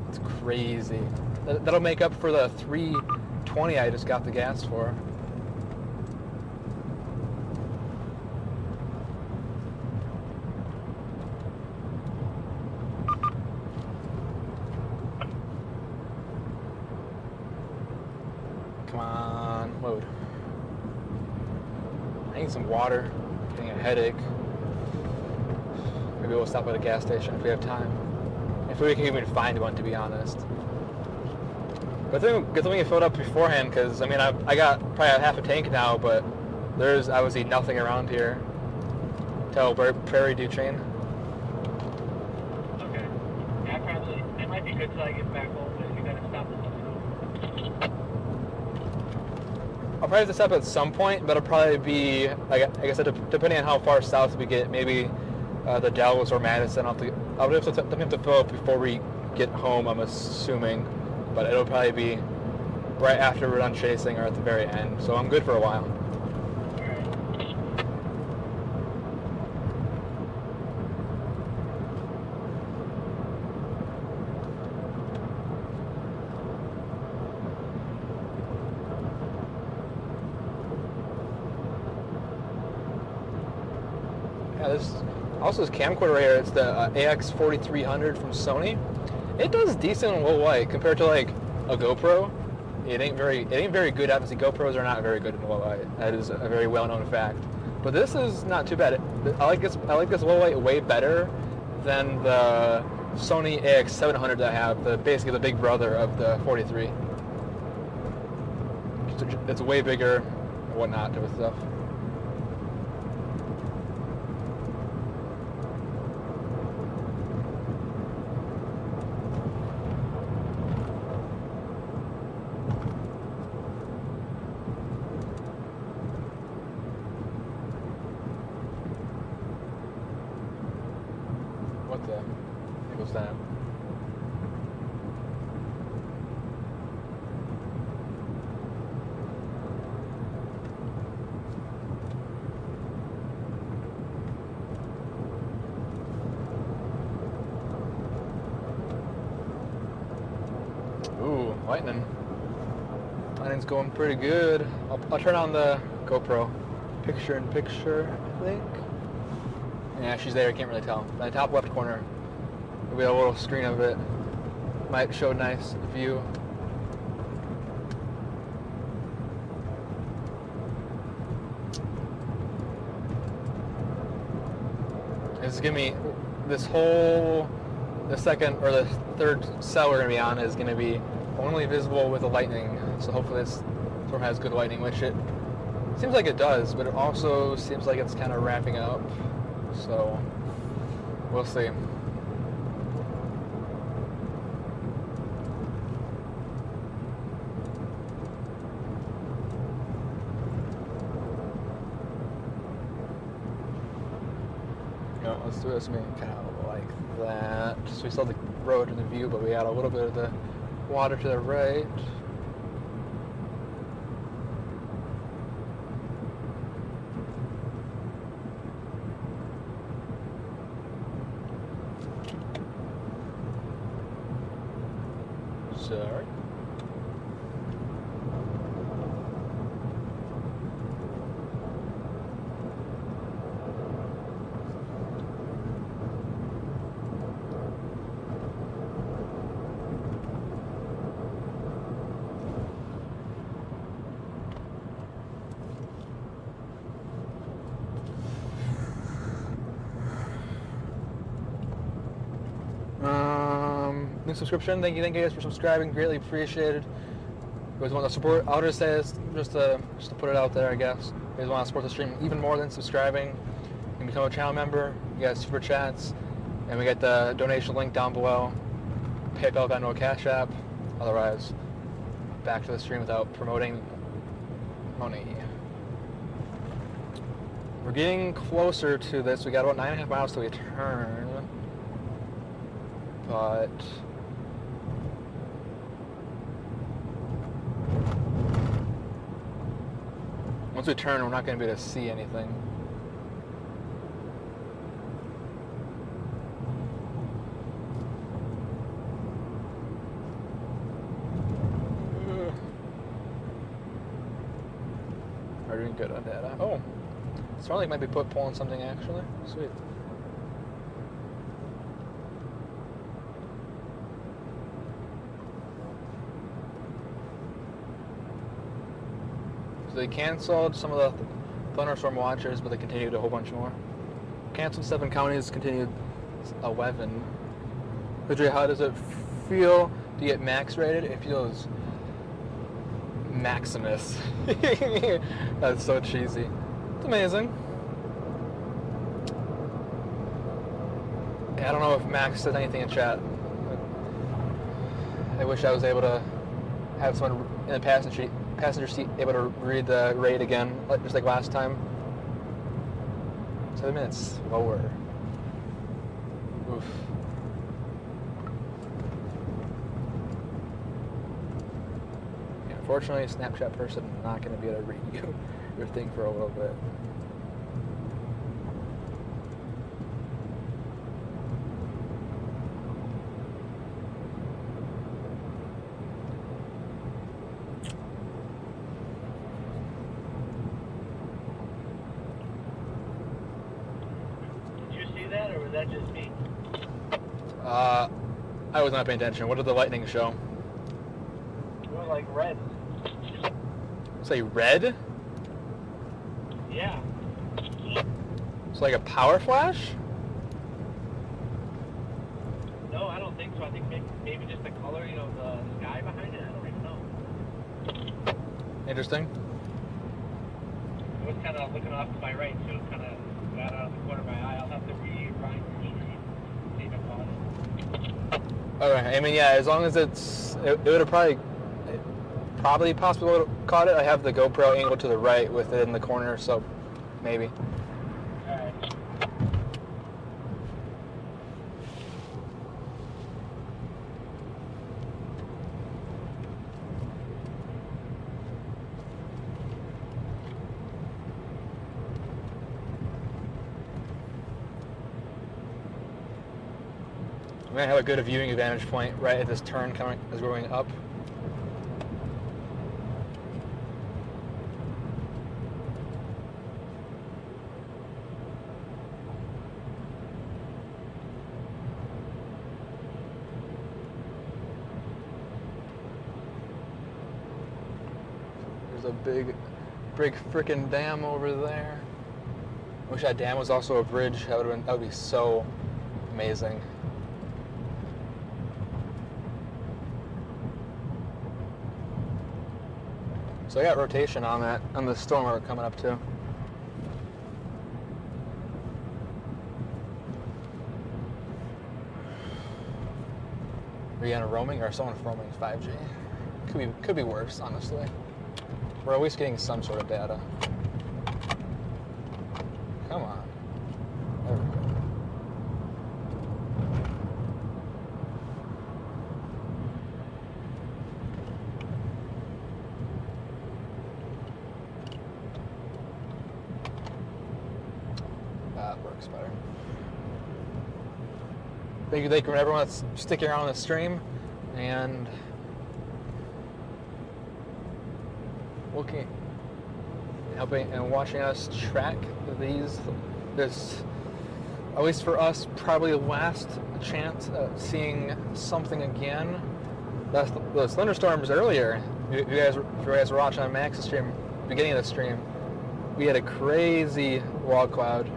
it's crazy. That'll make up for the $3.20 I just got the gas for. Come on, load. I need some water. I'm getting a headache. Maybe we'll stop at a gas station if we have time. If we can even find one, to be honest. Good thing we filled up beforehand, because I mean I got probably half a tank now, but there's obviously nothing around here till Prairie du Chien. Okay. Yeah, probably. It might be good till I get back home, but you gotta stop and let me know. I'll probably have to stop at some point, but it'll probably be, like I said, depending on how far south we get, maybe the Dallas or Madison. I'll have to fill up before we get home, I'm assuming, but it'll probably be right after we're done chasing or at the very end, so I'm good for a while. Yeah, this camcorder right here, it's the AX4300 from Sony. It does decent in low light compared to like a GoPro. It ain't very good. Obviously, GoPros are not very good in low light. That is a very well-known fact. But this is not too bad. I like this low light way better than the Sony AX700 that I have. Basically the big brother of the 43. It's way bigger, and whatnot type of stuff. What the heck was that? Ooh, lightning. Lightning's going pretty good. I'll turn on the GoPro. Picture-in-picture, I think. Yeah, she's there, I can't really tell. In the top left corner, there'll be a little screen of it. Might show a nice view. This is gonna be, the second or the third cell we're gonna be on is gonna be only visible with the lightning. So hopefully this storm has good lightning, which it seems like it does, but it also seems like it's kind of wrapping up. So, we'll see. No, let's do this maybe kind of like that. So we saw the road in the view, but we had a little bit of the water to the right. Sorry. New subscription. Thank you guys for subscribing. Greatly appreciated. You guys want to support? I'll just say this, just to put it out there, I guess. You guys want to support the stream even more than subscribing? You can become a channel member. You get super chats, and we get the donation link down below. PayPal got no Cash App. Otherwise, back to the stream without promoting money. We're getting closer to this. We got about 9.5 miles till we turn. But once we turn, we're not going to be able to see anything. We're doing good on data. Oh, Starlink might be pulling something actually. Sweet. So they canceled some of the thunderstorm watches, but they continued a whole bunch more. Canceled 7 counties, continued 11. Adria, how does it feel to get max rated? It feels Maximus. That's so cheesy. It's amazing. I don't know if Max said anything in chat. I wish I was able to have someone in the passenger seat able to read the rate again, just like last time. 7 minutes slower. Oof. Unfortunately, Snapchat person is not going to be able to read your thing for a little bit. Did you see that, or was that just me? I was not paying attention. What did the lightning show? It was like red. Say red? Yeah. It's like a power flash? No, I don't think so. I think maybe just the color, you know, the sky behind it. I don't even know. Interesting. I was kind of looking off to my right too. Kind of got out of the corner of my eye. I'll have to rewind your stream. See if I caught it. Alright, I mean, yeah, as long as it would have probably possibly would have caught it. I have the GoPro angled to the right with it in the corner, so maybe. Alright. I'm gonna have a good viewing vantage point right at this turn coming as we're going up. There's a big frickin' dam over there. Wish that dam was also a bridge. That would be so amazing. So I got rotation on the storm we're coming up to. Are you on a roaming or someone roaming 5G? Could be worse, honestly. We're always getting some sort of data. Come on. There we go. That works better. Thank you for everyone that's sticking around the stream and looking, helping and watching us track this, at least for us, probably the last chance at seeing something again. That's those thunderstorms earlier. If you guys were watching on Max's stream, beginning of the stream, we had a crazy wall cloud.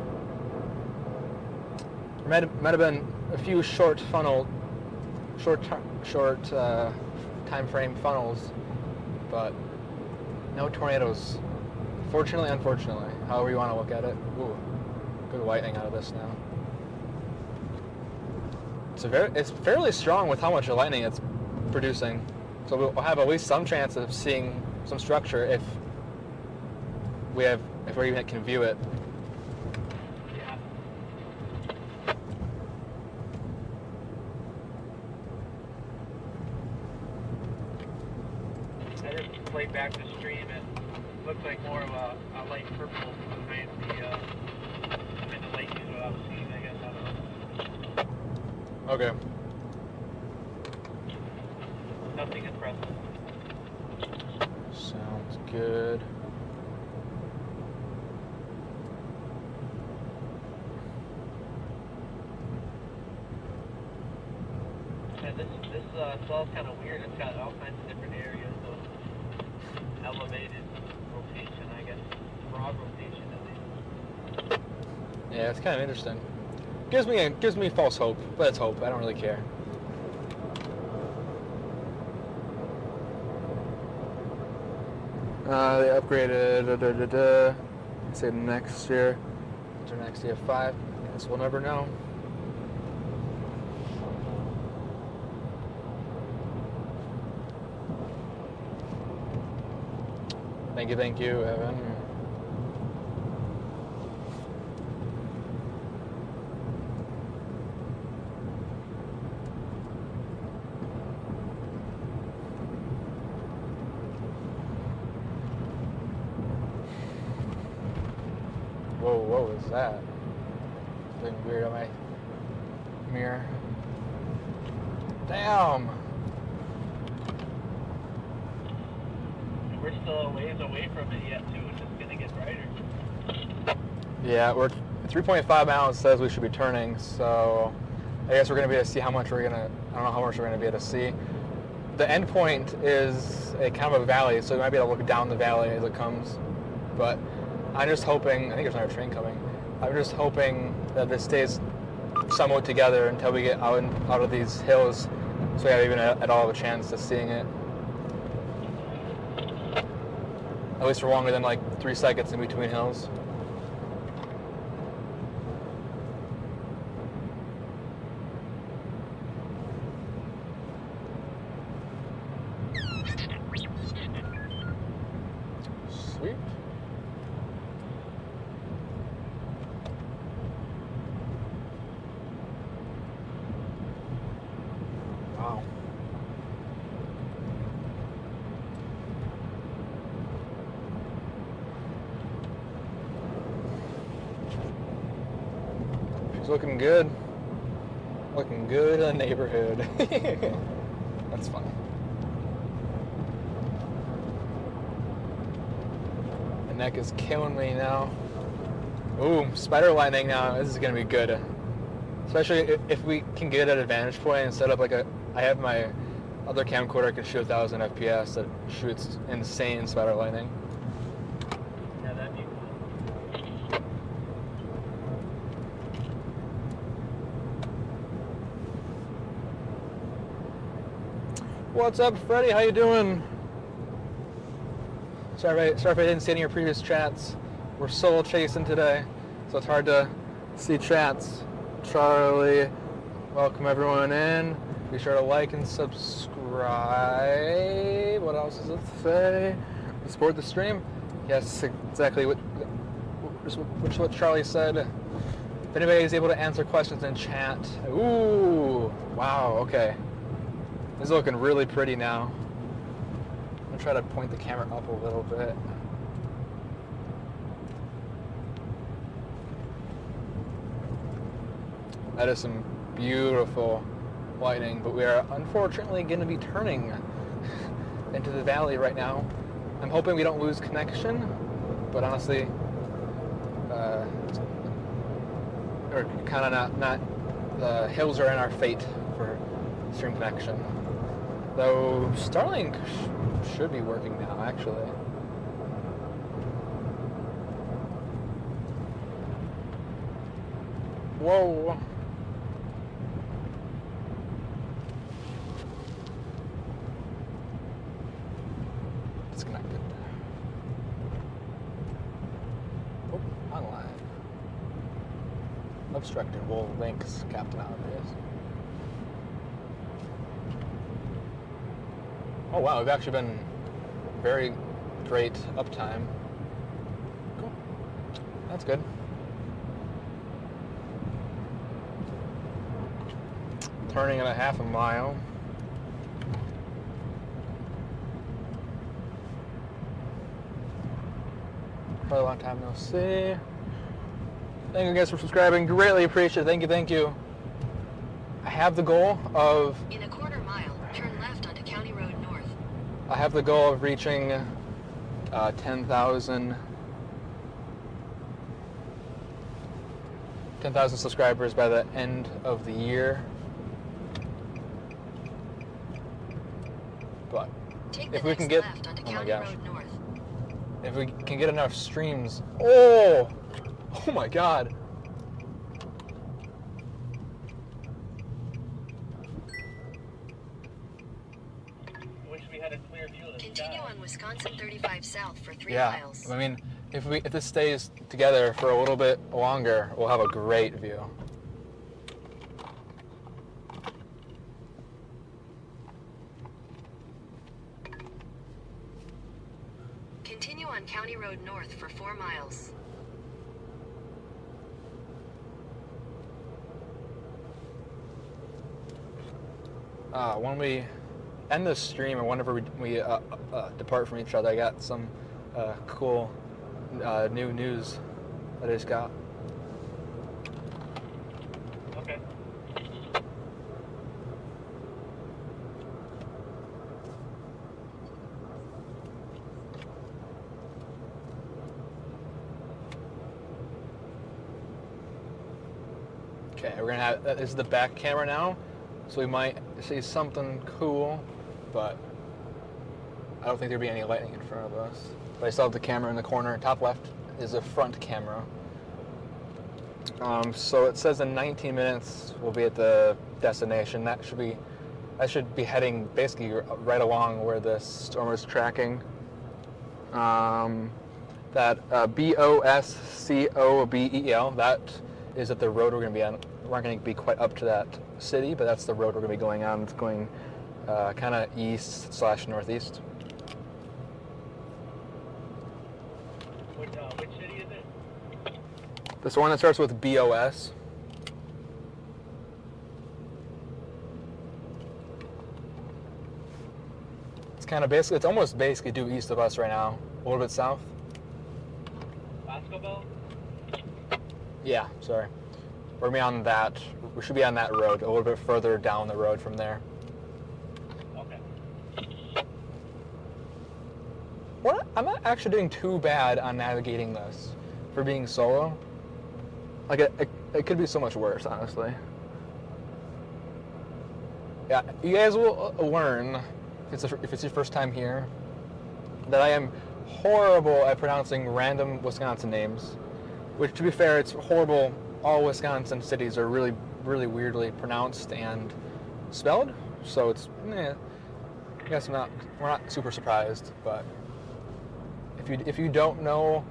There might have been a few short time frame funnels, but no tornadoes. Fortunately, unfortunately, however you want to look at it. Ooh, good lightning out of this now. It's fairly strong with how much lightning it's producing. So we'll have at least some chance of seeing some structure if we even can view it. Yeah. I just played back the stream. It looks like more of a light purple behind the light is what I was seeing, I guess. I don't know. Okay. Nothing impressive. Sounds good. Yeah, this cell's kind of weird. It's got all kinds of different areas of elevated rotation, I guess. Broad rotation, at least. Yeah, it's kind of interesting. Gives me false hope, but it's hope. I don't really care. They upgraded. Say next year. Enter next year 5. Guess we'll never know. Thank you, Evan. Whoa, what was that? Something weird on my mirror. Damn! And we're still a ways away from it yet, too. It's just going to get brighter. Yeah, we're 3.5 miles says we should be turning, so I guess we're going to be able to see how much we're going to, I don't know how much we're going to be able to see. The end point is a kind of a valley, so you might be able to look down the valley as it comes. But I'm just hoping, I think there's another train coming, I'm just hoping that this stays somewhat together until we get out of these hills, so we have even at all of a chance of seeing it. At least for longer than like 3 seconds in between hills. Sweet. Wow. She's looking good. Looking good in the neighborhood. That's funny. The neck is killing me now. Ooh, spider lightning now. This is gonna be good. Especially if we can get an advantage point and set up like I have my other camcorder I can shoot 1,000 FPS that shoots insane spider lightning. Yeah, that'd be cool. What's up, Freddie? How you doing? Sorry if I didn't see any of your previous chats. We're solo chasing today, so it's hard to see chats. Charlie, welcome everyone in. Be sure to like and subscribe. What else does it say? Support the stream. Yes, exactly what Charlie said. If anybody is able to answer questions in chat. Ooh, wow, okay. This is looking really pretty now. I'm gonna try to point the camera up a little bit. That is some beautiful lighting, but we are unfortunately going to be turning into the valley right now. I'm hoping we don't lose connection, but honestly, or kind of not. The hills are in our fate for stream connection. Though Starlink should be working now, actually. Whoa. Disconnected. Oh, online. Obstructed. Well, links, Captain Obvious. Oh wow, we've actually been very great uptime. Cool. That's good. Turning at a half a mile. Probably a long time no see. Thank you guys for subscribing. Greatly appreciate it. Thank you. I have the goal of... In a quarter mile, turn left onto County Road North. I have the goal of reaching 10,000 subscribers by the end of the year. But Take the if we next can get, left onto oh my County gosh, Road North. if we can get enough streams, oh my God. Wish we had a clear view of the Continue sky. on Wisconsin 35 south for 3 Yeah, miles. I mean, if this stays together for a little bit longer, we'll have a great view. Continue on County Road North for 4 miles. When we end this stream, or whenever we depart from each other, I got some cool new news that I just got. Okay. Okay, we're gonna have, this is the back camera now, so we might see something cool, but I don't think there'd be any lightning in front of us. But I still have the camera in the corner. Top left is a front camera. So it says in 19 minutes we'll be at the destination. That should be heading basically right along where this storm is tracking. That BOSCOBEL, that is at the road we're going to be on. We're not going to be quite up to that city, but that's the road we're going to be going on. It's going kind of east/northeast. Which city is it? This one that starts with BOS. It's kind of basically, it's almost basically due east of us right now, a little bit south. Boscobel? Yeah, sorry. We're gonna be on that. We should be on that road, a little bit further down the road from there. Okay. I'm not actually doing too bad on navigating this for being solo. Like it could be so much worse, honestly. Yeah, you guys will learn if it's your first time here that I am horrible at pronouncing random Wisconsin names. Which, to be fair, it's horrible. All Wisconsin cities are really, really weirdly pronounced and spelled. So it's, I guess we're not super surprised. But if you don't know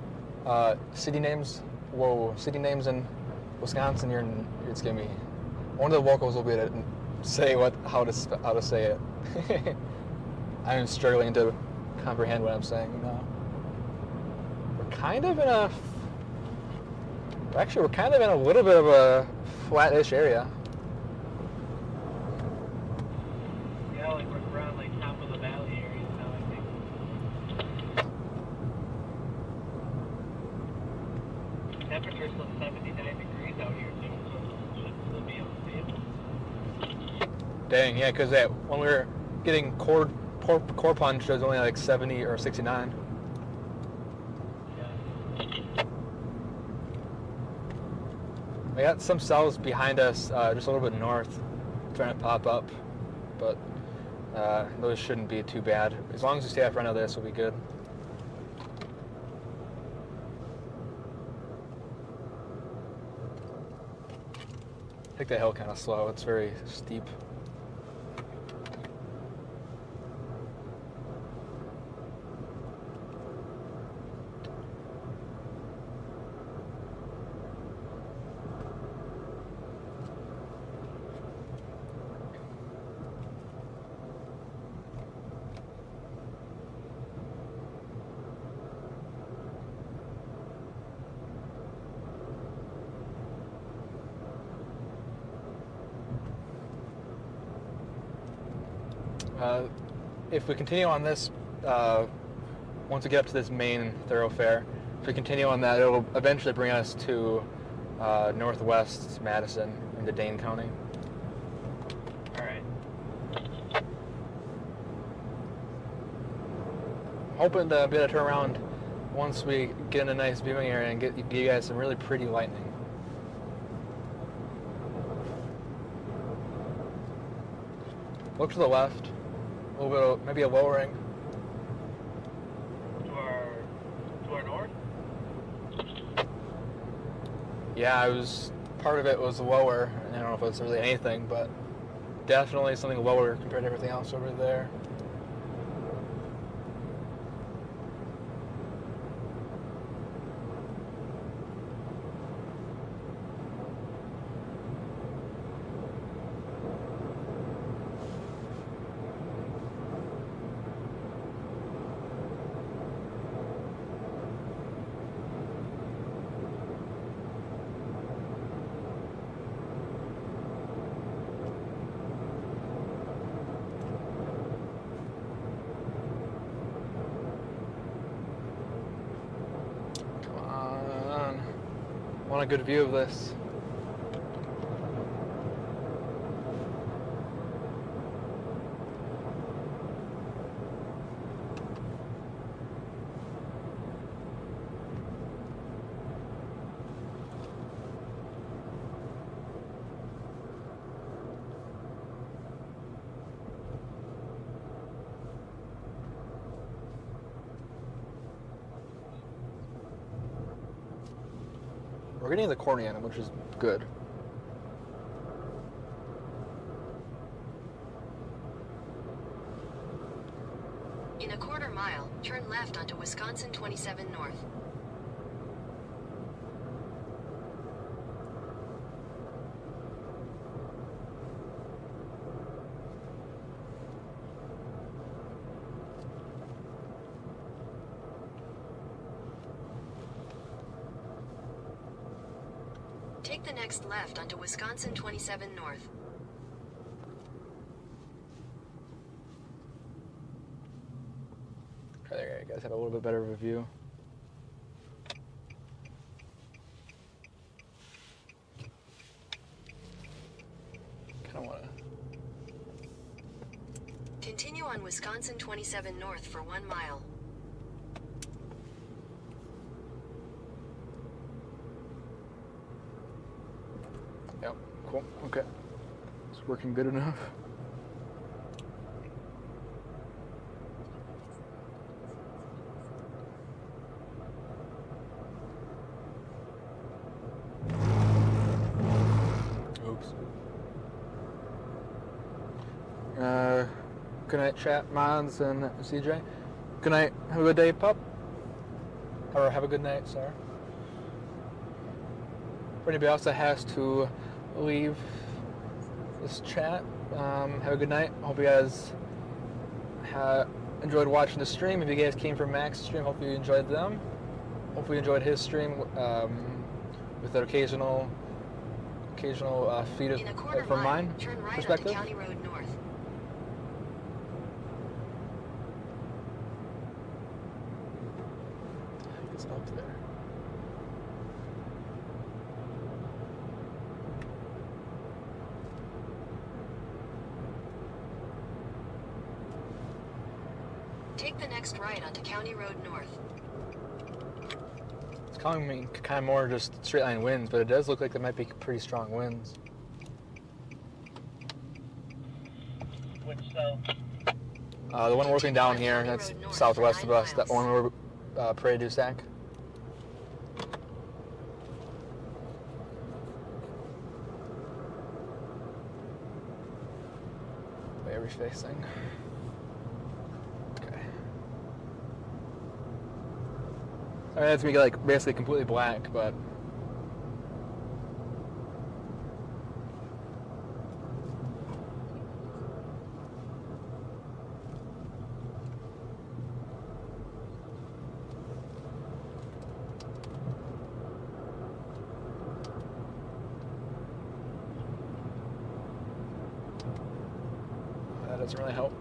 city names in Wisconsin, it's gonna be one of the locals will be able to say how to say it. I'm struggling to comprehend what I'm saying now. We're kind of in a little bit of a flat-ish area. Yeah, like we're on like top of the valley area now, I think. Temperature's still 79 degrees out here too, so it should still be unstable. Dang, yeah, because when we were getting core punch, it was only like 70 or 69. We got some cells behind us, just a little bit north, trying to pop up, but those shouldn't be too bad. As long as we stay in front of this, we'll be good. Take the hill kind of slow. It's very steep. If we continue on this, once we get up to this main thoroughfare, if we continue on that, it'll eventually bring us to northwest Madison into Dane County. All right. Hoping to be able to turn around once we get in a nice viewing area and give you guys some really pretty lightning. Look to the left. A little bit of, maybe a lowering. To our north? Yeah, part of it was lower, and I don't know if it's really anything, but definitely something lower compared to everything else over there. want a good view of this. We're getting the corny on it, which is good. In a quarter mile, turn left onto Wisconsin 27 North. Take the next left onto Wisconsin 27 North. There you guys have a little bit better of a view. Kind of want to. Continue on Wisconsin 27 North for 1 mile. Yep. Cool. Okay. It's working good enough. Oops. Good night, chat, mods, and CJ. Good night. Have a good day, pup. Or have a good night, sorry. For anybody else that has to leave this chat, have a good night. Hope you guys enjoyed watching the stream. If you guys came from Max's stream, hopefully you enjoyed them. Hopefully you enjoyed his stream with an occasional feed In a quarter from mile, mine turn right perspective. onto County Road North. It's up there. Take the next right onto County Road North. It's calling me kind of more just straight line winds, but it does look like there might be pretty strong winds. Which so? The one working down here, that's southwest of us, that one we're Prairie du Sac. Way we're facing. Okay. I mean, that's gonna be like basically completely black, but that doesn't really help.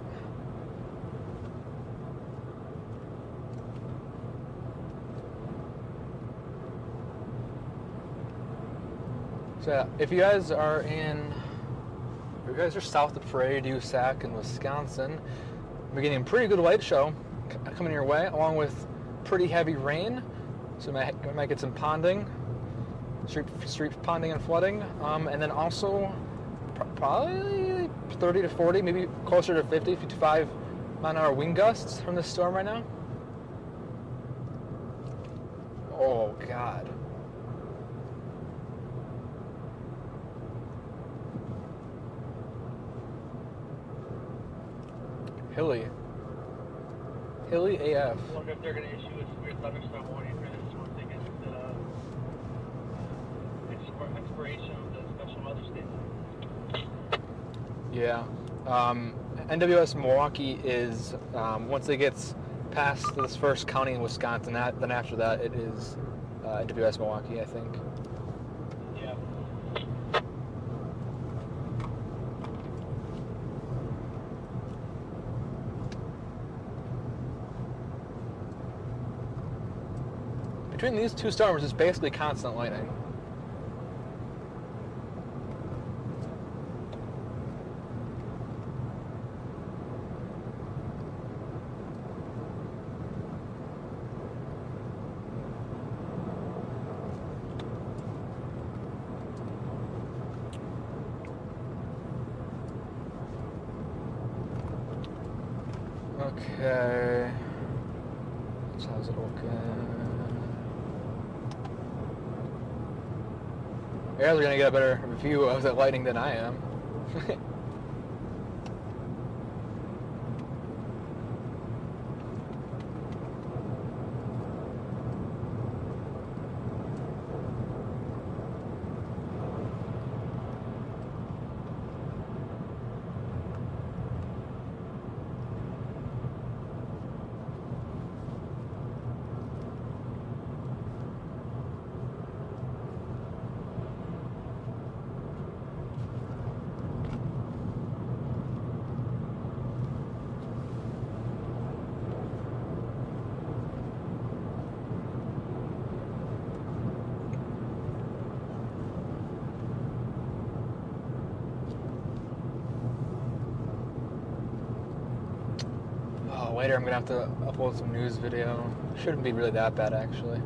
So yeah, if you guys are south of Prairie du Sac in Wisconsin, we're getting a pretty good light show coming your way, along with pretty heavy rain. So we might get some ponding, street ponding and flooding, and then also probably 30 to 40, maybe closer to 50, 55 mile-an-hour wind gusts from this storm right now. Oh God. Hilly AF. I wonder if they're going to issue a severe thunderstorm warning for this once they get the expiration of the special weather state. Yeah. NWS Milwaukee is, once it gets past this first county in Wisconsin, then after that it is NWS Milwaukee, I think. Yeah. Between these two storms, it's basically constant lightning. Okay. So how's it looking? You guys are gonna get a better view of the lighting than I am. 'Cause later I'm gonna have to upload some news video. Shouldn't be really that bad actually.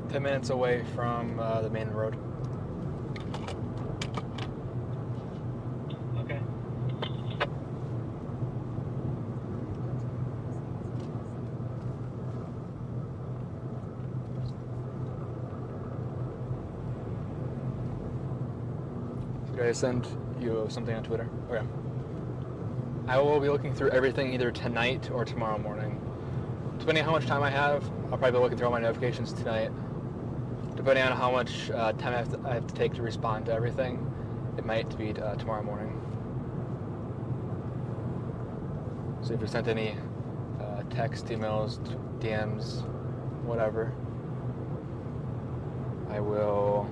Ten minutes away from the main road. Okay. Did I send you something on Twitter? Okay. I will be looking through everything either tonight or tomorrow morning. Depending on how much time I have, I'll probably be looking through all my notifications tonight. Depending on how much time I have to take to respond to everything, it might be tomorrow morning. So if you sent any text, emails, DMs, whatever, I will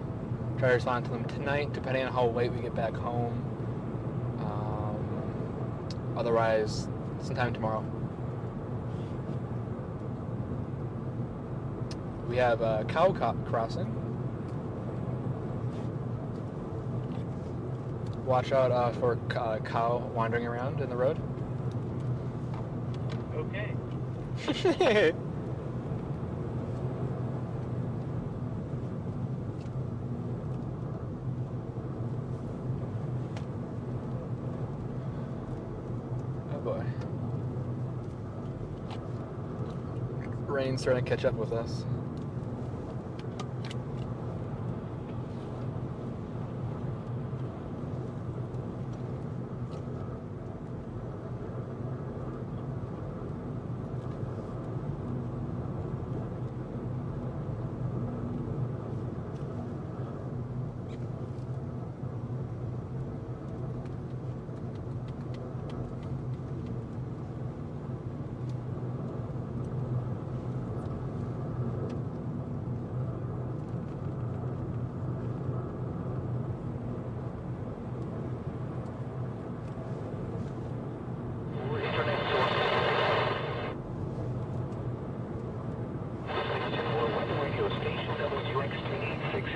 try to respond to them tonight, depending on how late we get back home. Otherwise, sometime tomorrow. We have a cow crossing. Watch out for cow wandering around in the road. Okay. Oh boy. Rain's starting to catch up with us.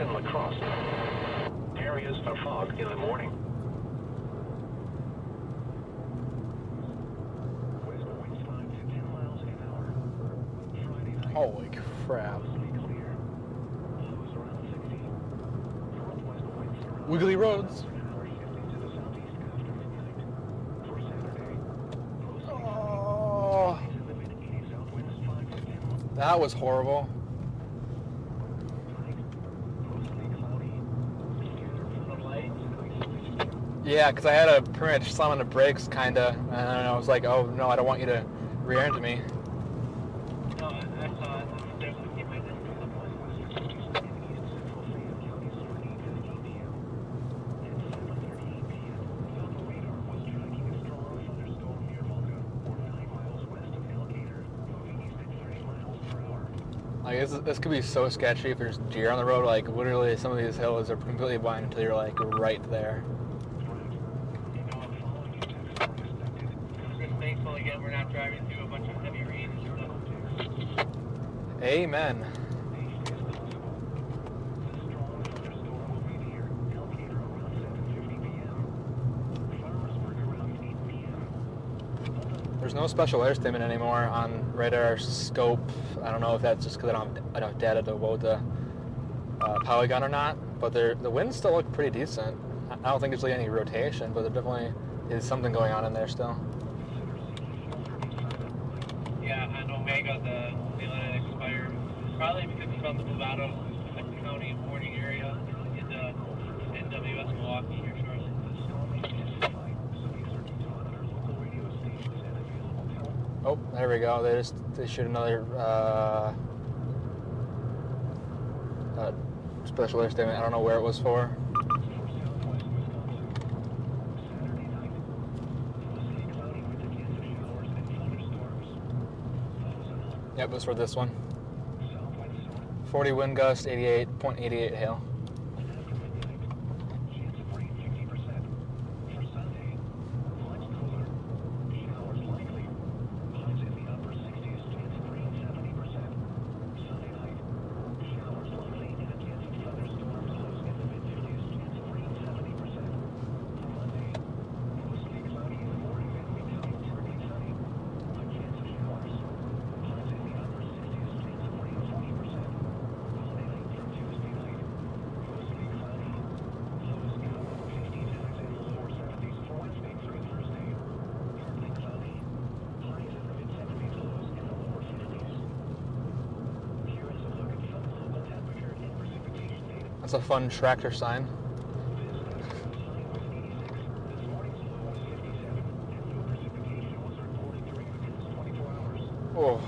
in La Crosse. Areas of fog in the morning. West winds 5 to 10 miles an hour. Friday night. Holy crap. Mostly clear. Lows around 60. Northwest winds around Wiggly roads. an hour shifting to the southeast after midnight. For Saturday, mostly Oh, sunny. In the mid-80s, south winds 5 to 10 miles. that was horrible. Yeah, because I had a pretty much slam on the brakes, kind of, and I was like, oh no, I don't want you to rear into me. No, I saw it. Definitely keep my distance. Like, this could be so sketchy if there's deer on the road. Like, literally, some of these hills are completely blind until you're, like, right there. Just thankful again we're not driving through a bunch of heavy rain and stuff. Amen. no special air statement anymore on radar scope. I don't know if that's just because I don't have enough data to load the polygon or not, but the winds still look pretty decent. I don't think there's really any rotation, but there definitely is something going on in there still. Yeah, on Omega, they let it expire. Probably because he's about to move out of the county warning area into NWS Milwaukee here shortly. Oh, there we go. They shoot another special air statement. I don't know where it was for. Yep, it was for this one. 40 wind gust, 88.88 hail. That's a fun tractor sign. Oh.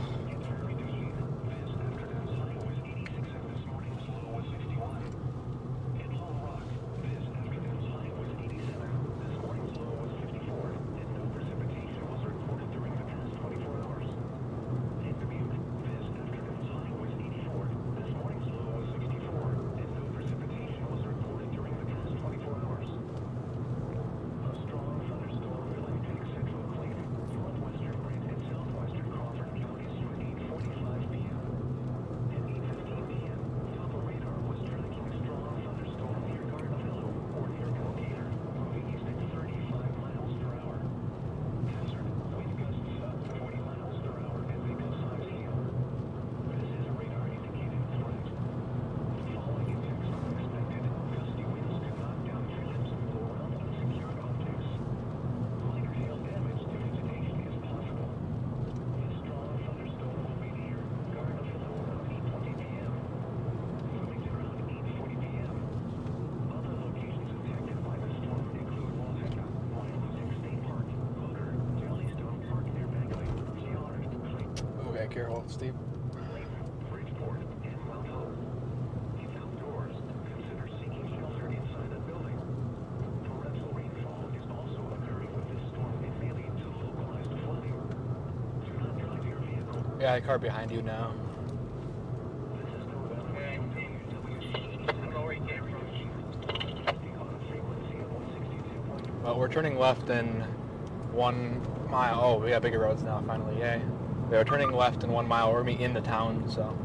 Okay, careful, Steve. Yeah, the car behind you now. Well, we're turning left in 1 mile. Oh, we got bigger roads now, finally, yay. We are turning left in 1 mile. We're into town, so.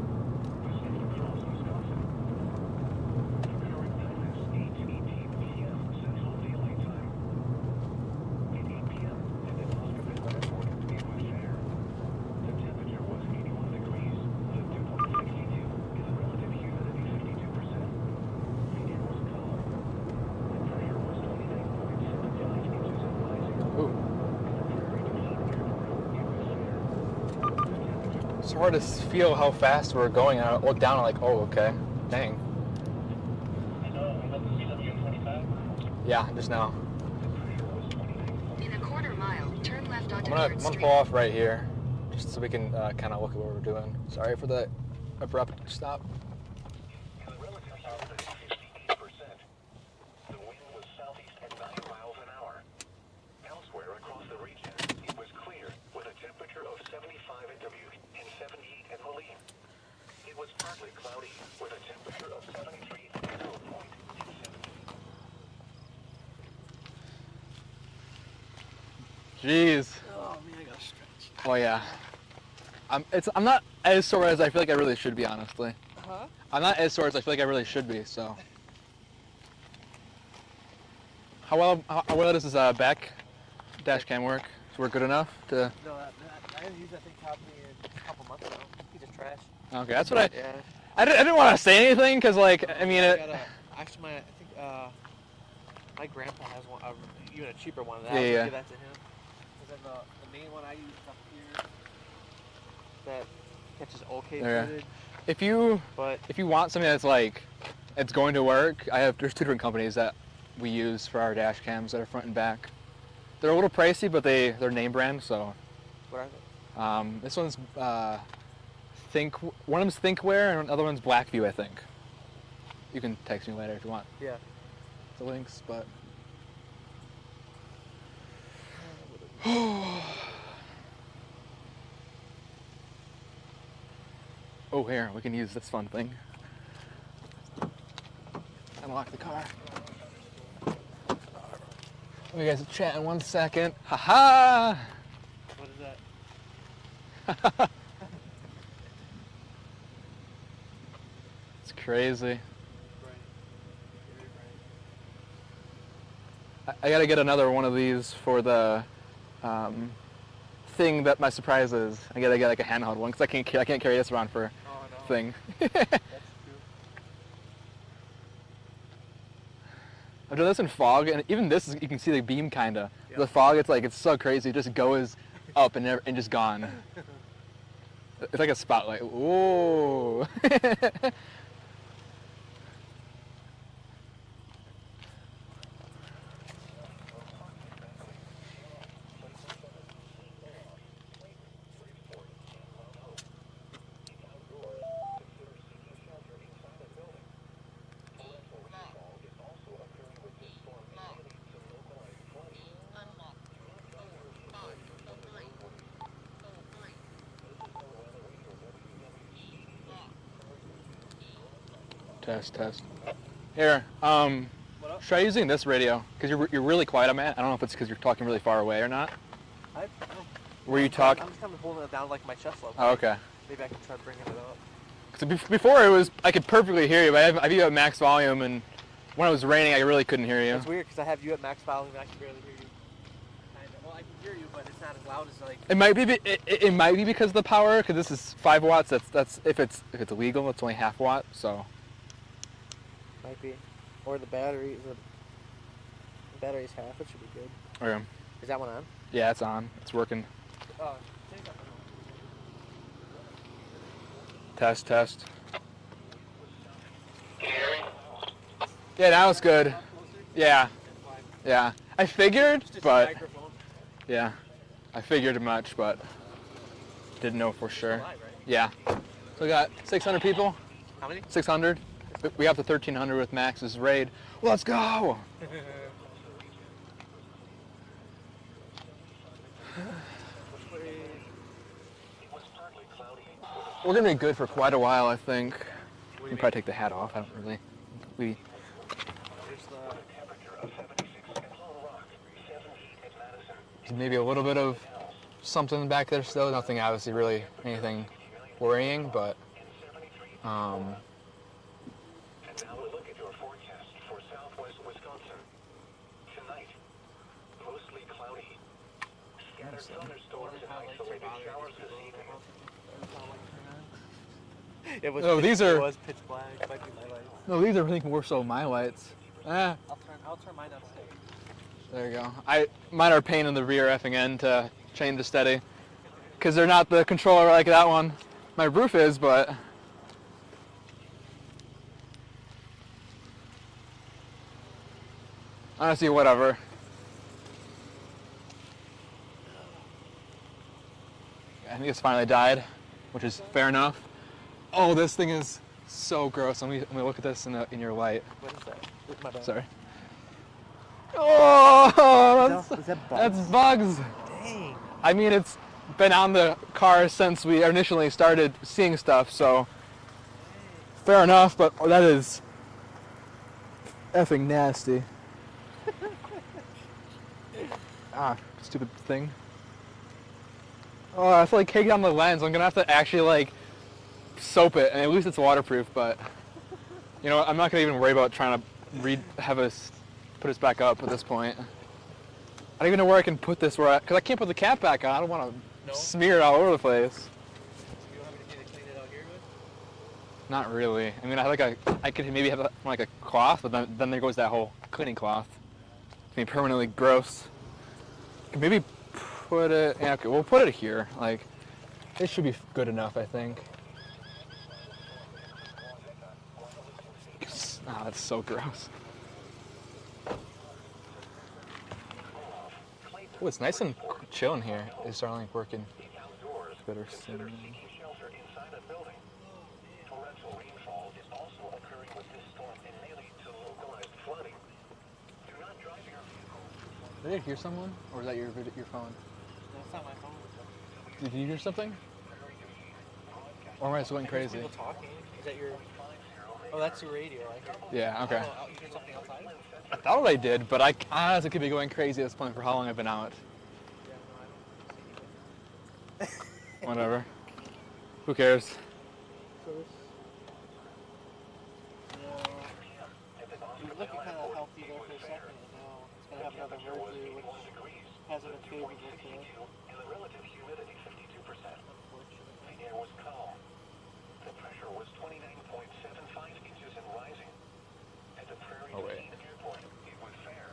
It's hard to feel how fast we're going. I look down and like, oh, okay, dang. Yeah, just now. In a quarter mile, turn left onto I'm 3rd gonna Street. pull off right here, just so we can kind of look at what we're doing. Sorry for the abrupt stop. Jeez. Oh man, I gotta stretch. Oh yeah. I'm not as sore as I feel like I really should be, honestly. Huh? I'm not as sore as I feel like I really should be. So. How well does this back dash cam work? work good enough to? No, I haven't used that thing probably in a couple months now. He just trash. Okay, that's what Yeah. I didn't want to say anything because like I mean I it. got actually I think my grandpa has one, even a cheaper one. Yeah, I was yeah. gonna give that to him. Because then the main one I use is up here. That catches okay Yeah. footage. If you But want something that's like it's going to work, there's 2 different companies that we use for our dash cams that are front and back. They're a little pricey, but they're name brand. So what are they? this one's one of them's Thinkware and the other one's Blackview, I think. You can text me later if you want Yeah. the links, but. Oh, here, we can use this fun thing. Unlock the car. You guys chat in 1 second. Haha! What is that? It's crazy. I gotta get another one of these for the thing that my surprise is. I gotta get like a handheld one because I can't carry this around for thing. That's true. I've done this in fog, and even this you can see the beam kinda. Yep. The fog, it's so crazy. It just goes up and just gone. It's like a spotlight. Whoa! Test. Here, try using this radio because you're really quiet on it. I don't know if it's because you're talking really far away or not. Were you talking? I'm just kind of holding it down like my chest level. Oh, okay. Maybe I can try bringing it up. Because before I could perfectly hear you, but I've you at max volume, and when it was raining, I really couldn't hear you. It's weird because I have you at max volume and I can barely hear you. Kinda. Well, I can hear you, but it's not as loud as like. It might be because of the power, because this is 5 watts. That's if it's illegal, it's only half watt. So. Might be. Or the battery. The battery's half. It should be good. Okay. Is that one on? Yeah, it's on. It's working. Test. Yeah, that was good. Yeah. I figured, but yeah, I figured much, but didn't know for sure. Yeah. So we got 600 people. How many? 600. We have the 1300 with Max's raid. Let's go. We're gonna be good for quite a while, I think. We can probably take the hat off. I don't really. There's maybe a little bit of something back there still. Nothing obviously really anything worrying, but. And now a look at your forecast for southwest Wisconsin. Tonight, mostly cloudy. Scattered thunderstorms and isolated showers this evening. It was. No, these are. It was pitch black. It might be my lights. No, these are I think more so my lights. I'll turn mine on steady. There you go. Mine are a pain in the rear effing end to change to steady, because they're not the controller like that one. My roof is, but. Honestly, whatever. I think it's finally died, which is fair enough. Oh, this thing is so gross. Let me look at this in your light. What is that? My bad. Sorry. Oh, Is that bugs? that's bugs. Dang. I mean, it's been on the car since we initially started seeing stuff, so fair enough, but that is effing nasty. Stupid thing. Oh, I feel like taking on the lens. I'm gonna have to actually like soap it, and at least it's waterproof. But you know, I'm not gonna even worry about trying to have us put us back up at this point. I don't even know where I can put this because I can't put the cap back on. I don't want to smear it all over the place. So you want me to clean it out here with? Not really. I mean, I could maybe have like a cloth, but then there goes that whole cleaning cloth. It's gonna be permanently gross. Could maybe put it. Yeah, okay, we'll put it here. Like, it should be good enough, I think. Oh, that's so gross. Oh, it's nice and chill in here. Is Starlink working? It's better soon. Shelter inside a building. Torrential rainfall is also occurring with this storm and may lead to localized flooding. Do not drive your vehicle. Did I hear someone? Or is that your phone? That's not my phone. Did you hear something? Or am I just going crazy? People talking. Is that your... Oh, that's your radio. I hear. Yeah, okay. Oh, you hear something outside? I thought I did, but I honestly could be going crazy at this point for how long I've been out. Yeah, no, I don't see anything. Whatever. Who cares? So this... You were looking kind of healthy there for a second, and now it's going to have another merger, which hasn't been favorable to us. And the relative humidity 52%. The air was calm. The pressure was 29.75 inches and rising. At the Prairie du Chien Airport, it was fair.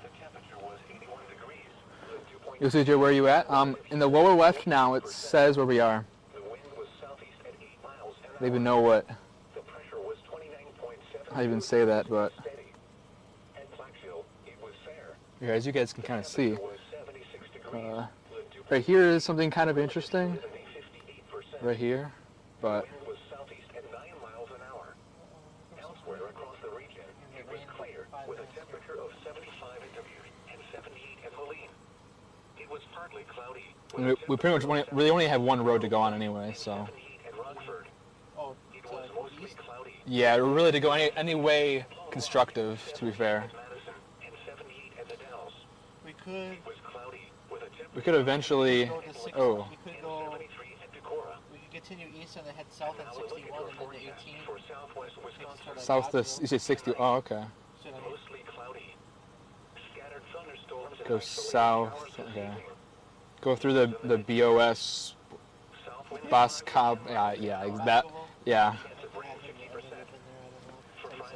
The temperature was 81 degrees. Yo, CJ, where are you at? In the lower left now, it says where we are. The wind was southeast at 8 miles an hour. I don't even know what. The pressure was 29.7. I even say that, but Steady. At Blackville, it was fair. yeah, as you guys can kind of see, It was 76 degrees. right here is something kind of interesting. Right here, but Wind was southeast at 9 miles an hour. Elsewhere across the region, it was clear with a temperature of 75 at Dubuque and 78 at Moline. It was partly cloudy. we pretty much really only have one road to go on anyway, so 78 at Rockford. Oh, It it's was mostly east? cloudy. yeah, really to go any way constructive, to be fair. At Madison and 78 at the Dells. We could It was cloudy with a We temperature could eventually. go to 6. Oh, We could go... 73 at Decorah. We could continue east and then head south on 61 and then to 18. For southwest Wisconsin. south this. You say 60. Oh, okay. So then Mostly cloudy. Scattered thunderstorms and Go isolated south. showers this Okay. evening. Go through the BOS South wind bus cob. Yeah, that. Yeah.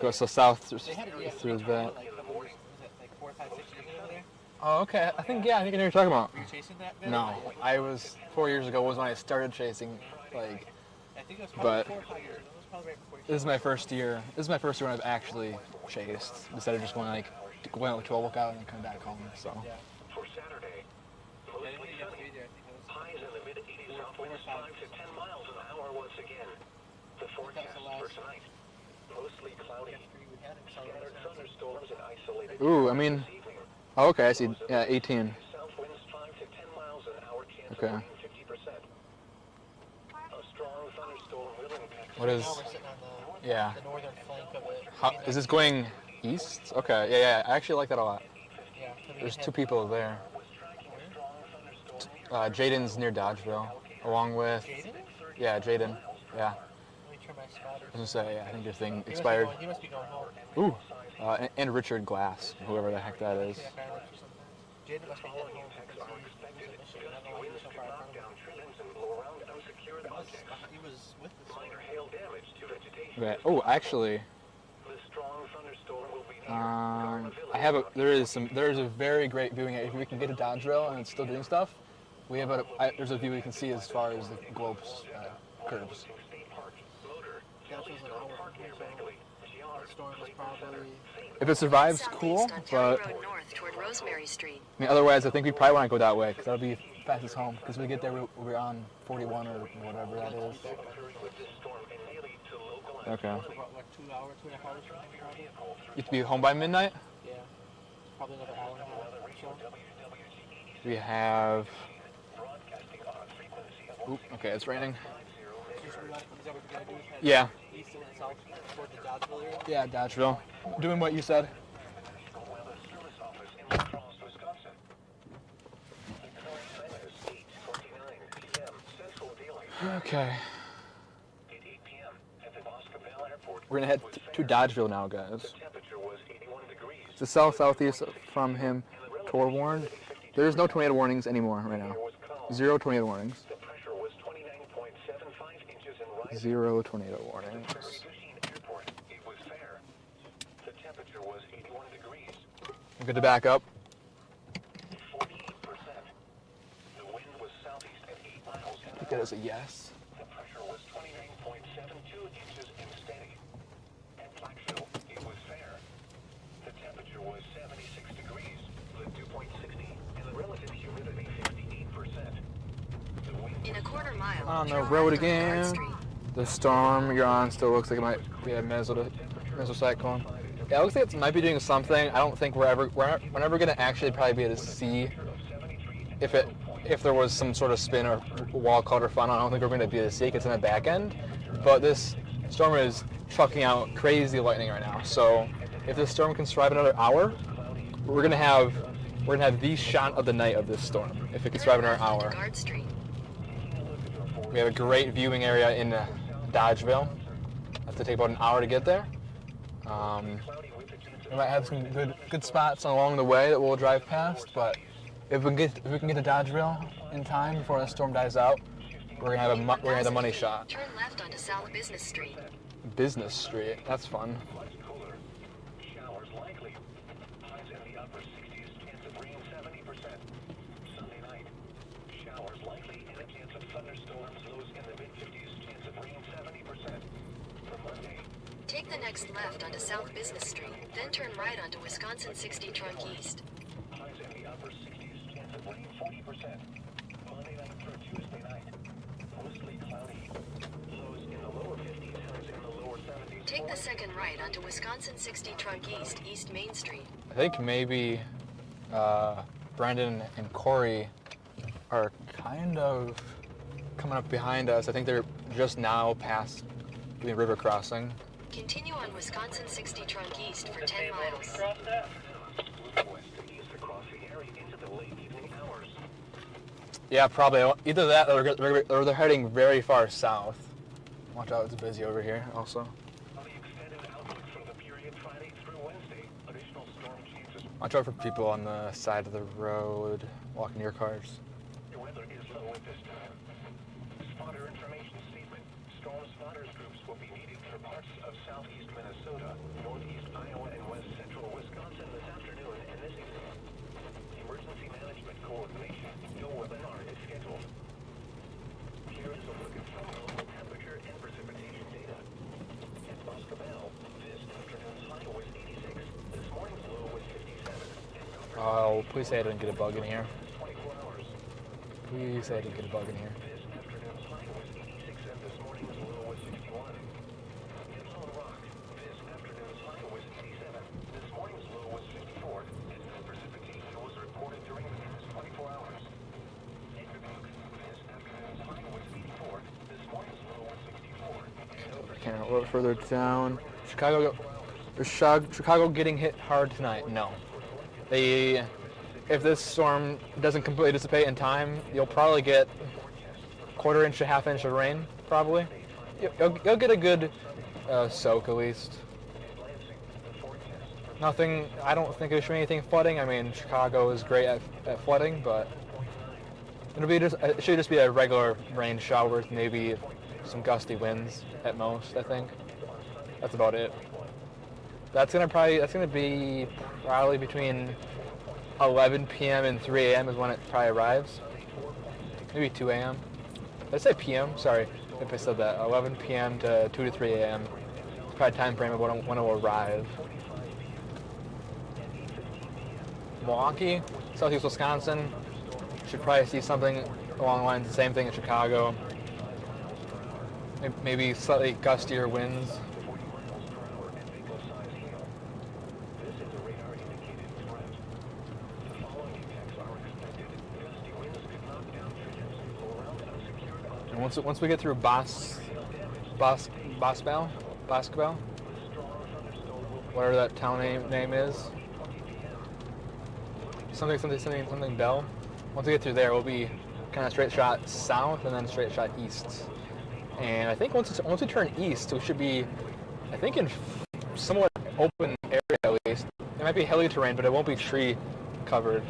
Go so south through they had it through that. like a couple years, was it like 4 or 5, 6 years ago there? Oh, okay. I think I know what you're talking about. Were you chasing that bit? No, I was 4 years ago was when I started chasing. Like, I think it was probably but 4 or 5 years ago. It was probably right before you this is my first year. This is my first year when I've actually chased instead of just going like going out to a lookout and then come back home. So. Yeah. for Saturday. Yeah, I didn't think you had to be there. I think it was Highs in the mid-80s, south winds 5 to 10 miles an hour once again. The forecast for tonight. Mostly cloudy. we had it. Scattered thunderstorms and isolated Ooh, I mean, this evening. oh, okay. I see. Yeah, 18. South winds 5 to 10 miles an hour, chance Okay. of rain 50%. A strong thunderstorm will impact. What is? Now we're sitting on Yeah. the northern flank of it. How, is this going east? Okay. Yeah. I actually like that a lot. Yeah. so we There's can 2 head- people there. Jaden's near Dodgeville, along with. Jaden? Yeah, Jaden. Yeah. Let me turn my spotter. I was gonna say, yeah, I think your thing He must be expired. going- He must be going home. Ooh. And Richard Glass, whoever the heck that is. Yeah, Garlic or something. Jaden must be heading home because he was at Michigan. I don't know why he was so far in front of Down trimmings and blow around unsecured objects. He was with the Minor hail damage to vegetation. Okay. Oh, actually, The strong thunderstorm will be near I have a. There is a very great viewing. If we can get to Dodgeville and it's still doing stuff, we have there's a view we can see as far as the globe's curves. State Park. Motor. Josh was an hour from here, so the storm is probably... If it survives, cool. Southeast on County But Road North toward Rosemary Street. I mean, otherwise, I think we probably want to go that way because that'll be fastest home. Because we get there, we're on 41 or whatever that is. With this storm and may lead to localized Okay. What, 2 hours, 2.5 hours from here, probably? You have to be home by midnight. Yeah. Probably another hour and a half or so. We have. Oop, okay, it's raining. Is that what we're going to do? Head Yeah. East and then south toward the Dodgeville area? Yeah, Dodgeville. Doing what you said. Weather Service Office in La Crosse, Wisconsin. The current time is 8:49 p.m. Central Daylight. Okay. At 8 p.m. at the Boscoville Airport. We're gonna head to Dodgeville now, guys. The temperature was 81 degrees. It's the southeast from him. forewarned. There's no tornado warnings anymore right now. 0 tornado warnings. The pressure was 29.75 inches in rising. 0 tornado warnings. Airport. It was fair. The temperature was 81 degrees. I'm good to back up. 48%. The wind was southeast at 8 miles an Take hour. that as a yes. The pressure was 29.72 inches and steady. At Blackville, it was fair. The temperature was 76 degrees, with dew point 60, and the relative humidity 58%. The wind In a quarter mile, On the turn road left on again. Guard Street. The storm you're on still looks like it might be a mesocyclone. Yeah, it looks like it might be doing something. I don't think we're never gonna actually probably be able to see if there was some sort of spin or wall cut or funnel. I don't think we're gonna be able to see it. It's in the back end. But this storm is chucking out crazy lightning right now. So if this storm can survive another hour, we're gonna have the shot of the night of this storm. If it can survive Turn another left onto hour. Guard Street. We have a great viewing area in Dodgeville. Have to take about an hour to get there. We might have some good spots along the way that we'll drive past, but if we can get to Dodgeville in time before the storm dies out, we're gonna have the money shot. Turn left onto South Business Street. Business Street, that's fun. cooler. Showers likely. Highs in the upper 60s, chance of rain 70%. Sunday night. Showers likely and a chance of thunderstorms, lows in the mid-50s, chance of rain 70%. For Monday, Take the next left onto South Business Street, then turn right onto Wisconsin 60 Trunk East. highs in the upper 60s, chance of rain 40%. Monday night through Tuesday night. Mostly cloudy. Lows in the lower 50s, highs in the lower 70s. Take the second right onto Wisconsin 60 Trunk East, East Main Street. I think maybe Brendan and Corey are kind of coming up behind us. I think they're just now past doing river crossing. Continue on Wisconsin 60 Trunk East for The 10 same road we miles. crossed at? West to east across the area into the late evening hours. Yeah, probably either that or they're heading very far south. Watch out, it's busy over here also. On the extended outlook for the period Friday through Wednesday, additional storm chances. Watch out for people on the side of the road walking near cars. The weather is low at this time. Spotter information statement. Storm spotters groups will be needed for parts of southeast Minnesota, northeast Iowa, and west central Wisconsin this afternoon and this evening. Emergency management coordination. No webinar is scheduled. Here is a look at some local temperature and precipitation data. At Boscobel, this afternoon's high was 86. This morning's low was 57. Oh, please say I didn't get a bug in here. 24 hours. Please say I didn't get a bug in here. This afternoon's high was 86 and this morning's low was 61. Gibbs on Rock. This afternoon's high was 87. This morning's low was 54. And no precipitation was reported during the next 24 hours. Inverbuck. This afternoon's high was 84. This morning's low was 64. And no Okay, a little further down. Chicago getting hit hard tonight? No. If this storm doesn't completely dissipate in time, you'll probably get quarter inch to half inch of rain, probably. You'll get a good soak at least. Nothing, I don't think there should be anything flooding. I mean, Chicago is great at flooding, but it should just be a regular rain shower with maybe some gusty winds at most, I think. That's about it. That's gonna be probably between 11 p.m. and 3 a.m. is when it probably arrives. Maybe 2 a.m. Did I say p.m.? Sorry if I said that. 11 p.m. to 2 to 3 a.m. It's probably time frame of when it will arrive. Milwaukee, southeast Wisconsin, should probably see something along the lines of the same thing in Chicago. Maybe slightly gustier winds. This is a radar indicated threat. The following impacts are expected. Gusty winds could knock down trees, blow around unsecured objects. And once we get through Boscobel, whatever that town name is, something Bell. Once we get through there, we'll be kind of straight shot south and then straight shot east. And I think once we turn east, we should be, I think, in somewhat open area at least. It might be hilly terrain, but it won't be tree covered.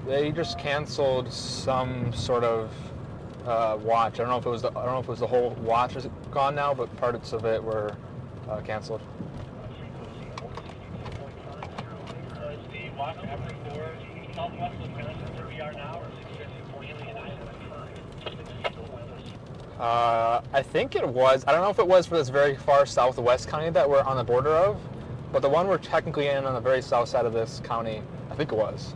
They just canceled some sort of watch. I don't know if it was the whole watch is gone now, but parts of it were canceled. Is the watch after 4 southwest Wisconsin where we are now, or is it just completely I think it was. I don't know if it was for this very far southwest county that we're on the border of, but the one we're technically in on the very south side of this county, I think it was.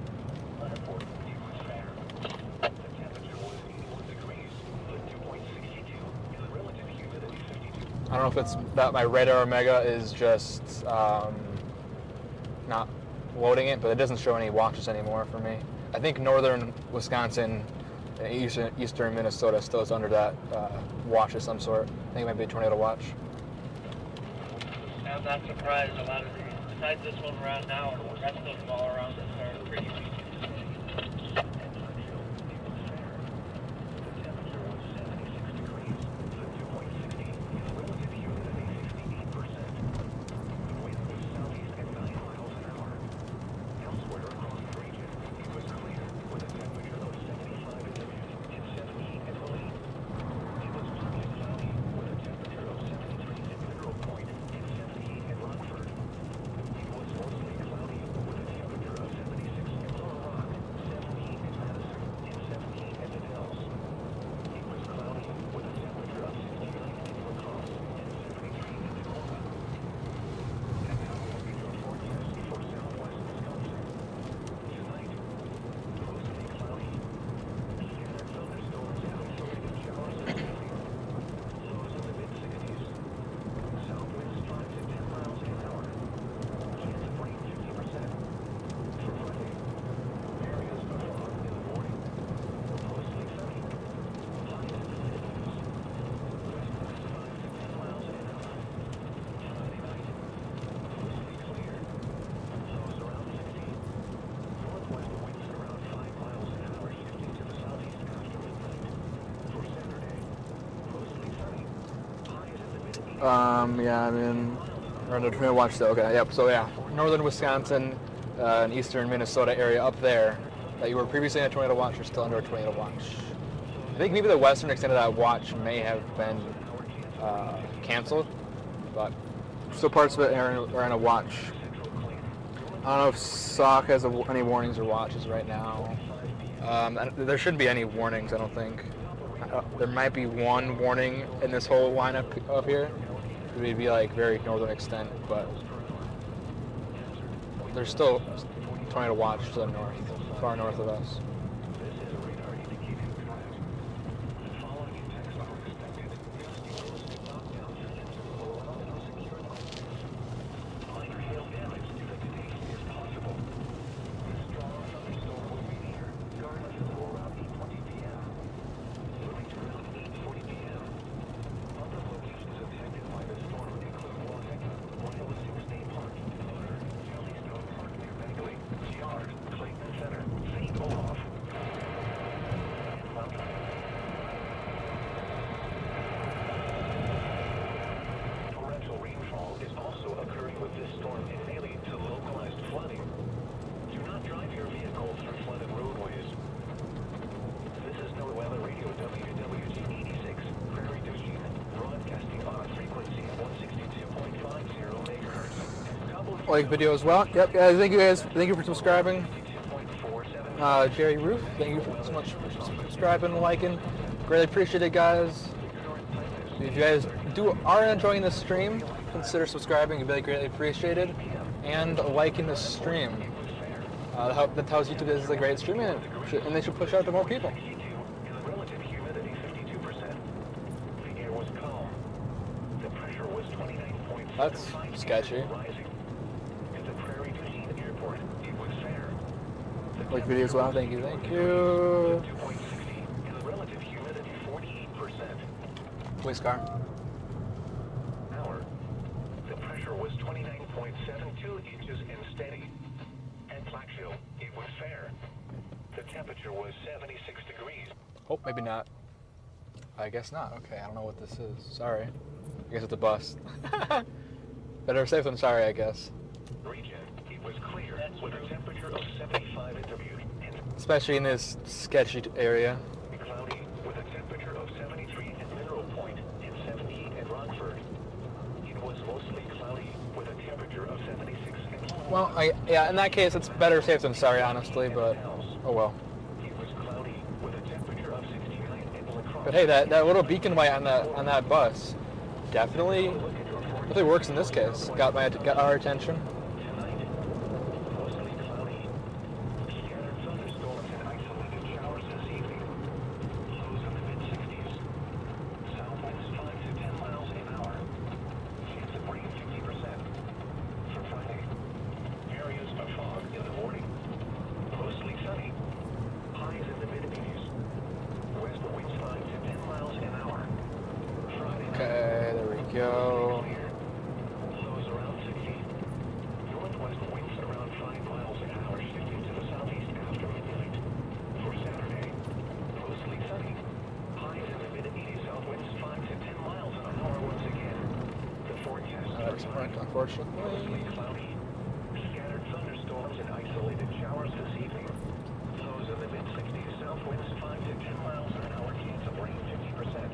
I don't know if it's that my radar Omega is just not loading it, but it doesn't show any watches anymore for me. I think northern Wisconsin and eastern Minnesota still is under that watch of some sort. I think it might be a tornado watch. I'm not surprised. A lot of these, besides this one we're on now, the rest of them all around us are pretty weak. Yeah, I'm in. We're under tornado watch still. Okay, yep. So yeah, northern Wisconsin and eastern Minnesota area up there that you were previously in a tornado watch are still under a tornado watch. I think maybe the western extent of that watch may have been canceled, but still parts of it are in a watch. I don't know if SOC has any warnings or watches right now. There shouldn't be any warnings, I don't think. There might be one warning in this whole lineup up here. It would be like very northern extent, but there's still tornado watch to the north, far north of us. Like video as well. Yep, guys. Thank you guys. Thank you for subscribing. Jerry Roof, thank you so much for subscribing and liking. Greatly appreciate it, guys. If you guys are enjoying this stream, consider subscribing. It'd be greatly appreciated, and liking the stream. That tells YouTube this is a great stream, and they should push out to more people. That's sketchy. Like video as well. Thank you. Thank you. Police car. The pressure was 29.72 inches and steady. At Clarksville, it was fair. The temperature was 76 degrees. Oh, maybe not. I guess not. Okay, I don't know what this is. Sorry. I guess it's a bus. Better safe than sorry, I guess. Region, it was clear with a temperature of 75 at W. Especially in this sketchy area. Cloudy with a temperature of 73 at Mineral Point and 70 at Rockford. It was mostly cloudy with a temperature of 76 at Well, yeah, in that case, it's better safe than sorry, honestly, but oh well. It was cloudy with a temperature of 69 at La Crosse. But hey, that little beacon light on that bus definitely works in this case. Got our attention. Tonight, mostly cloudy. Scattered thunderstorms and isolated showers this evening. Lows in the mid-60s. South winds 5 to 10 miles an hour. Chance of rain 50%. For Friday, areas of fog in the morning. Mostly sunny. Highs in the mid-80s. West winds 5 to 10 miles an hour. Friday night, Okay, there we go. clear. Lows around 60. Northwest winds around 5 miles an hour, shifting to the southeast after midnight. For Saturday, mostly sunny. Highs in the mid-80s, south winds 5 to 10 miles an hour once again. The forecast That's for right, Sunday, unfortunately. mostly cloudy. Scattered thunderstorms and isolated showers this evening. Lows in the mid-60s, south winds 5 to 10 miles an hour, chance of rain 50%.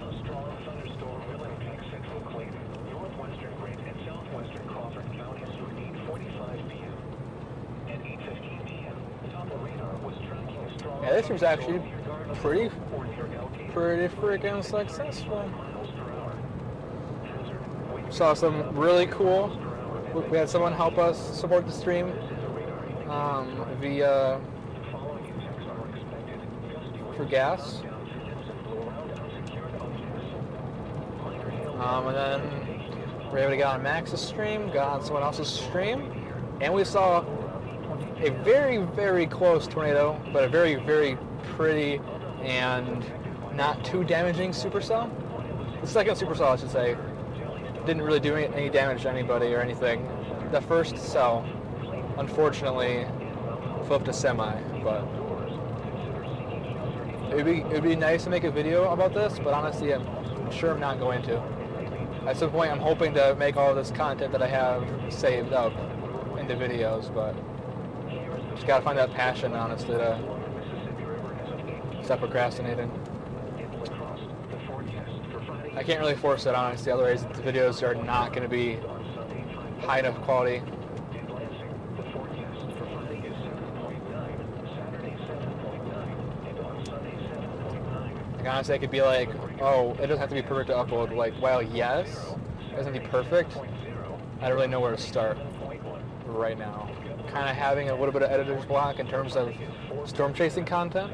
A strong thunderstorm will impact central Clayton, northwestern Grant, and southwestern Crawford counties through 8:45 p.m. At 8:15 p.m., Doppler radar was tracking a strong Yeah, this was actually thunderstorm near pretty Garland or near Elgin. freaking successful. Miles per hour. Hazard, wind Saw some really cool. miles per hour. We had someone help us support the stream This is a radar indicator. via The following impacts are expected. Gusty winds for gas. knock down systems and blow around unsecured objects. Minor hail And then we were able to get on Max's stream, got on someone else's stream, and we saw a very, very close tornado, but a very, very pretty and not too damaging supercell. The second supercell, I should say, didn't really do any damage to anybody or anything. The first cell, unfortunately, flipped a semi, but it'd be nice to make a video about this, but honestly, I'm sure I'm not going to. At some point, I'm hoping to make all this content that I have saved up into videos, but just gotta find that passion, honestly, to stop procrastinating. I can't really force it, honestly, otherwise the videos are not going to be high enough quality. Like, honestly, I could be like, oh, it doesn't have to be perfect to upload. Like, well, yes, it doesn't have to be perfect. I don't really know where to start right now. Kind of having a little bit of editor's block in terms of storm chasing content.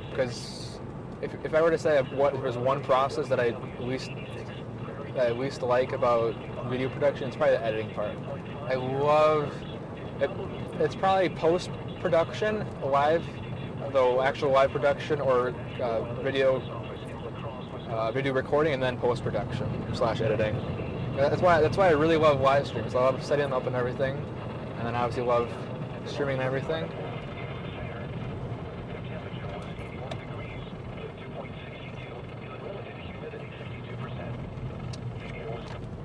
Because if I were to say what if there's one process that I at least like about video production, it's probably the editing part. I love it. It's probably post-production, the actual live production, or video recording, and then post-production / editing. That's why I really love live streams. I love setting them up and everything, and then obviously love streaming and everything.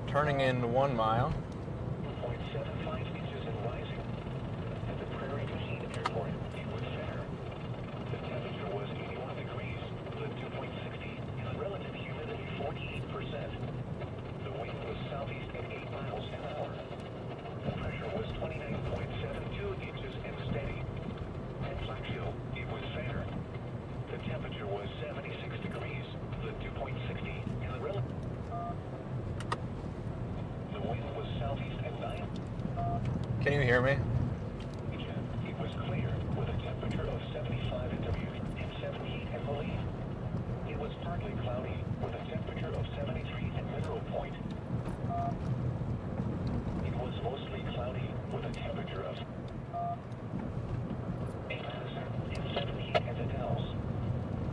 Turning in 1 mile. Can you hear me? It was clear with a temperature of 75 at W and 78 at Moline. It was partly cloudy with a temperature of 73 at Mineral Point. It was mostly cloudy with a temperature of 78 at the Dells.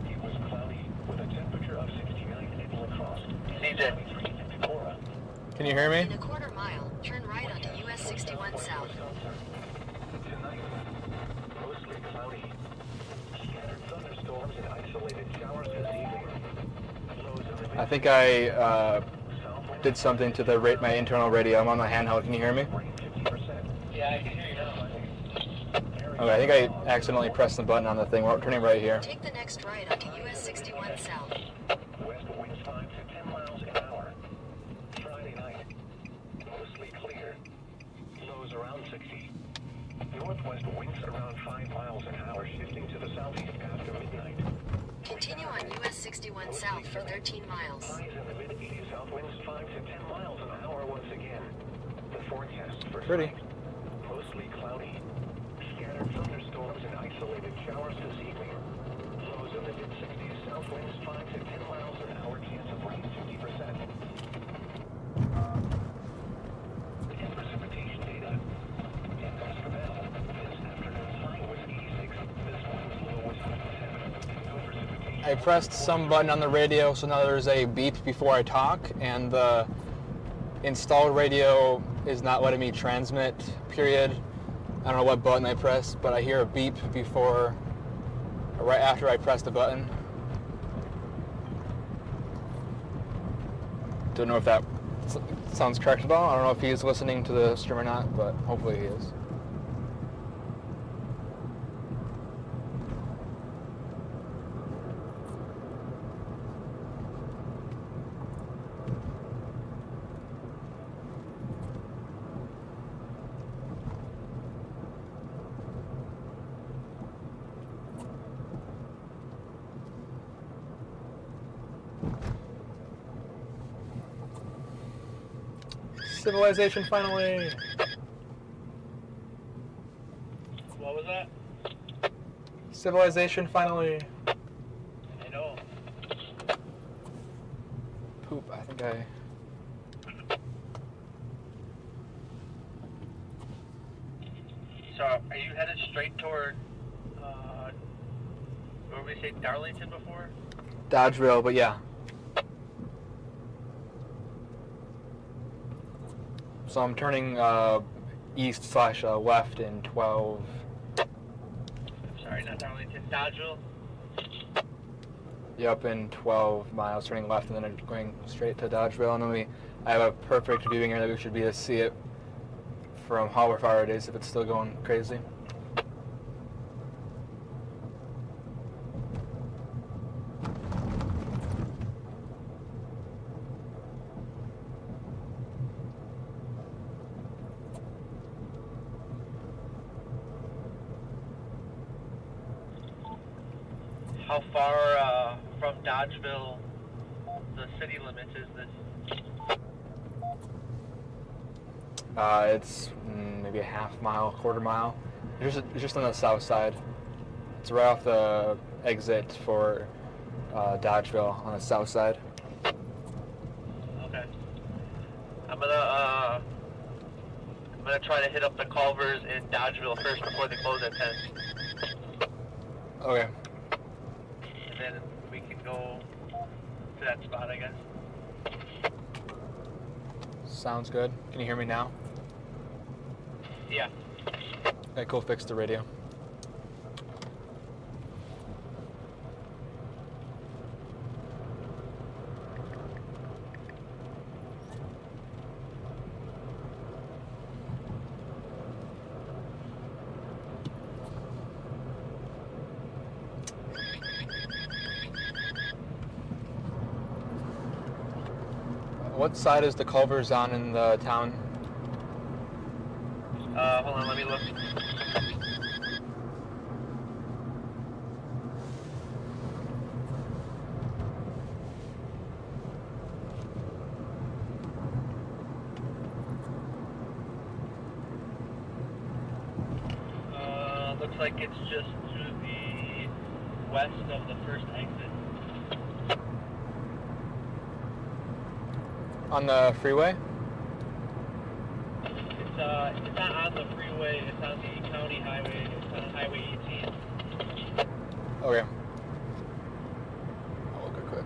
It was cloudy with a temperature of 69 at La Crosse and 73 at Decorah. Can you hear me? In a quarter mile, turn right onto US 61 South. Tonight, mostly cloudy. Scattered isolated showers this evening. Lows in the I think I did something to the my internal radio. I'm on my handheld. Can you hear me? 50%. Yeah, I can hear you now. Okay, I think I accidentally pressed the button on the thing. We're turning right here. Take the next right onto US 61 South. West winds 5 to 10 miles an hour. Friday night, mostly clear. Lows around 60. Northwest winds around 5 miles an hour, shifting to the southeast after midnight. Continue on US 61 South for 13 miles. Highs in the mid-80s, south winds 5 to 10 miles an hour once again. The forecast for Pretty. tonight, mostly cloudy. Scattered thunderstorms and isolated showers this evening. Lows in the mid-60s, south winds 5 to 10 miles an hour, chance of rain 50%. And precipitation data. In Pascagoula, this afternoon's high was 86, this morning's low was 57. No precipitation. I pressed some button on the radio, so now there's a beep before I talk, and the installed radio is not letting me transmit, period. I don't know what button I pressed, but I hear a beep before, right after I press the button. Don't know if that sounds correct at all. I don't know if he's listening to the stream or not, but hopefully he is. Civilization finally. What was that? Civilization finally. I know. Poop. I think I. So, are you headed straight toward, where we say Darlington before? Dodgeville, but yeah. So I'm turning east/left in 12. Sorry, not Darlington, Dodgeville. Yep, in 12 miles, turning left and then going straight to Dodgeville. And then I have a perfect viewing area that we should be able to see it from however far it is if it's still going crazy. How far from Dodgeville, the city limits, is this? It's maybe a half mile, quarter mile. It's just on the south side. It's right off the exit for Dodgeville on the south side. Okay. I'm gonna try to hit up the Culvers in Dodgeville first before they close at 10. Okay. And then we can go to that spot, I guess. Sounds good. Can you hear me now? Yeah. Okay, cool. Fix the radio. What side is the Culvers on in the town? Hold on, let me look. Looks like it's just through the west of the first exit. On the freeway? It's not on the freeway, it's on the county highway, it's on Highway 18. Okay. I'll look real quick.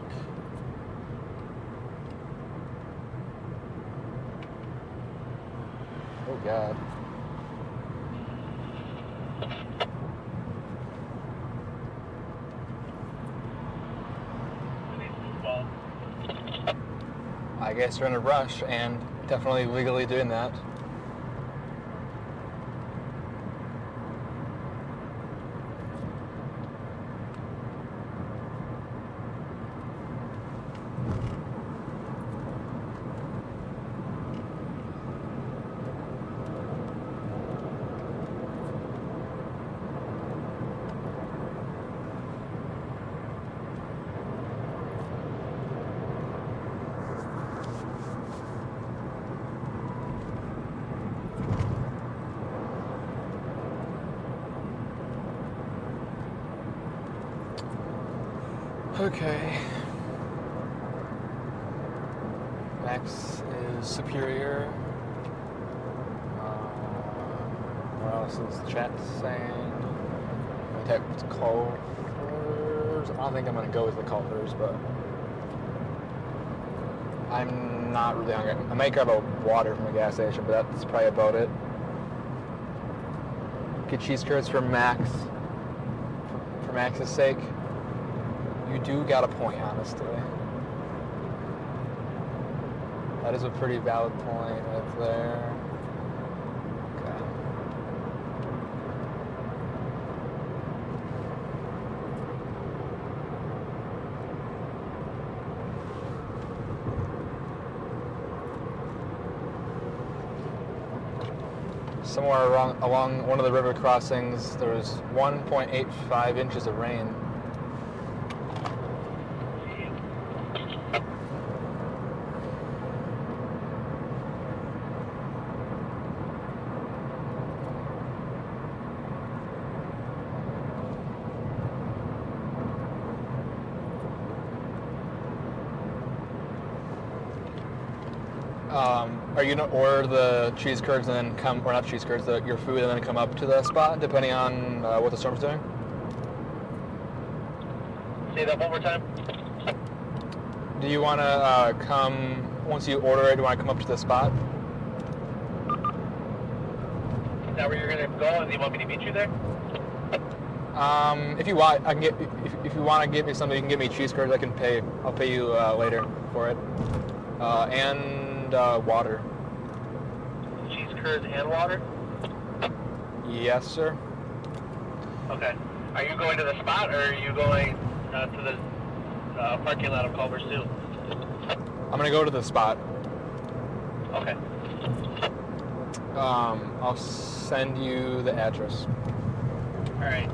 Oh God. guess you're in a rush, and definitely legally doing that. Okay. Max is superior. What else is the chat saying? Detect Culvers. I don't think I'm gonna go with the Culvers, but I'm not really hungry. I might grab a water from the gas station, but that's probably about it. Get cheese curds for Max. For Max's sake. You do got a point, honestly. That is a pretty valid point right there. Okay. Somewhere along one of the river crossings, there was 1.85 inches of rain. Are you gonna order the cheese curds and then come, or not cheese curds, your food and then come up to the spot, depending on what the storm's doing? Say that one more time. Do you want to come, once you order it, do you want to come up to the spot? Is that where you're gonna go, and you want me to meet you there? If you want, I can get. If you want to give me something, you can give me cheese curds. I can pay. I'll pay you later for it. And water. Cheese curds and water? Yes, sir. Okay. Are you going to the spot, or are you going to the parking lot of Culver's too? I'm gonna go to the spot. Okay. I'll send you the address. All right.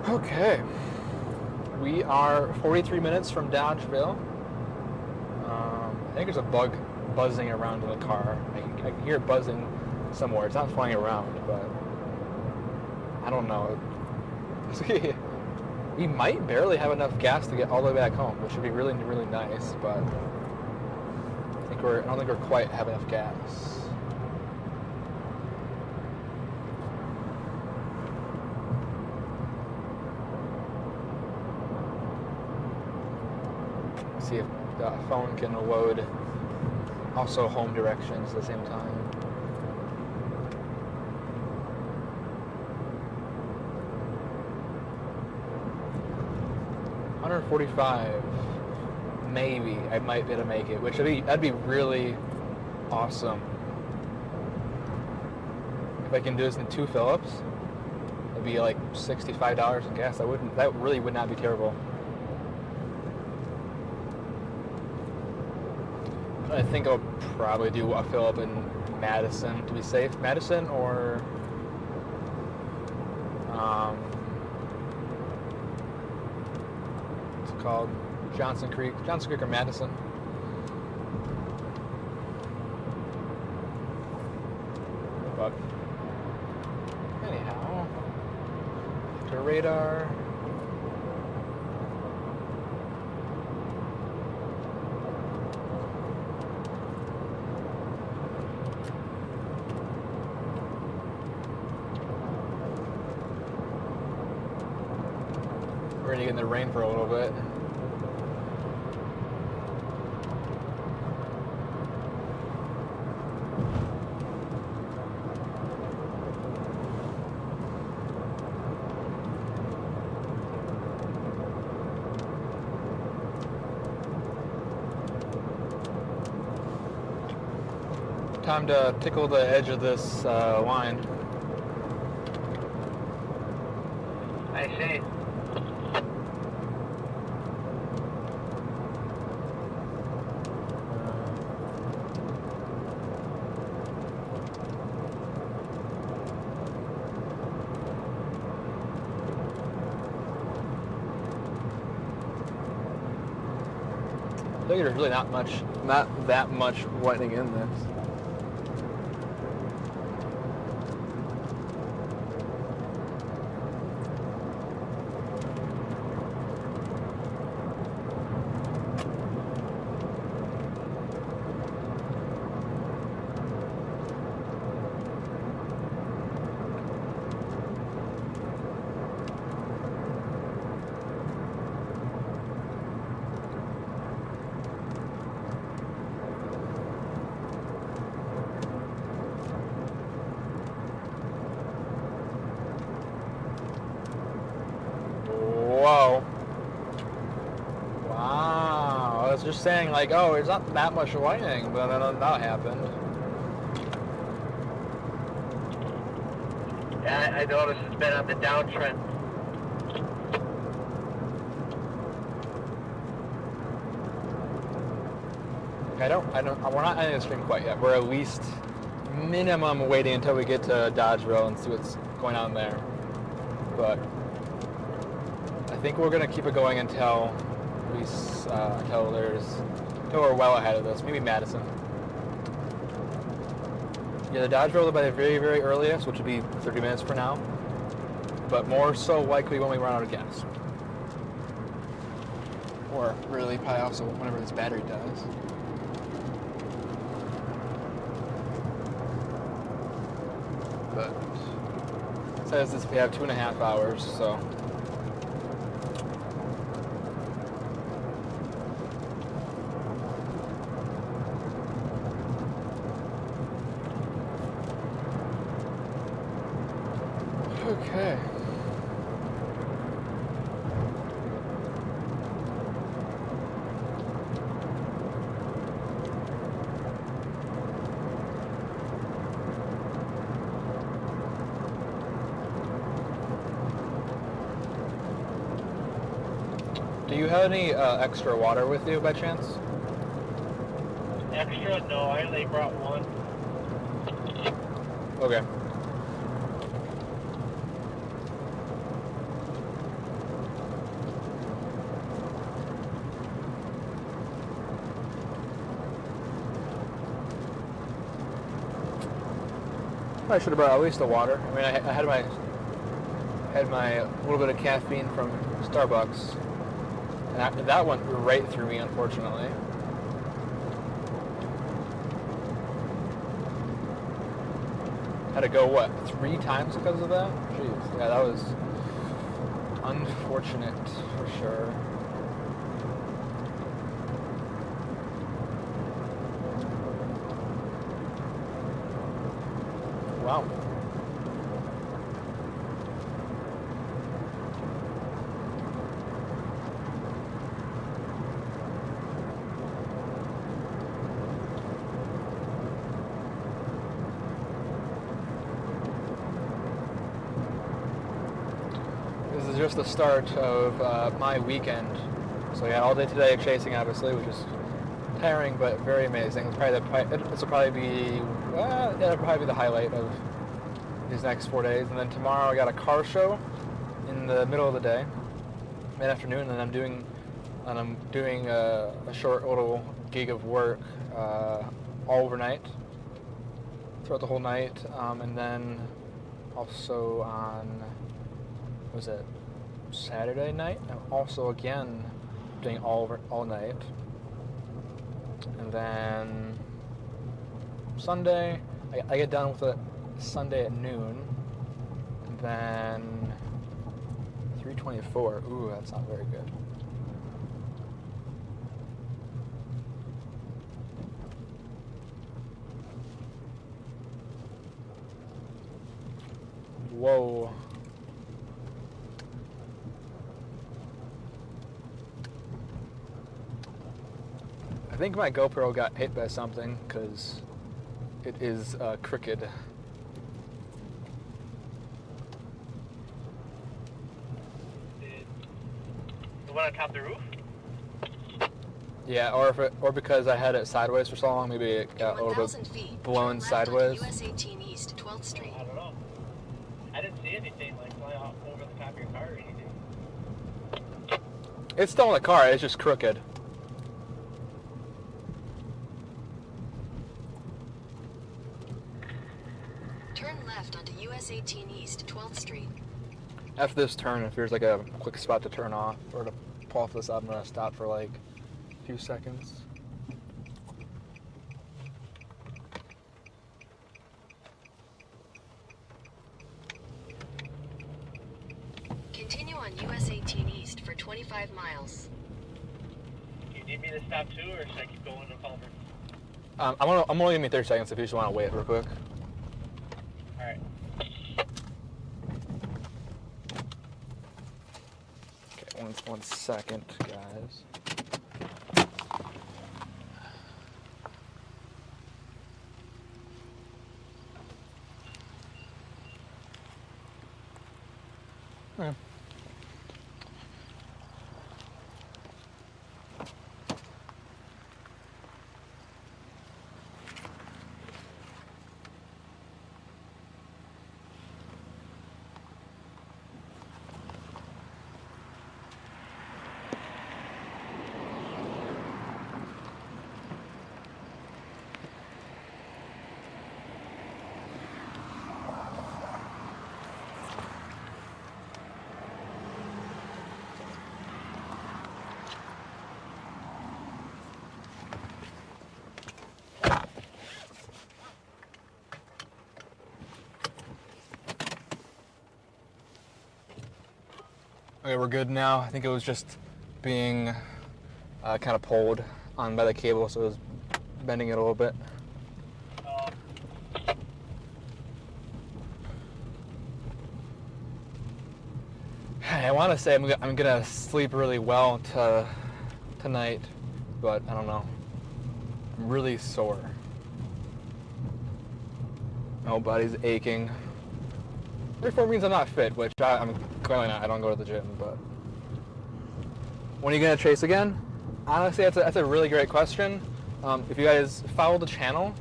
Okay. We are 43 minutes from Dodgeville. I think there's a bug buzzing around in the car. I can hear it buzzing somewhere. It's not flying around, but I don't know. We might barely have enough gas to get all the way back home, which would be really, really nice, but I don't think we're quite have enough gas. See if the phone can load also home directions at the same time. $145, maybe I might be able to make it, which that'd be really awesome. If I can do this in 2 fill-ups, it'd be like $65 in gas. That really would not be terrible. I think I'll probably do a fill up in Madison to be safe. Madison or what's it called? Johnson Creek or Madison. But anyhow, to radar. We're gonna get in the rain for a little bit. Time to tickle the edge of this line. I see. I think there's really not that much whitening in this. Whoa. Wow. I was just saying, like, oh, there's not that much whitening, but then that happened. Yeah, I noticed it's been on the downtrend. We're not ending the stream quite yet. We're at least minimum waiting until we get to Dodgeville and see what's going on there. But I think we're gonna keep it going until until we're well ahead of this. Maybe Madison. Yeah, the Dodgeville by the very, very earliest, which would be 30 minutes from now. But more so likely when we run out of gas. Or really, probably also whenever this battery dies. But it says this we have 2.5 hours, so. Okay. Do you have any extra water with you by chance? Extra? No, I only brought one. Okay. I should have brought at least the water. I mean, I had my little bit of caffeine from Starbucks, and that went right through me, unfortunately. Had to go, what, 3 times because of that? Jeez, yeah, that was unfortunate for sure. Wow. This is just the start of my weekend. So yeah, all day today chasing, obviously, which is tiring but very amazing. This will probably be that'll probably be the highlight of these next 4 days. And then tomorrow I got a car show in the middle of the day, mid-afternoon, and then I'm doing a short little gig of work all overnight. throughout the whole night, and then also on, was it Saturday night? I'm also again doing all night, and then Sunday I get done with it Sunday at noon, and then 3:24. Ooh, that's not very good. Whoa. I think my GoPro got hit by something because it is crooked. The one on top of the roof? Yeah, or because I had it sideways for so long, maybe it got a little 1,000 bit feet, blown turn left onto sideways. US 18 East, 12th Street. I don't know. I didn't see anything like fly off over the top of your car or anything. It's still in the car, it's just crooked. Turn left onto US 18 East, 12th Street. After this turn, if there's like a quick spot to turn off or to pull off this, I'm gonna stop for like a few seconds. Continue on US 18 East for 25 miles. Do you need me to stop too, or should I keep going to Culver? I'm only gonna be 30 seconds if you just want to wait real quick. All right. Okay, one second, guys. Okay. Okay, we're good now. I think it was just being kind of pulled on by the cable, so it was bending it a little bit. I want to say I'm gonna sleep really well tonight, but I don't know. I'm really sore. My whole body's aching. Therefore means I'm not fit, which I'm clearly not. I don't go to the gym, but when are you gonna chase again? Honestly, that's a really great question. If you guys follow the channel,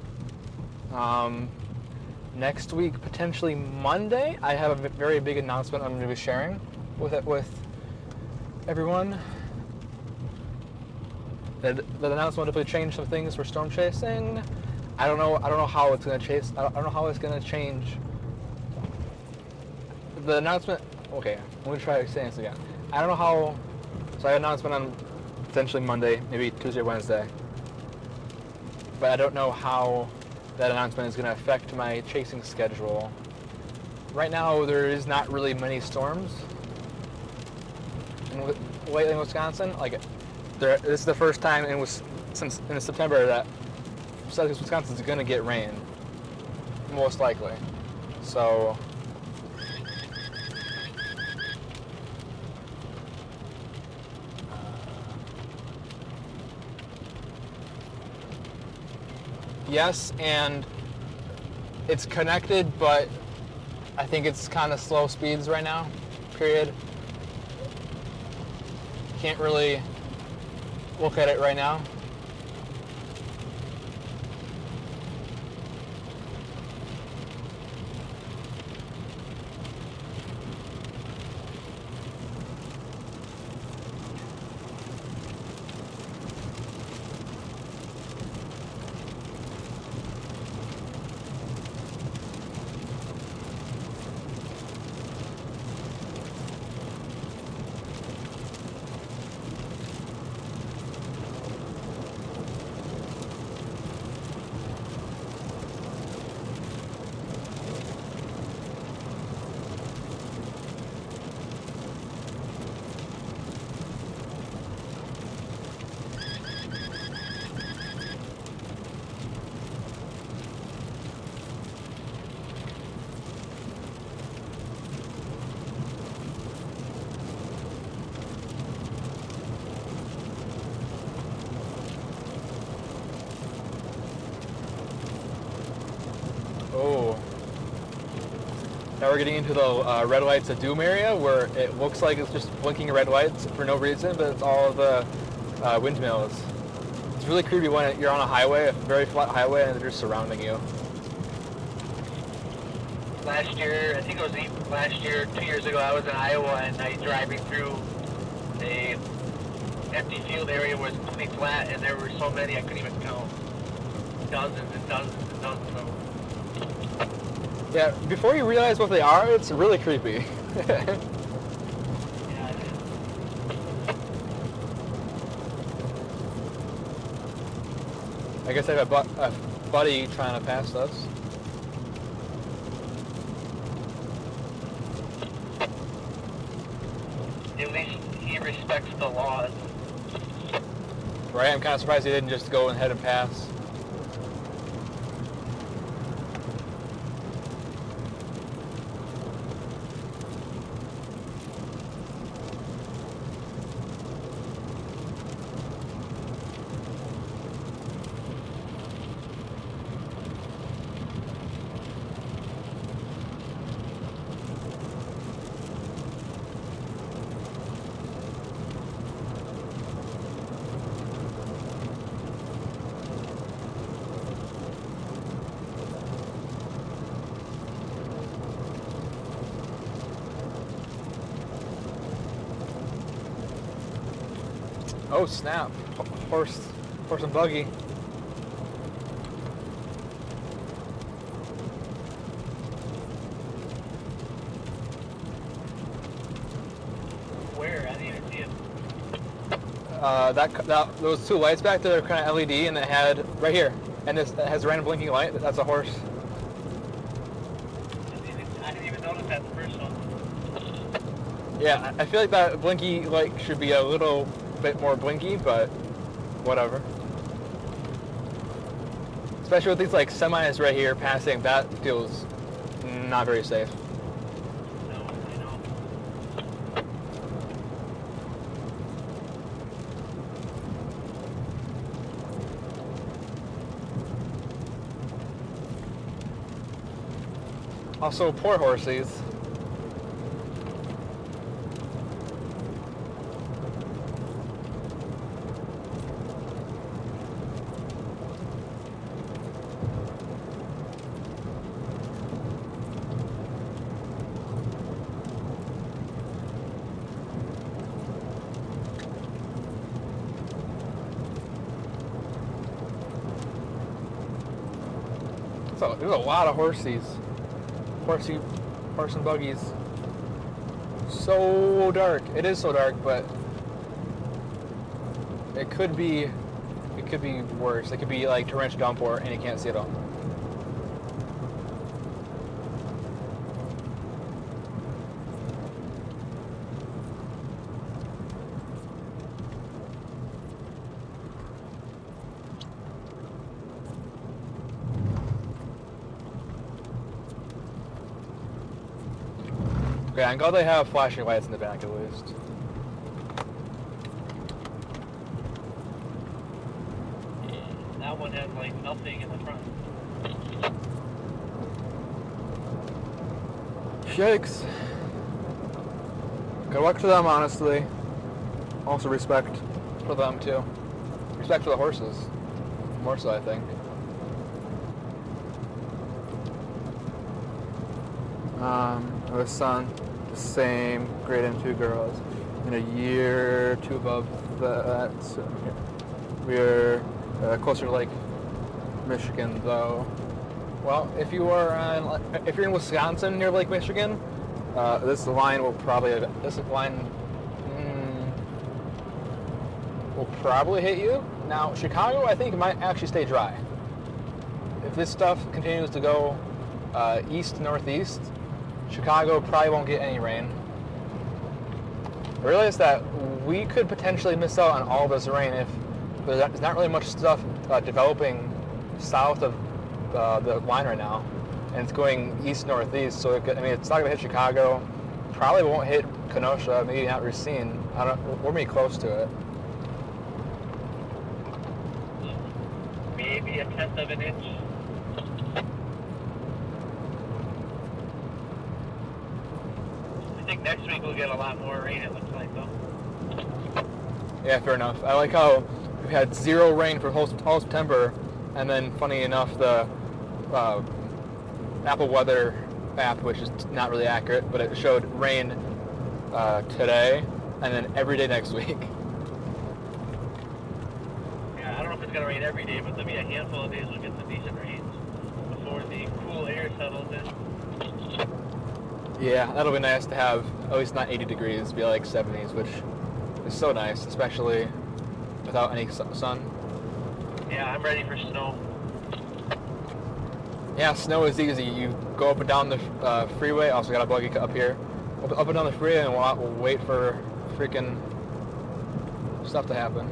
next week, potentially Monday, I have a very big announcement I'm gonna be sharing with everyone. The announcement will definitely change some things for storm chasing. I don't know how it's gonna chase. I don't know how it's gonna change. The announcement. Okay, I'm gonna try saying this again. I don't know how. So I have an announcement on potentially Monday, maybe Tuesday or Wednesday. But I don't know how that announcement is gonna affect my chasing schedule. Right now, there is not really many storms lately in Wisconsin. Like, this is the first time since in September that Southeast Wisconsin is going to get rain, most likely. So, yes, and it's connected, but I think it's kind of slow speeds right now, period. Can't really look at it right now. Now we're getting into the red lights of doom area where it looks like it's just blinking red lights for no reason, but it's all of the windmills. It's really creepy when you're on a highway, a very flat highway, and they're just surrounding you. Last year, I think it was last year, 2 years ago, I was in Iowa and I driving through a empty field area where it's completely flat, and there were so many I couldn't even count. Dozens and dozens and dozens of them. Yeah, before you realize what they are, it's really creepy. Yeah, it is. I guess I have a buddy trying to pass us. At least he respects the laws. Right? I'm kind of surprised he didn't just go ahead and pass. Oh snap! Horse and buggy. Where? I didn't even see it. Those two lights back there are kind of LED, and it had right here, and this it has a random blinking light. That's a horse. I didn't even notice that the first one. Yeah, I feel like that blinky light should be a little bit more blinky, but whatever. Especially with these like semis right here passing, that feels not very safe. No, I know. Also, poor horsies. So there's a lot of horsies. Horse and buggies. So dark. It is so dark, but it could be worse. It could be like torrential downpour and you can't see it all. Okay, I'm glad they have flashing lights in the back at least. That one had like nothing in the front. Shakes. Good luck to them, honestly. Also respect for them too. Respect for the horses. More so, I think. My son, the same grade M2 girls, in a year or two above that. So we're closer to Lake Michigan, though. Well, if you're in Wisconsin near Lake Michigan, this line will probably hit you. Now, Chicago, I think, might actually stay dry. If this stuff continues to go east-northeast, Chicago probably won't get any rain. I realize that we could potentially miss out on all this rain if there's not really much stuff developing south of the line right now, and it's going east-northeast. So it's not going to hit Chicago. Probably won't hit Kenosha. Maybe not Racine. We're maybe close to it. Maybe a tenth of an inch. Next week we'll get a lot more rain, it looks like, though. Yeah, fair enough. I like how we've had 0 rain for all September, and then funny enough, the Apple Weather app, which is not really accurate, but it showed rain today, and then every day next week. Yeah, I don't know if it's going to rain every day, but there'll be a handful of days we'll get some decent rains before the cool air settles in. Yeah, that'll be nice to have at least not 80 degrees, be like 70s, which is so nice, especially without any sun. Yeah, I'm ready for snow. Yeah, snow is easy. You go up and down the freeway. Also got a buggy up here. Up and down the freeway, and we'll wait for freaking stuff to happen.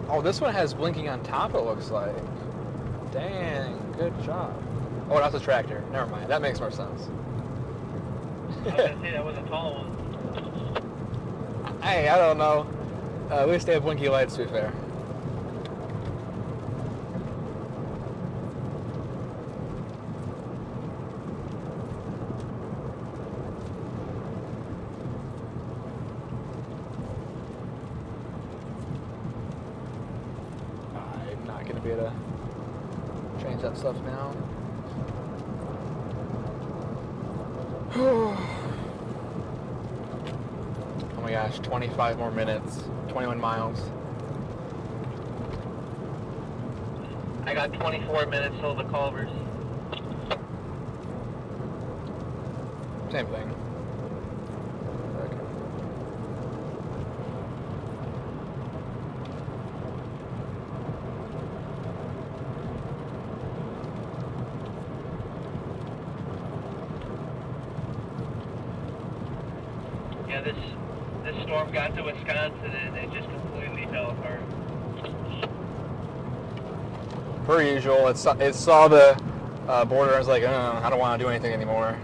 Oh, this one has blinking on top, it looks like. Dang, good job. Oh, that's a tractor. Never mind. That makes more sense. I was going to say that was a tall one. Hey, I don't know. At least they have blinky lights, to be fair. I'm not going to be able to change that stuff now. Oh my gosh, 25 more minutes, 21 miles. I got 24 minutes till the Culvers. Same thing. Okay. Yeah, this storm got to Wisconsin and it just completely fell apart. Per usual, it saw the border and was like, I don't want to do anything anymore.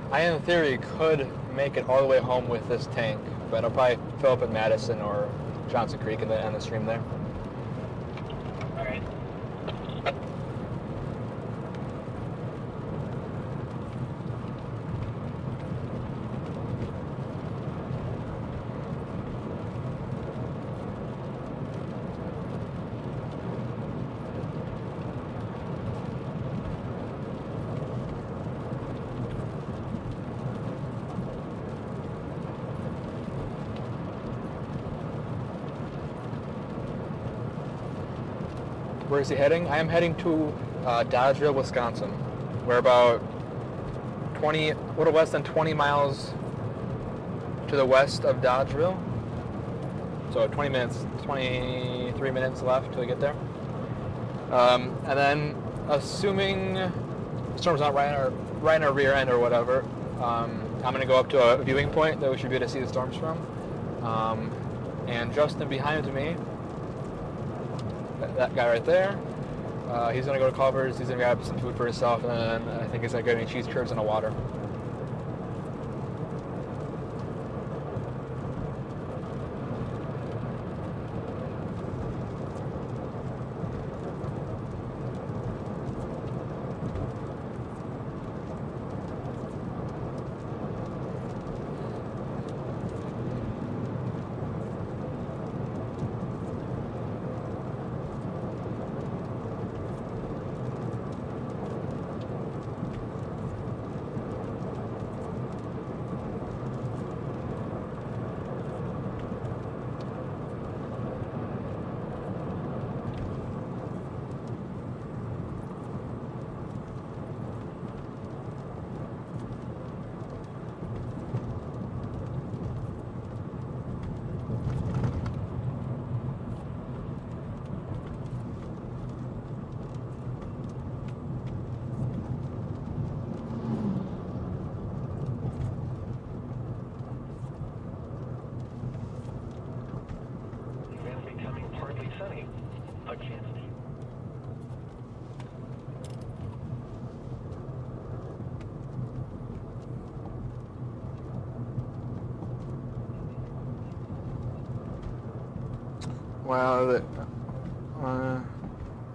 I, in theory, could make it all the way home with this tank, but I'll probably fill up at Madison or Johnson Creek and then end the stream there. All right. Where is he heading? I am heading to Dodgeville, Wisconsin. We're about 20, a little less than 20 miles to the west of Dodgeville. So 20 minutes, 23 minutes left till we get there. And then, assuming the storm's not right in our rear end or whatever, I'm going to go up to a viewing point that we should be able to see the storms from. And Justin behind me, that guy right there, he's going to go to Culver's, he's going to grab some food for himself, and then I think he's going to get any cheese curds and a water.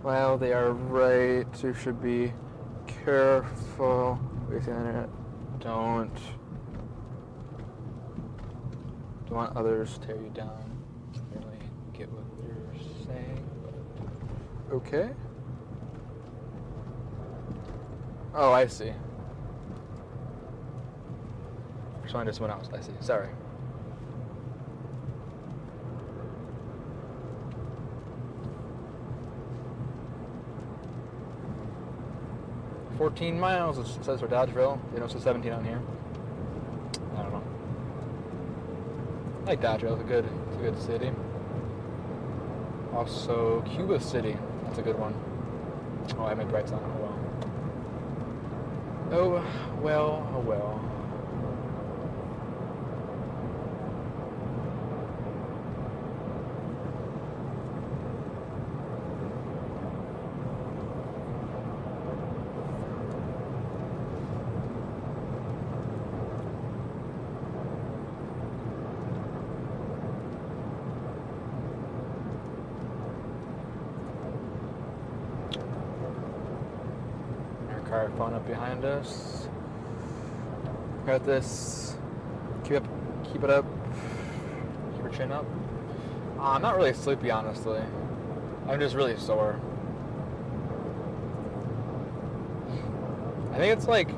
While they are right, you should be careful with the internet. Don't want others to tear you down. I don't really get what you're saying. Okay. Oh, I see. Responding to someone else. I see. Sorry. $14 miles, it says for Dodgeville. You know, it says 17 on here. I don't know. I like Dodgeville. It's a good city. Also, Cuba City. That's a good one. Oh, I have my brights on. Oh well. Oh well. Car phone up behind us. Got this. Keep it up. Keep your chin up. I'm not really sleepy, honestly. I'm just really sore. I think it's like,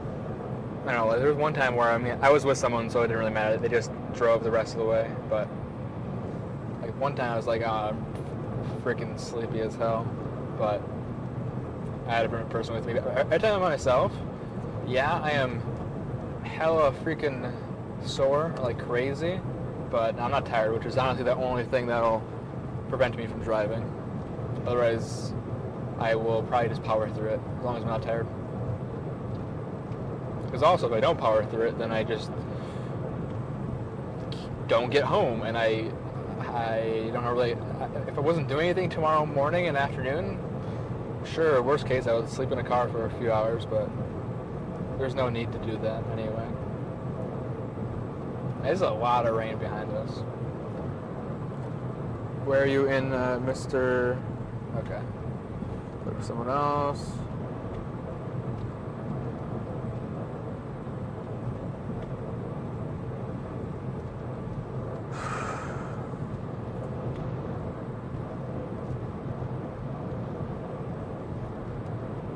I don't know, there was one time where, I was with someone, so it didn't really matter. They just drove the rest of the way, but like one time I was like, I'm freaking sleepy as hell, but I had a different person with me. Every time I'm by myself, yeah, I am hella freaking sore, like crazy, but I'm not tired, which is honestly the only thing that'll prevent me from driving. Otherwise, I will probably just power through it, as long as I'm not tired. Because also, if I don't power through it, then I just don't get home, and I don't really, if I wasn't doing anything tomorrow morning and afternoon, sure, worst case, I would sleep in a car for a few hours, but there's no need to do that anyway. There's a lot of rain behind us. Where are you in, Mr. Okay. Look for someone else.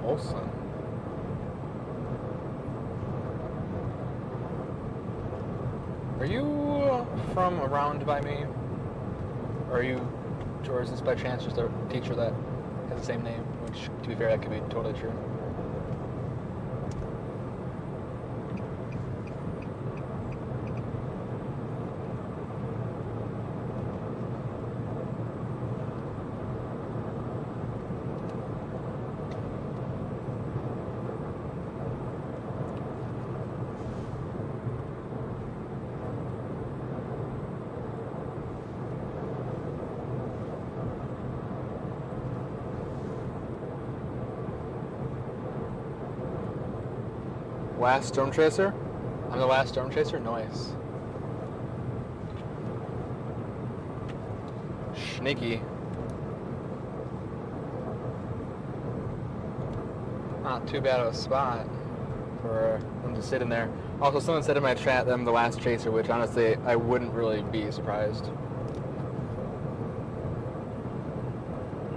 Olson. Are you from around by me? Or are you, or is this by chance just a teacher that has the same name? Which, to be fair, that could be totally true. Last storm chaser? I'm the last storm chaser? Nice. Sneaky. Not too bad of a spot for them to sit in there. Also, someone said in my chat that I'm the last chaser, which honestly, I wouldn't really be surprised. Yeah,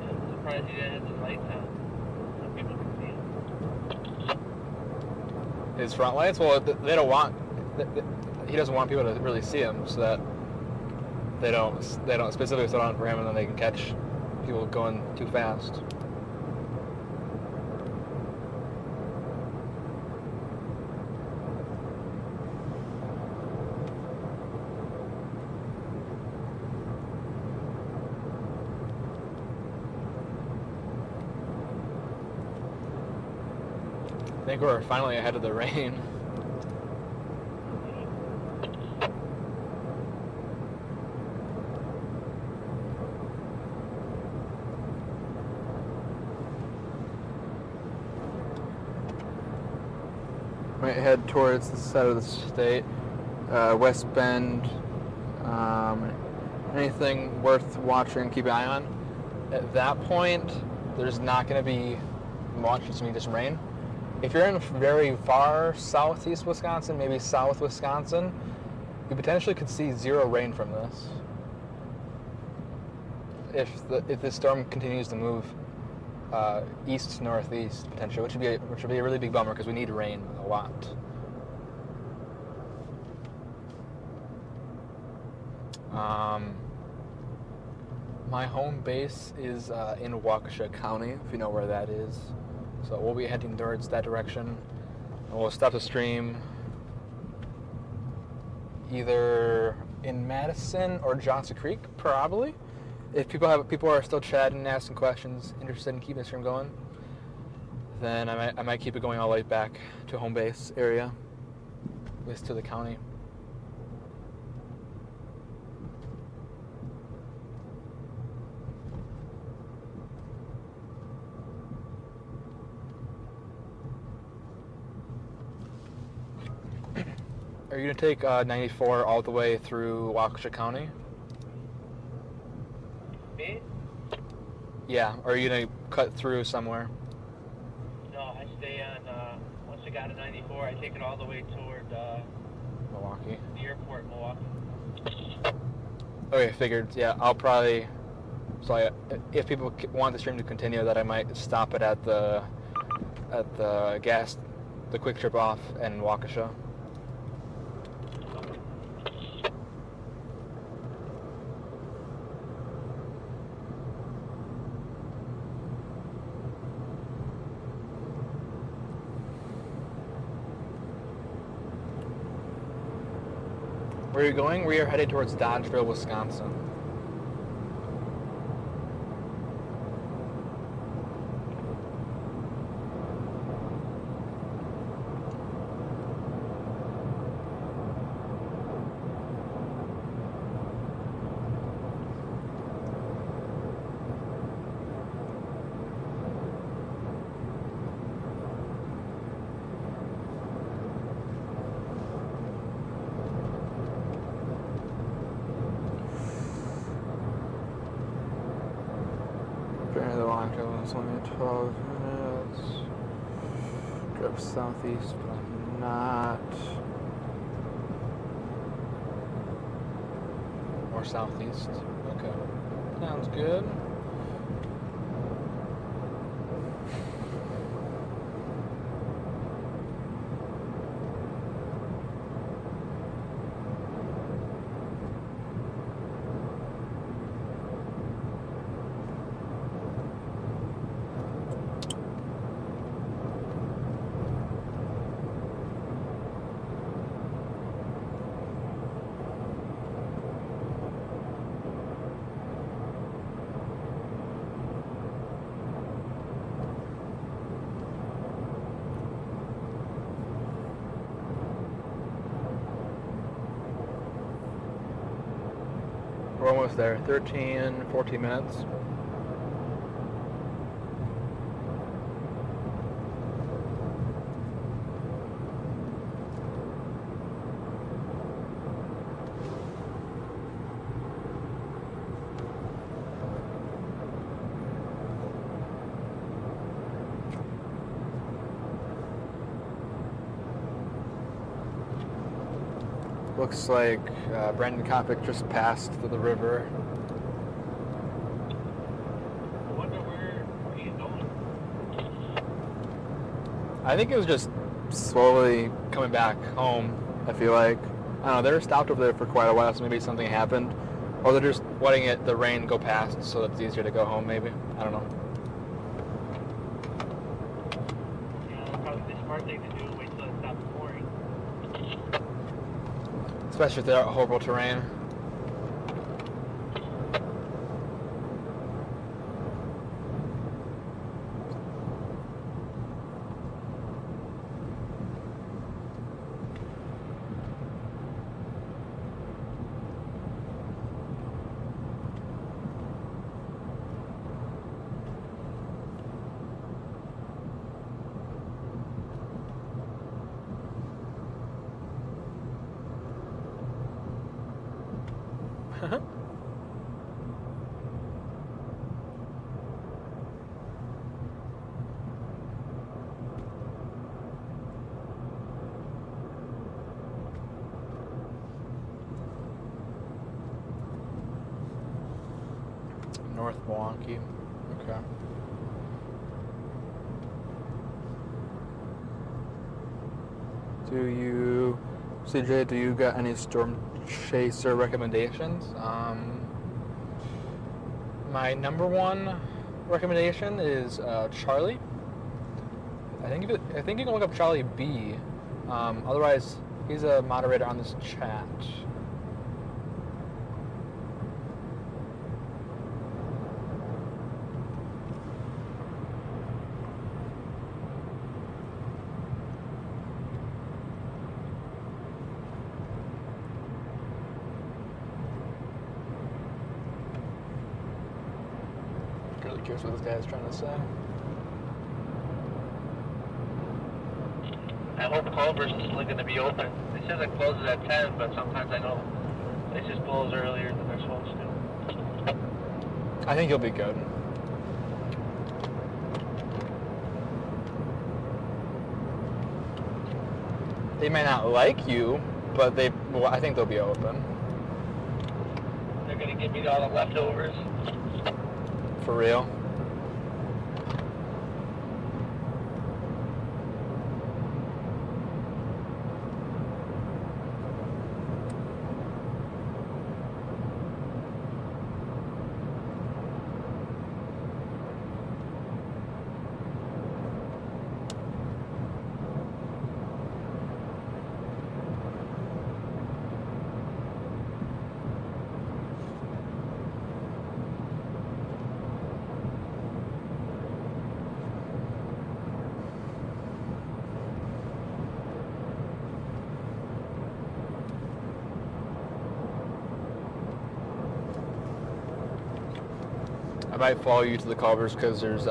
I'm surprised you didn't have the lights on so people can see him. His front lights? Well, they don't want. He doesn't want people to really see him, so that they don't specifically set on for him, and then they can catch people going too fast. I think we're finally ahead of the rain. Might head towards the side of the state, West Bend, anything worth watching, keep an eye on. At that point, there's not going to be much, it's going to be just rain. If you're in very far southeast Wisconsin, maybe south Wisconsin, you potentially could see zero rain from this. If this storm continues to move east to northeast potentially, which would be a really big bummer because we need rain a lot. My home base is in Waukesha County, if you know where that is. So we'll be heading towards that direction. And we'll stop the stream either in Madison or Johnson Creek, probably. If people are still chatting and asking questions, interested in keeping the stream going, then I might keep it going all the way back to home base area, at least to the county. Are you going to take 94 all the way through Waukesha County? Me? Yeah, or are you going to cut through somewhere? No, I stay on, once I got to 94, I take it all the way toward Milwaukee. the airport in Milwaukee. Okay, figured. Yeah, I'll probably... So if people want the stream to continue, that I might stop it at the quick trip off in Waukesha. Where are you going? We are headed towards Dodgeville, Wisconsin. It's only 12 minutes. Drive southeast, but I'm not. Or southeast. Okay. Sounds good. We're almost there. 13, 14 minutes. Looks like Brandon Kopic just passed to the river. I wonder where he's going. I think it was just slowly coming back home, I feel like. I don't know, they were stopped over there for quite a while, so maybe something happened. Or they're just letting the rain go past so it's easier to go home, maybe. I don't know. Yeah, that's probably the smart thing to do, wait till it stops pouring. Especially if they're horrible terrain. North Milwaukee. Okay. CJ, do you got any storm chaser recommendations? My number one recommendation is Charlie. I think you can look up Charlie B. Otherwise, he's a moderator on this chat. Really curious what this guy is trying to say. I hope Culver's is still going to be open. It says it closes at 10, but sometimes I know they just close earlier than they're supposed to. I think he'll be good. They may not like you, but I think they'll be open. They're going to give me all the leftovers. For real. I might follow you to the Culvers because there's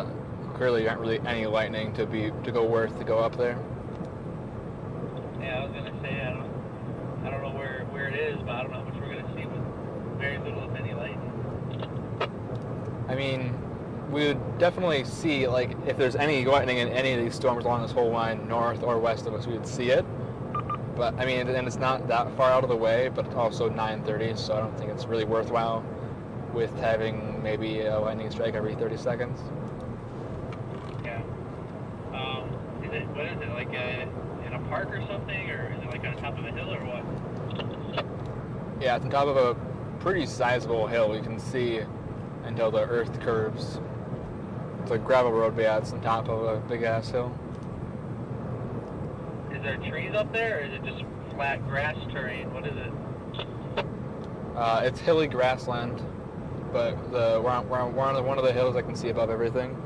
clearly not really any lightning to go up there. Yeah, I was gonna say I don't know where it is, but I don't know how much we're gonna see with very little if any lightning. I mean, we would definitely see, like, if there's any lightning in any of these storms along this whole line, north or west of us, we would see it. But I mean, and it's not that far out of the way, but it's also 9:30, so I don't think it's really worthwhile with having maybe a lightning strike every 30 seconds. Yeah. What is it, like in a park or something, or is it like on top of a hill or what? Yeah, it's on top of a pretty sizable hill. You can see until the earth curves. It's a gravel road, but yeah, it's on top of a big-ass hill. Is there trees up there, or is it just flat grass terrain? What is it? It's hilly grassland, but we're on one of the hills I can see above everything.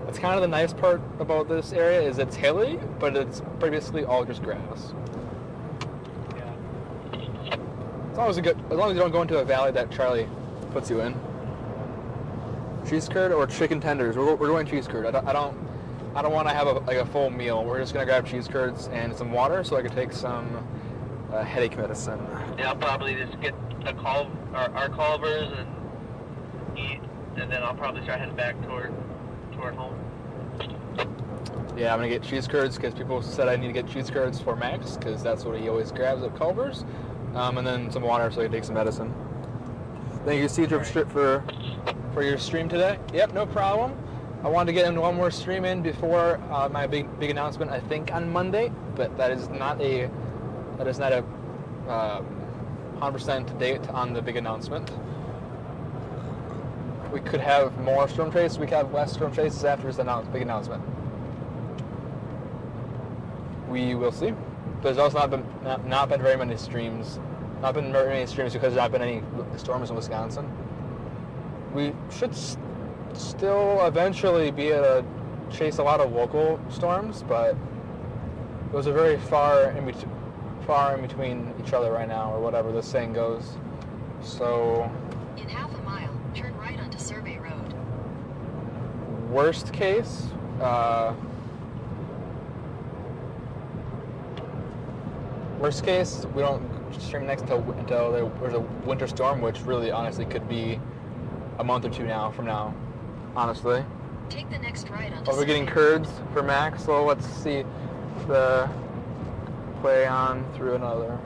It's kind of the nice part about this area is it's hilly, but it's basically all just grass. Yeah. As long as you don't go into a valley that Charlie puts you in. Cheese curd or chicken tenders? We're going cheese curd. I don't want to have a full meal. We're just gonna grab cheese curds and some water so I can take some headache medicine. Yeah, I'll probably just get our Culvers and eat, and then I'll probably start heading back toward home. Yeah, I'm gonna get cheese curds because people said I need to get cheese curds for Max because that's what he always grabs at Culver's, and then some water so I can take some medicine. Thank you, C-Drip, for your stream today. Yep, no problem. I wanted to get in one more stream in before my big announcement. I think on Monday, but that is not a 100% date on the big announcement. We could have more storm chases. We could have less storm chases after this big announcement. We will see. There's also not been very many streams. Not been very many streams because there's not been any storms in Wisconsin. We should still eventually be able to chase a lot of local storms, but those are very far in between each other right now, or whatever the saying goes. So, In half a mile, turn right onto Survey Road. worst case, we don't stream next until there's a winter storm, which really honestly could be a month or two from now, honestly. Take the next right onto But we're getting Survey Road. curds for Max, so let's see the play on through another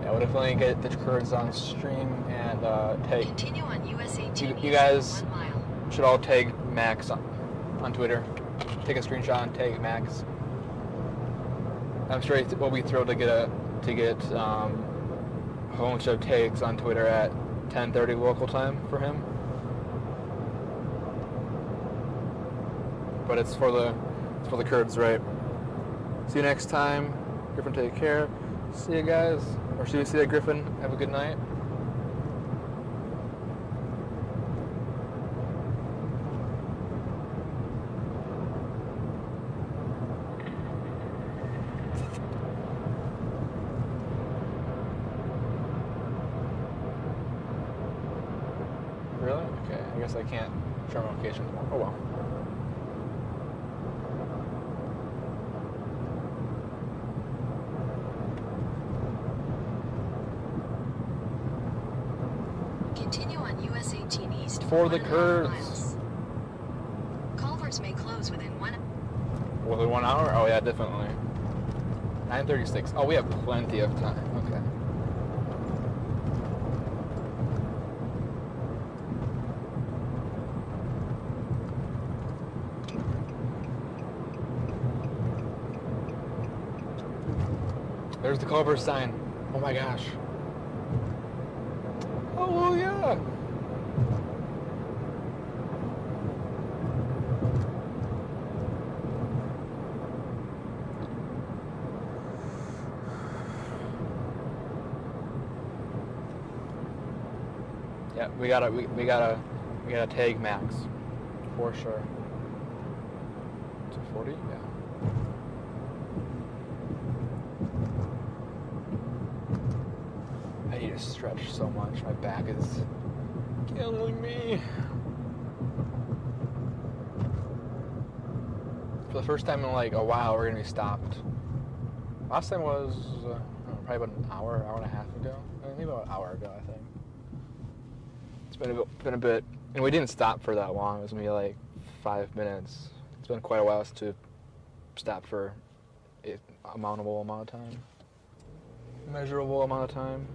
Yeah, we'll definitely get the curves on stream and tag. Continue on US 18 You east guys for 1 mile. should all tag Max on Twitter. Take a screenshot and tag Max. I'm sure we'll be thrilled to get a whole bunch of tags on Twitter at 10:30 local time for him. But it's for the Kurds, right? See you next time. Griffin, take care. See you guys. Or should we see you, Griffin? Have a good night. Really? Okay, I guess I can't show notifications more. Oh well. Continue on US 18 east For the 1.5 Kurds. miles. Culverts may close within 1 Was it 1 hour? Oh yeah, definitely. 9:36. Oh, we have plenty of time. Okay. There's the Culver sign. Oh my gosh. Oh yeah. Yeah, we gotta tag Max for sure. 240, yeah. I need to stretch so much. My back is killing me. For the first time in like a while, we're gonna be stopped. Last time was I don't know, probably about an hour and a half ago. Maybe about an hour ago, I think. It's been a bit, and we didn't stop for that long. It was maybe like 5 minutes. It's been quite a while since we stopped for a measurable amount of time. Measurable amount of time.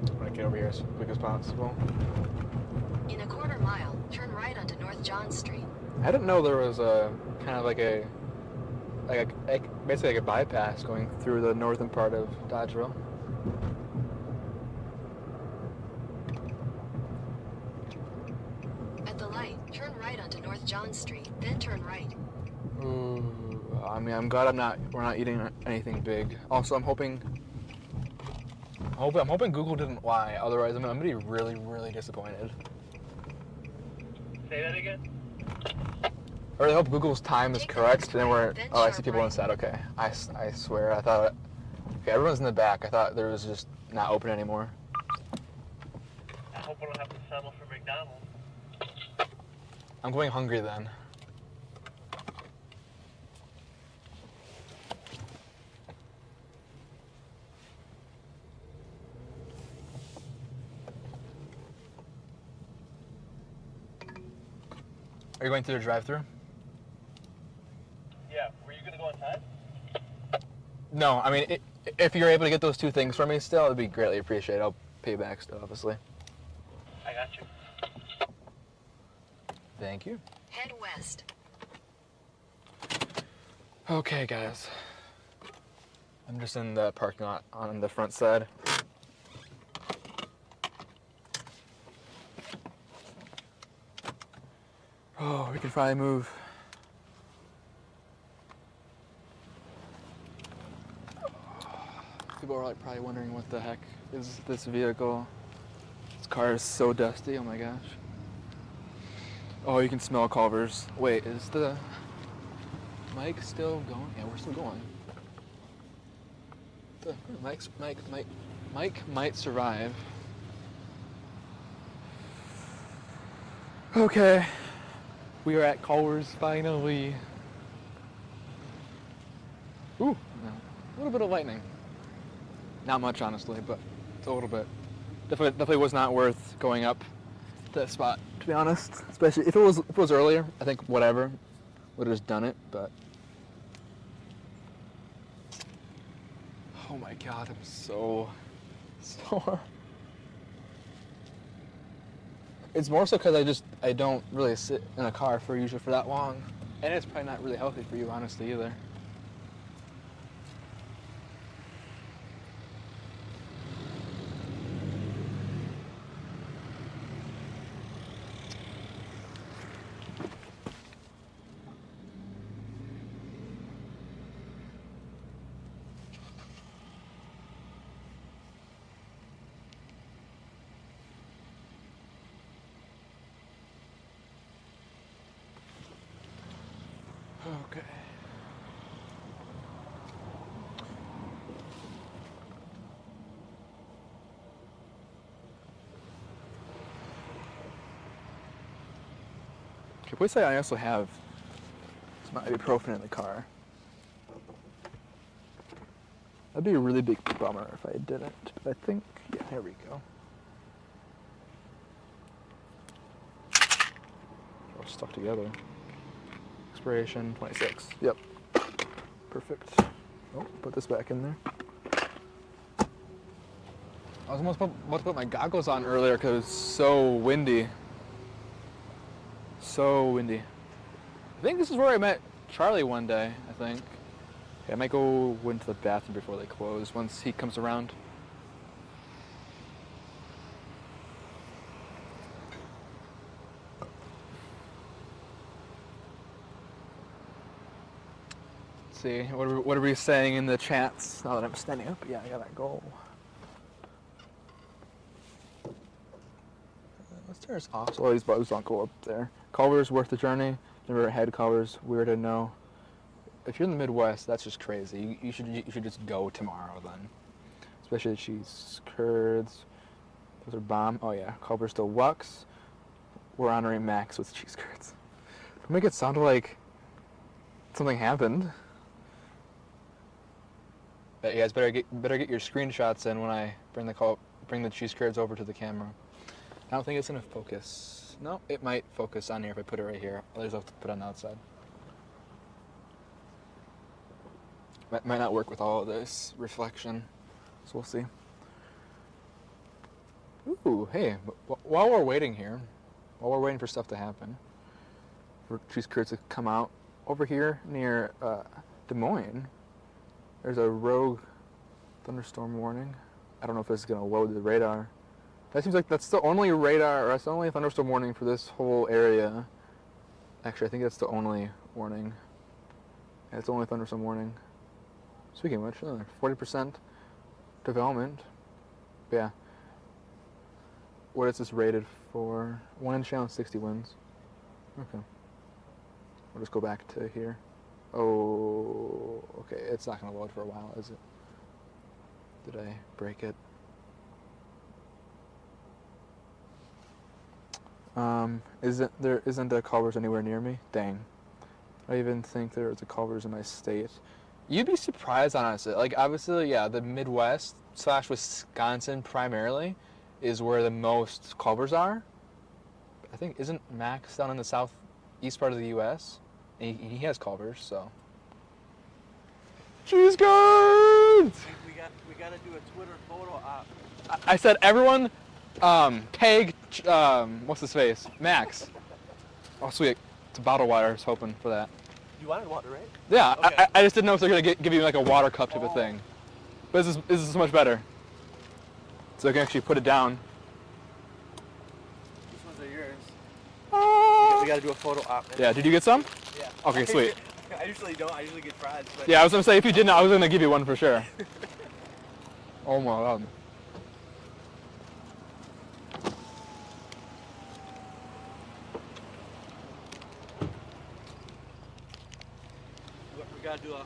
I'm gonna get over here as quick as possible. In a 1/4 mile, turn right onto North John Street. I didn't know there was a kind of basically like a bypass going through the northern part of Dodgeville. At the light, turn right onto North John Street, then turn right. Ooh, I mean, I'm glad we're not eating anything big. Also, I'm hoping Google didn't lie. Otherwise, I'm gonna be really, really disappointed. Say that again? I really hope Google's time is Take the correct. next Then right, then I see sharp people right. inside. Okay, I swear, I thought. Okay, everyone's in the back. I thought there was just not open anymore. I hope we don't have to settle for McDonald's. I'm going hungry then. Are you going through the drive-thru? Yeah, were you going to go inside? No, I mean, if you're able to get those two things for me still, it'd be greatly appreciated. I'll pay back still, obviously. I got you. Thank you. Head west. Okay, guys. I'm just in the parking lot on the front side. Oh, we can finally move. People are like probably wondering what the heck is this vehicle. This car is so dusty, oh my gosh. Oh, you can smell Culver's. Wait, is the mic still going? Yeah, we're still going. The Mike might survive. Okay. We are at Culver's finally. Ooh, no. A little bit of lightning. Not much, honestly, but it's a little bit. Definitely was not worth going up to that spot, to be honest. Especially if it was earlier, I think whatever would have just done it. But Oh my god, I'm so sore. It's more so because I don't really sit in a car usually for that long. And it's probably not really healthy for you, honestly, either. Okay. Okay, please say I also have some ibuprofen in the car. That'd be a really big bummer if I didn't, but I think, yeah, here we go. All stuck together. Expiration 26. Yep. Perfect. Oh, put this back in there. I was almost about to put my goggles on earlier because it was so windy. So windy. I think this is where I met Charlie one day, I think. Okay, I might go into the bathroom before they close once he comes around. See, what are we saying in the chats now that I'm standing up? Yeah, I gotta go. Let's turn this off so all these bugs don't go up there. Culver's worth the journey. Never had Culver's. Weird to know. If you're in the Midwest, that's just crazy. You should just go tomorrow then. Especially the cheese curds. Those are bomb. Oh yeah, Culver's still Wux. We're honoring Max with cheese curds. Don't make it sound like something happened. But you guys better get your screenshots in when I bring the cheese curds over to the camera. I don't think it's gonna focus. No, it might focus on here if I put it right here. Others I'll have to put it on the outside. Might not work with all of this reflection, so we'll see. Ooh, hey, while we're waiting here, while we're waiting for stuff to happen, for cheese curds to come out, over here near Des Moines, there's a rogue thunderstorm warning. I don't know if this is going to load the radar. That seems like that's the only radar, or that's the only thunderstorm warning for this whole area. Actually, I think that's the only warning. Yeah, it's the only thunderstorm warning. Speaking of which, 40% development. But yeah. What is this rated for? 1 in channel, 60 winds. Okay. We'll just go back to here. Oh, okay. It's not going to load for a while, is it? Did I break it? There isn't a Culver's anywhere near me? Dang. I even think there's a Culver's in my state. You'd be surprised, honestly. Like, obviously, yeah, the Midwest / Wisconsin primarily is where the most Culver's are. I think, isn't Max down in the southeast part of the U.S.? And he has Culver's, so. Cheese curds! We gotta do a Twitter photo op. I said everyone tag, what's his face? Max. Oh, sweet. It's a bottle water. I was hoping for that. You wanted water, right? Yeah, Okay. I just didn't know if they're going to give you like a water cup type of thing. But this is much better. So I can actually put it down. These ones are yours. Ah. We gotta do a photo op. Man. Yeah, did you get some? Yeah. Okay, sweet. I usually don't. I usually get fries. But Yeah, I was going to say, if you didn't, I was going to give you one for sure. Oh my god. We gotta do a.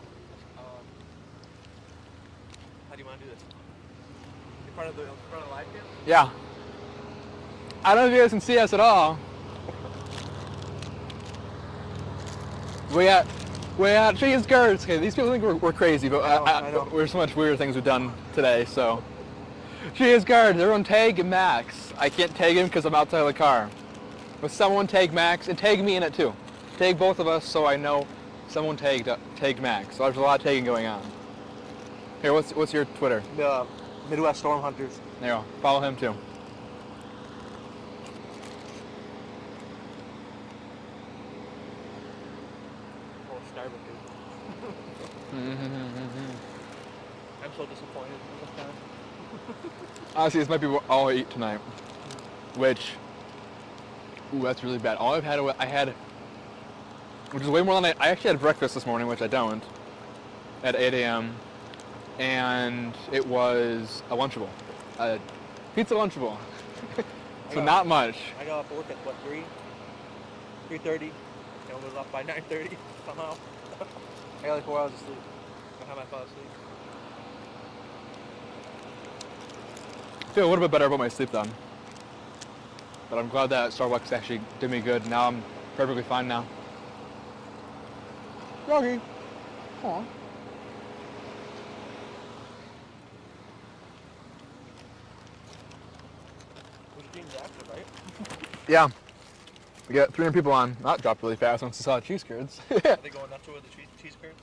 How do you want to do this? In front of the live cam? Yeah. I don't know if you guys can see us at all. We got cheese curds. Okay, these people think we're crazy, but I know. we're so much weirder things we've done today, so. Cheese curds, everyone tag Max. I can't tag him because I'm outside of the car. But someone tag Max, and tag me in it too. Tag both of us so I know someone tagged Max. So there's a lot of tagging going on. Here, what's your Twitter? The Midwest Storm Hunters. There you go. Follow him too. Oh, Starbucks. I'm so disappointed in this time. Honestly, this might be all I eat tonight. Which, ooh, that's really bad. All I had, which is way more than I actually had breakfast this morning, which I don't, at 8 a.m. And it was a Lunchable, a pizza Lunchable. So not much. I got off work at what, 3:30. I was off by 9:30 somehow. I got like 4 hours of sleep. By the time I fell asleep. I feel a little bit better about my sleep then. But I'm glad that Starbucks actually did me good. Now I'm perfectly fine now. Doggy. Aw. Who's James after, right? Yeah. We got 300 people on. That dropped really fast once I saw cheese curds. Are they going nuts with the cheese curds?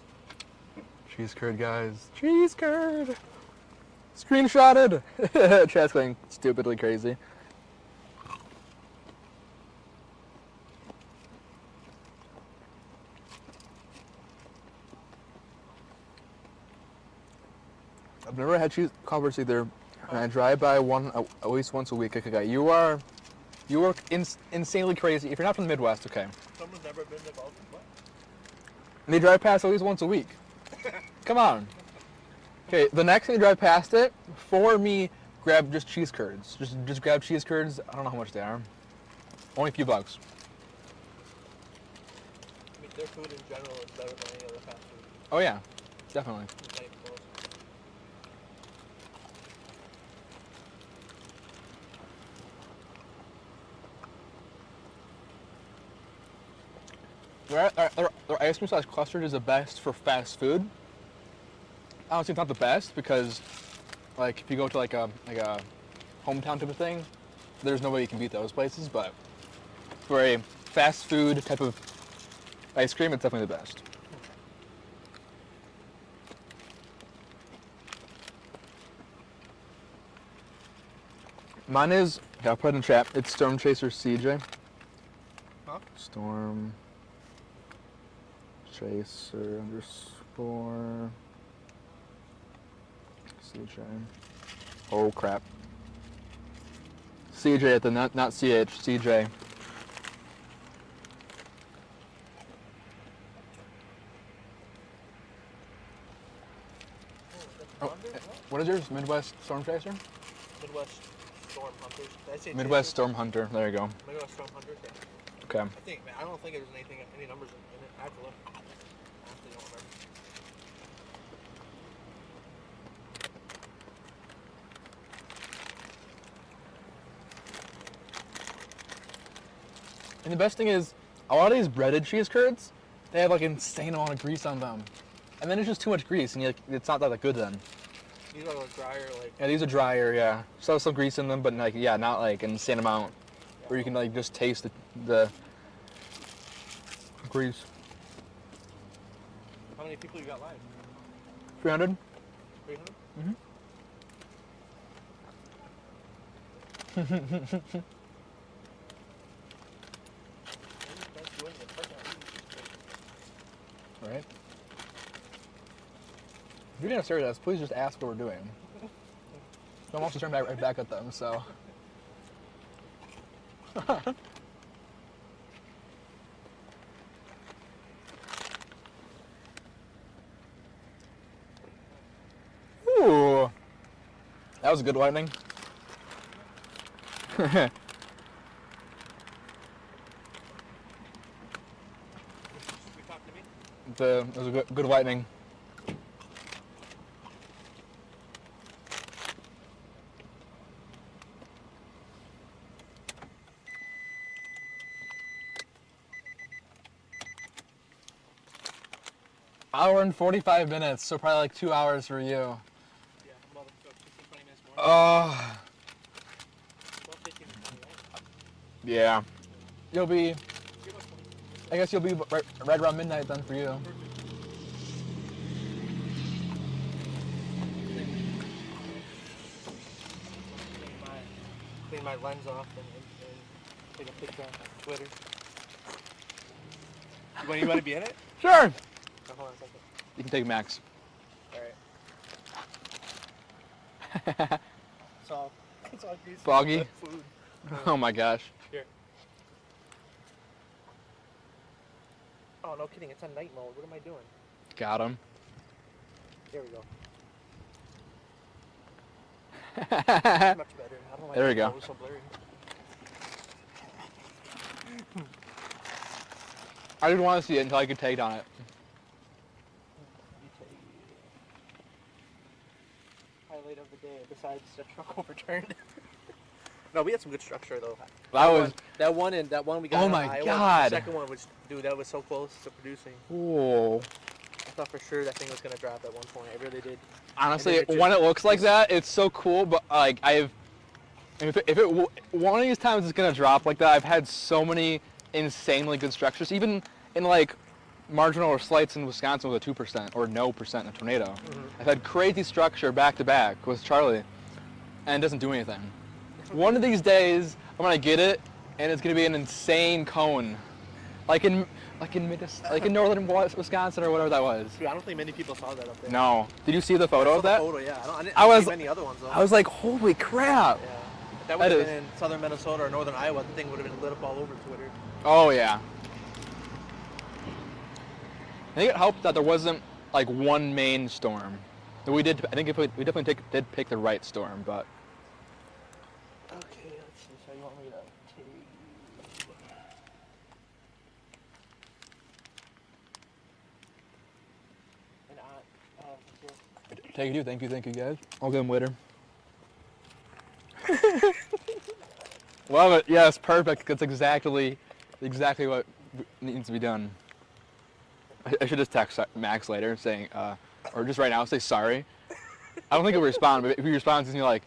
Cheese curd, guys. Cheese curd. Screenshotted. Chat's going stupidly crazy. I've never had cheese Culver's either, and I drive by one at least once a week. Okay, you are insanely crazy. If you're not from the Midwest, okay. Someone's never been to Culver's? What? And they drive past at least once a week. Come on. Okay, the next time you drive past it, for me, grab just cheese curds. Just grab cheese curds. I don't know how much they are. Only a few bucks. I mean, their food in general is better than any other fast food. Oh yeah, definitely. It's not even close. Their ice cream slash custard is the best for fast food. Honestly, it's not the best because, like, if you go to like a hometown type of thing, there's no way you can beat those places. But for a fast food type of ice cream, it's definitely the best. Mine is, I'll put it in chat. It's Storm Chaser CJ. Huh? Storm Chaser _ CJ. Oh crap. CJ at the not CH, CJ. Oh, what is yours? Midwest Storm Chaser? Midwest Storm Hunters. Did I say Midwest Chaser? Storm Hunter. There you go. Midwest Storm Hunters. Yeah. Okay. I think, man, I don't think there's any numbers in it. I have to look. I honestly don't remember. And the best thing is, a lot of these breaded cheese curds, they have like insane amount of grease on them. And then it's just too much grease, and it's not that good then. These are like drier, like. Yeah, these are drier, yeah. Still have some grease in them, but like, yeah, not like an insane amount. Where you can like just taste the grease. How many people you got live? 300? 300? Mm-hmm. Right? If you're gonna stare at us, please just ask what we're doing. Don't want to turn right back at them, so. Ooh. That was a good lightning. We talked to me? It was a good lightning. Hour and 45 minutes, so probably like 2 hours for you. Yeah, about 15, 20 minutes more. Oh, 12, 15 minutes, right? yeah. You'll be, I guess you'll be right around midnight then for you. clean my lens off and take a picture on Twitter. You want to be in it? Sure. Oh, hold on a second. You can take Max. All right. It's all greasy. Foggy? Food. Oh my gosh. Here. Oh, no kidding. It's on night mode. What am I doing? Got him. There we go. Much better. I don't know why There we the go. photo was so blurry. I didn't want to see it until I could take on it. Highlight of the day besides the truck overturned. No, we had some good structure though. That one we got. Oh in my Iowa, God. The second one, which dude, that was so close to producing. Whoa. I thought for sure that thing was gonna drop at one point. I really did. Honestly, it just- when it looks like that, it's so cool. But like one of these times it's gonna drop like that. I've had so many insanely good structures, even in like marginal or slights in Wisconsin with a 2% or no percent in a tornado. Mm-hmm. I've had crazy structure back to back with Charlie, and it doesn't do anything. One of these days, I'm gonna get it, and it's gonna be an insane cone, like in northern Wisconsin or whatever that was. Dude, I don't think many people saw that up there. No. Did you see the photo I saw of the that? photo, yeah. I didn't I see many other ones though. I was like, holy crap. Yeah. If that would That have is- been in southern Minnesota or northern Iowa, the thing would have been lit up all over Twitter. Oh yeah. I think it helped that there wasn't like one main storm. We did. I think we definitely did pick the right storm, but Okay, let's see. So you want me to take... And thank you guys. I'll get them later. Love it. Yes, perfect. That's exactly what needs to be done. I should just text Max later saying, or just right now say sorry. I don't think he'll respond, but if he responds, he's gonna be like,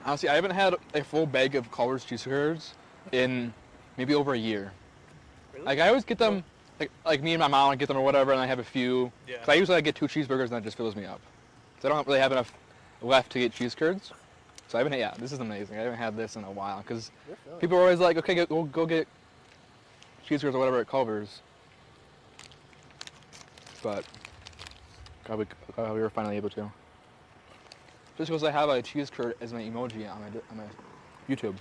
Honestly, I haven't had a full bag of Culver's cheese curds in maybe over a year. Really? Like I always get them, like me and my mom would get them or whatever, and I have a few. Yeah. Cause I usually get 2 cheeseburgers and that just fills me up. So I don't really have enough left to get cheese curds. So I haven't. Yeah, this is amazing. I haven't had this in a while because people are always like, okay, go get cheese curds or whatever at Culver's. But we were finally able to. Just because I have a cheese curd as my emoji on my YouTube.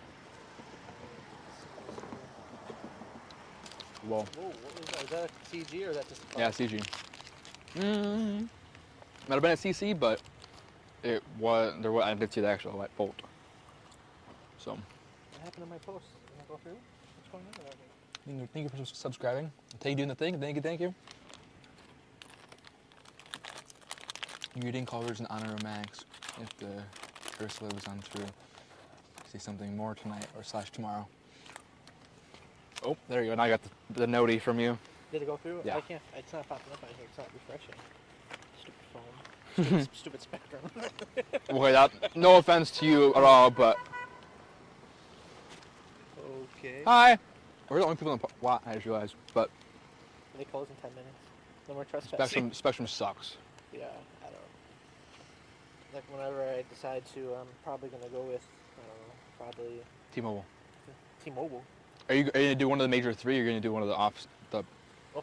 Whoa. Whoa, what was that? Is that a CG or is that just a... Yeah, CG. Might have been a CC, but it was I did see the actual light bolt. So. What happened to my post? Did I go through? What's going on with that thing? Thank you for subscribing. Take you doing the thing. Thank you. You're eating Culver's in honor of Max. If the curse lives on through, see something more tonight or / tomorrow. Oh, there you go. Now I got the notey from you. Did it go through? Yeah. I can't. It's not popping up on here. It's not refreshing. Stupid phone. Stupid Spectrum. Okay, no offense to you at all, but Okay. hi. We're the only people in the lot, I just realized. But They close in 10 minutes. No more trespassing. Spectrum sucks. Yeah, I don't know. Like whenever I decide to, I'm probably gonna go with, I don't know, probably T-Mobile. T-Mobile. Are you gonna do one of the major 3? Or are you gonna do one of the Well,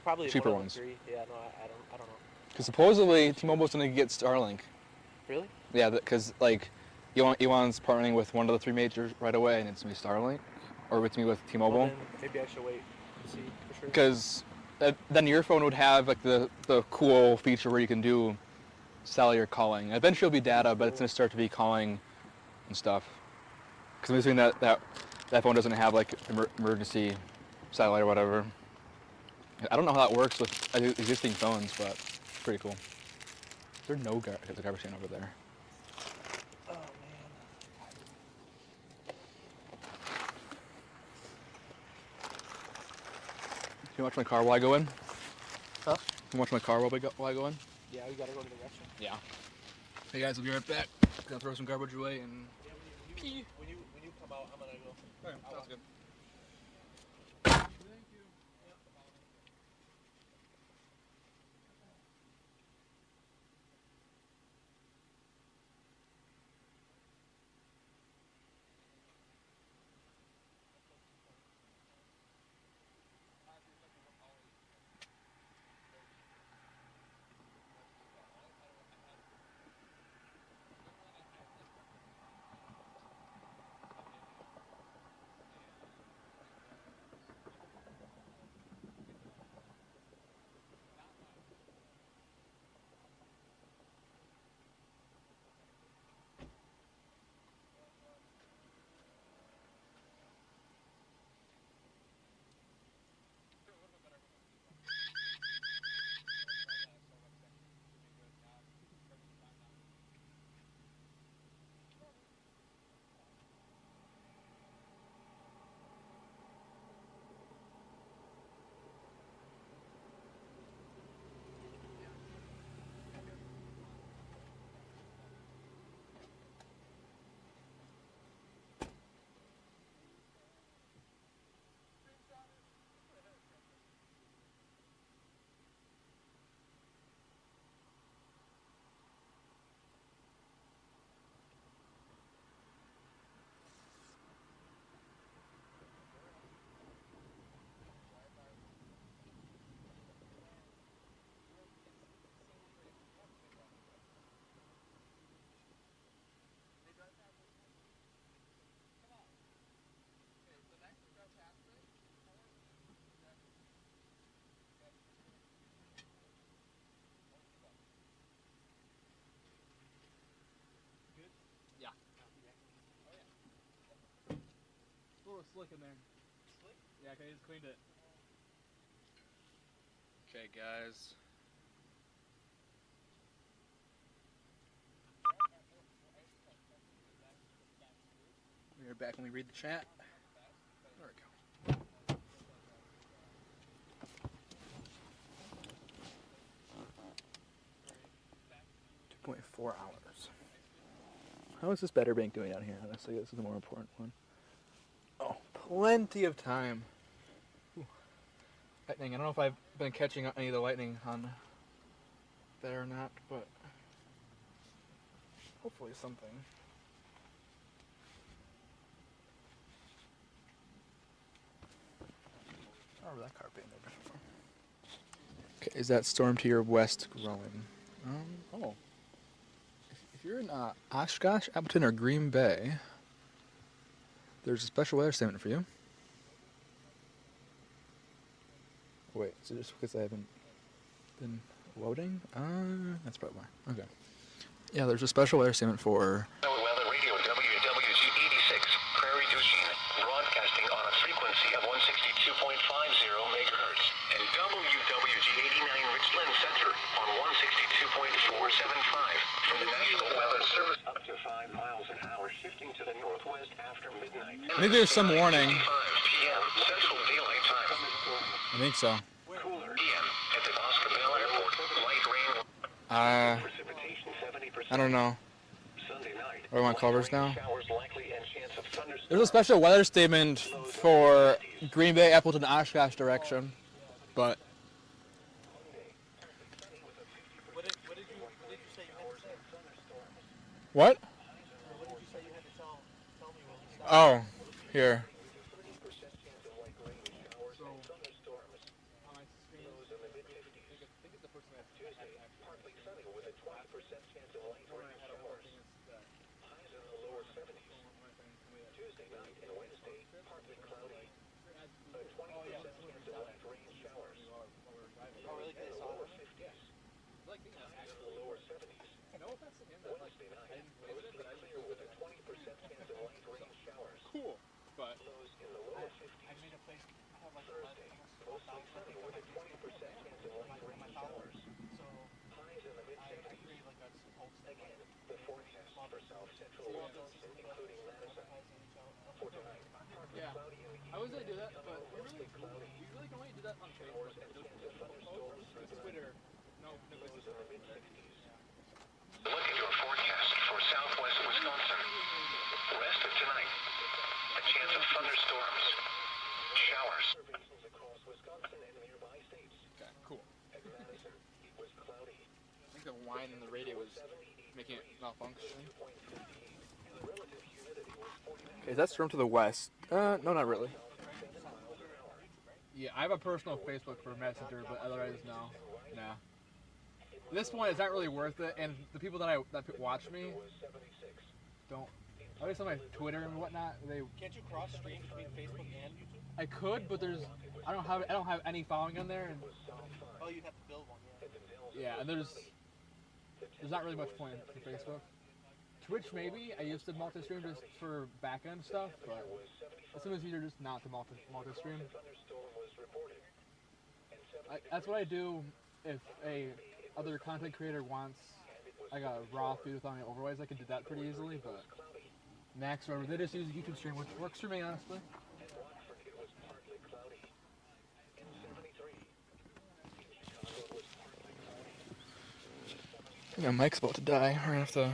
probably cheaper one of ones? the 3. Yeah, no, I don't know. Because supposedly T-Mobile's gonna get Starlink. Really? Yeah, because like Elon's partnering with one of the 3 majors right away, and it's gonna be Starlink, or it's gonna be with T-Mobile. Well, then maybe I should wait and see for sure. Because then your phone would have like the cool feature where you can do cellular calling. Eventually it'll be data, but it's gonna start to be calling and stuff. Because I'm assuming that phone doesn't have like emergency satellite or whatever. I don't know how that works with existing phones, but it's pretty cool. Is there no garbage can over there? Oh man. Can you watch my car while I go in? Huh? Can you watch my car while I go in? Yeah, we gotta go to the restroom. Yeah. Hey guys, I'll be right back. Gonna throw some garbage away and pee. When you come out, I'm gonna go. Okay, sounds good. Yeah. It's a little slick in there. Slick? Yeah, I just cleaned it. Okay, guys. We are back when we read the chat. There we go. 2.4 hours. How is this Better Bank doing out here? Honestly, this is the more important one. Oh, plenty of time. Ooh. Lightning. I don't know if I've been catching any of the lightning on there or not, but hopefully something. I remember that car being there before. Okay, is that storm to your west growing? Oh. If you're in Oshkosh, Appleton, or Green Bay, there's a special weather statement for you. Wait, is it just because I haven't been loading? That's probably why. Okay. Yeah, there's a special weather statement for... Weather Radio WWG 86, Prairie du Chien, broadcasting on a frequency of 162.50 megahertz, and WWG 89 Richland Center on 162.475 from the National Weather Service. Up to 5 miles an hour, shifting to the northwest after midnight. I think there's some warning. 5 p.m. Central Daylight Time. I think so. Cooler PM at the Oscar Bell Airport. Light rain. Precipitation 70%. I don't know. Sunday night. Are we on covers now? Showers likely and chance of thunderstorms. There's a special weather statement for Green Bay, Appleton, Oshkosh direction, but... What did you say you had to say? What? What did you say you had to tell me when you stopped? Oh, here. Cool, but I made a place. I have like a my towers. So I create like a post again. The forecast for south central winds, including Madison, for tonight. yeah, I was gonna do that, but we really can only do that on Facebook. Twitter, no. Look at your forecast for southwest Wisconsin. Rest of thunderstorms. Showers. Okay, cool. I think the whine in the radio was making it malfunction. Okay, is that storm to the west? No, not really. Yeah, I have a personal Facebook for Messenger, but otherwise, no. Nah. At this point, it's not really worth it, and the people that watch me don't. At least on my Twitter and whatnot, they. Can't you cross stream between Facebook and YouTube? I could, but I don't have any following on there, and Oh, you'd have to build one, yeah. yeah, and there's not really much point for Facebook. Twitch maybe. I used to multi-stream just for back-end stuff, but it's sometimes easier just not to multi-stream. That's what I do if a other content creator wants like a raw feed without any overlays. I could do that pretty easily, but Max or whatever, they just use YouTube stream, which works for me honestly. I think my mic's about to die. We're gonna have to.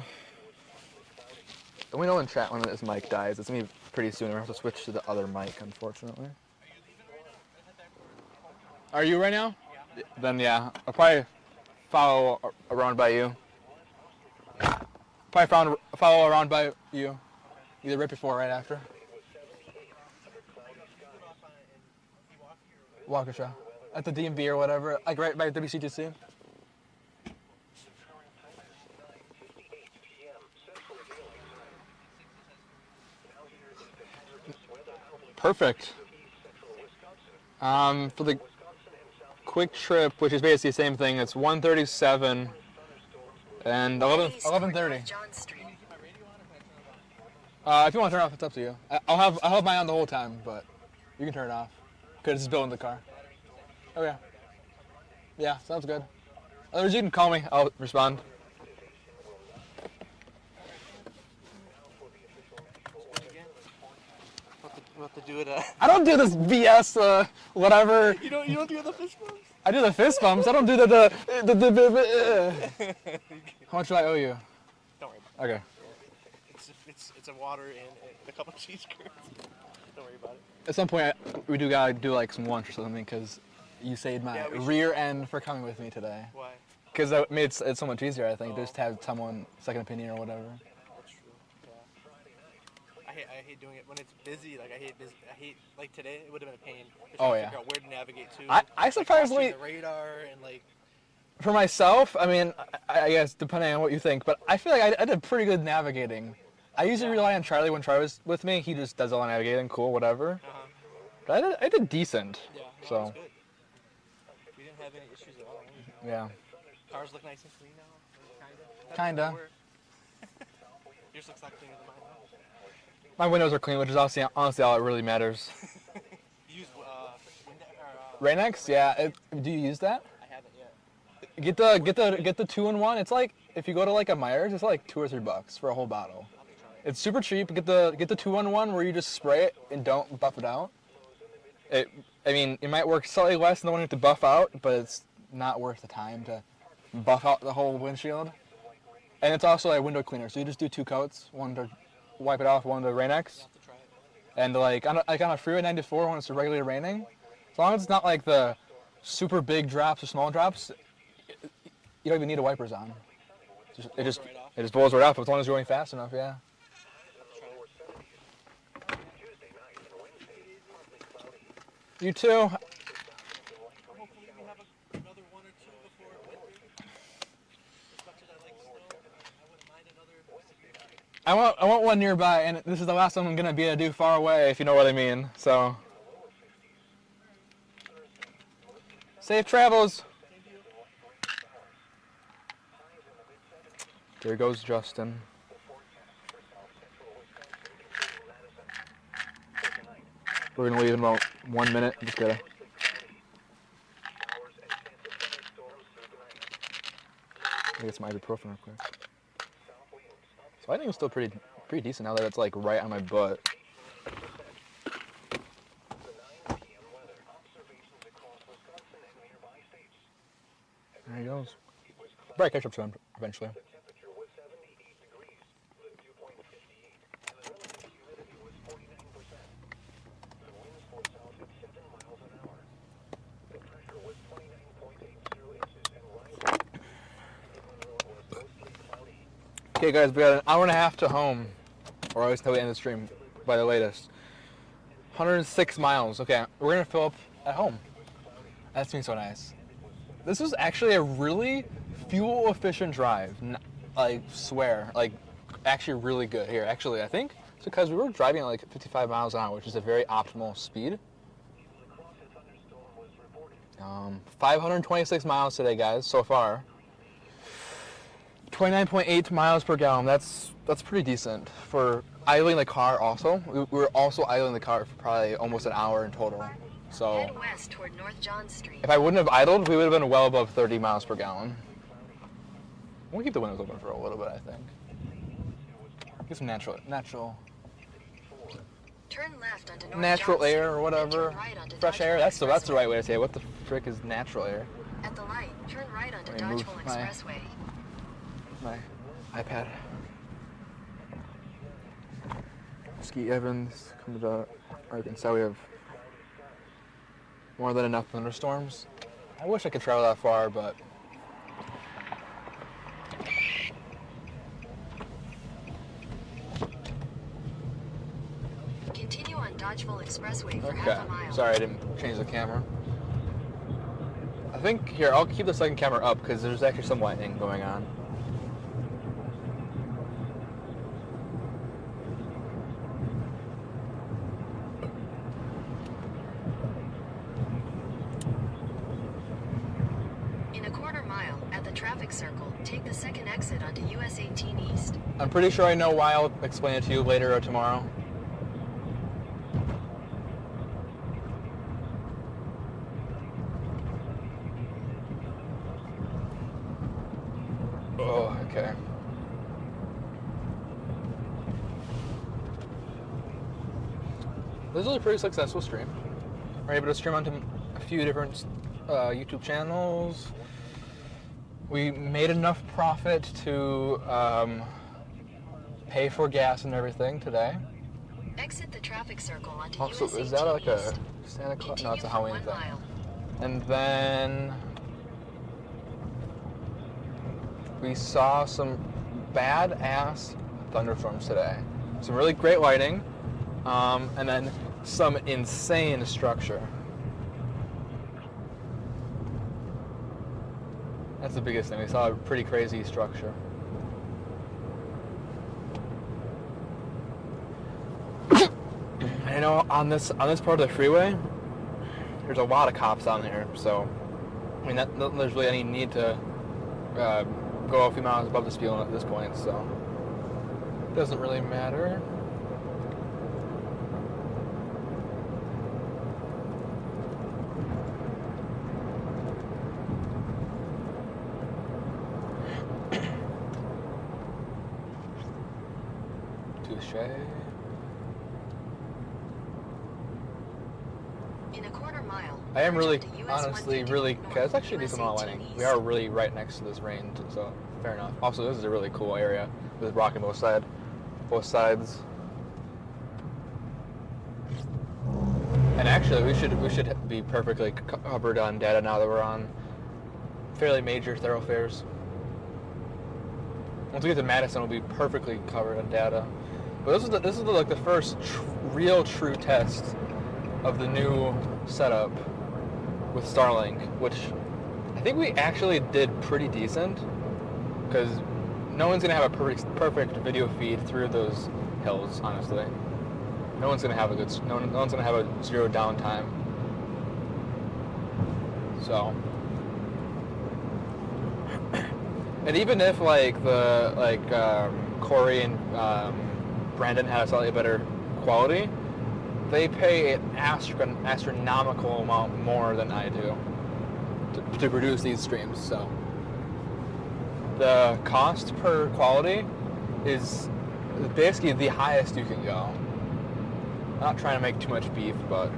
We know in chat when this mic dies. It's gonna be pretty soon. We're gonna have to switch to the other mic, unfortunately. Are you right now? Yeah. Then yeah, I'll probably follow around by you. Follow around by you, either right before or right after. Waukesha, at the DMV or whatever, like right by WCTC. Perfect. For the quick trip, which is basically the same thing, it's 1:37 and 11:30. If you want to turn it off, it's up to you. I'll have mine on the whole time, but you can turn it off because it's built in the car. Oh yeah. Yeah, sounds good. Otherwise, you can call me. I'll respond. We'll have to do it. I don't do this BS, whatever. You don't do the fist bumps? I do the fist bumps. I don't do the How much do I owe you? Don't worry about Okay. it. It's a water and a couple of cheese curds. Don't worry about it. At some point, we do gotta do like some lunch or something because you saved my rear end for coming with me today. Why? Because it made it so much easier, I think, just to have someone second opinion or whatever. That's true. Yeah. I hate doing it when it's busy. Like I hate like today. It would have been a pain. Just Oh trying to yeah. Figure out where to navigate to. I surprisingly. The radar and like. For myself, I mean, I guess depending on what you think, but I feel like I did pretty good navigating. I usually rely on Charlie when Charlie was with me. He just does all the navigating, cool, whatever. But I did decent. Yeah. No, so. it was good. We didn't have any issues at all. Yeah. Cars look nice and clean now. Kinda. Yours looks like cleaner than mine. My windows are clean, which is honestly all that really matters. You use Rain-X? Yeah. Do you use that? I haven't yet. Get the 2-in-1. It's like if you go to like a Myers, it's like $2 or $3 for a whole bottle. It's super cheap. Get the 2-in-1 where you just spray it and don't buff it out. I mean, it might work slightly less than the one you have to buff out, but it's not worth the time to buff out the whole windshield. And it's also a window cleaner, so you just do 2 coats, one to wipe it off, one to Rain-X. And like on a Freeway 94 when it's regularly raining, as long as it's not like the super big drops or small drops, you don't even need the wipers on. It just blows right off as long as you're going fast enough, yeah. You too. I want one nearby, and this is the last one I'm gonna be able to do far away, if you know what I mean. So, safe travels. There goes Justin. We're gonna leave in about 1 minute. Just gotta. Get some ibuprofen real quick. So I think it's still pretty decent now that it's like right on my butt. There he goes. Probably catch up to him eventually. Okay, guys, we got an hour and a half to home, or at least till we end the stream by the latest. 106 miles. Okay, we're gonna fill up at home. That's been so nice. This was actually a really fuel efficient drive. I swear, like actually really good here. Actually, I think it's because we were driving at like 55 miles an hour, which is a very optimal speed. 526 miles today, guys, so far. 29.8 miles per gallon. That's pretty decent for idling the car. Also, we were also idling the car for probably almost an hour in total. So Head west toward North John Street. if I wouldn't have idled, we would have been well above 30 miles per gallon. We'll keep the windows open for a little bit, I think. Get some natural Turn left onto North natural John air Street, or whatever. and turn right onto Fresh air. Dodgeville That's the Expressway. right way to say it. What the frick is natural air? At the light, turn right onto Let me move Dodgeville my- Expressway. My iPad. Ski Evans, come to Arkansas. We have more than enough thunderstorms. I wish I could travel that far, but Continue on Dodgeville Expressway for okay. half a mile. Sorry, I didn't change the camera. I think here I'll keep the second camera up because there's actually some lightning going on. In a quarter mile, at the traffic circle, take the second exit onto US 18 East. I'm pretty sure I know why. I'll explain it to you later or tomorrow. Oh, okay. This is a pretty successful stream. We're able to stream onto a few different YouTube channels. We made enough profit to pay for gas and everything today. Exit the traffic circle onto Also, US 18 is that like a East. Santa Claus? Continue No, it's a for Halloween 1 thing. mile. And then we saw some badass thunderstorms today. Some really great lighting, and then some insane structure. That's the biggest thing. We saw a pretty crazy structure. I know on this part of the freeway, there's a lot of cops on here, so I mean, there's really any need to go a few miles above the speed limit at this point, so it doesn't really matter. Touche. In a quarter mile, I am merge really, onto US honestly, 150 really, north, that's actually a US decent amount of 18 lighting. east. We are really right next to this range, so fair enough. Also, this is a really cool area with rock on both sides. And actually, we should be perfectly covered on data now that we're on fairly major thoroughfares. Once we get to Madison, we'll be perfectly covered on data. But this is like the first real true test of the new setup with Starlink, which I think we actually did pretty decent, because no one's gonna have a perfect video feed through those hills. Honestly, no one's gonna have no one's gonna have a zero downtime. So, and even if Corey and Brandon had a slightly better quality, they pay an astronomical amount more than I do to produce these streams. So the cost per quality is basically the highest you can go. I'm not trying to make too much beef, but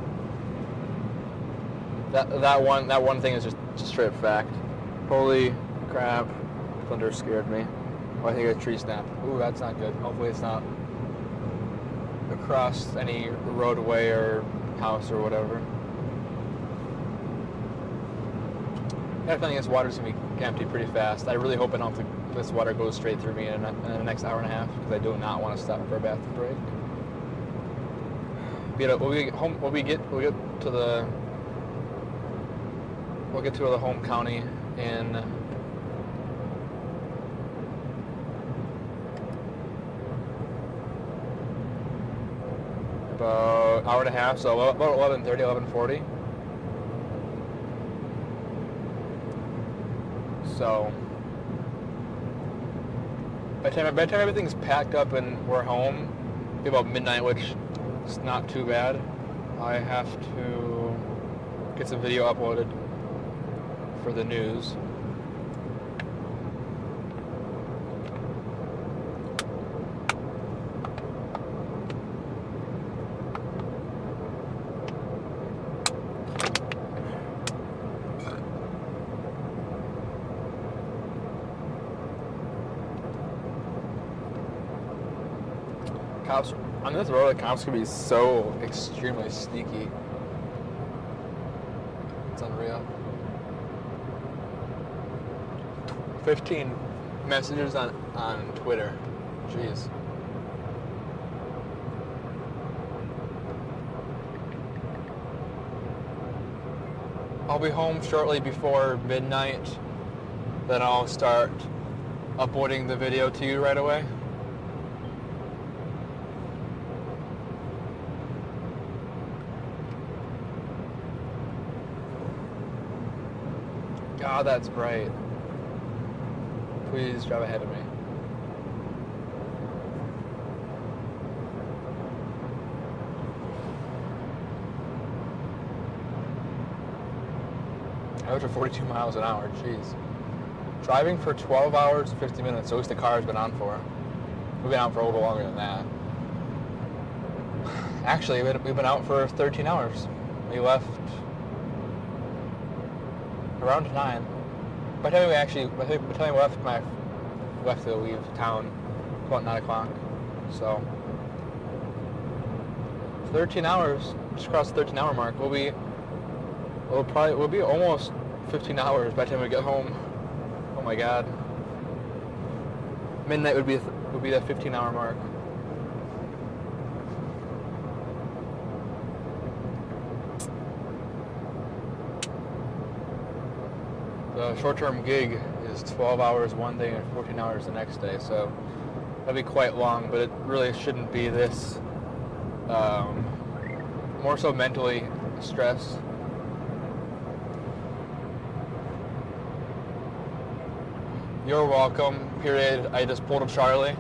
that one thing is just straight fact. Holy crap! Thunder scared me. Oh, I think a tree snap. Ooh, that's not good. Hopefully it's not across any roadway or house or whatever. I have a feeling this water's going to be empty pretty fast. I really hope I don't think this water goes straight through me in the next hour and a half, because I do not want to stop for a bathroom break. We'll get to the home county in about an hour and a half, so about 11:30, 11:40. So by the time everything's packed up and we're home, it'll be about midnight, which is not too bad. I have to get some video uploaded for the news. Cops on this road, the cops can be so extremely sneaky. It's unreal. 15 messages on Twitter. Jeez. I'll be home shortly before midnight. Then I'll start uploading the video to you right away. God, that's bright. Please drive ahead of me. I was at 42 miles an hour, jeez. Driving for 12 hours and 50 minutes, so at least the car's been on for. We've been out for a little longer than that. Actually, we've been out for 13 hours. We left around 9. By the time we left to leave town, about 9 o'clock. So 13 hours, just across the 13-hour mark. We'll be almost 15 hours by the time we get home. Oh my God. Midnight would be the 15-hour mark. The short-term gig is 12 hours one day and 14 hours the next day, so that'd be quite long, but it really shouldn't be this, more so mentally stress. You're welcome, period. I just pulled a Charlie.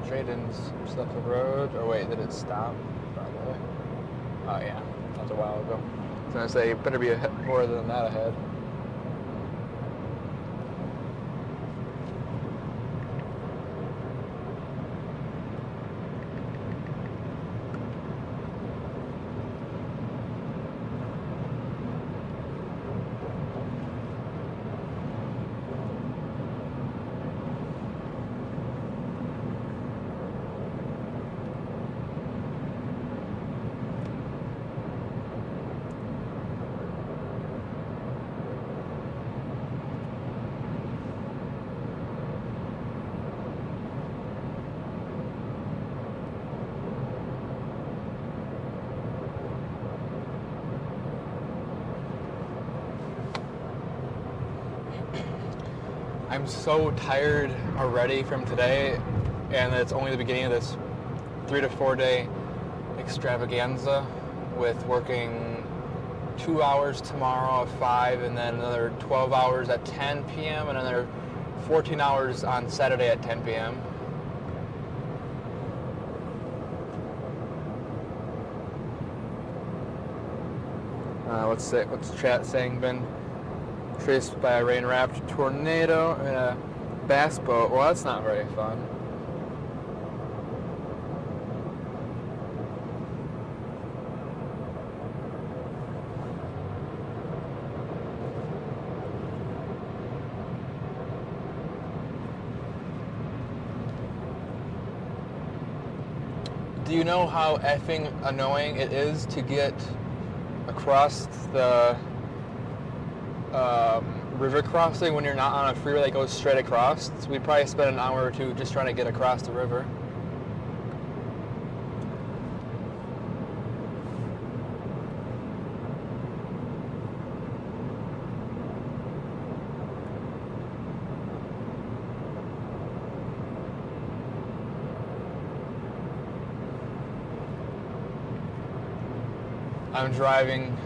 Drayden's just left the road. Or wait, did it stop? Probably. Oh yeah, that was a while ago. I was gonna say, better be more than that ahead. I'm so tired already from today, and it's only the beginning of this 3 to 4 day extravaganza with working 2 hours tomorrow at 5, and then another 12 hours at 10 p.m. and another 14 hours on Saturday at 10 p.m. What's chat saying, Ben? chased by a rain-wrapped tornado and a bass boat. Well, that's not very fun. Do you know how effing annoying it is to get across the river crossing when you're not on a freeway that goes straight across? So we'd probably spend an hour or two just trying to get across the river. I'm driving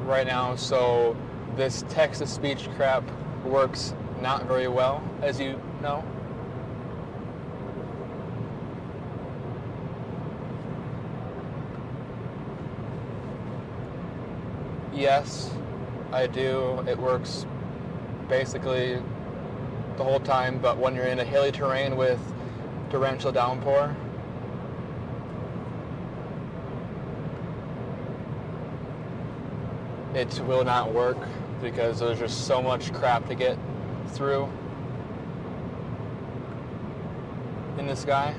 right now, so this text-to-speech crap works not very well, as you know. Yes, I do. It works basically the whole time, but when you're in a hilly terrain with torrential downpour, it will not work because there's just so much crap to get through in the sky.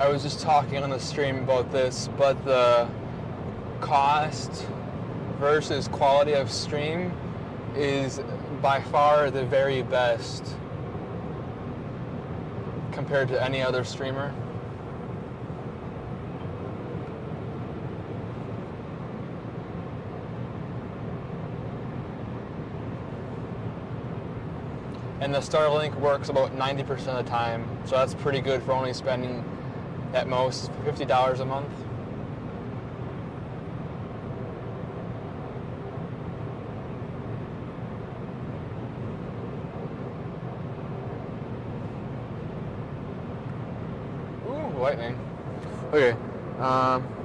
I was just talking on the stream about this, but the cost versus quality of stream is by far the very best compared to any other streamer. And the Starlink works about 90% of the time, so that's pretty good for only spending at most $50 a month. Ooh, lightning. Okay,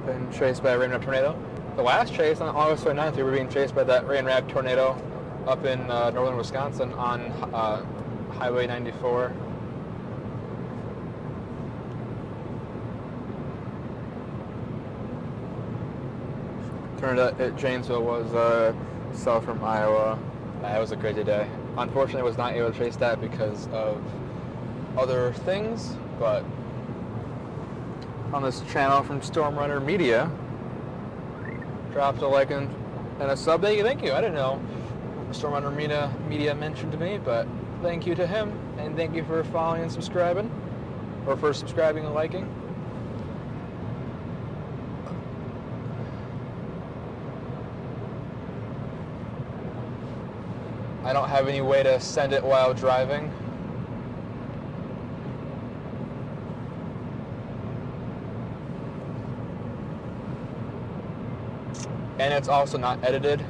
been chased by a rain-wrapped tornado. The last chase on August 29th, we were being chased by that rain-wrapped tornado up in northern Wisconsin on Highway 94. Turned out Janesville was south from Iowa. It was a crazy day. Unfortunately, I was not able to chase that because of other things, but on this channel from Stormrunner Media, dropped a like and a sub. Thank you. I didn't know Stormrunner Media mentioned to me, but thank you to him, and thank you for following and subscribing, or for subscribing and liking. I don't have any way to send it while driving. And it's also not edited.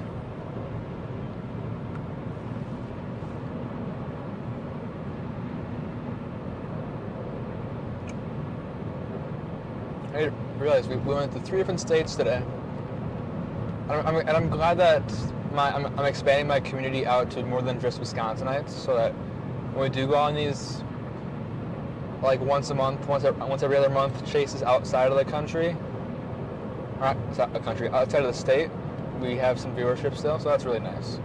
I realized we went to 3 different states today. And I'm glad that I'm expanding my community out to more than just Wisconsinites, so that when we do go on these, like once a month, once every other month, chases outside of the country, outside of the state, we have some viewership still, so that's really nice.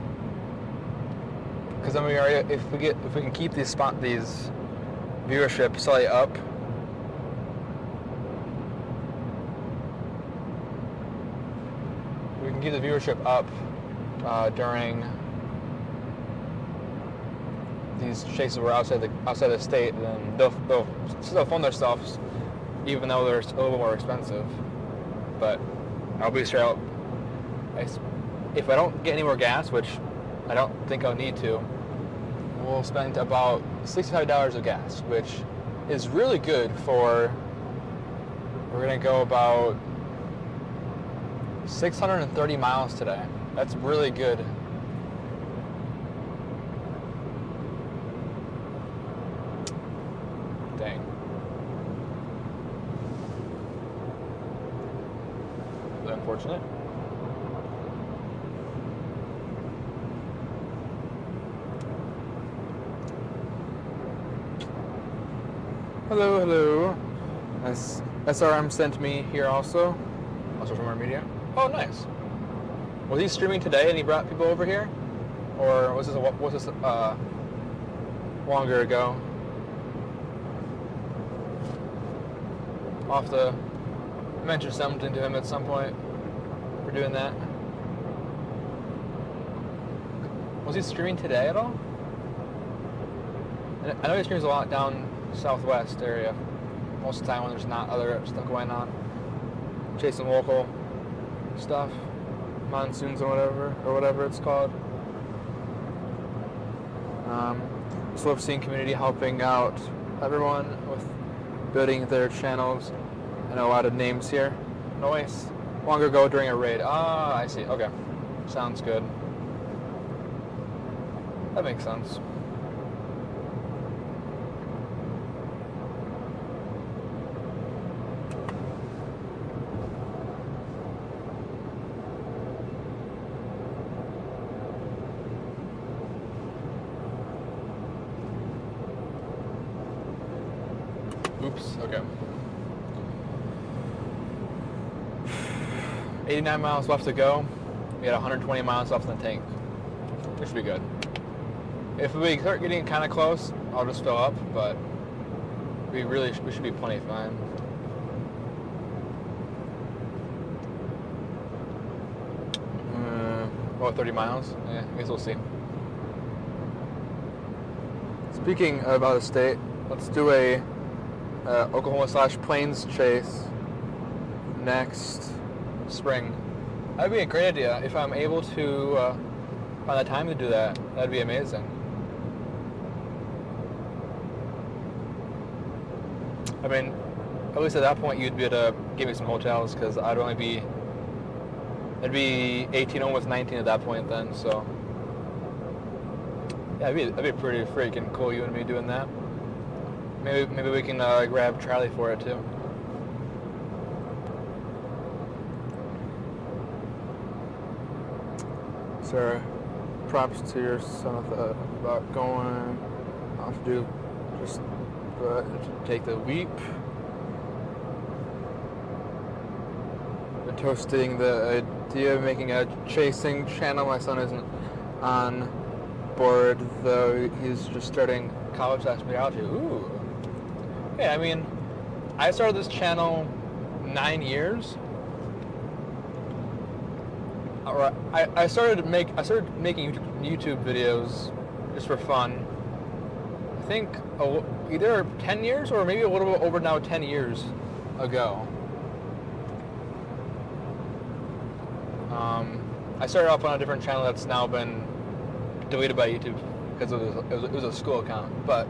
Because then if we can keep these viewership slightly up, we can keep the viewership up during these chases were outside the state, then they'll still fund themselves, even though they're a little more expensive. But I'll be straight out. If I don't get any more gas, which I don't think I'll need to. We'll spend about $65 of gas, which is really good for, we're gonna go about 630 miles today. That's really good. Dang. Really unfortunate. Hello, hello. SRM sent me here also from our media. Oh, nice. Was he streaming today and he brought people over here? Or was this longer ago? I'll have to mention something to him at some point for doing that. Was he streaming today at all? I know he streams a lot down southwest area most of the time when there's not other stuff going on, chasing local stuff, monsoons or whatever it's called. Just love seeing community helping out everyone with building their channels. I know a lot of names here. Noise. Long ago during a raid. Ah, I see. Okay, sounds good. That makes sense. Oops, okay. 89 miles left to go. We had 120 miles left in the tank. Which should be good. If we start getting kind of close, I'll just fill up, but we should be plenty fine. About 30 miles? Yeah, I guess we'll see. Speaking of out of state, let's do a Oklahoma/Plains chase next spring. That'd be a great idea if I'm able to find the time to do that. That'd be amazing. I mean, at least at that point you'd be able to give me some hotels because it'd be 18, almost 19 at that point then. So yeah, that'd be pretty freaking cool. You and me doing that. Maybe we can grab Charlie for it too. Sarah, props to your son about going. I'll have to do just take the weep. Been toasting the idea of making a chasing channel. My son isn't on board though. He's just starting college/biology. Ooh. Yeah, I mean, I started this channel 9 years. I started making YouTube videos just for fun. I think either 10 years or maybe a little bit over now 10 years ago. I started off on a different channel that's now been deleted by YouTube because it was a school account, but.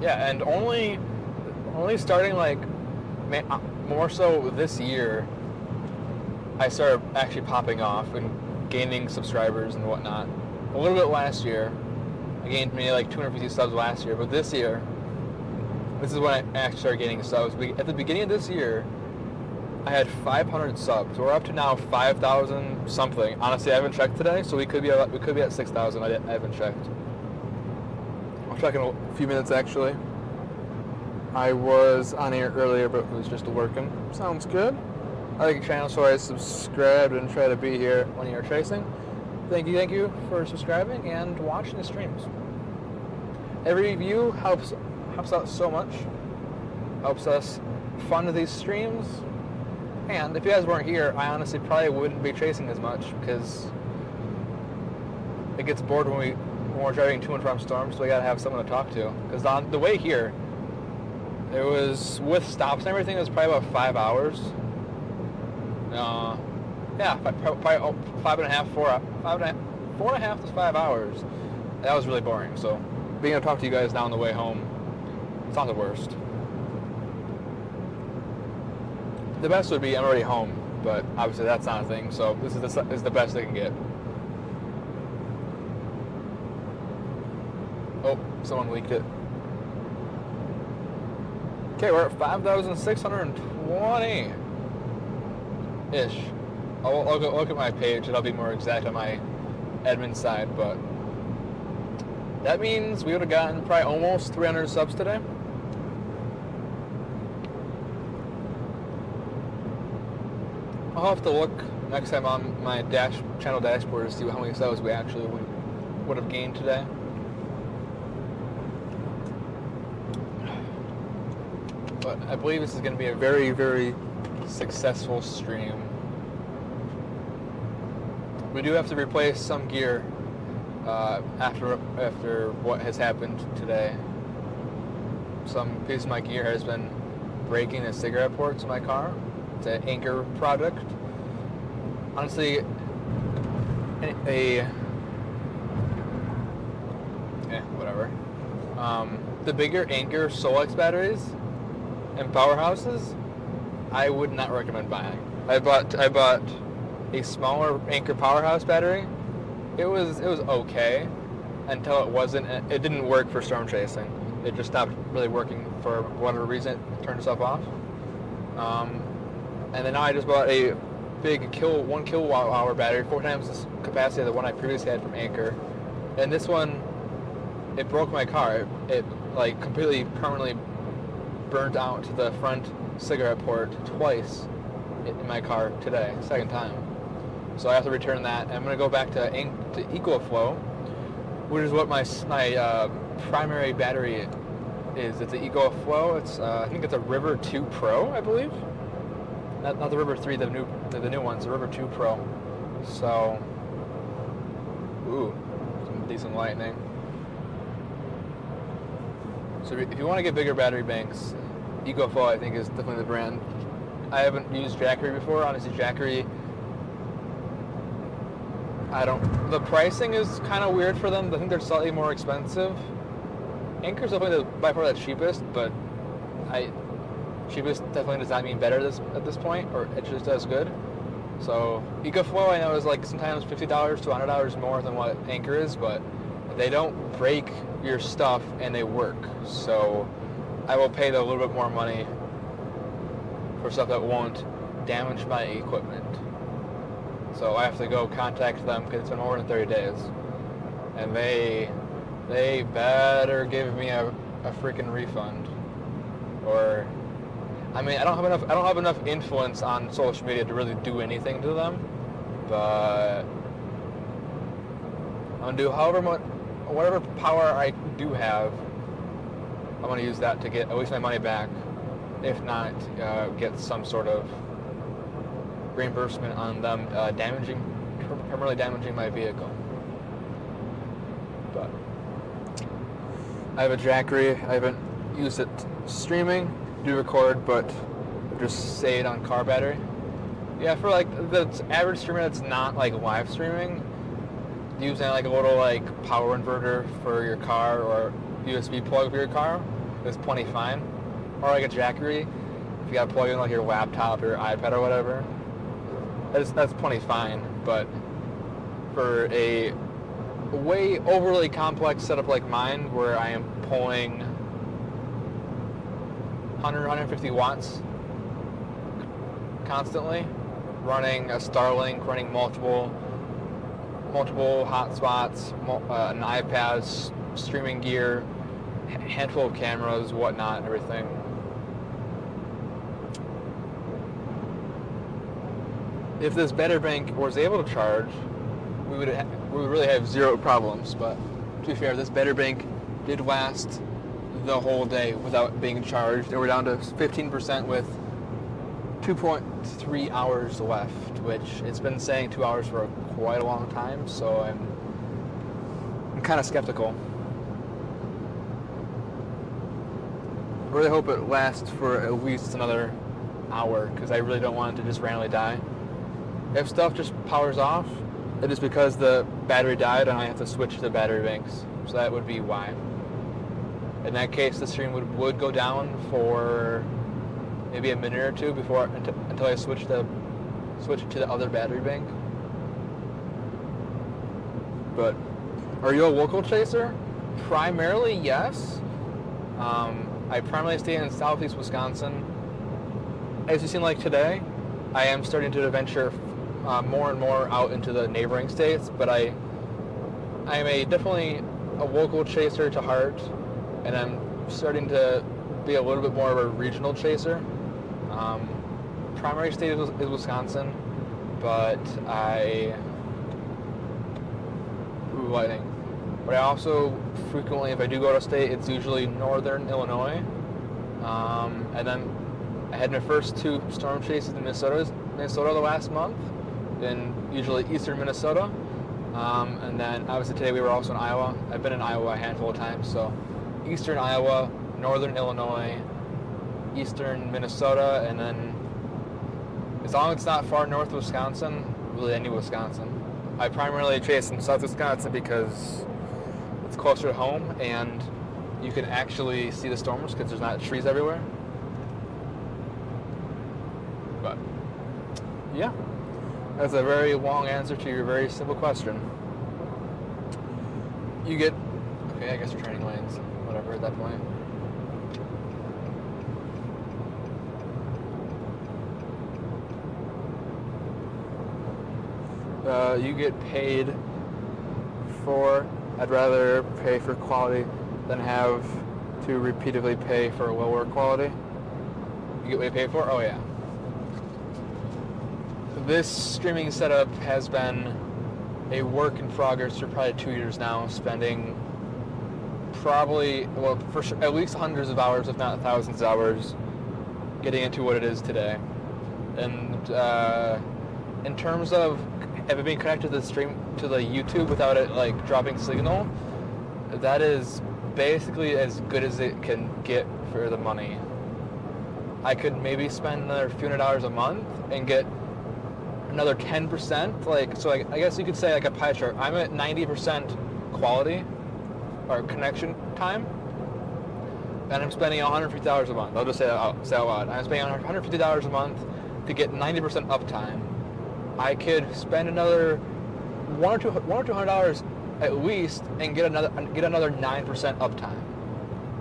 Yeah, and only starting like more so this year, I started actually popping off and gaining subscribers and whatnot. A little bit last year, I gained maybe like 250 subs last year, but this year, this is when I actually started gaining subs. At the beginning of this year, I had 500 subs. We're up to now 5,000 something. Honestly, I haven't checked today, so we could be at 6,000. I haven't checked. I'll check in a few minutes actually. I was on air earlier, but it was just working. Sounds good. I like your channel, so I subscribed and try to be here when you're chasing. Thank you for subscribing and watching the streams. Every view helps out so much. Helps us fund these streams. And if you guys weren't here, I honestly probably wouldn't be chasing as much because it gets bored when we're driving to and from storms, so we gotta have someone to talk to. Because on the way here, it was, with stops and everything, it was probably about 5 hours. Yeah, probably 4.5 to 5 hours. That was really boring. So being able to talk to you guys now on the way home, it's not the worst. The best would be I'm already home, but obviously that's not a thing. So this is the best they can get. Oh, someone leaked it. Okay, we're at 5,620-ish. I'll go look at my page. It'll be more exact on my admin side, but that means we would have gotten probably almost 300 subs today. I'll have to look next time on my channel dashboard to see how many subs we actually would have gained today. But I believe this is going to be a very, very successful stream. We do have to replace some gear after what has happened today. Some piece of my gear has been breaking the cigarette ports in my car. It's an Anchor product. Honestly, whatever. The bigger Anchor Solex batteries and powerhouses, I would not recommend buying. I bought a smaller Anchor powerhouse battery. It was okay until it didn't work for storm chasing. It just stopped really working for whatever reason. It turned itself off. And then now I just bought a big 1 kilowatt hour battery, 4 times the capacity of the one I previously had from Anchor. And this one, it broke my car. It like completely permanently burnt out the front cigarette port twice in my car today, second time. So I have to return that. I'm going to go back to EcoFlow, which is what my primary battery is. It's an EcoFlow. It's I think it's a River 2 Pro, I believe. Not the River 3, the new ones, the River 2 Pro. So, ooh, some decent lightning. So if you want to get bigger battery banks, EcoFlow I think is definitely the brand. I haven't used Jackery before. Honestly, Jackery, the pricing is kind of weird for them. I think they're slightly more expensive. Anchor's definitely by far the cheapest, but cheapest definitely does not mean better at this point, or it just does good. So EcoFlow I know is like sometimes $50 to $100 more than what Anchor is, but they don't break your stuff and they work. So I will pay a little bit more money for stuff that won't damage my equipment. So I have to go contact them because it's been more than 30 days, and they better give me a freaking refund, or I mean I don't have enough influence on social media to really do anything to them, but I'm gonna do whatever power I do have. I'm gonna use that to get at least my money back, if not get some sort of reimbursement on them permanently damaging my vehicle. But I have a Jackery. I haven't used it streaming. Do record, but just say it on car battery. Yeah, for like the average streamer that's not like live streaming, using like a little like power inverter for your car or USB plug for your car is plenty fine. Or like a Jackery, if you got to plug in like your laptop or your iPad or whatever, that's plenty fine. But for a way overly complex setup like mine, where I am pulling 150 watts constantly, running a Starlink, running multiple hotspots, an iPad, streaming gear, handful of cameras, whatnot, everything. If this battery bank was able to charge, we would really have zero problems. But to be fair, this battery bank did last the whole day without being charged, and we're down to 15% with 2.3 hours left, which it's been saying 2 hours for quite a long time, so I'm kind of skeptical. I really hope it lasts for at least another hour, because I really don't want it to just randomly die. If stuff just powers off, it is because the battery died and I have to switch to battery banks. So that would be why. In that case, the stream would go down for maybe a minute or two before until I switch to the other battery bank. But are you a local chaser? Primarily, yes. I primarily stay in southeast Wisconsin. As you've seen, like today, I am starting to venture more and more out into the neighboring states, but I am definitely a local chaser to heart, and I'm starting to be a little bit more of a regional chaser. Primary state is Wisconsin, but lighting. But I also frequently, if I do go to state, it's usually northern Illinois. And then I had my first 2 storm chases in Minnesota the last month, in usually eastern Minnesota. And then obviously today we were also in Iowa. I've been in Iowa a handful of times, so eastern Iowa, northern Illinois, eastern Minnesota, and then as long as it's not far north of Wisconsin, really any Wisconsin. I primarily chase in south Wisconsin because it's closer to home and you can actually see the storms because there's not trees everywhere. But yeah, that's a very long answer to your very simple question. You get, okay, I guess you're turning lanes, whatever at that point. You get paid for, I'd rather pay for quality than have to repeatedly pay for lower quality. You get what you pay for? Oh yeah. This streaming setup has been a work in progress for probably 2 years now, spending probably, well, for sure, at least hundreds of hours, if not thousands of hours, getting into what it is today. And in terms of it being connected to the stream, to the YouTube without it like dropping signal, that is basically as good as it can get for the money. I could maybe spend another few $100 a month and get another 10%, like, so I guess you could say like a pie chart. I'm at 90% quality or connection time, and I'm spending $150 a month. I'll just say out loud. I'm spending $150 a month to get 90% uptime. I could spend another $100 or $200 at least and get another 9% uptime.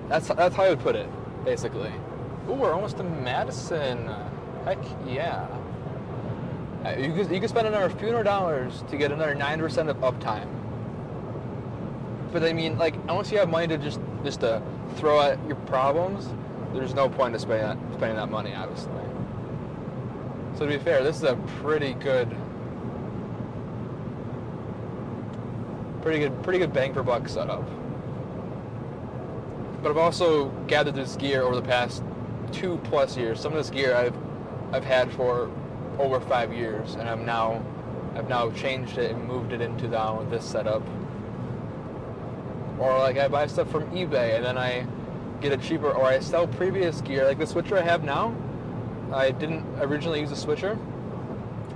That's how I would put it, basically. Ooh, we're almost to Madison. Heck yeah. You could spend another few $100 to get another 9% of uptime. But I mean, like, unless you have money to just to throw at your problems, there's no point to spending that money, obviously. So to be fair, this is a pretty good bang for buck setup. But I've also gathered this gear over the past 2+ years. Some of this gear I've had for over 5 years, and I've now changed it and moved it into this setup. Or like I buy stuff from eBay and then I get it cheaper, or I sell previous gear. Like the switcher I have now, I didn't originally use a switcher.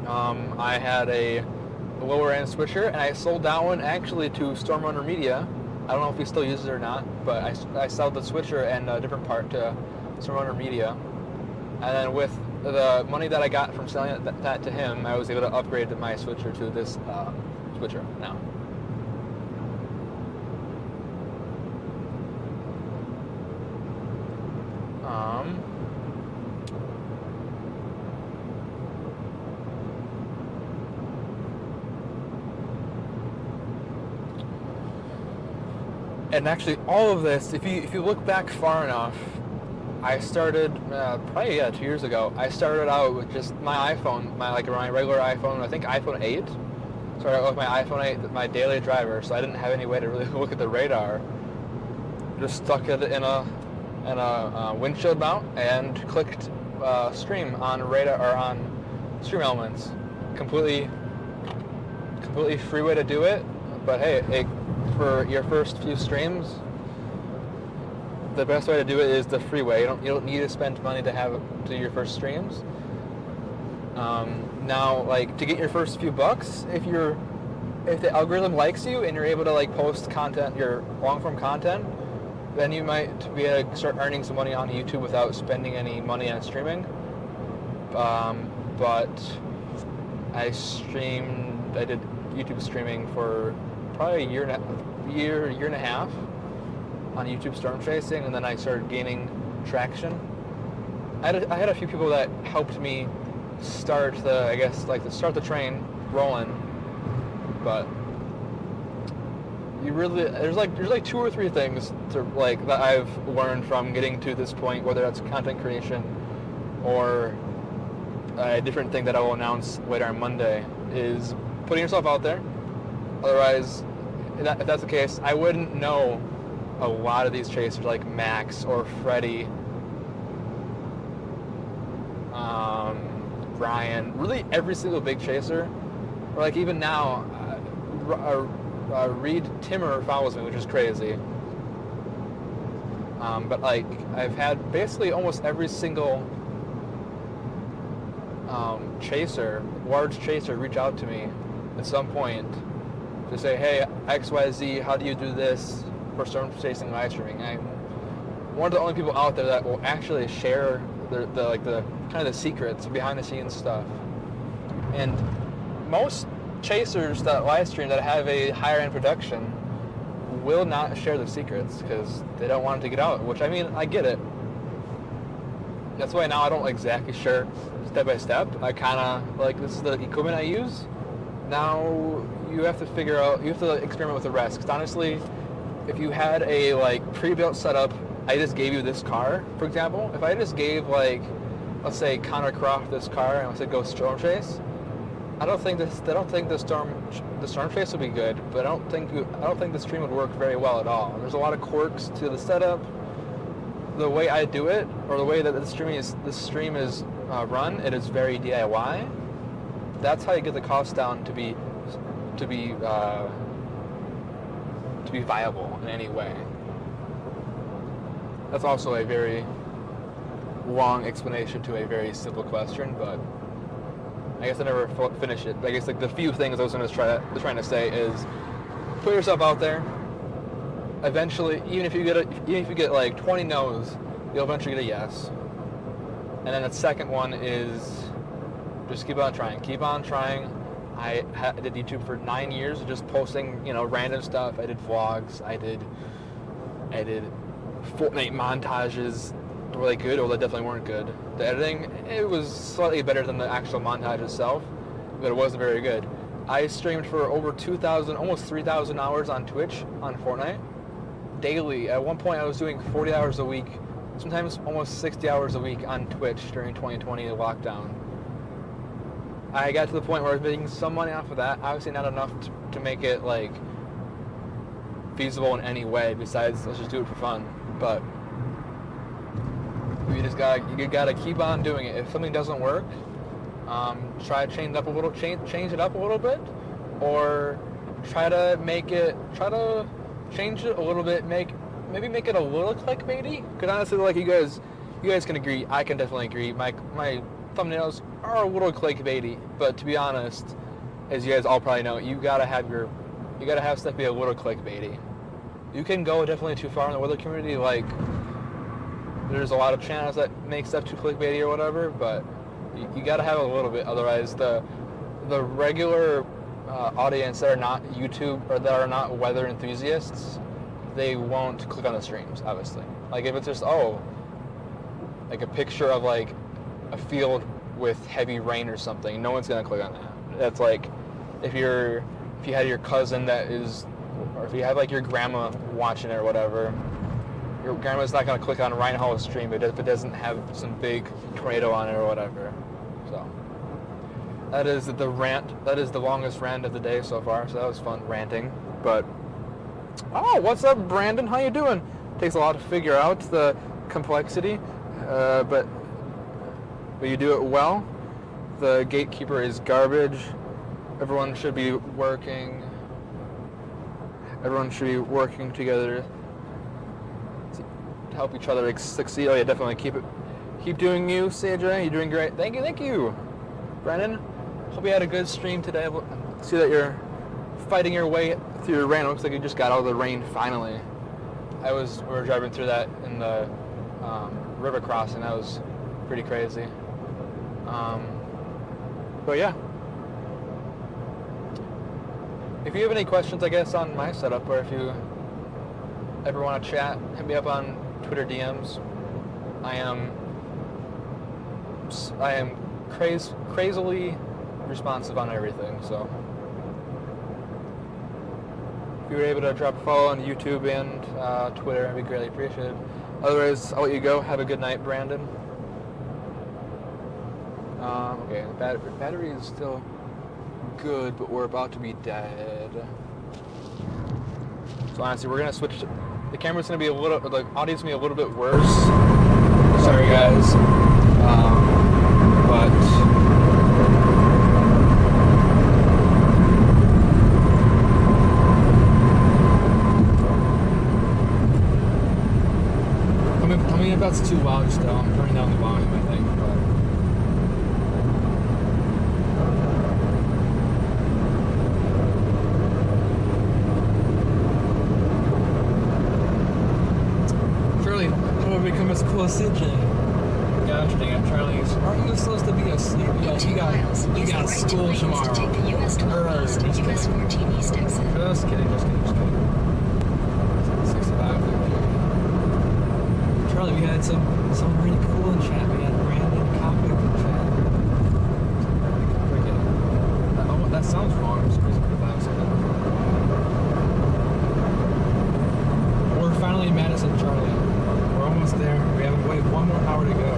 I had a lower end switcher, and I sold that one actually to Stormrunner Media. I don't know if he still uses it or not, but I sold the switcher and a different part to Stormrunner Media. And then with the money that I got from selling that to him, I was able to upgrade my switcher to this switcher now. And actually, all of this, if you look back far enough, I started probably 2 years ago. I started out with just my iPhone, my regular iPhone. I think iPhone 8. Started out with my iPhone 8, my daily driver. So I didn't have any way to really look at the radar. Just stuck it in a windshield mount and clicked stream on radar or on Stream Elements. Completely free way to do it. But hey, for your first few streams, the best way to do it is the free way. You don't need to spend money to do your first streams. Now, like, to get your first few bucks, if the algorithm likes you and you're able to like post content, your long-form content, then you might be able to start earning some money on YouTube without spending any money on streaming. But I did YouTube streaming for probably a year and a half on YouTube storm chasing, and then I started gaining traction. I had a few people that helped me start the train rolling, but there's like 2 or 3 things that I've learned from getting to this point, whether that's content creation or a different thing that I will announce later on Monday, is putting yourself out there. Otherwise, if that's the case, I wouldn't know a lot of these chasers like Max or Freddy, Brian, really every single big chaser, or like even now, Reed Timmer follows me, which is crazy. But like I've had basically almost every single large chaser reach out to me at some point to say, hey, XYZ, how do you do this for storm chasing live streaming? I'm one of the only people out there that will actually share the kind of the secrets, behind the scenes stuff. And most chasers that live stream that have a higher end production will not share the secrets because they don't want it to get out, which, I mean, I get it. That's why now I don't exactly share step by step. I kind of like, this is the equipment I use. Now you have to experiment with the rest. Because honestly, if you had a like pre-built setup, I just gave you this car, for example. If I just gave, like, let's say Connor Croft this car and I said go storm chase, I don't think the storm chase would be good, but I don't think the stream would work very well at all. There's a lot of quirks to the setup. The way I do it, or the way that the stream is run, it is very DIY. That's how you get the cost down to be viable in any way. That's also a very long explanation to a very simple question, but I guess I never finished it. I guess like the few things I was trying to say is put yourself out there. Eventually, even if you get like 20 no's, you'll eventually get a yes. And then the second one is just keep on trying. Keep on trying. I did YouTube for 9 years, just posting, random stuff. I did vlogs. I did Fortnite montages. Were they good? Or they definitely weren't good. The editing, it was slightly better than the actual montage itself, but it wasn't very good. I streamed for over 2,000, almost 3,000 hours on Twitch on Fortnite daily. At one point, I was doing 40 hours a week, sometimes almost 60 hours a week on Twitch during 2020 lockdown. I got to the point where I was making some money off of that. Obviously, not enough to make it like feasible in any way. Besides, let's just do it for fun. But you gotta keep on doing it. If something doesn't work, try to change it up a little bit, or try to change it a little bit. Maybe make it a little clickbaity. Because honestly, like you guys can agree. I can definitely agree. My thumbnails are a little clickbaity, but to be honest, as you guys all probably know, you gotta have stuff be a little clickbaity. You can go definitely too far in the weather community. Like, there's a lot of channels that make stuff too clickbaity or whatever, but you gotta have a little bit. Otherwise, the regular audience that are not YouTube or that are not weather enthusiasts, they won't click on the streams. Obviously, like if it's just like a picture of like a field with heavy rain or something, no one's gonna click on that. That's like if you had your cousin or if you have like your grandma watching it or whatever, your grandma's not gonna click on Ryan Hall's stream if it doesn't have some big tornado on it or whatever. So that is the rant. That is the longest rant of the day so far. So that was fun ranting. But what's up, Brandon? How you doing? Takes a lot to figure out the complexity, but you do it well. The gatekeeper is garbage. Everyone should be working together to help each other succeed. Oh yeah, definitely keep doing you, Sandra. You're doing great. Thank you Brandon, hope you had a good stream today. See that you're fighting your way through the rain. It looks like you just got out of the rain finally. We were driving through that in the river crossing. That was pretty crazy. But yeah. If you have any questions, I guess, on my setup, or if you ever want to chat, hit me up on Twitter DMs. I am crazily responsive on everything, so if you were able to drop a follow on YouTube and Twitter, I'd be greatly appreciated. Otherwise, I'll let you go. Have a good night, Brandon. Okay, the battery is still good, but we're about to be dead. So honestly, we're gonna switch. The camera's gonna be a little, the audio's gonna be a little bit worse. Sorry, guys. But tell me if that's too loud still. I'm turning down the volume, I think. Become as cool as CJ. Gosh dang it, Charlie. Aren't you supposed to be asleep? You got school tomorrow. Take the US 12 East to US 14 East exit. Just kidding. 65. Charlie, we had some really cool in chat. We had Brandon Copic in chat. That sounds wrong. I'm just crazy about something. We're finally in Madison, Charlie. Almost there. We have one more hour to go.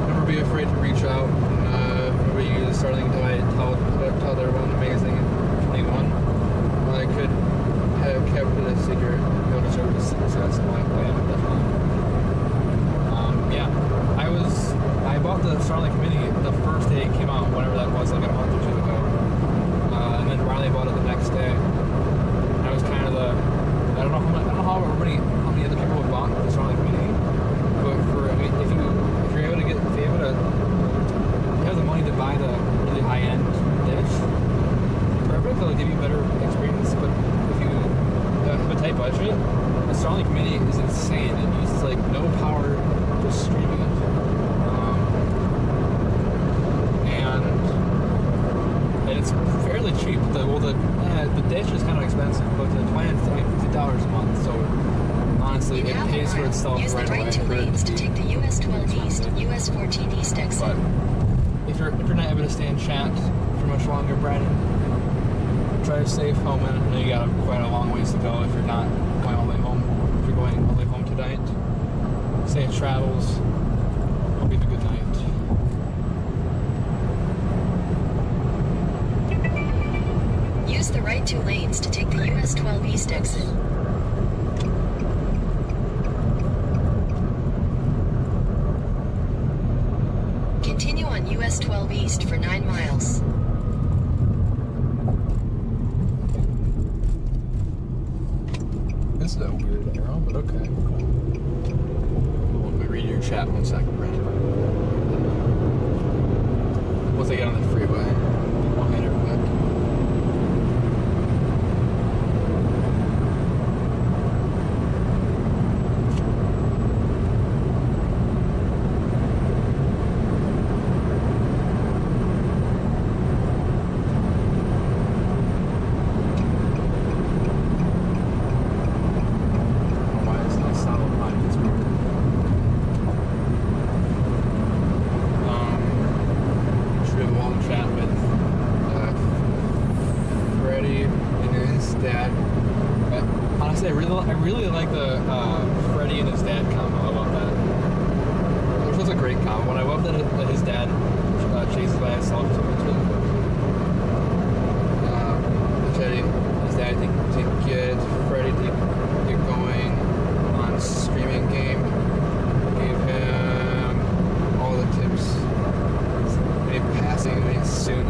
Never be afraid to reach out. Remember you use Starling until I tell everyone amazing in 21. Well, I could have kept it a secret. You'll deserve to see that's my plan, definitely. Yeah. I bought the Starlink Mini the first day it came out, whatever that was, like a month or two ago. And then Riley bought it the next day. I was kind of I don't know how many other people have bought the Starlink Mini, but if you're able to if you have the money to buy the really high-end dish, perfect. It'll give you a better experience. But if you have a tight budget, the Starlink Mini is insane. It uses like no power, just streaming it, and it's fairly cheap. The dish is kind of expensive, but the plan is like $50 a month. So honestly, it pays for itself Use right the away. right two lanes to take the US 12 East, US 14 East exit. But if you're not able to stay in chat for much longer, Brandon, drive safe home. And I know you got quite a long ways to go if you're not going all the way home. If you're going all the way home tonight, safe travels. Hope you have a good night. Use the right two lanes to take the US 12 East exit. Continue on US 12 East for 9 miles. This is a weird arrow, but okay. Let me read your chat 1 second, Brandon. Once I get on the freeway, I'll hit it quick. I really like the Freddie and his dad combo. I love that. This was a great combo, and I love that his dad chases by himself. It's really cool. His dad to get Freddie to get going on a streaming game. Gave him all the tips. Maybe passing me soon.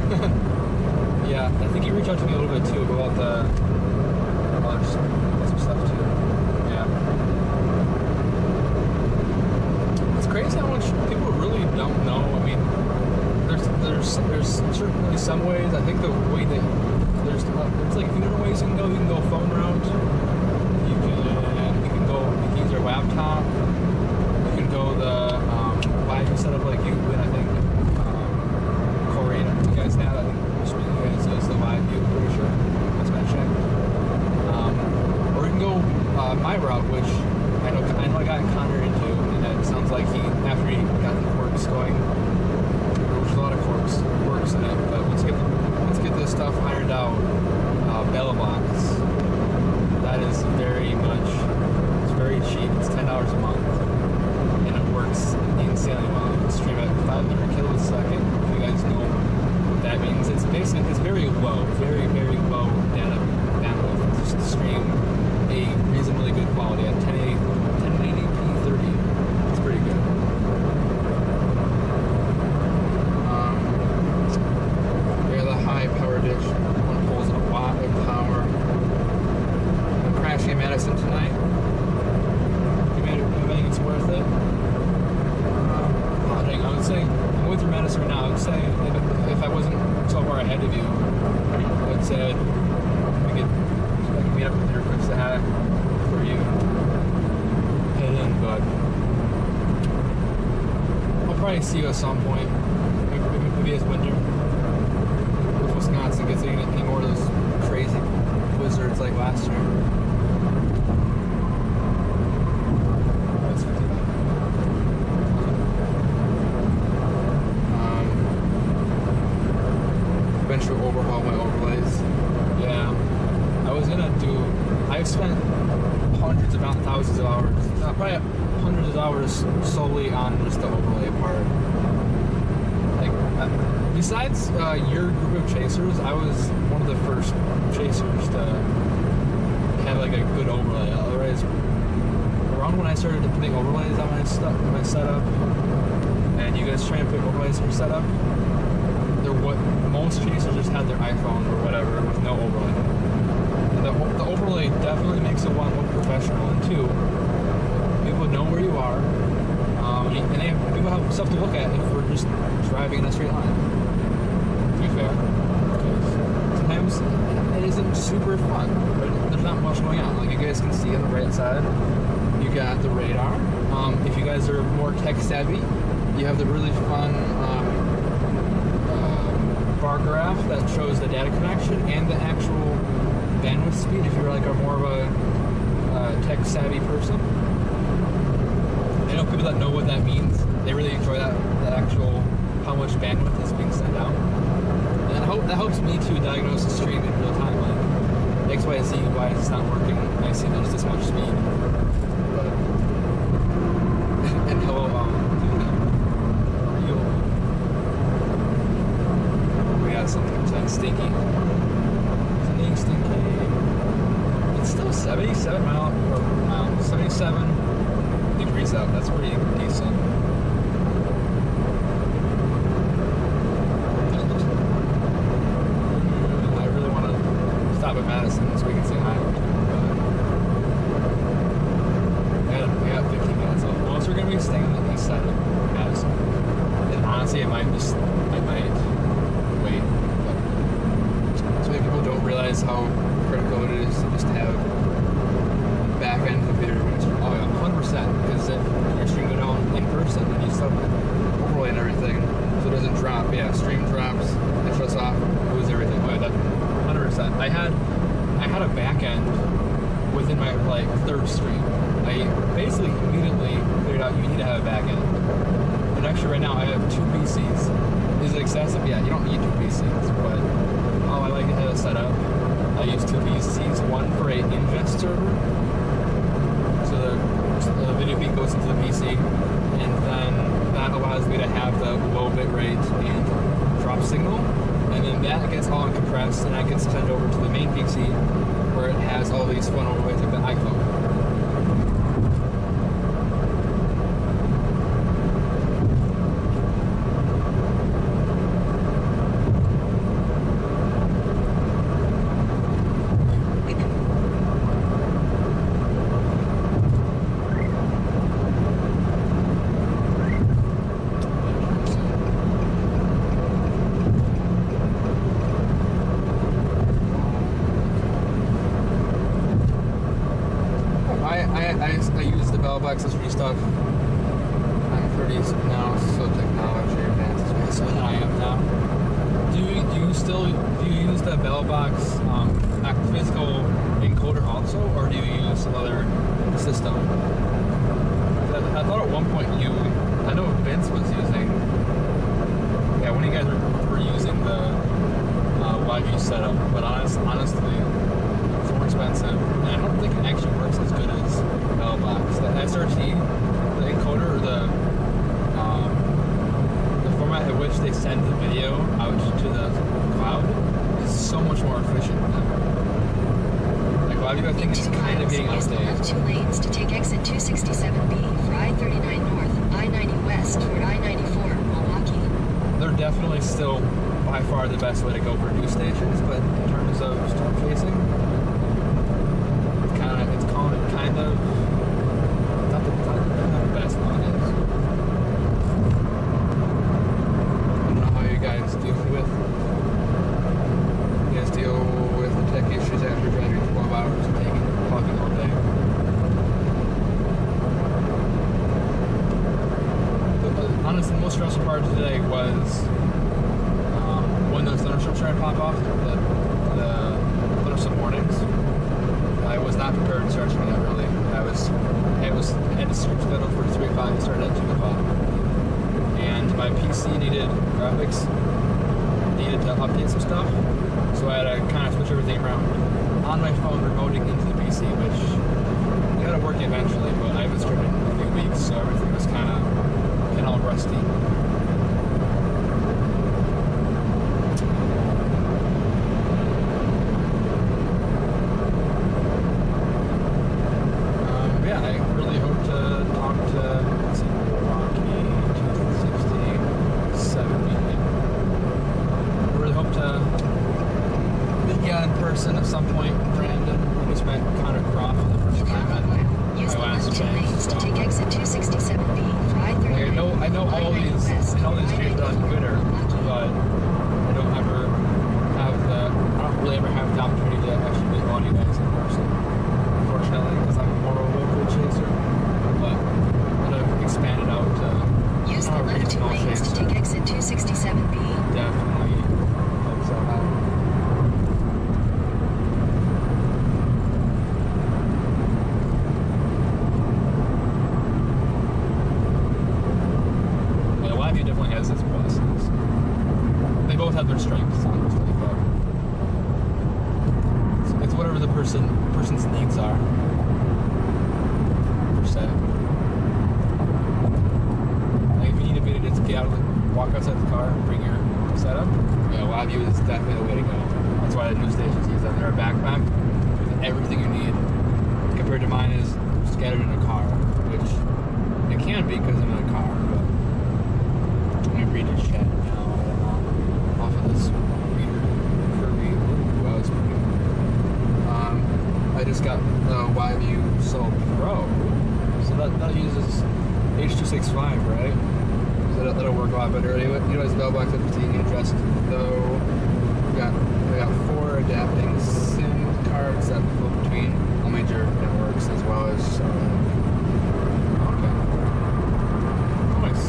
Yeah, I think he reached out to me a little bit too about some stuff too. Yeah. It's crazy how much people really don't know there's certainly some ways. I think the way that there's like a few different ways you can go. You can go phone route. You can go. You can use your laptop. You can go the live setup like you and I think Korean. You guys have. I think most of you guys use the live view. I'm pretty sure. That's my check. Or you can go my route, which I know I got Connor into, and it sounds like after he got the quirks going. There's a lot of quirks in it, but let's get this stuff ironed out. Bellabox. That is it's very cheap. It's $10 a month, and it works insanely well. You can stream at 500 kilobits a second. If you guys know what that means, it's very low, very low data bandwidth just to stream a reasonably good quality at 1080p 30. It's pretty good. High power dish. One pulls a lot of power. I'm crashing in Madison tonight. You think it's worth it? I would say I'm going through Madison right now. I would say if I wasn't so far ahead of you, I would say I could meet up with your quick to have for you. Head in, but I'll probably see you at some point. Maybe it's winter. Wisconsin gets any more of those crazy blizzards like last year. That's 55. Eventually overhaul my overlays. Yeah. I've spent hundreds if not thousands of hours, probably hundreds of hours solely on just the overlay part. Besides your group of chasers, I was one of the first chasers to have like a good overlay. Otherwise, around when I started putting overlays on my setup, and you guys try and put overlays on your setup, most chasers just had their iPhone or whatever with no overlay. And the overlay definitely makes it one more professional, and two, people know where you are, and people have stuff to look at if we're just driving in a straight line. To be fair, because sometimes it isn't super fun, but there's not much going on. Like you guys can see on the right side, you got the radar. If you guys are more tech savvy, you have the really fun bar graph that shows the data connection and the actual bandwidth speed. If you're like more of a tech savvy person, I know people that know what that means. They really enjoy that actual how much bandwidth is being sent out. And that helps me to diagnose the stream in real time. Like XYZ, why is this not working? I see there's this much speed. But and hello, we got something stinky. Something stinky. It's still 77 miles, 77 degrees out. That's pretty decent. I really want to stop at Madison so we can say hi. We got 15 minutes left. Most are going to be staying on the east side of Madison. And honestly, I might wait. But so many people don't realize how critical it is to just have back-end computer. Oh yeah, 100%. Because if your stream go down in person, then you still overlay and everything, so it doesn't drop. Yeah, stream drops, it shuts off, lose everything. Oh yeah, that 100%. I had a back-end within my third stream. I basically immediately figured out you need to have a back-end. And actually, right now I have 2 PCs. Is it excessive? Yeah, you don't need 2 PCs, but I like to have it set up. I use 2 PCs, one for a ingest server, so the video feed goes into the PC, and then that allows me to have the low bit rate and drop signal, and then that gets all compressed, and I can send over to the main PC where it has all these fun overlays like the iPhone. stuff. I'm pretty now so technology advances me so than I am now. Do you use the bell box physical encoder also, or do you use some other system? I thought at one point I know Vince was using, when you guys were using the YG setup, but honestly, it's more expensive, and I don't think it actually works as good as bell box. The SRT, the encoder, or the format at which they send the video out to the cloud is so much more efficient now. Like, why do you think it's kind of getting outdated? Left 2 lanes to take exit 267B for I-39 North, I-90 West toward I-94, Milwaukee. They're definitely still by far the best way to go for news stations, but in terms of storm chasing, it's kind of not the best nowadays. I don't know how you guys deal with the tech issues after driving 12 hours and talking all day. Honestly, the most stressful part of today was when those thunderstorms started to pop off, the thunderstorm warnings. I was not prepared to start doing that really. I had to switch schedule for 3 o'clock and started at 2 o'clock. And my PC needed graphics, needed to update some stuff, so I had to kind of switch everything around on my phone, remoting into the PC, which got to work eventually, but I haven't started in a few weeks, so everything was kind of all rusty. I really hope to talk to Milwaukee 267 meeting. I really hope to meet you in person at some point, Brandon. We just met Connor Croft for the first time at my last change. So. Take exit 267B for I-39. I know all these pages on Twitter, but I don't really ever have the opportunity to actually meet all you guys in person. Unfortunately, because I'm more of a local chaser, but I'm gonna expand it out to use the left 2 regional lanes to chaser. take exit 267B. Definitely helps that out. Yeah, Liveview definitely has its pluses. They both have their strengths, honestly, but it's whatever the person's needs are. Per se. Like if you need a minute to get out of walk outside the car and bring your setup, Liveview is definitely the way to go. That's why the news stations use them. They're a backpack with everything you need. Compared to mine is scattered in a car, which it can be because I'm in a car, but let me read your chat now off of this weird curvy pretty. I just got the YView Soul Pro, so that uses H.265, right? So that'll work a lot better. Utilize the bell box at the address though. We got 4 adapting SIM cards that flow between all major networks as well as okay. Nice.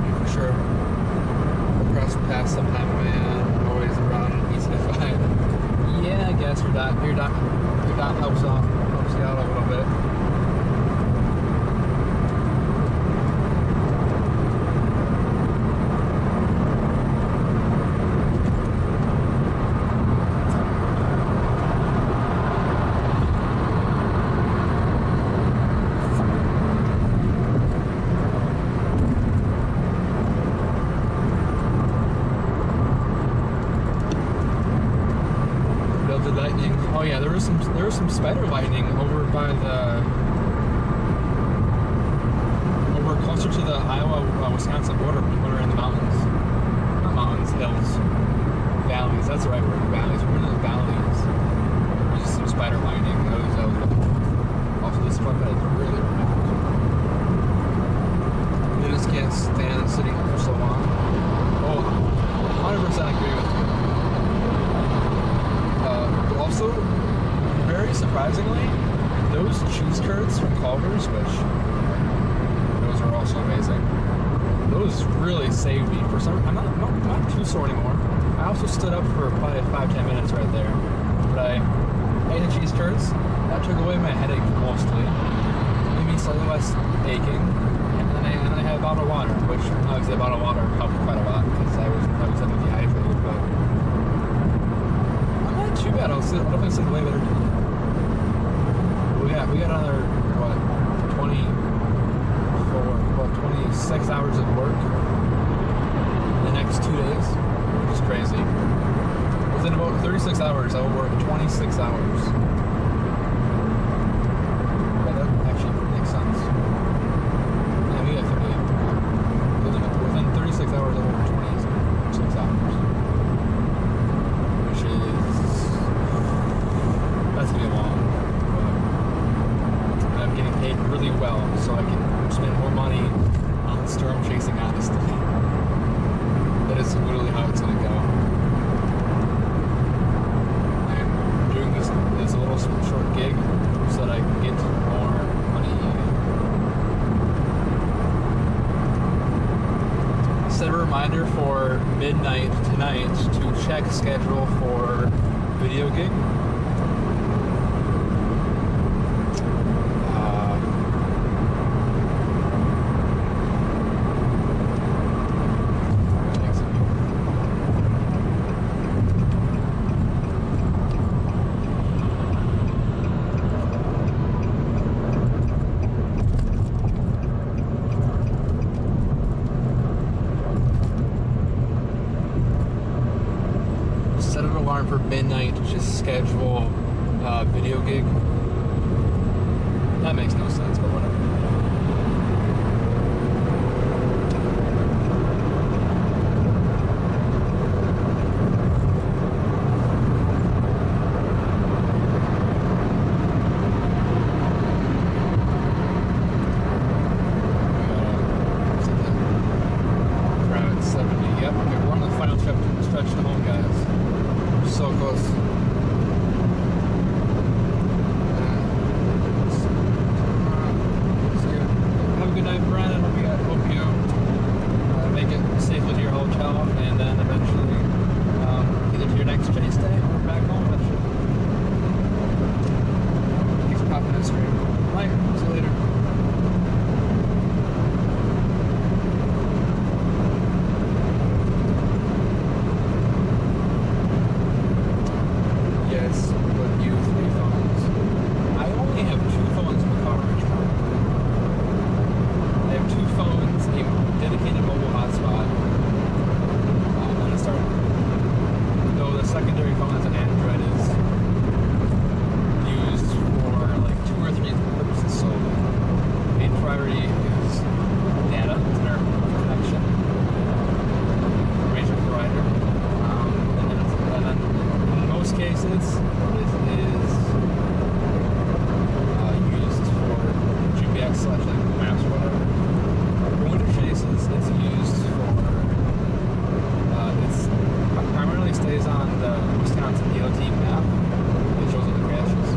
Yeah, for sure. Across the pass sometime, man. Always around and easy to find. Yeah, I guess your dot helps you out a little bit. Oh yeah, there was some spider lightning over closer to the Iowa-Wisconsin border when we were in the mountains. Not mountains, hills. Valleys, that's the right word, valleys. We were in the valleys. There was just some spider lightning. That was also this truck that is really loud. You just can't stand sitting for so long. Oh, 100% agree with you. But also, very surprisingly, those those cheese curds from Culver's, which those are also amazing. Those really saved me. For some, I'm not too sore anymore. I also stood up for probably 5-10 minutes right there. But I ate the cheese curds. That took away my headache mostly. Made me slightly less aching. And then I had a bottle of water, which obviously a bottle of water helped quite a lot because I was having dehydrated. But I'm not too bad. I'll definitely sleep way better. We got another 26 hours of work in the next 2 days, which is crazy. Within about 36 hours, I will work 26 hours. Yeah, that actually makes sense. Yeah, maybe I think within 36 hours, I will work 26 hours. Which is... that's gonna be long. But I'm getting paid really well, so I can spend more money on storm chasing, honestly. That is literally how it's gonna go. I'm doing this little short gig so that I can get more money. Set a reminder for midnight tonight to check schedule for video gig. Set an alarm for midnight to just schedule video gig. That makes no sense, but whatever. Private 70. Yep, okay, we're on the final stretch to home, guys. So close. Have a good night, Brandon. Hope you make it safely to your hotel, and then eventually either to your next chase day or back home. Thanks for popping in screen. Bye. See you later. Yes, but you 3 phones. I only have 2 phones in the car right now. I have 2 phones, a dedicated mobile hotspot. And I started, though the secondary phone that's an Android is used for like 2 or 3 purposes solely. Main priority is data, internet connection, information provider. And then in most cases, it is used for GPS / like maps or whatever. For winter chases, it's used for it primarily stays on the Wisconsin DOT map. It shows all the crashes.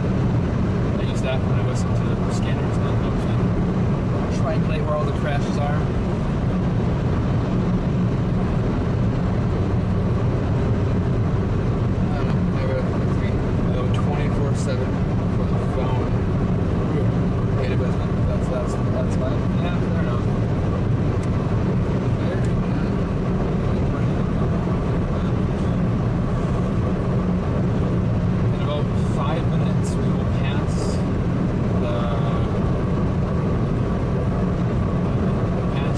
I use that when I listen to the scanners and helps me triangulate where all the crashes are. I don't know, I have 24/7 for the phone. Data business. That's fine. Yeah, fair enough. In about 5 minutes, we will pass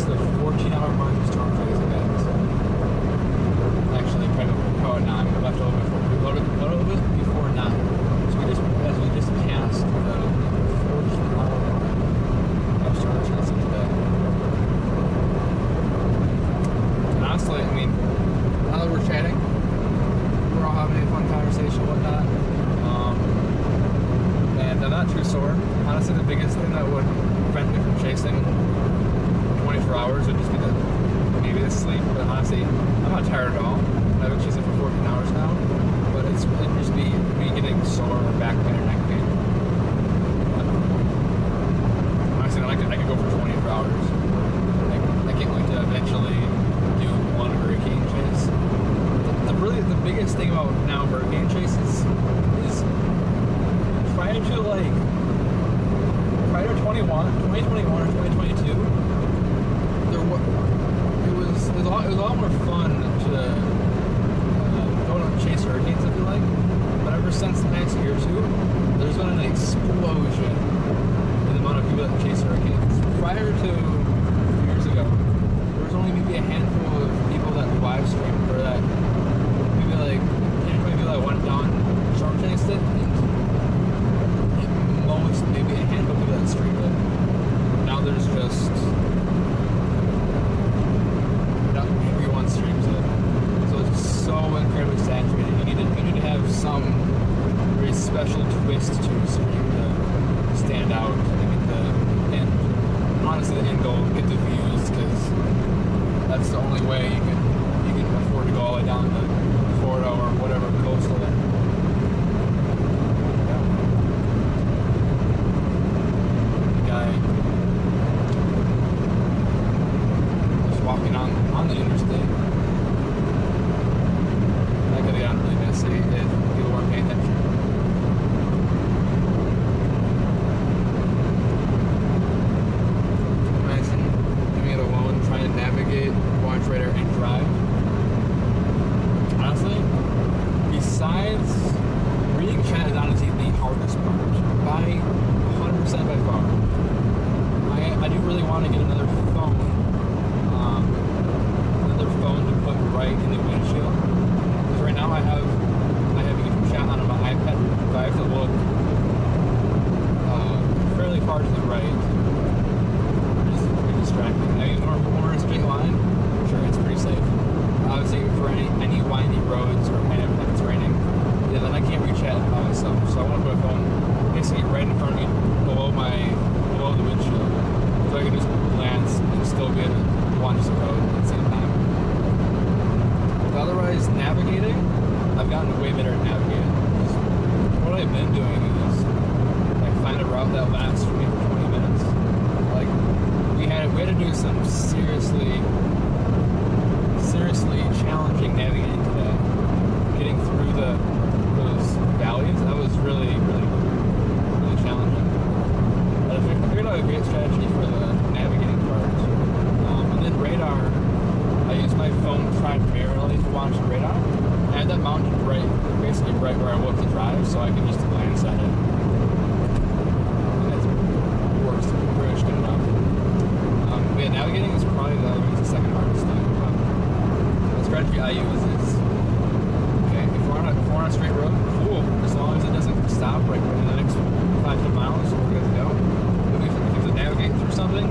the 14-hour mark of storm chasing, guys. Actually, probably not. We left a little bit before 9. So we just passed the 14-hour mark of storm chasing today. And honestly, I mean, now that we're chatting, we're all having a fun conversation and whatnot. And I'm not too sore. Honestly, the biggest thing that would prevent me from chasing 24 hours would just be maybe the sleep. But honestly, I'm not tired at all. I've been chasing for 14 hours now. But it'd just be me getting sore back pain or neck pain. since the past year or two, there's been an explosion in the amount of people that chase hurricanes. Prior to 2 years ago, there was only maybe a handful of people that live streamed, or that maybe like 10 or 20 people that went down storm chased it, and at most maybe a handful of people that streamed it. Now there's just everyone streams it, so it's so incredibly saturated. You need to have some very special twist to stream to stand out and honestly the end goal, get the views, because that's the only way you can afford to go all the way down to Florida or whatever coastal. The guy was walking on the interstate. That could have gotten really messy if people weren't paying attention. Imagine doing it alone, trying to navigate, watch radar, and drive. Honestly, besides reading chat is honestly the hardest part. By 100% by far. I do really want to get another phone. Another phone to put right in the windshield. Because right now I have YouTube chat on my iPad, but I have to look fairly far to the right. It's pretty distracting. I mean, when we're in a straight line, sure, it's pretty safe. Obviously, for any windy roads or if it's raining, yeah, then I can't reach chat by myself. So I want to put a phone basically right in front of me, below the windshield, so I can just glance and still be able to watch the road at the same time. But otherwise, navigating, I've gotten way better at navigating. What I've been doing is like find a route that lasts for me for 20 minutes. Like we had to do some seriously challenging navigating today. Getting through those valleys, that was really challenging. But I figured out a great strategy for the navigating part. And then radar, I use my phone primarily to watch the radar. I had that mounted basically right where I want to drive, so I can just glance at it. And that works pretty much good enough. But yeah, navigating is probably the second hardest thing. The strategy I use is, okay, if we're on a straight road, cool. As long as it doesn't stop right in the next 5 miles, we're good to go. But if we have to navigate through something,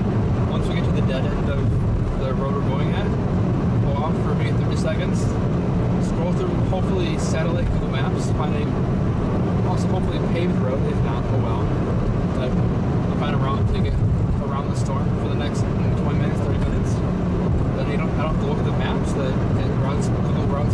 once we get to the dead end of the road we're going at, pull off for maybe 30 seconds, scroll through, hopefully satellite Google Maps, also hopefully paved road, if not, oh well. But find a route to get around the storm for the next 20 minutes, 30 minutes. Then I don't have to look at the maps, the Google route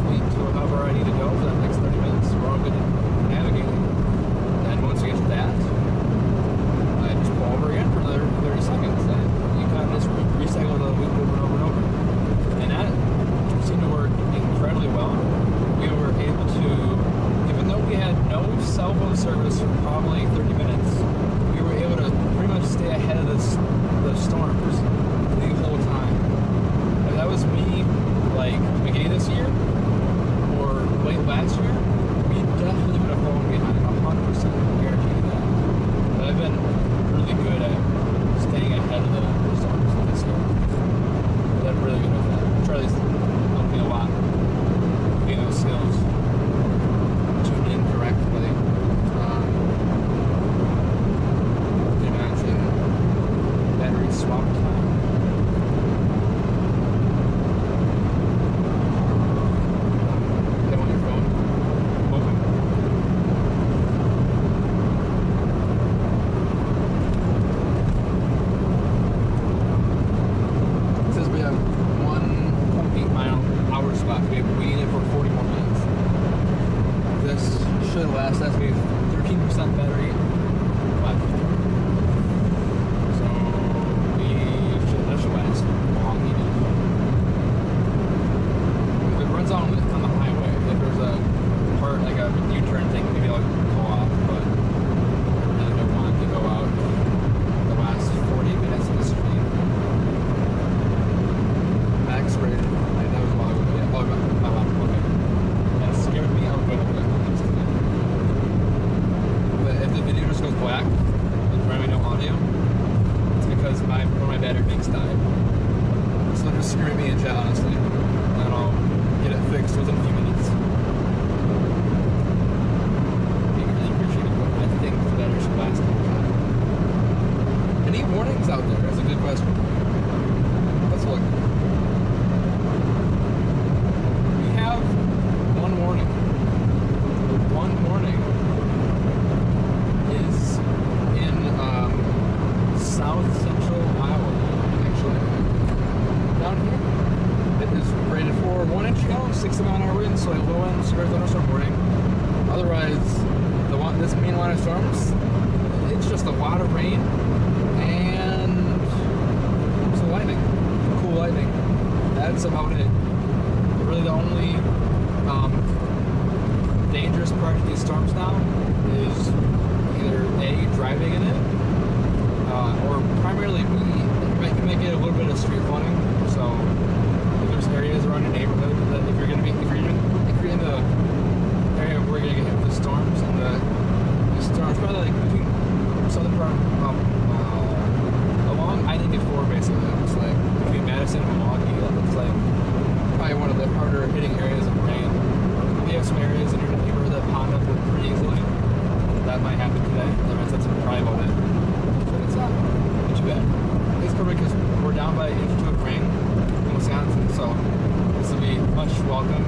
So just scream at me in chat, honestly. And I'll get it fixed within a few minutes. Be really appreciated, but I think the battery should last a long time. Any warnings out there? That's a good question. Let's look. We have one warning. One warning is in south central Iowa, actually. Down here. It is rated for 1 inch hail, 60-mile-an-hour winds, so a low end severe thunderstorm warning. Otherwise, this main line of storms, it's just a lot of rain and some lightning, cool lightning. That's about it. Really, the only dangerous part of these storms now is either A, driving in it, or primarily B, you might get a little bit of street flooding. So if there's areas around your neighborhood that if you're in the area where you're gonna get hit with the storms, and the storms probably like between southern part along I-94 basically. It's like between Madison and Milwaukee. It's like probably one of the harder hitting areas of rain. You have some areas in your neighborhood that pond up pretty easily. That might happen today. Otherwise, that's probably about it. But it's not too bad. It's perfect because we're down by an inch or two of rain in Wisconsin, so this will be much welcomed.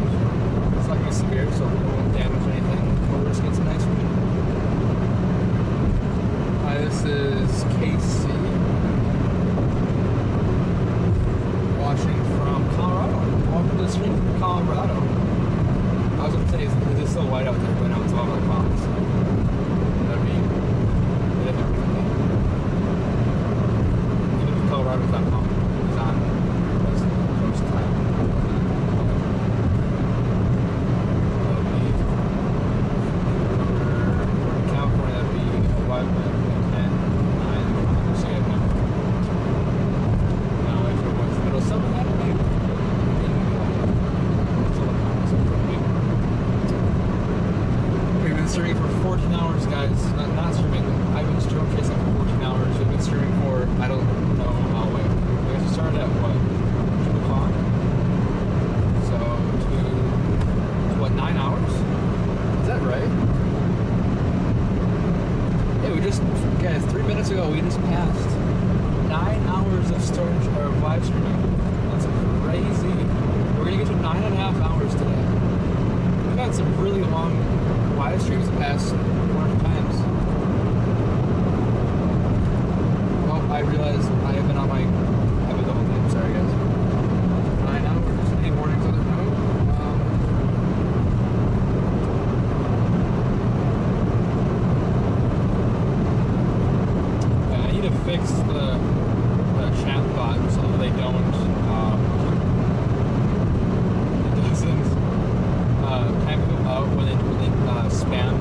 It's not going to be severe, so it won't damage anything. We'll just get some nice rain. Hi, this is KC. Watching from Colorado. Welcome to the stream from Colorado. I was going to say, is it still white out there? But now it's all like clouds. So that'd be different. Even if Colorado's not calm, it's on West Coast time. That'd be California, that'd be 11, 10, 9, so yeah, now if it was middle summer, that'd be streaming for 14 hours, guys. Not streaming. I've been stream chasing for 14 hours. We've been streaming for, I don't know how late. We guys started at what? 2 o'clock? So, what, 9 hours? Is that right? Yeah, we just, guys, 3 minutes ago, we just passed 9 hours of storage or live streaming. That's crazy. We're gonna get to 9.5 hours today. We've had some really long live streams the past 100 times. Oh, I realized I have been on my habit the whole time. Sorry, guys. 9 hours. Any warnings on the road? I need to fix the chat bot so that they don't. It doesn't time go out when they spam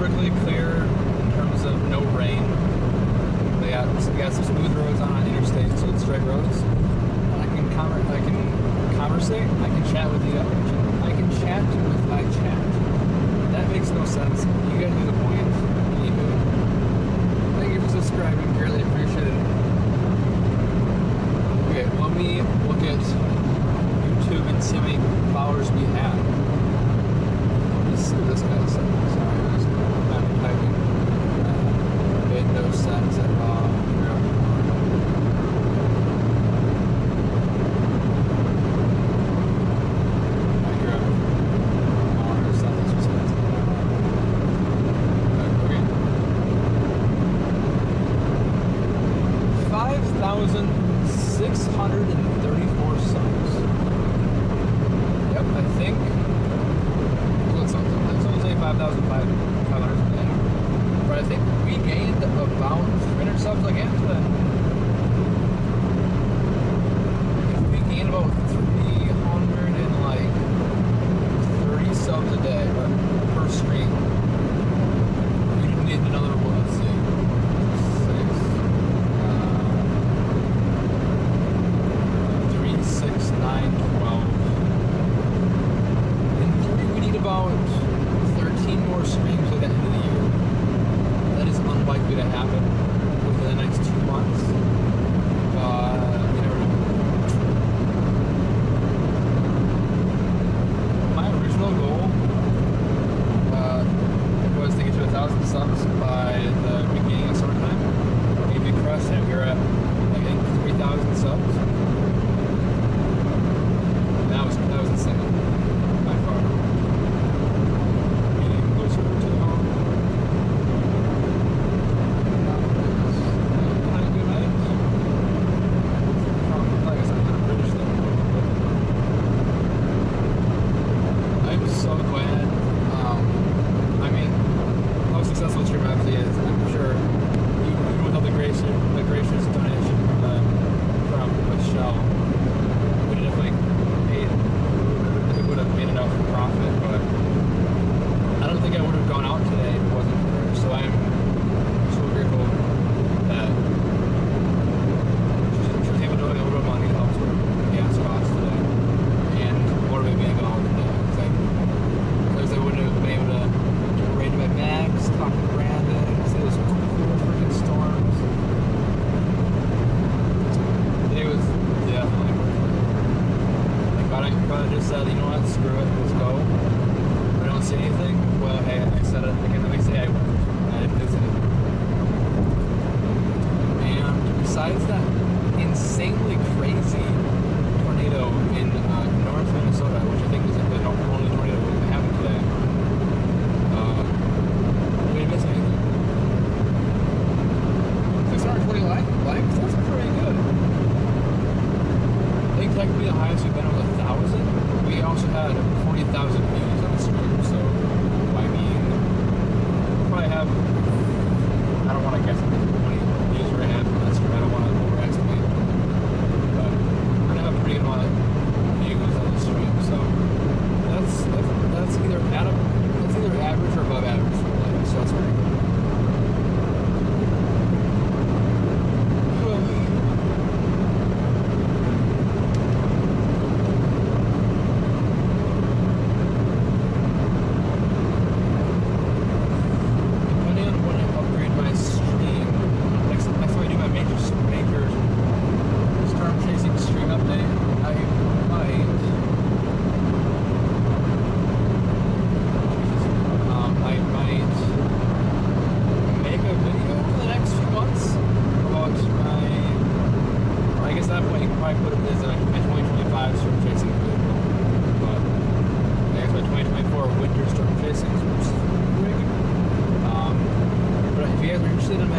perfectly clear in terms of no rain. We got some smooth roads on interstate, so it's straight roads. And I can conversate. I can chat with you. I can chat with my chat. That makes no sense. You guys know the point. Anywho, thank you for subscribing. Greatly appreciate it. Okay, let me look at YouTube and see how many followers we have. Let's see what this guy said. Sorry, I was typing. Made no sense at all.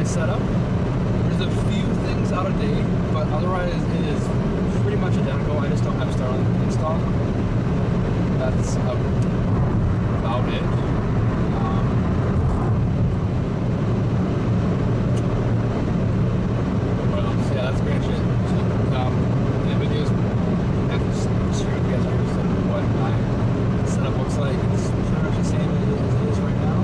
Setup. There's a few things out of date, but otherwise it is pretty much identical. I just don't have Starlink installed. That's about it. What else? Yeah, that's pretty much it. So, the videos have to share with you guys what my setup looks like. It's pretty much the same as it is right now.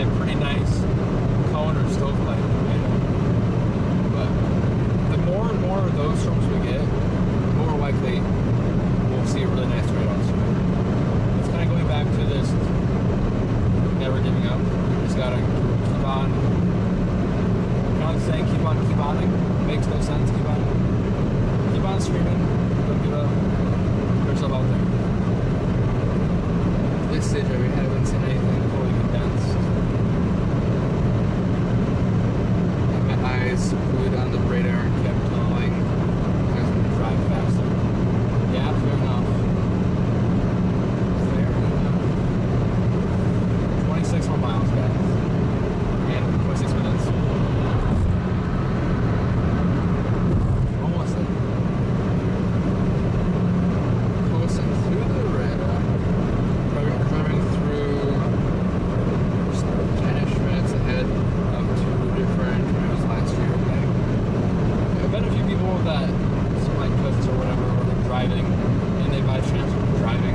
a pretty nice cone or stovepipe tornado. But the more and more of those storms we get, the more likely we'll see a really nice tornado. It's kind of going back to this never giving up. You just gotta keep on. I'm saying keep on makes no sense. Keep on screaming. Don't give up. Put yourself out there. This stage, we haven't seen anything fully condensed. And my eyes glued on the radar and kept telling I was going to drive faster. Yeah, fair enough. Fair enough. 26 more miles, guys. And 26 minutes. Almost there. Closing to the radar. Driving through just 10-ish minutes ahead of two different tornadoes last year. I've met a few people that, some like cousins or whatever, were driving, and they by chance were driving.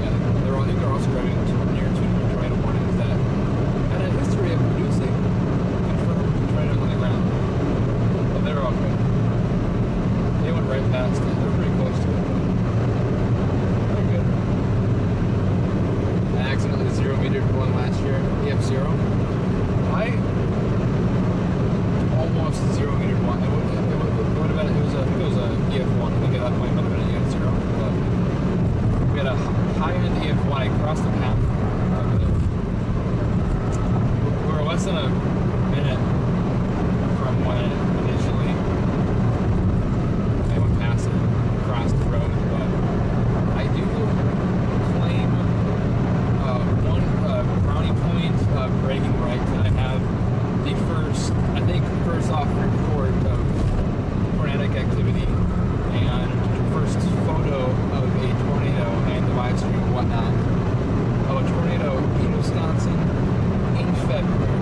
Yeah, they're also driving near two different tornado warnings that had a history of producing confirmed tornadoes on the ground. But they were all good. They went right past it. They were pretty close to it. They're good. I accidentally zero-metered one last year. EF0. I almost zero-metered one. It would have been. I think it was a EF1. I think at that point it might have been an EF0. But we had a high-end EF1. I crossed the path. We were less than a minute from when initially I went past it, across the road. But I do claim one brownie point bragging right that I have the first off report of tornadic activity and first photo of a tornado and the live stream and whatnot of a tornado in Wisconsin in February,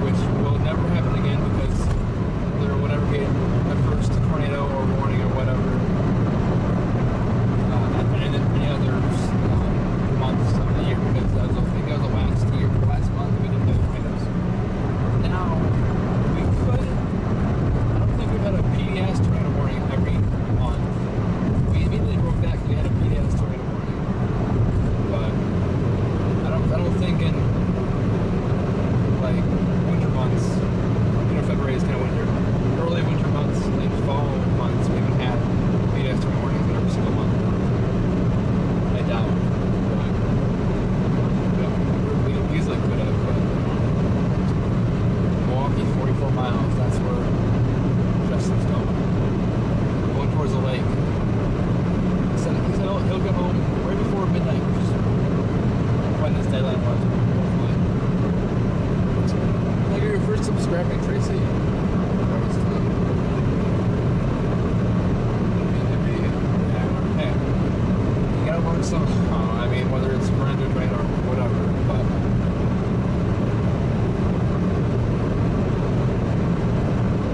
which will never happen again because there will never be a first tornado or warning or whatever any other months of the year, because I think that was the last month we didn't have tornadoes. Now, we could, I don't think we've had a PDS tornado warning every month. We immediately broke that because we had a PDS tornado warning. But I don't think in like winter months, February is kind of winter, early winter months and fall months, we haven't had PDS tornado warnings every single month. I doubt. But we easily could have, but Milwaukee, 44 miles, that's where Justin's going towards the lake. He said he'll get home right before midnight, which is when this deadline was, hopefully. Like your first subscribing, Tracy. You gotta learn somehow. I mean, whether it's brand new train or whatever, but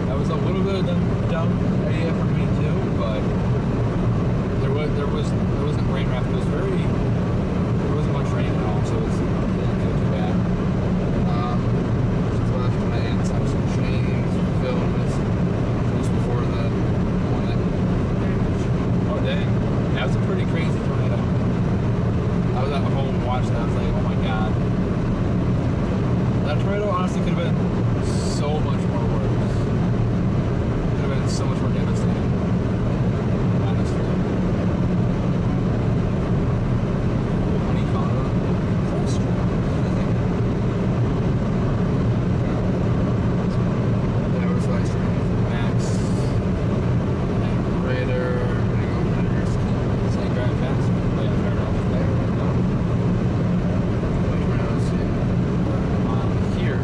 that was a little bit of a dumb idea for me too, but there wasn't rain wrapped. There wasn't much rain at all, so it didn't feel too bad. Just left my aunt's house in James, film is just before the one that damaged. Oh dang. That was a pretty crazy tornado. I was at home watching that. I was like, oh my god. That tornado honestly could have been so much more worse. Could have been so much more devastating. Honestly. Honeycomb. There was live streaming from Max. Raider. Saying drive fast. Yeah, fair enough. Here.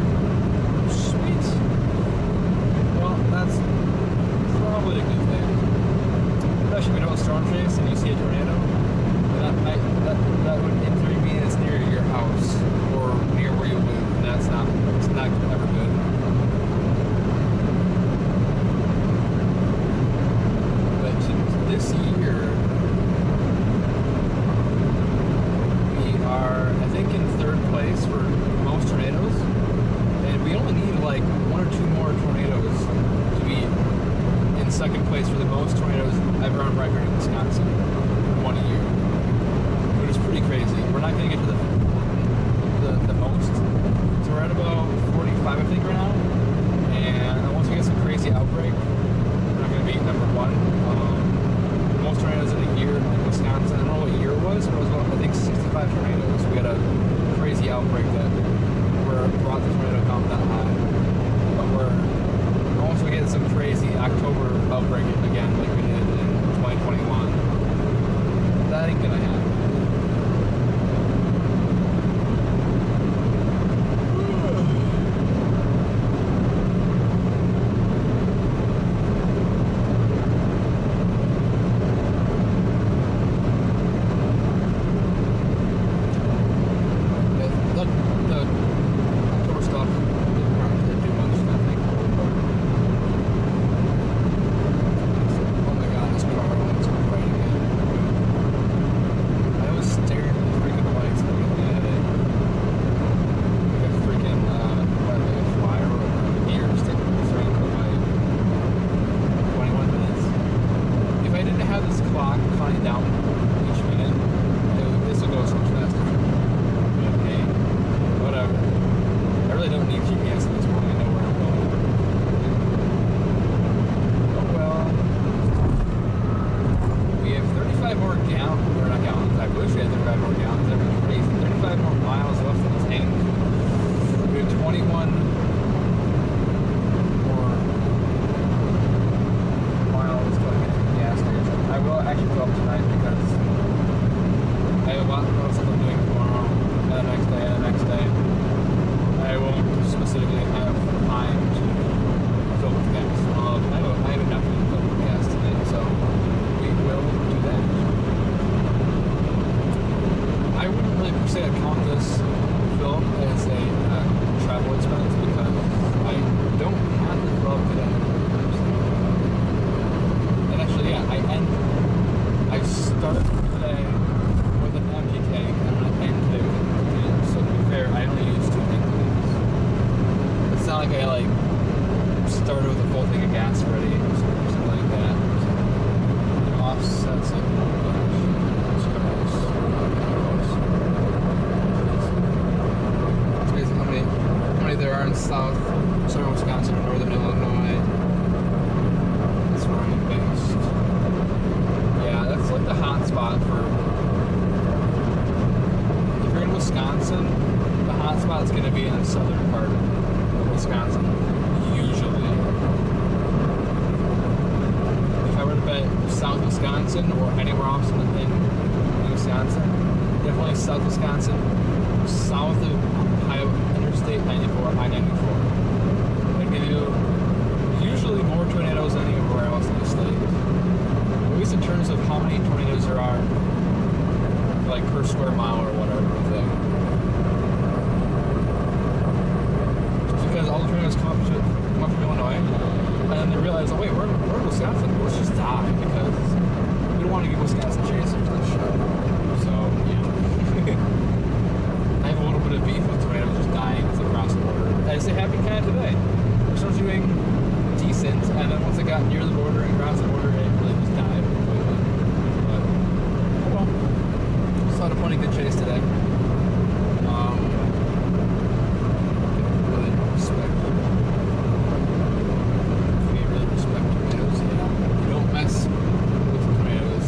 place for the most tornadoes ever on record in Wisconsin in 1 year, which is pretty crazy. We're not going to get to the most. So we're at about 45, I think, right now. And once we get some crazy outbreak, we're not going to be number one. The most tornadoes in a year in Wisconsin. I don't know what year it was, but it was about, I think, 65 tornadoes. We had a crazy outbreak that brought the tornado count that high. But once we get some crazy October outbreak again, like we did in 2021, that ain't gonna happen. Southern Wisconsin or northern Illinois. That's where I'm based. Yeah, that's like the hot spot for. If you're in Wisconsin, the hot spot is going to be in the southern part of Wisconsin, usually. If I were to bet South Wisconsin or anywhere else in Wisconsin, definitely South Wisconsin, south of Interstate 94, I-94. They give you usually more tornadoes than anywhere else in the state. At least in terms of how many tornadoes there are, like per square mile or whatever thing. Just because all the tornadoes come up from Illinois, and then they realize, oh wait, we're in Wisconsin, let's just die, because we don't want to give Wisconsin chasers this show. So, yeah. I have a little bit of beef with tornadoes just dying across the border. As they happened kind of today. We're still doing decent, and then once it got near the border and across the border, it really just died completely. But, oh well. Just had a plenty good chase today. Really respect. We really respect tornadoes, yeah. You don't mess with tornadoes.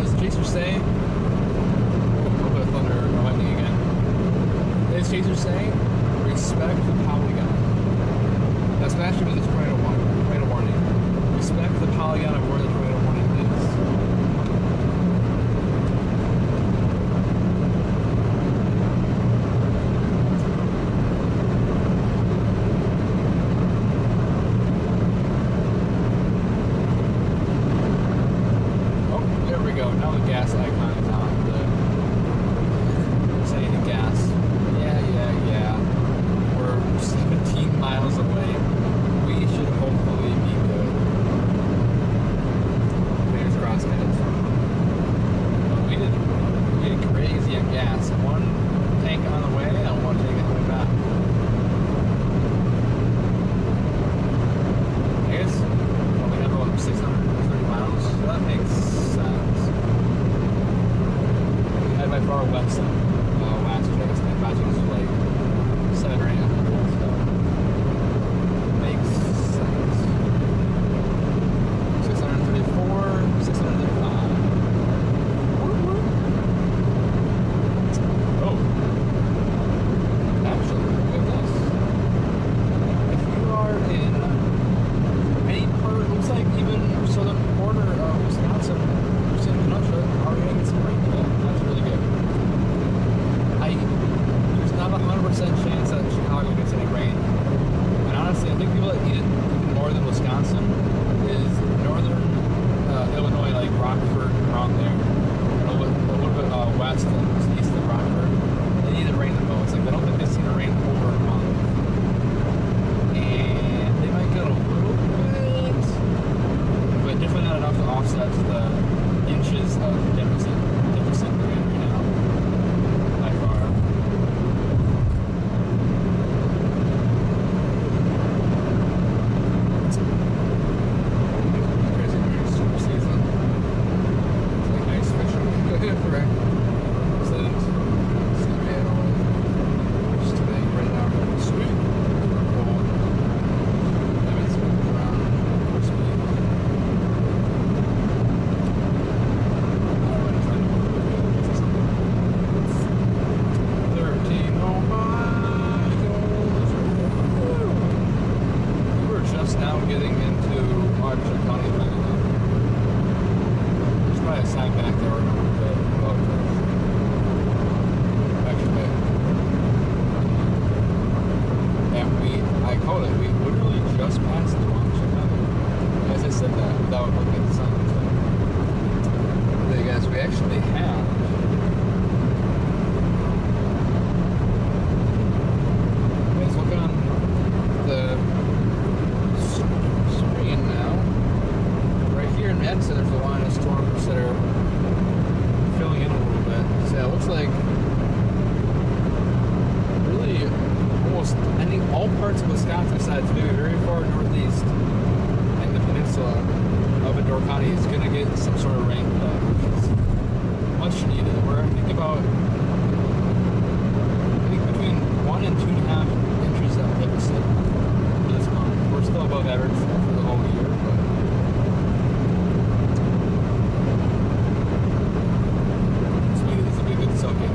As chasers say, a little bit of thunder or lightning again. As chasers say, respect the polygon. That's actually what this tornado warning. Respect the polygon of where the tornado warning is. Oh, there we go. Now the gas icon is on. Saying the gas. Yeah. 17 miles away. We should hopefully be good. Dakota. We literally just passed the wrong Chicago. As I said that without looking at the sign. Hey guys, we actually have. Guys, look on the screen now. Right here in Madison, there's a line of storms that are filling in a little bit. So yeah, it looks like really almost ending all parts of Wisconsin besides maybe very far northeast and the peninsula of Door County is going to get some sort of rain today, which is much needed. We're thinking about, I think, between 1 and 2.5 inches of deficit for this month. We're still above average for the whole year, but this will be a good soaking.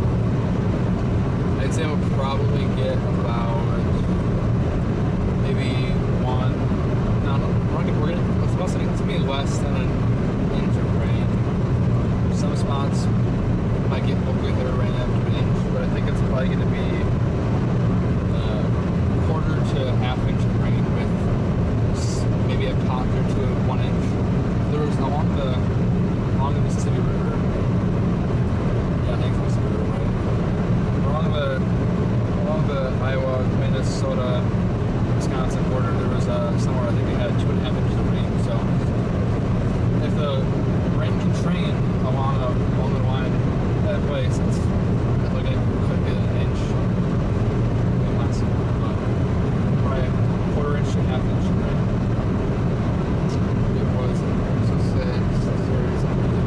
I'd say we'll probably get about maybe one. No, we're gonna. It's supposed to be less than an inch of rain. Some spots might get hopefully hit a rain after an inch, but I think it's probably going to be quarter to half inch of rain with maybe a pocket to 1 inch. There was along the Mississippi River. Yeah, I think it's Mississippi River, right? Along the Iowa, Minnesota, Wisconsin border, there was somewhere I think they had 2.5 inches of rain. So if the rain can train along the line that place, it's definitely could get an inch, maybe less, but probably a quarter inch to half inch of rain. It was so 6:30 something.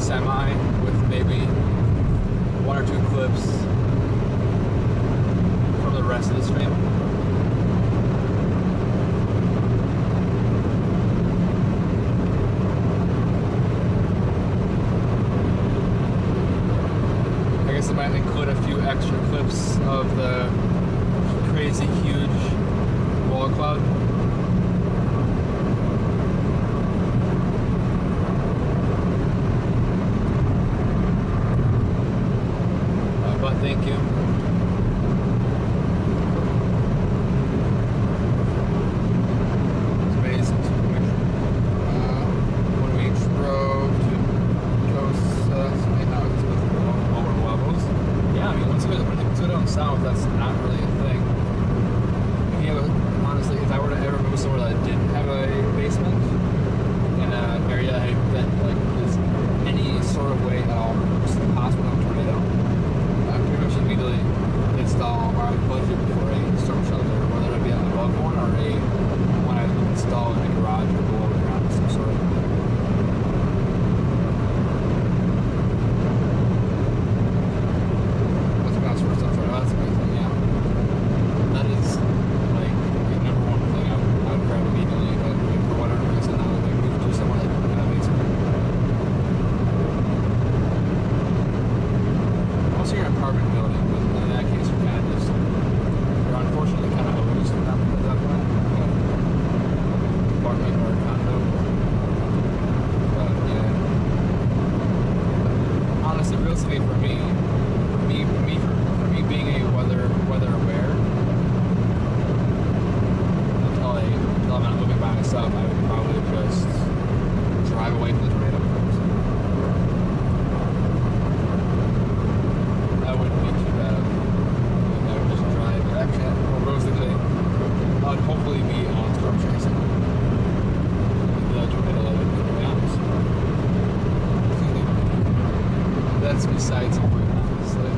semi with maybe one or two clips from the rest of the stream. extra clips of the crazy huge wall cloud. But thank you. It's amazing. When we drove to CHASER, houses with lower levels. Yeah, I mean, once you go down south, that's not really a thing. If you have honestly, if I were to ever move somewhere that didn't have a basement in an area that like is any sort of way at all possible of a tornado, pretty much immediately install our budget for a storm shelter, whether it be an above one or a one I would install in a garage or below ground of some sort. What's the cost for a storm shelter? That's amazing, yeah. That is like the number one thing I would grab immediately, but for whatever reason I would move to somewhere that didn't have a basement. Also, you're an apartment building, but in that case, you're kind of just, you're unfortunately kind of hosed at that point. Apartment or condo. But yeah. Honestly, realistically, for me being a weather aware, until I'm not living by myself, I would probably just drive away from the tornado. That wouldn't be too bad. I would just drive. Actually, realistically, I'd hopefully be on storm chasing. The tornado that would, to be honest. That's besides the point, honestly.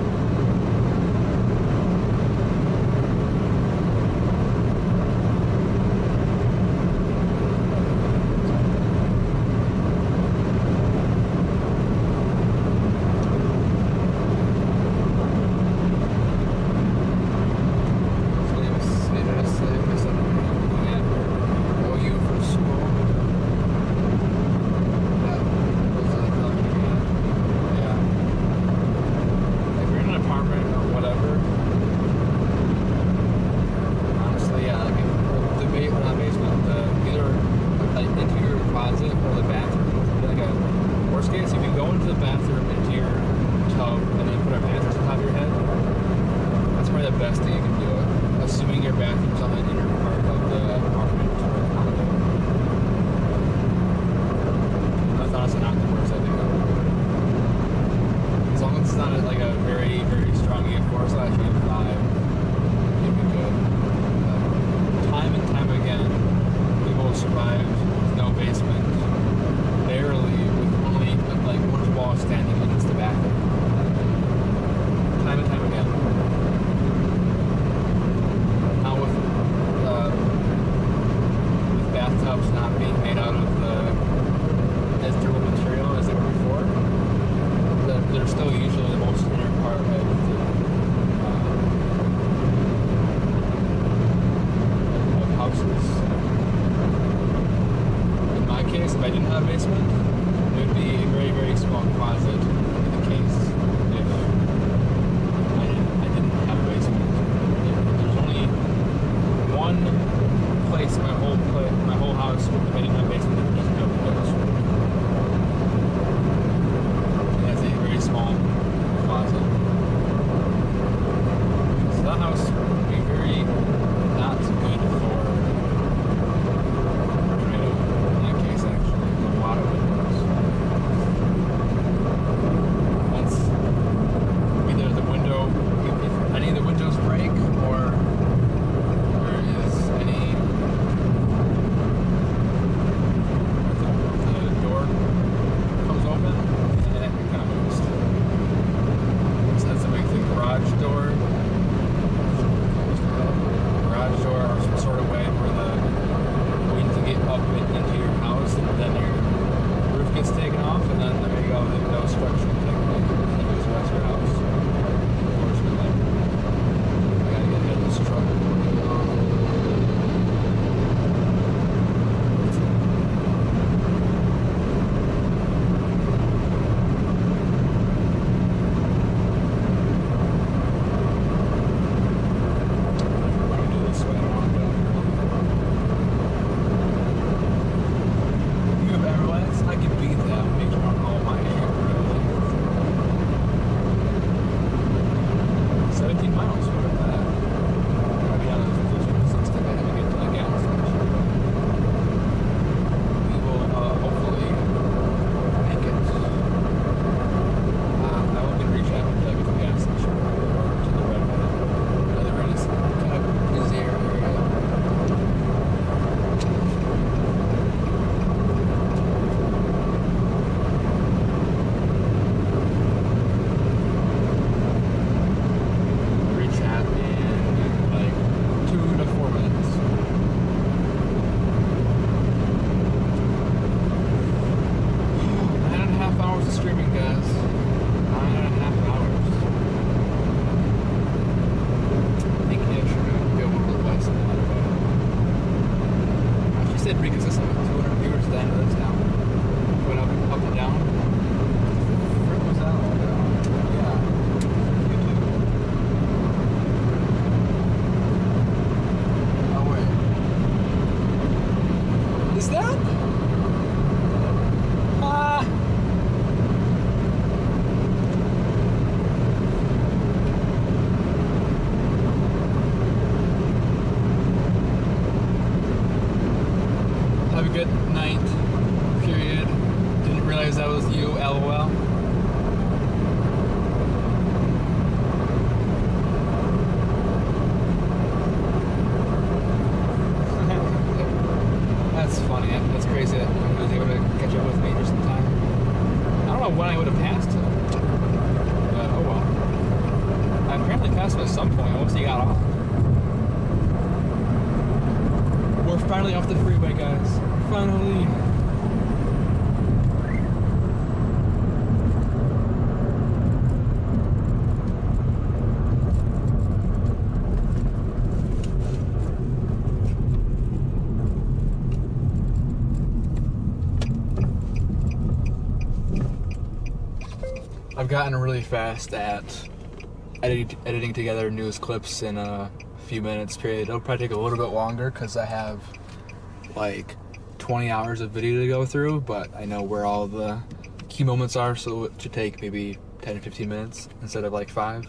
Is that? Have a good night. Period. Didn't realize that was you. LOL. That's funny. That's crazy that he was able to catch up with me just in time. I don't know when I would have passed him. But oh well. I apparently passed him at some point once he got off. We're finally off the freeway, guys. Finally. I've gotten really fast at editing together news clips in a few minutes period. It'll probably take a little bit longer because I have like 20 hours of video to go through, but I know where all the key moments are, so it should take maybe 10 to 15 minutes instead of like 5.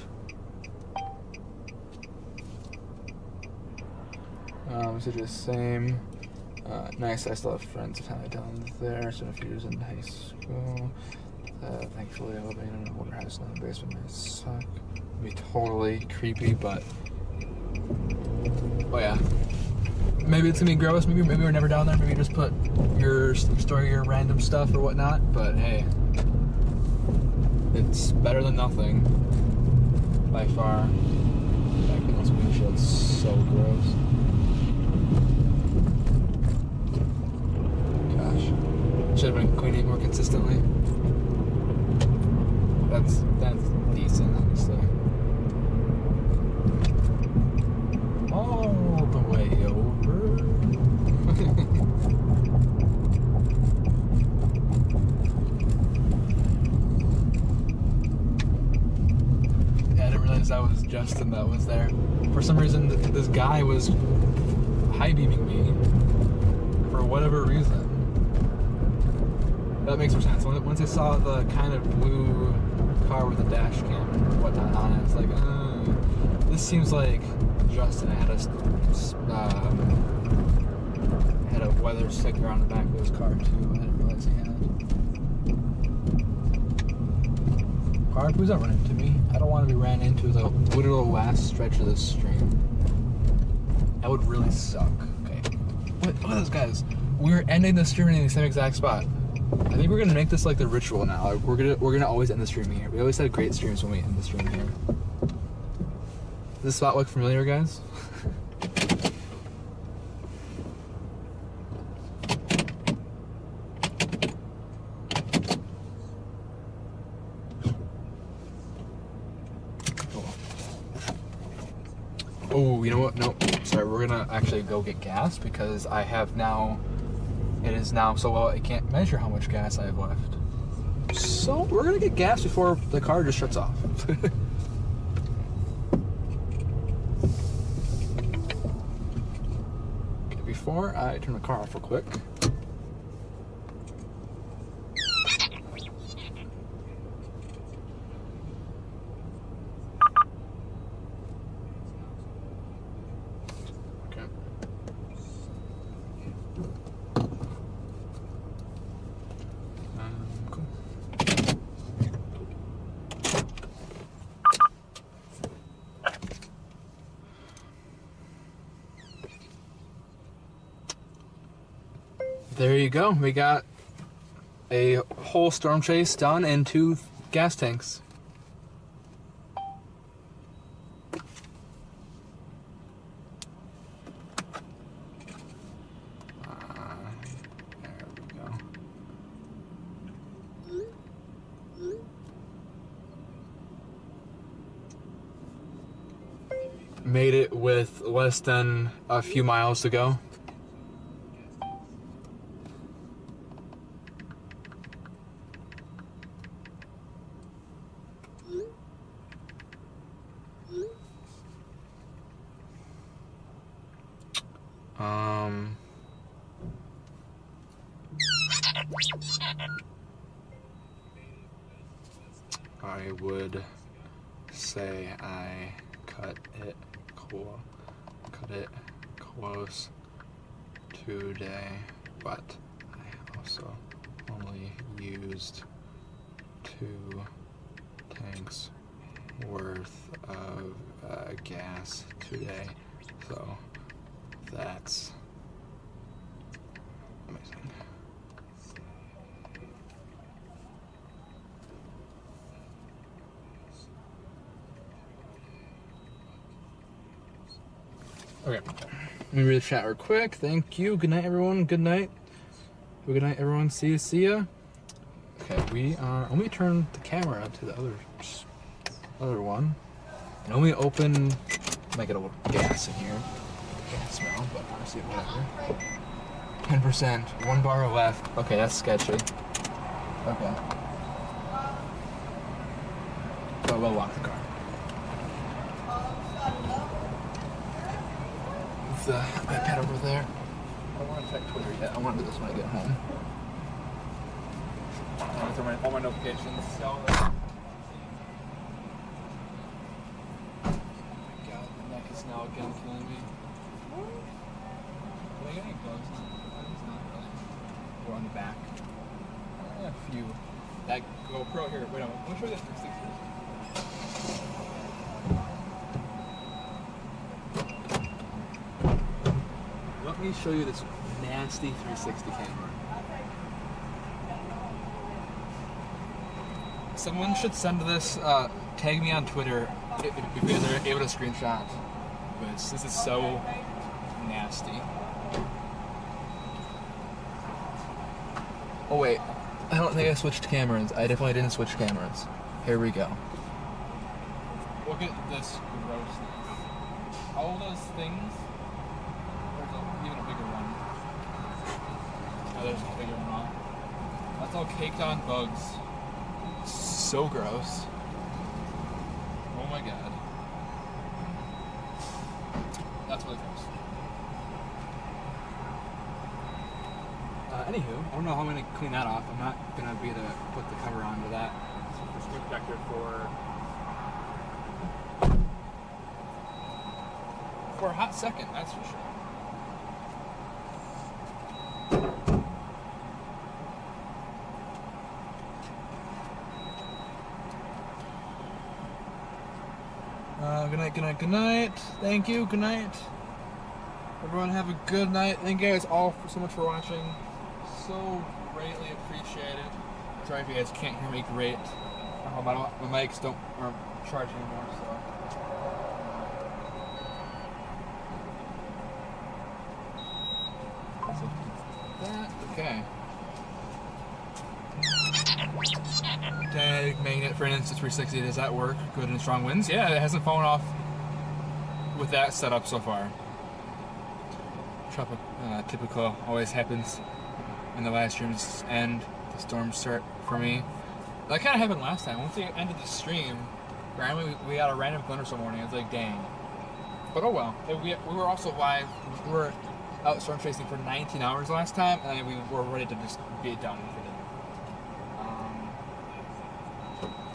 So just same. Nice, I still have friends down there. Spent a few years in high school. Thankfully, I live in an older house in the basement. Might suck. It'd be totally creepy, but oh yeah. Maybe it's gonna be gross. Maybe we're never down there. Maybe you just put your story, your random stuff or whatnot. But hey, it's better than nothing by far. Back in this windshield's so gross. Gosh, should have been cleaning more consistently. That's decent, honestly. All the way over. Yeah, I didn't realize that was Justin that was there. For some reason, this guy was high beaming me for whatever reason. That makes more sense. Once I saw the kind of blue car with a dash cam and whatnot on it, it's like, this seems like Justin had a weather sticker on the back of his car too. I didn't realize he had. Car, please don't run into me. I don't want to be ran into the literal last stretch of this stream. That would really suck. Okay. Look at those guys. We're ending the stream in the same exact spot. I think we're gonna make this like the ritual now. Like, we're gonna always end the stream here. We always had great streams when we end the stream here. Does this spot look familiar, guys? Oh, you know what? No, sorry. We're gonna actually go get gas because I have now. It is now so low I can't measure how much gas I have left. So we're gonna get gas before the car just shuts off. Okay, before I turn the car off real quick. There you go. We got a whole storm chase done in 2 gas tanks. There we go. Made it with less than a few miles to go. I would say I cut it close today, but I also only used 2 tanks worth of gas today, so that's amazing. Okay, let me read the chat real quick. Thank you. Good night, everyone. Good night. Good night, everyone. See ya. Okay, we are. Let me turn the camera to the other one, and let me open. Might get a little gas in here. Gas smell, but honestly, whatever. 10%. 1 bar left. Okay, that's sketchy. Okay. So we'll lock the car. Move the iPad over there. I don't want to check Twitter yet. I want to do this when I get home. All my notifications. Oh my god, the neck is now again killing me. Did I get any gloves on? Not really. Or on the back. A few. That GoPro here. Wait, let me show you this 360. Let me show you this nasty 360 camera. Someone should send this, tag me on Twitter if you guys are able to screenshot. This is so nasty. Oh wait, I don't think I switched cameras. I definitely didn't switch cameras. Here we go. Look at this grossness. All those things. There's even a bigger one. Oh, there's a bigger one. That's all caked on bugs. So gross. Oh my god. That's really gross. Anywho, I don't know how I'm going to clean that off. I'm not going to be able to put the cover onto that. It's screen protector for a hot second, that's for sure. Good night, good night, good night. Thank you, good night. Everyone have a good night. Thank you guys all so much for watching. So greatly appreciated. Sorry if you guys can't hear me great. My mics aren't charging anymore, so. That, okay. Tag magnet for an Insta 360. Does that work? Good and strong winds? Yeah, it hasn't fallen off with that setup so far. Typical always happens when the live streams end. The storms start for me. That kind of happened last time. Once we ended the stream, randomly we got a random thunderstorm warning. It's like, dang. But oh well. We were also live. We were out storm chasing for 19 hours last time, and we were ready to just be done with it.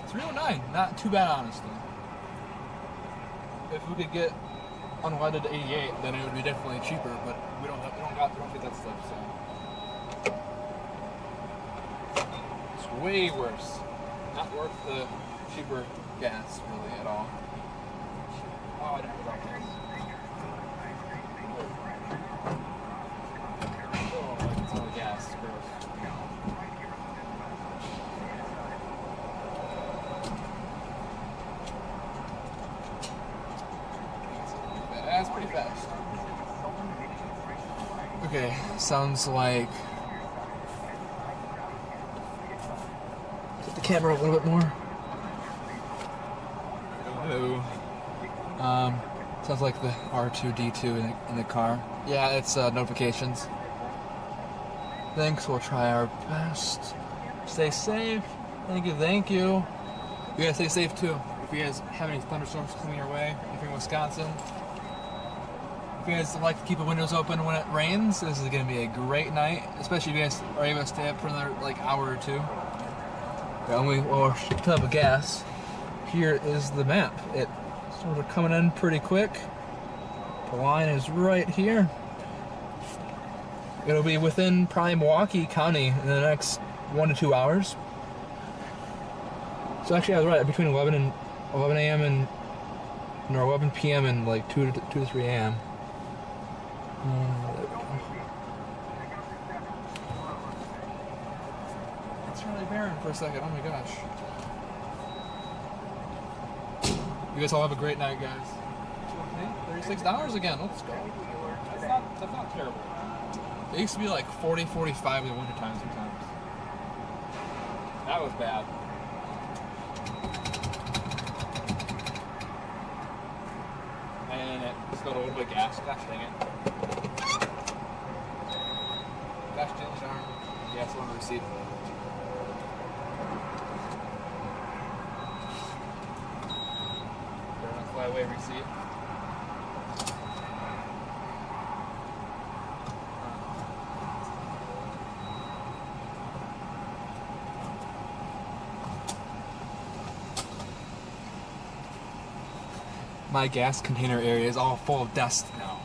309, not too bad, honestly. If we could get unleaded 88, then it would be definitely cheaper. But we don't get that stuff, so it's way worse. Not worth the cheaper gas, really, at all. Oh, I didn't forget this. Oh, I can smell the gas. It's gross. That's pretty fast. Okay, sounds like. Get the camera a little bit more. Hello. Sounds like the R2D2 in the car. Yeah, it's notifications. Thanks, we'll try our best. Stay safe. Thank you, thank you. You guys stay safe too. If you guys have any thunderstorms coming your way, if you're in Wisconsin, If you guys like to keep the windows open when it rains, this is going to be a great night, especially if you guys are able to stay up for another like hour or two. And we'll fill up with gas. Here is the map. It sort of coming in pretty quick. The line is right here. It'll be within probably Milwaukee County in the next 1 to 2 hours. So actually, I was right. Between 11 a.m. and 11 p.m. and like 2 to 3 a.m. There we go. It's really barren for a second. Oh my gosh. You guys all have a great night, guys. $36 again. Let's go. That's not terrible. It used to be like 40, 45 in the winter time sometimes. That was bad. And it just got a little bit of gas. Gosh dang it. Gosh dang it, darn. Gas on the receipt. Flyaway receipt. My gas container area is all full of dust now.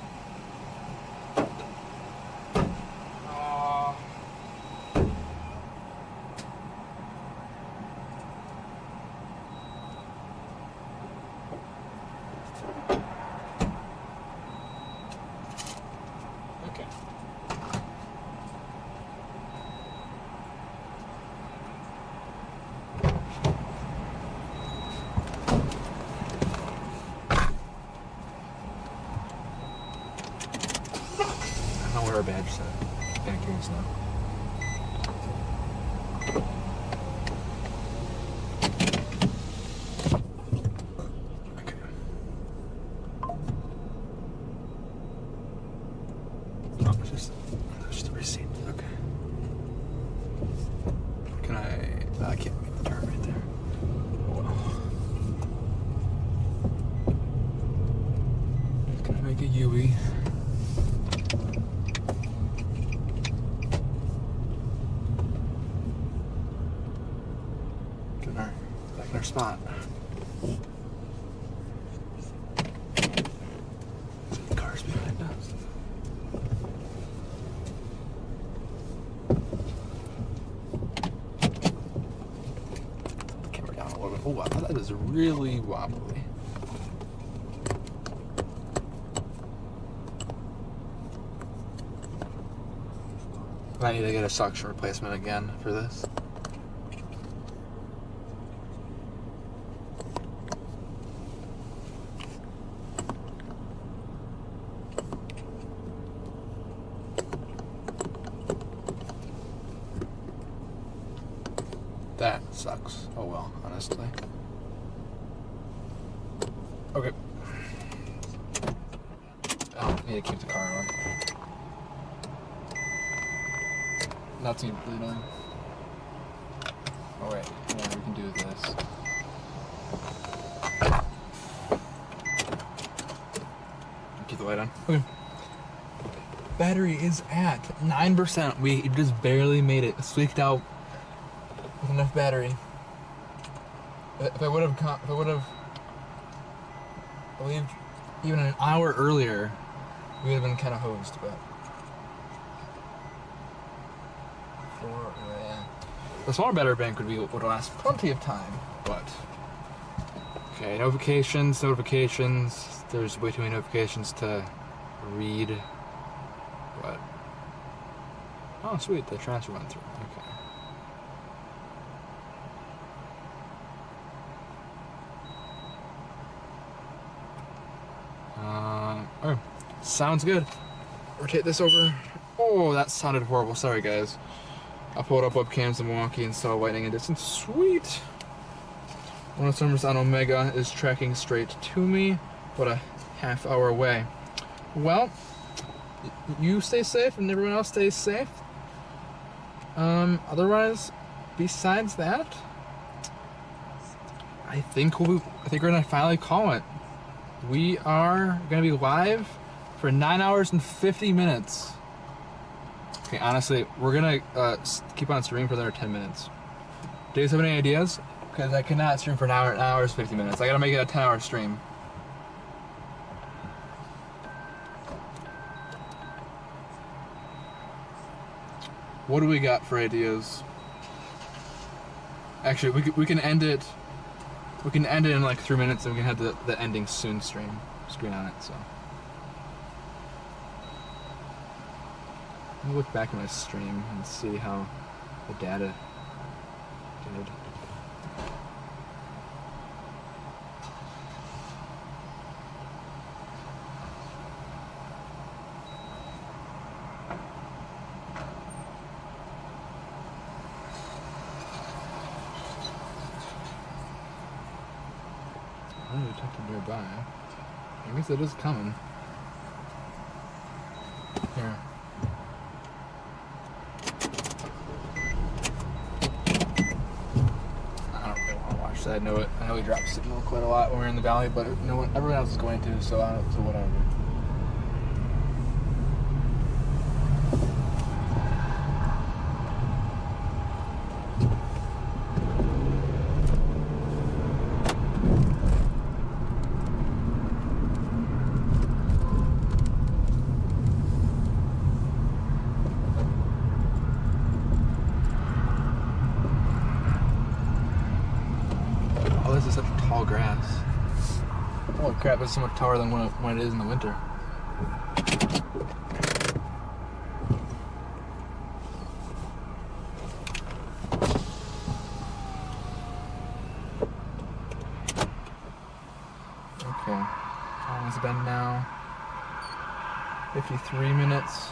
Okay. Our badge set back here is now. Okay. Oh, it's just a receipt. Okay. Can I can't make the turn right there. Well. Just gonna make a U-E. Back in our spot. The car's behind us. The camera down a little bit. Oh, wow, that is really wobbly. I need to get a suction replacement again for this. That sucks. Oh well, honestly. Okay. Oh, I need to keep the car on. That's really annoying. Oh wait, yeah, we can do this. Keep the light on. Okay. Battery is at 9%. We just barely made it. Squeaked out with enough battery. If I would have believed even an hour earlier, we would have been kind of hosed, but. Yeah. The smaller battery bank would last plenty of time, but. Okay, notifications. There's way too many notifications to read, but. Oh, sweet, the transfer went through. Okay. Oh, sounds good. Rotate this over. Oh, that sounded horrible. Sorry, guys. I pulled up webcams in Milwaukee and saw lightning in distance. Sweet. One of the servers on Omega is tracking straight to me, but a half hour away. Well, you stay safe and everyone else stays safe. Otherwise, besides that, I think we're gonna finally call it. We are gonna be live for 9 hours and 50 minutes. Okay, honestly, we're gonna keep on streaming for another 10 minutes. Do you guys have any ideas? Because I cannot stream for 9 hours 50 minutes. I gotta make it a 10-hour stream. What do we got for ideas? Actually, we can end it. We can end it in like 3 minutes, and we can have the ending soon screen on it. So let me look back at my stream and see how the data did. Detected nearby. I guess it is coming. Here. I don't really want to watch that. I know we drop signal quite a lot when we're in the valley, but no one, everyone else is going to, so whatever. Holy crap, it's so much taller than when it is in the winter. Okay, how long has it been now? 53 minutes.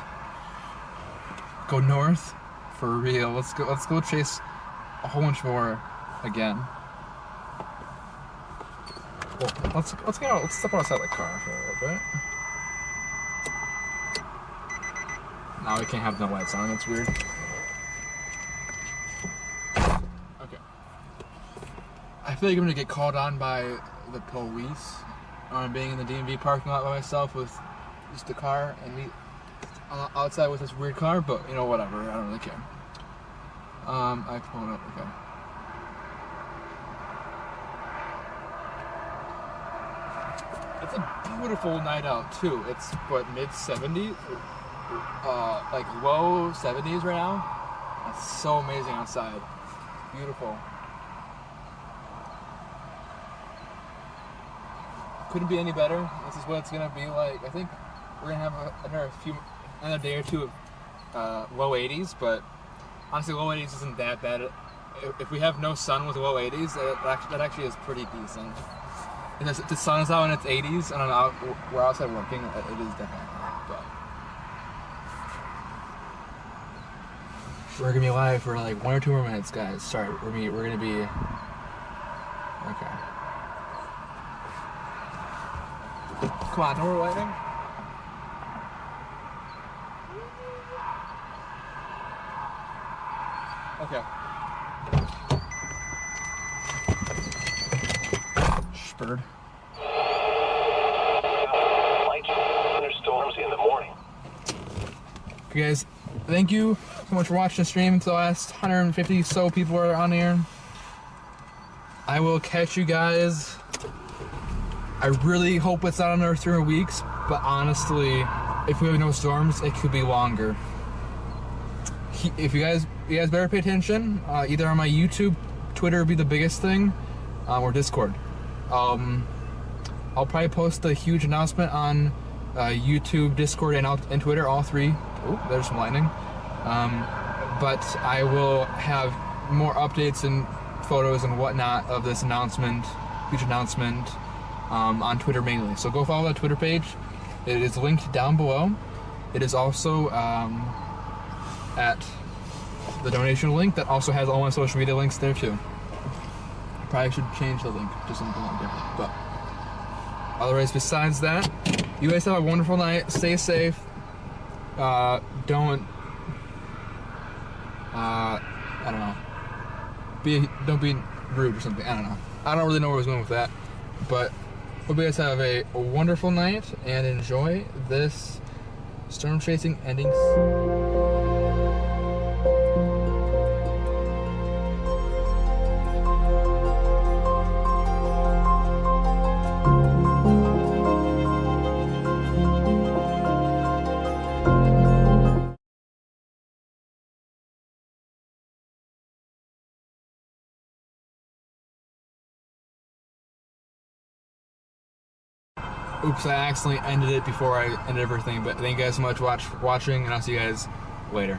Go north? For real, let's go chase a whole bunch more again. Well, let's step outside the car for a little bit. Now we can't have no lights on, that's weird. Okay. I feel like I'm gonna get called on by the police on being in the DMV parking lot by myself with just the car and me outside with this weird car, but you know, whatever, I don't really care. I pulled up, okay. It's a beautiful night out too. It's what, mid-70s? Like low 70s right now. It's so amazing outside. Beautiful. Couldn't be any better. This is what it's gonna be like. I think we're gonna have another day or two of low 80s, but honestly, low 80s isn't that bad. If we have no sun with low 80s, that actually is pretty decent. If the sun is out and it's 80s and we're outside working, it is definitely hot, but we're gonna be live for like 1 or 2 more minutes, guys. Sorry, we're gonna be okay. Come on, we're waiting. Okay. Bird. Light thunderstorms in the morning. Okay, guys, thank you so much for watching the stream. The last 150 so people are on here. I will catch you guys. I really hope it's not another 3 weeks, but honestly, if we have no storms, it could be longer. If you guys better pay attention. Either on my YouTube, Twitter would be the biggest thing, or Discord. I'll probably post a huge announcement on YouTube, Discord, and Twitter, all 3. Oh, there's some lightning. But I will have more updates and photos and whatnot of this announcement, huge announcement, on Twitter mainly. So go follow that Twitter page. It is linked down below. It is also at the donation link that also has all my social media links there too. Probably should change the link to something like different, but otherwise, besides that, you guys have a wonderful night. Stay safe. Don't I don't know. Don't be rude or something. I don't know. I don't really know where I was going with that, but Hope you guys have a wonderful night and enjoy this storm chasing ending. Oops, I accidentally ended it before I ended everything, but thank you guys so much for watching, and I'll see you guys later.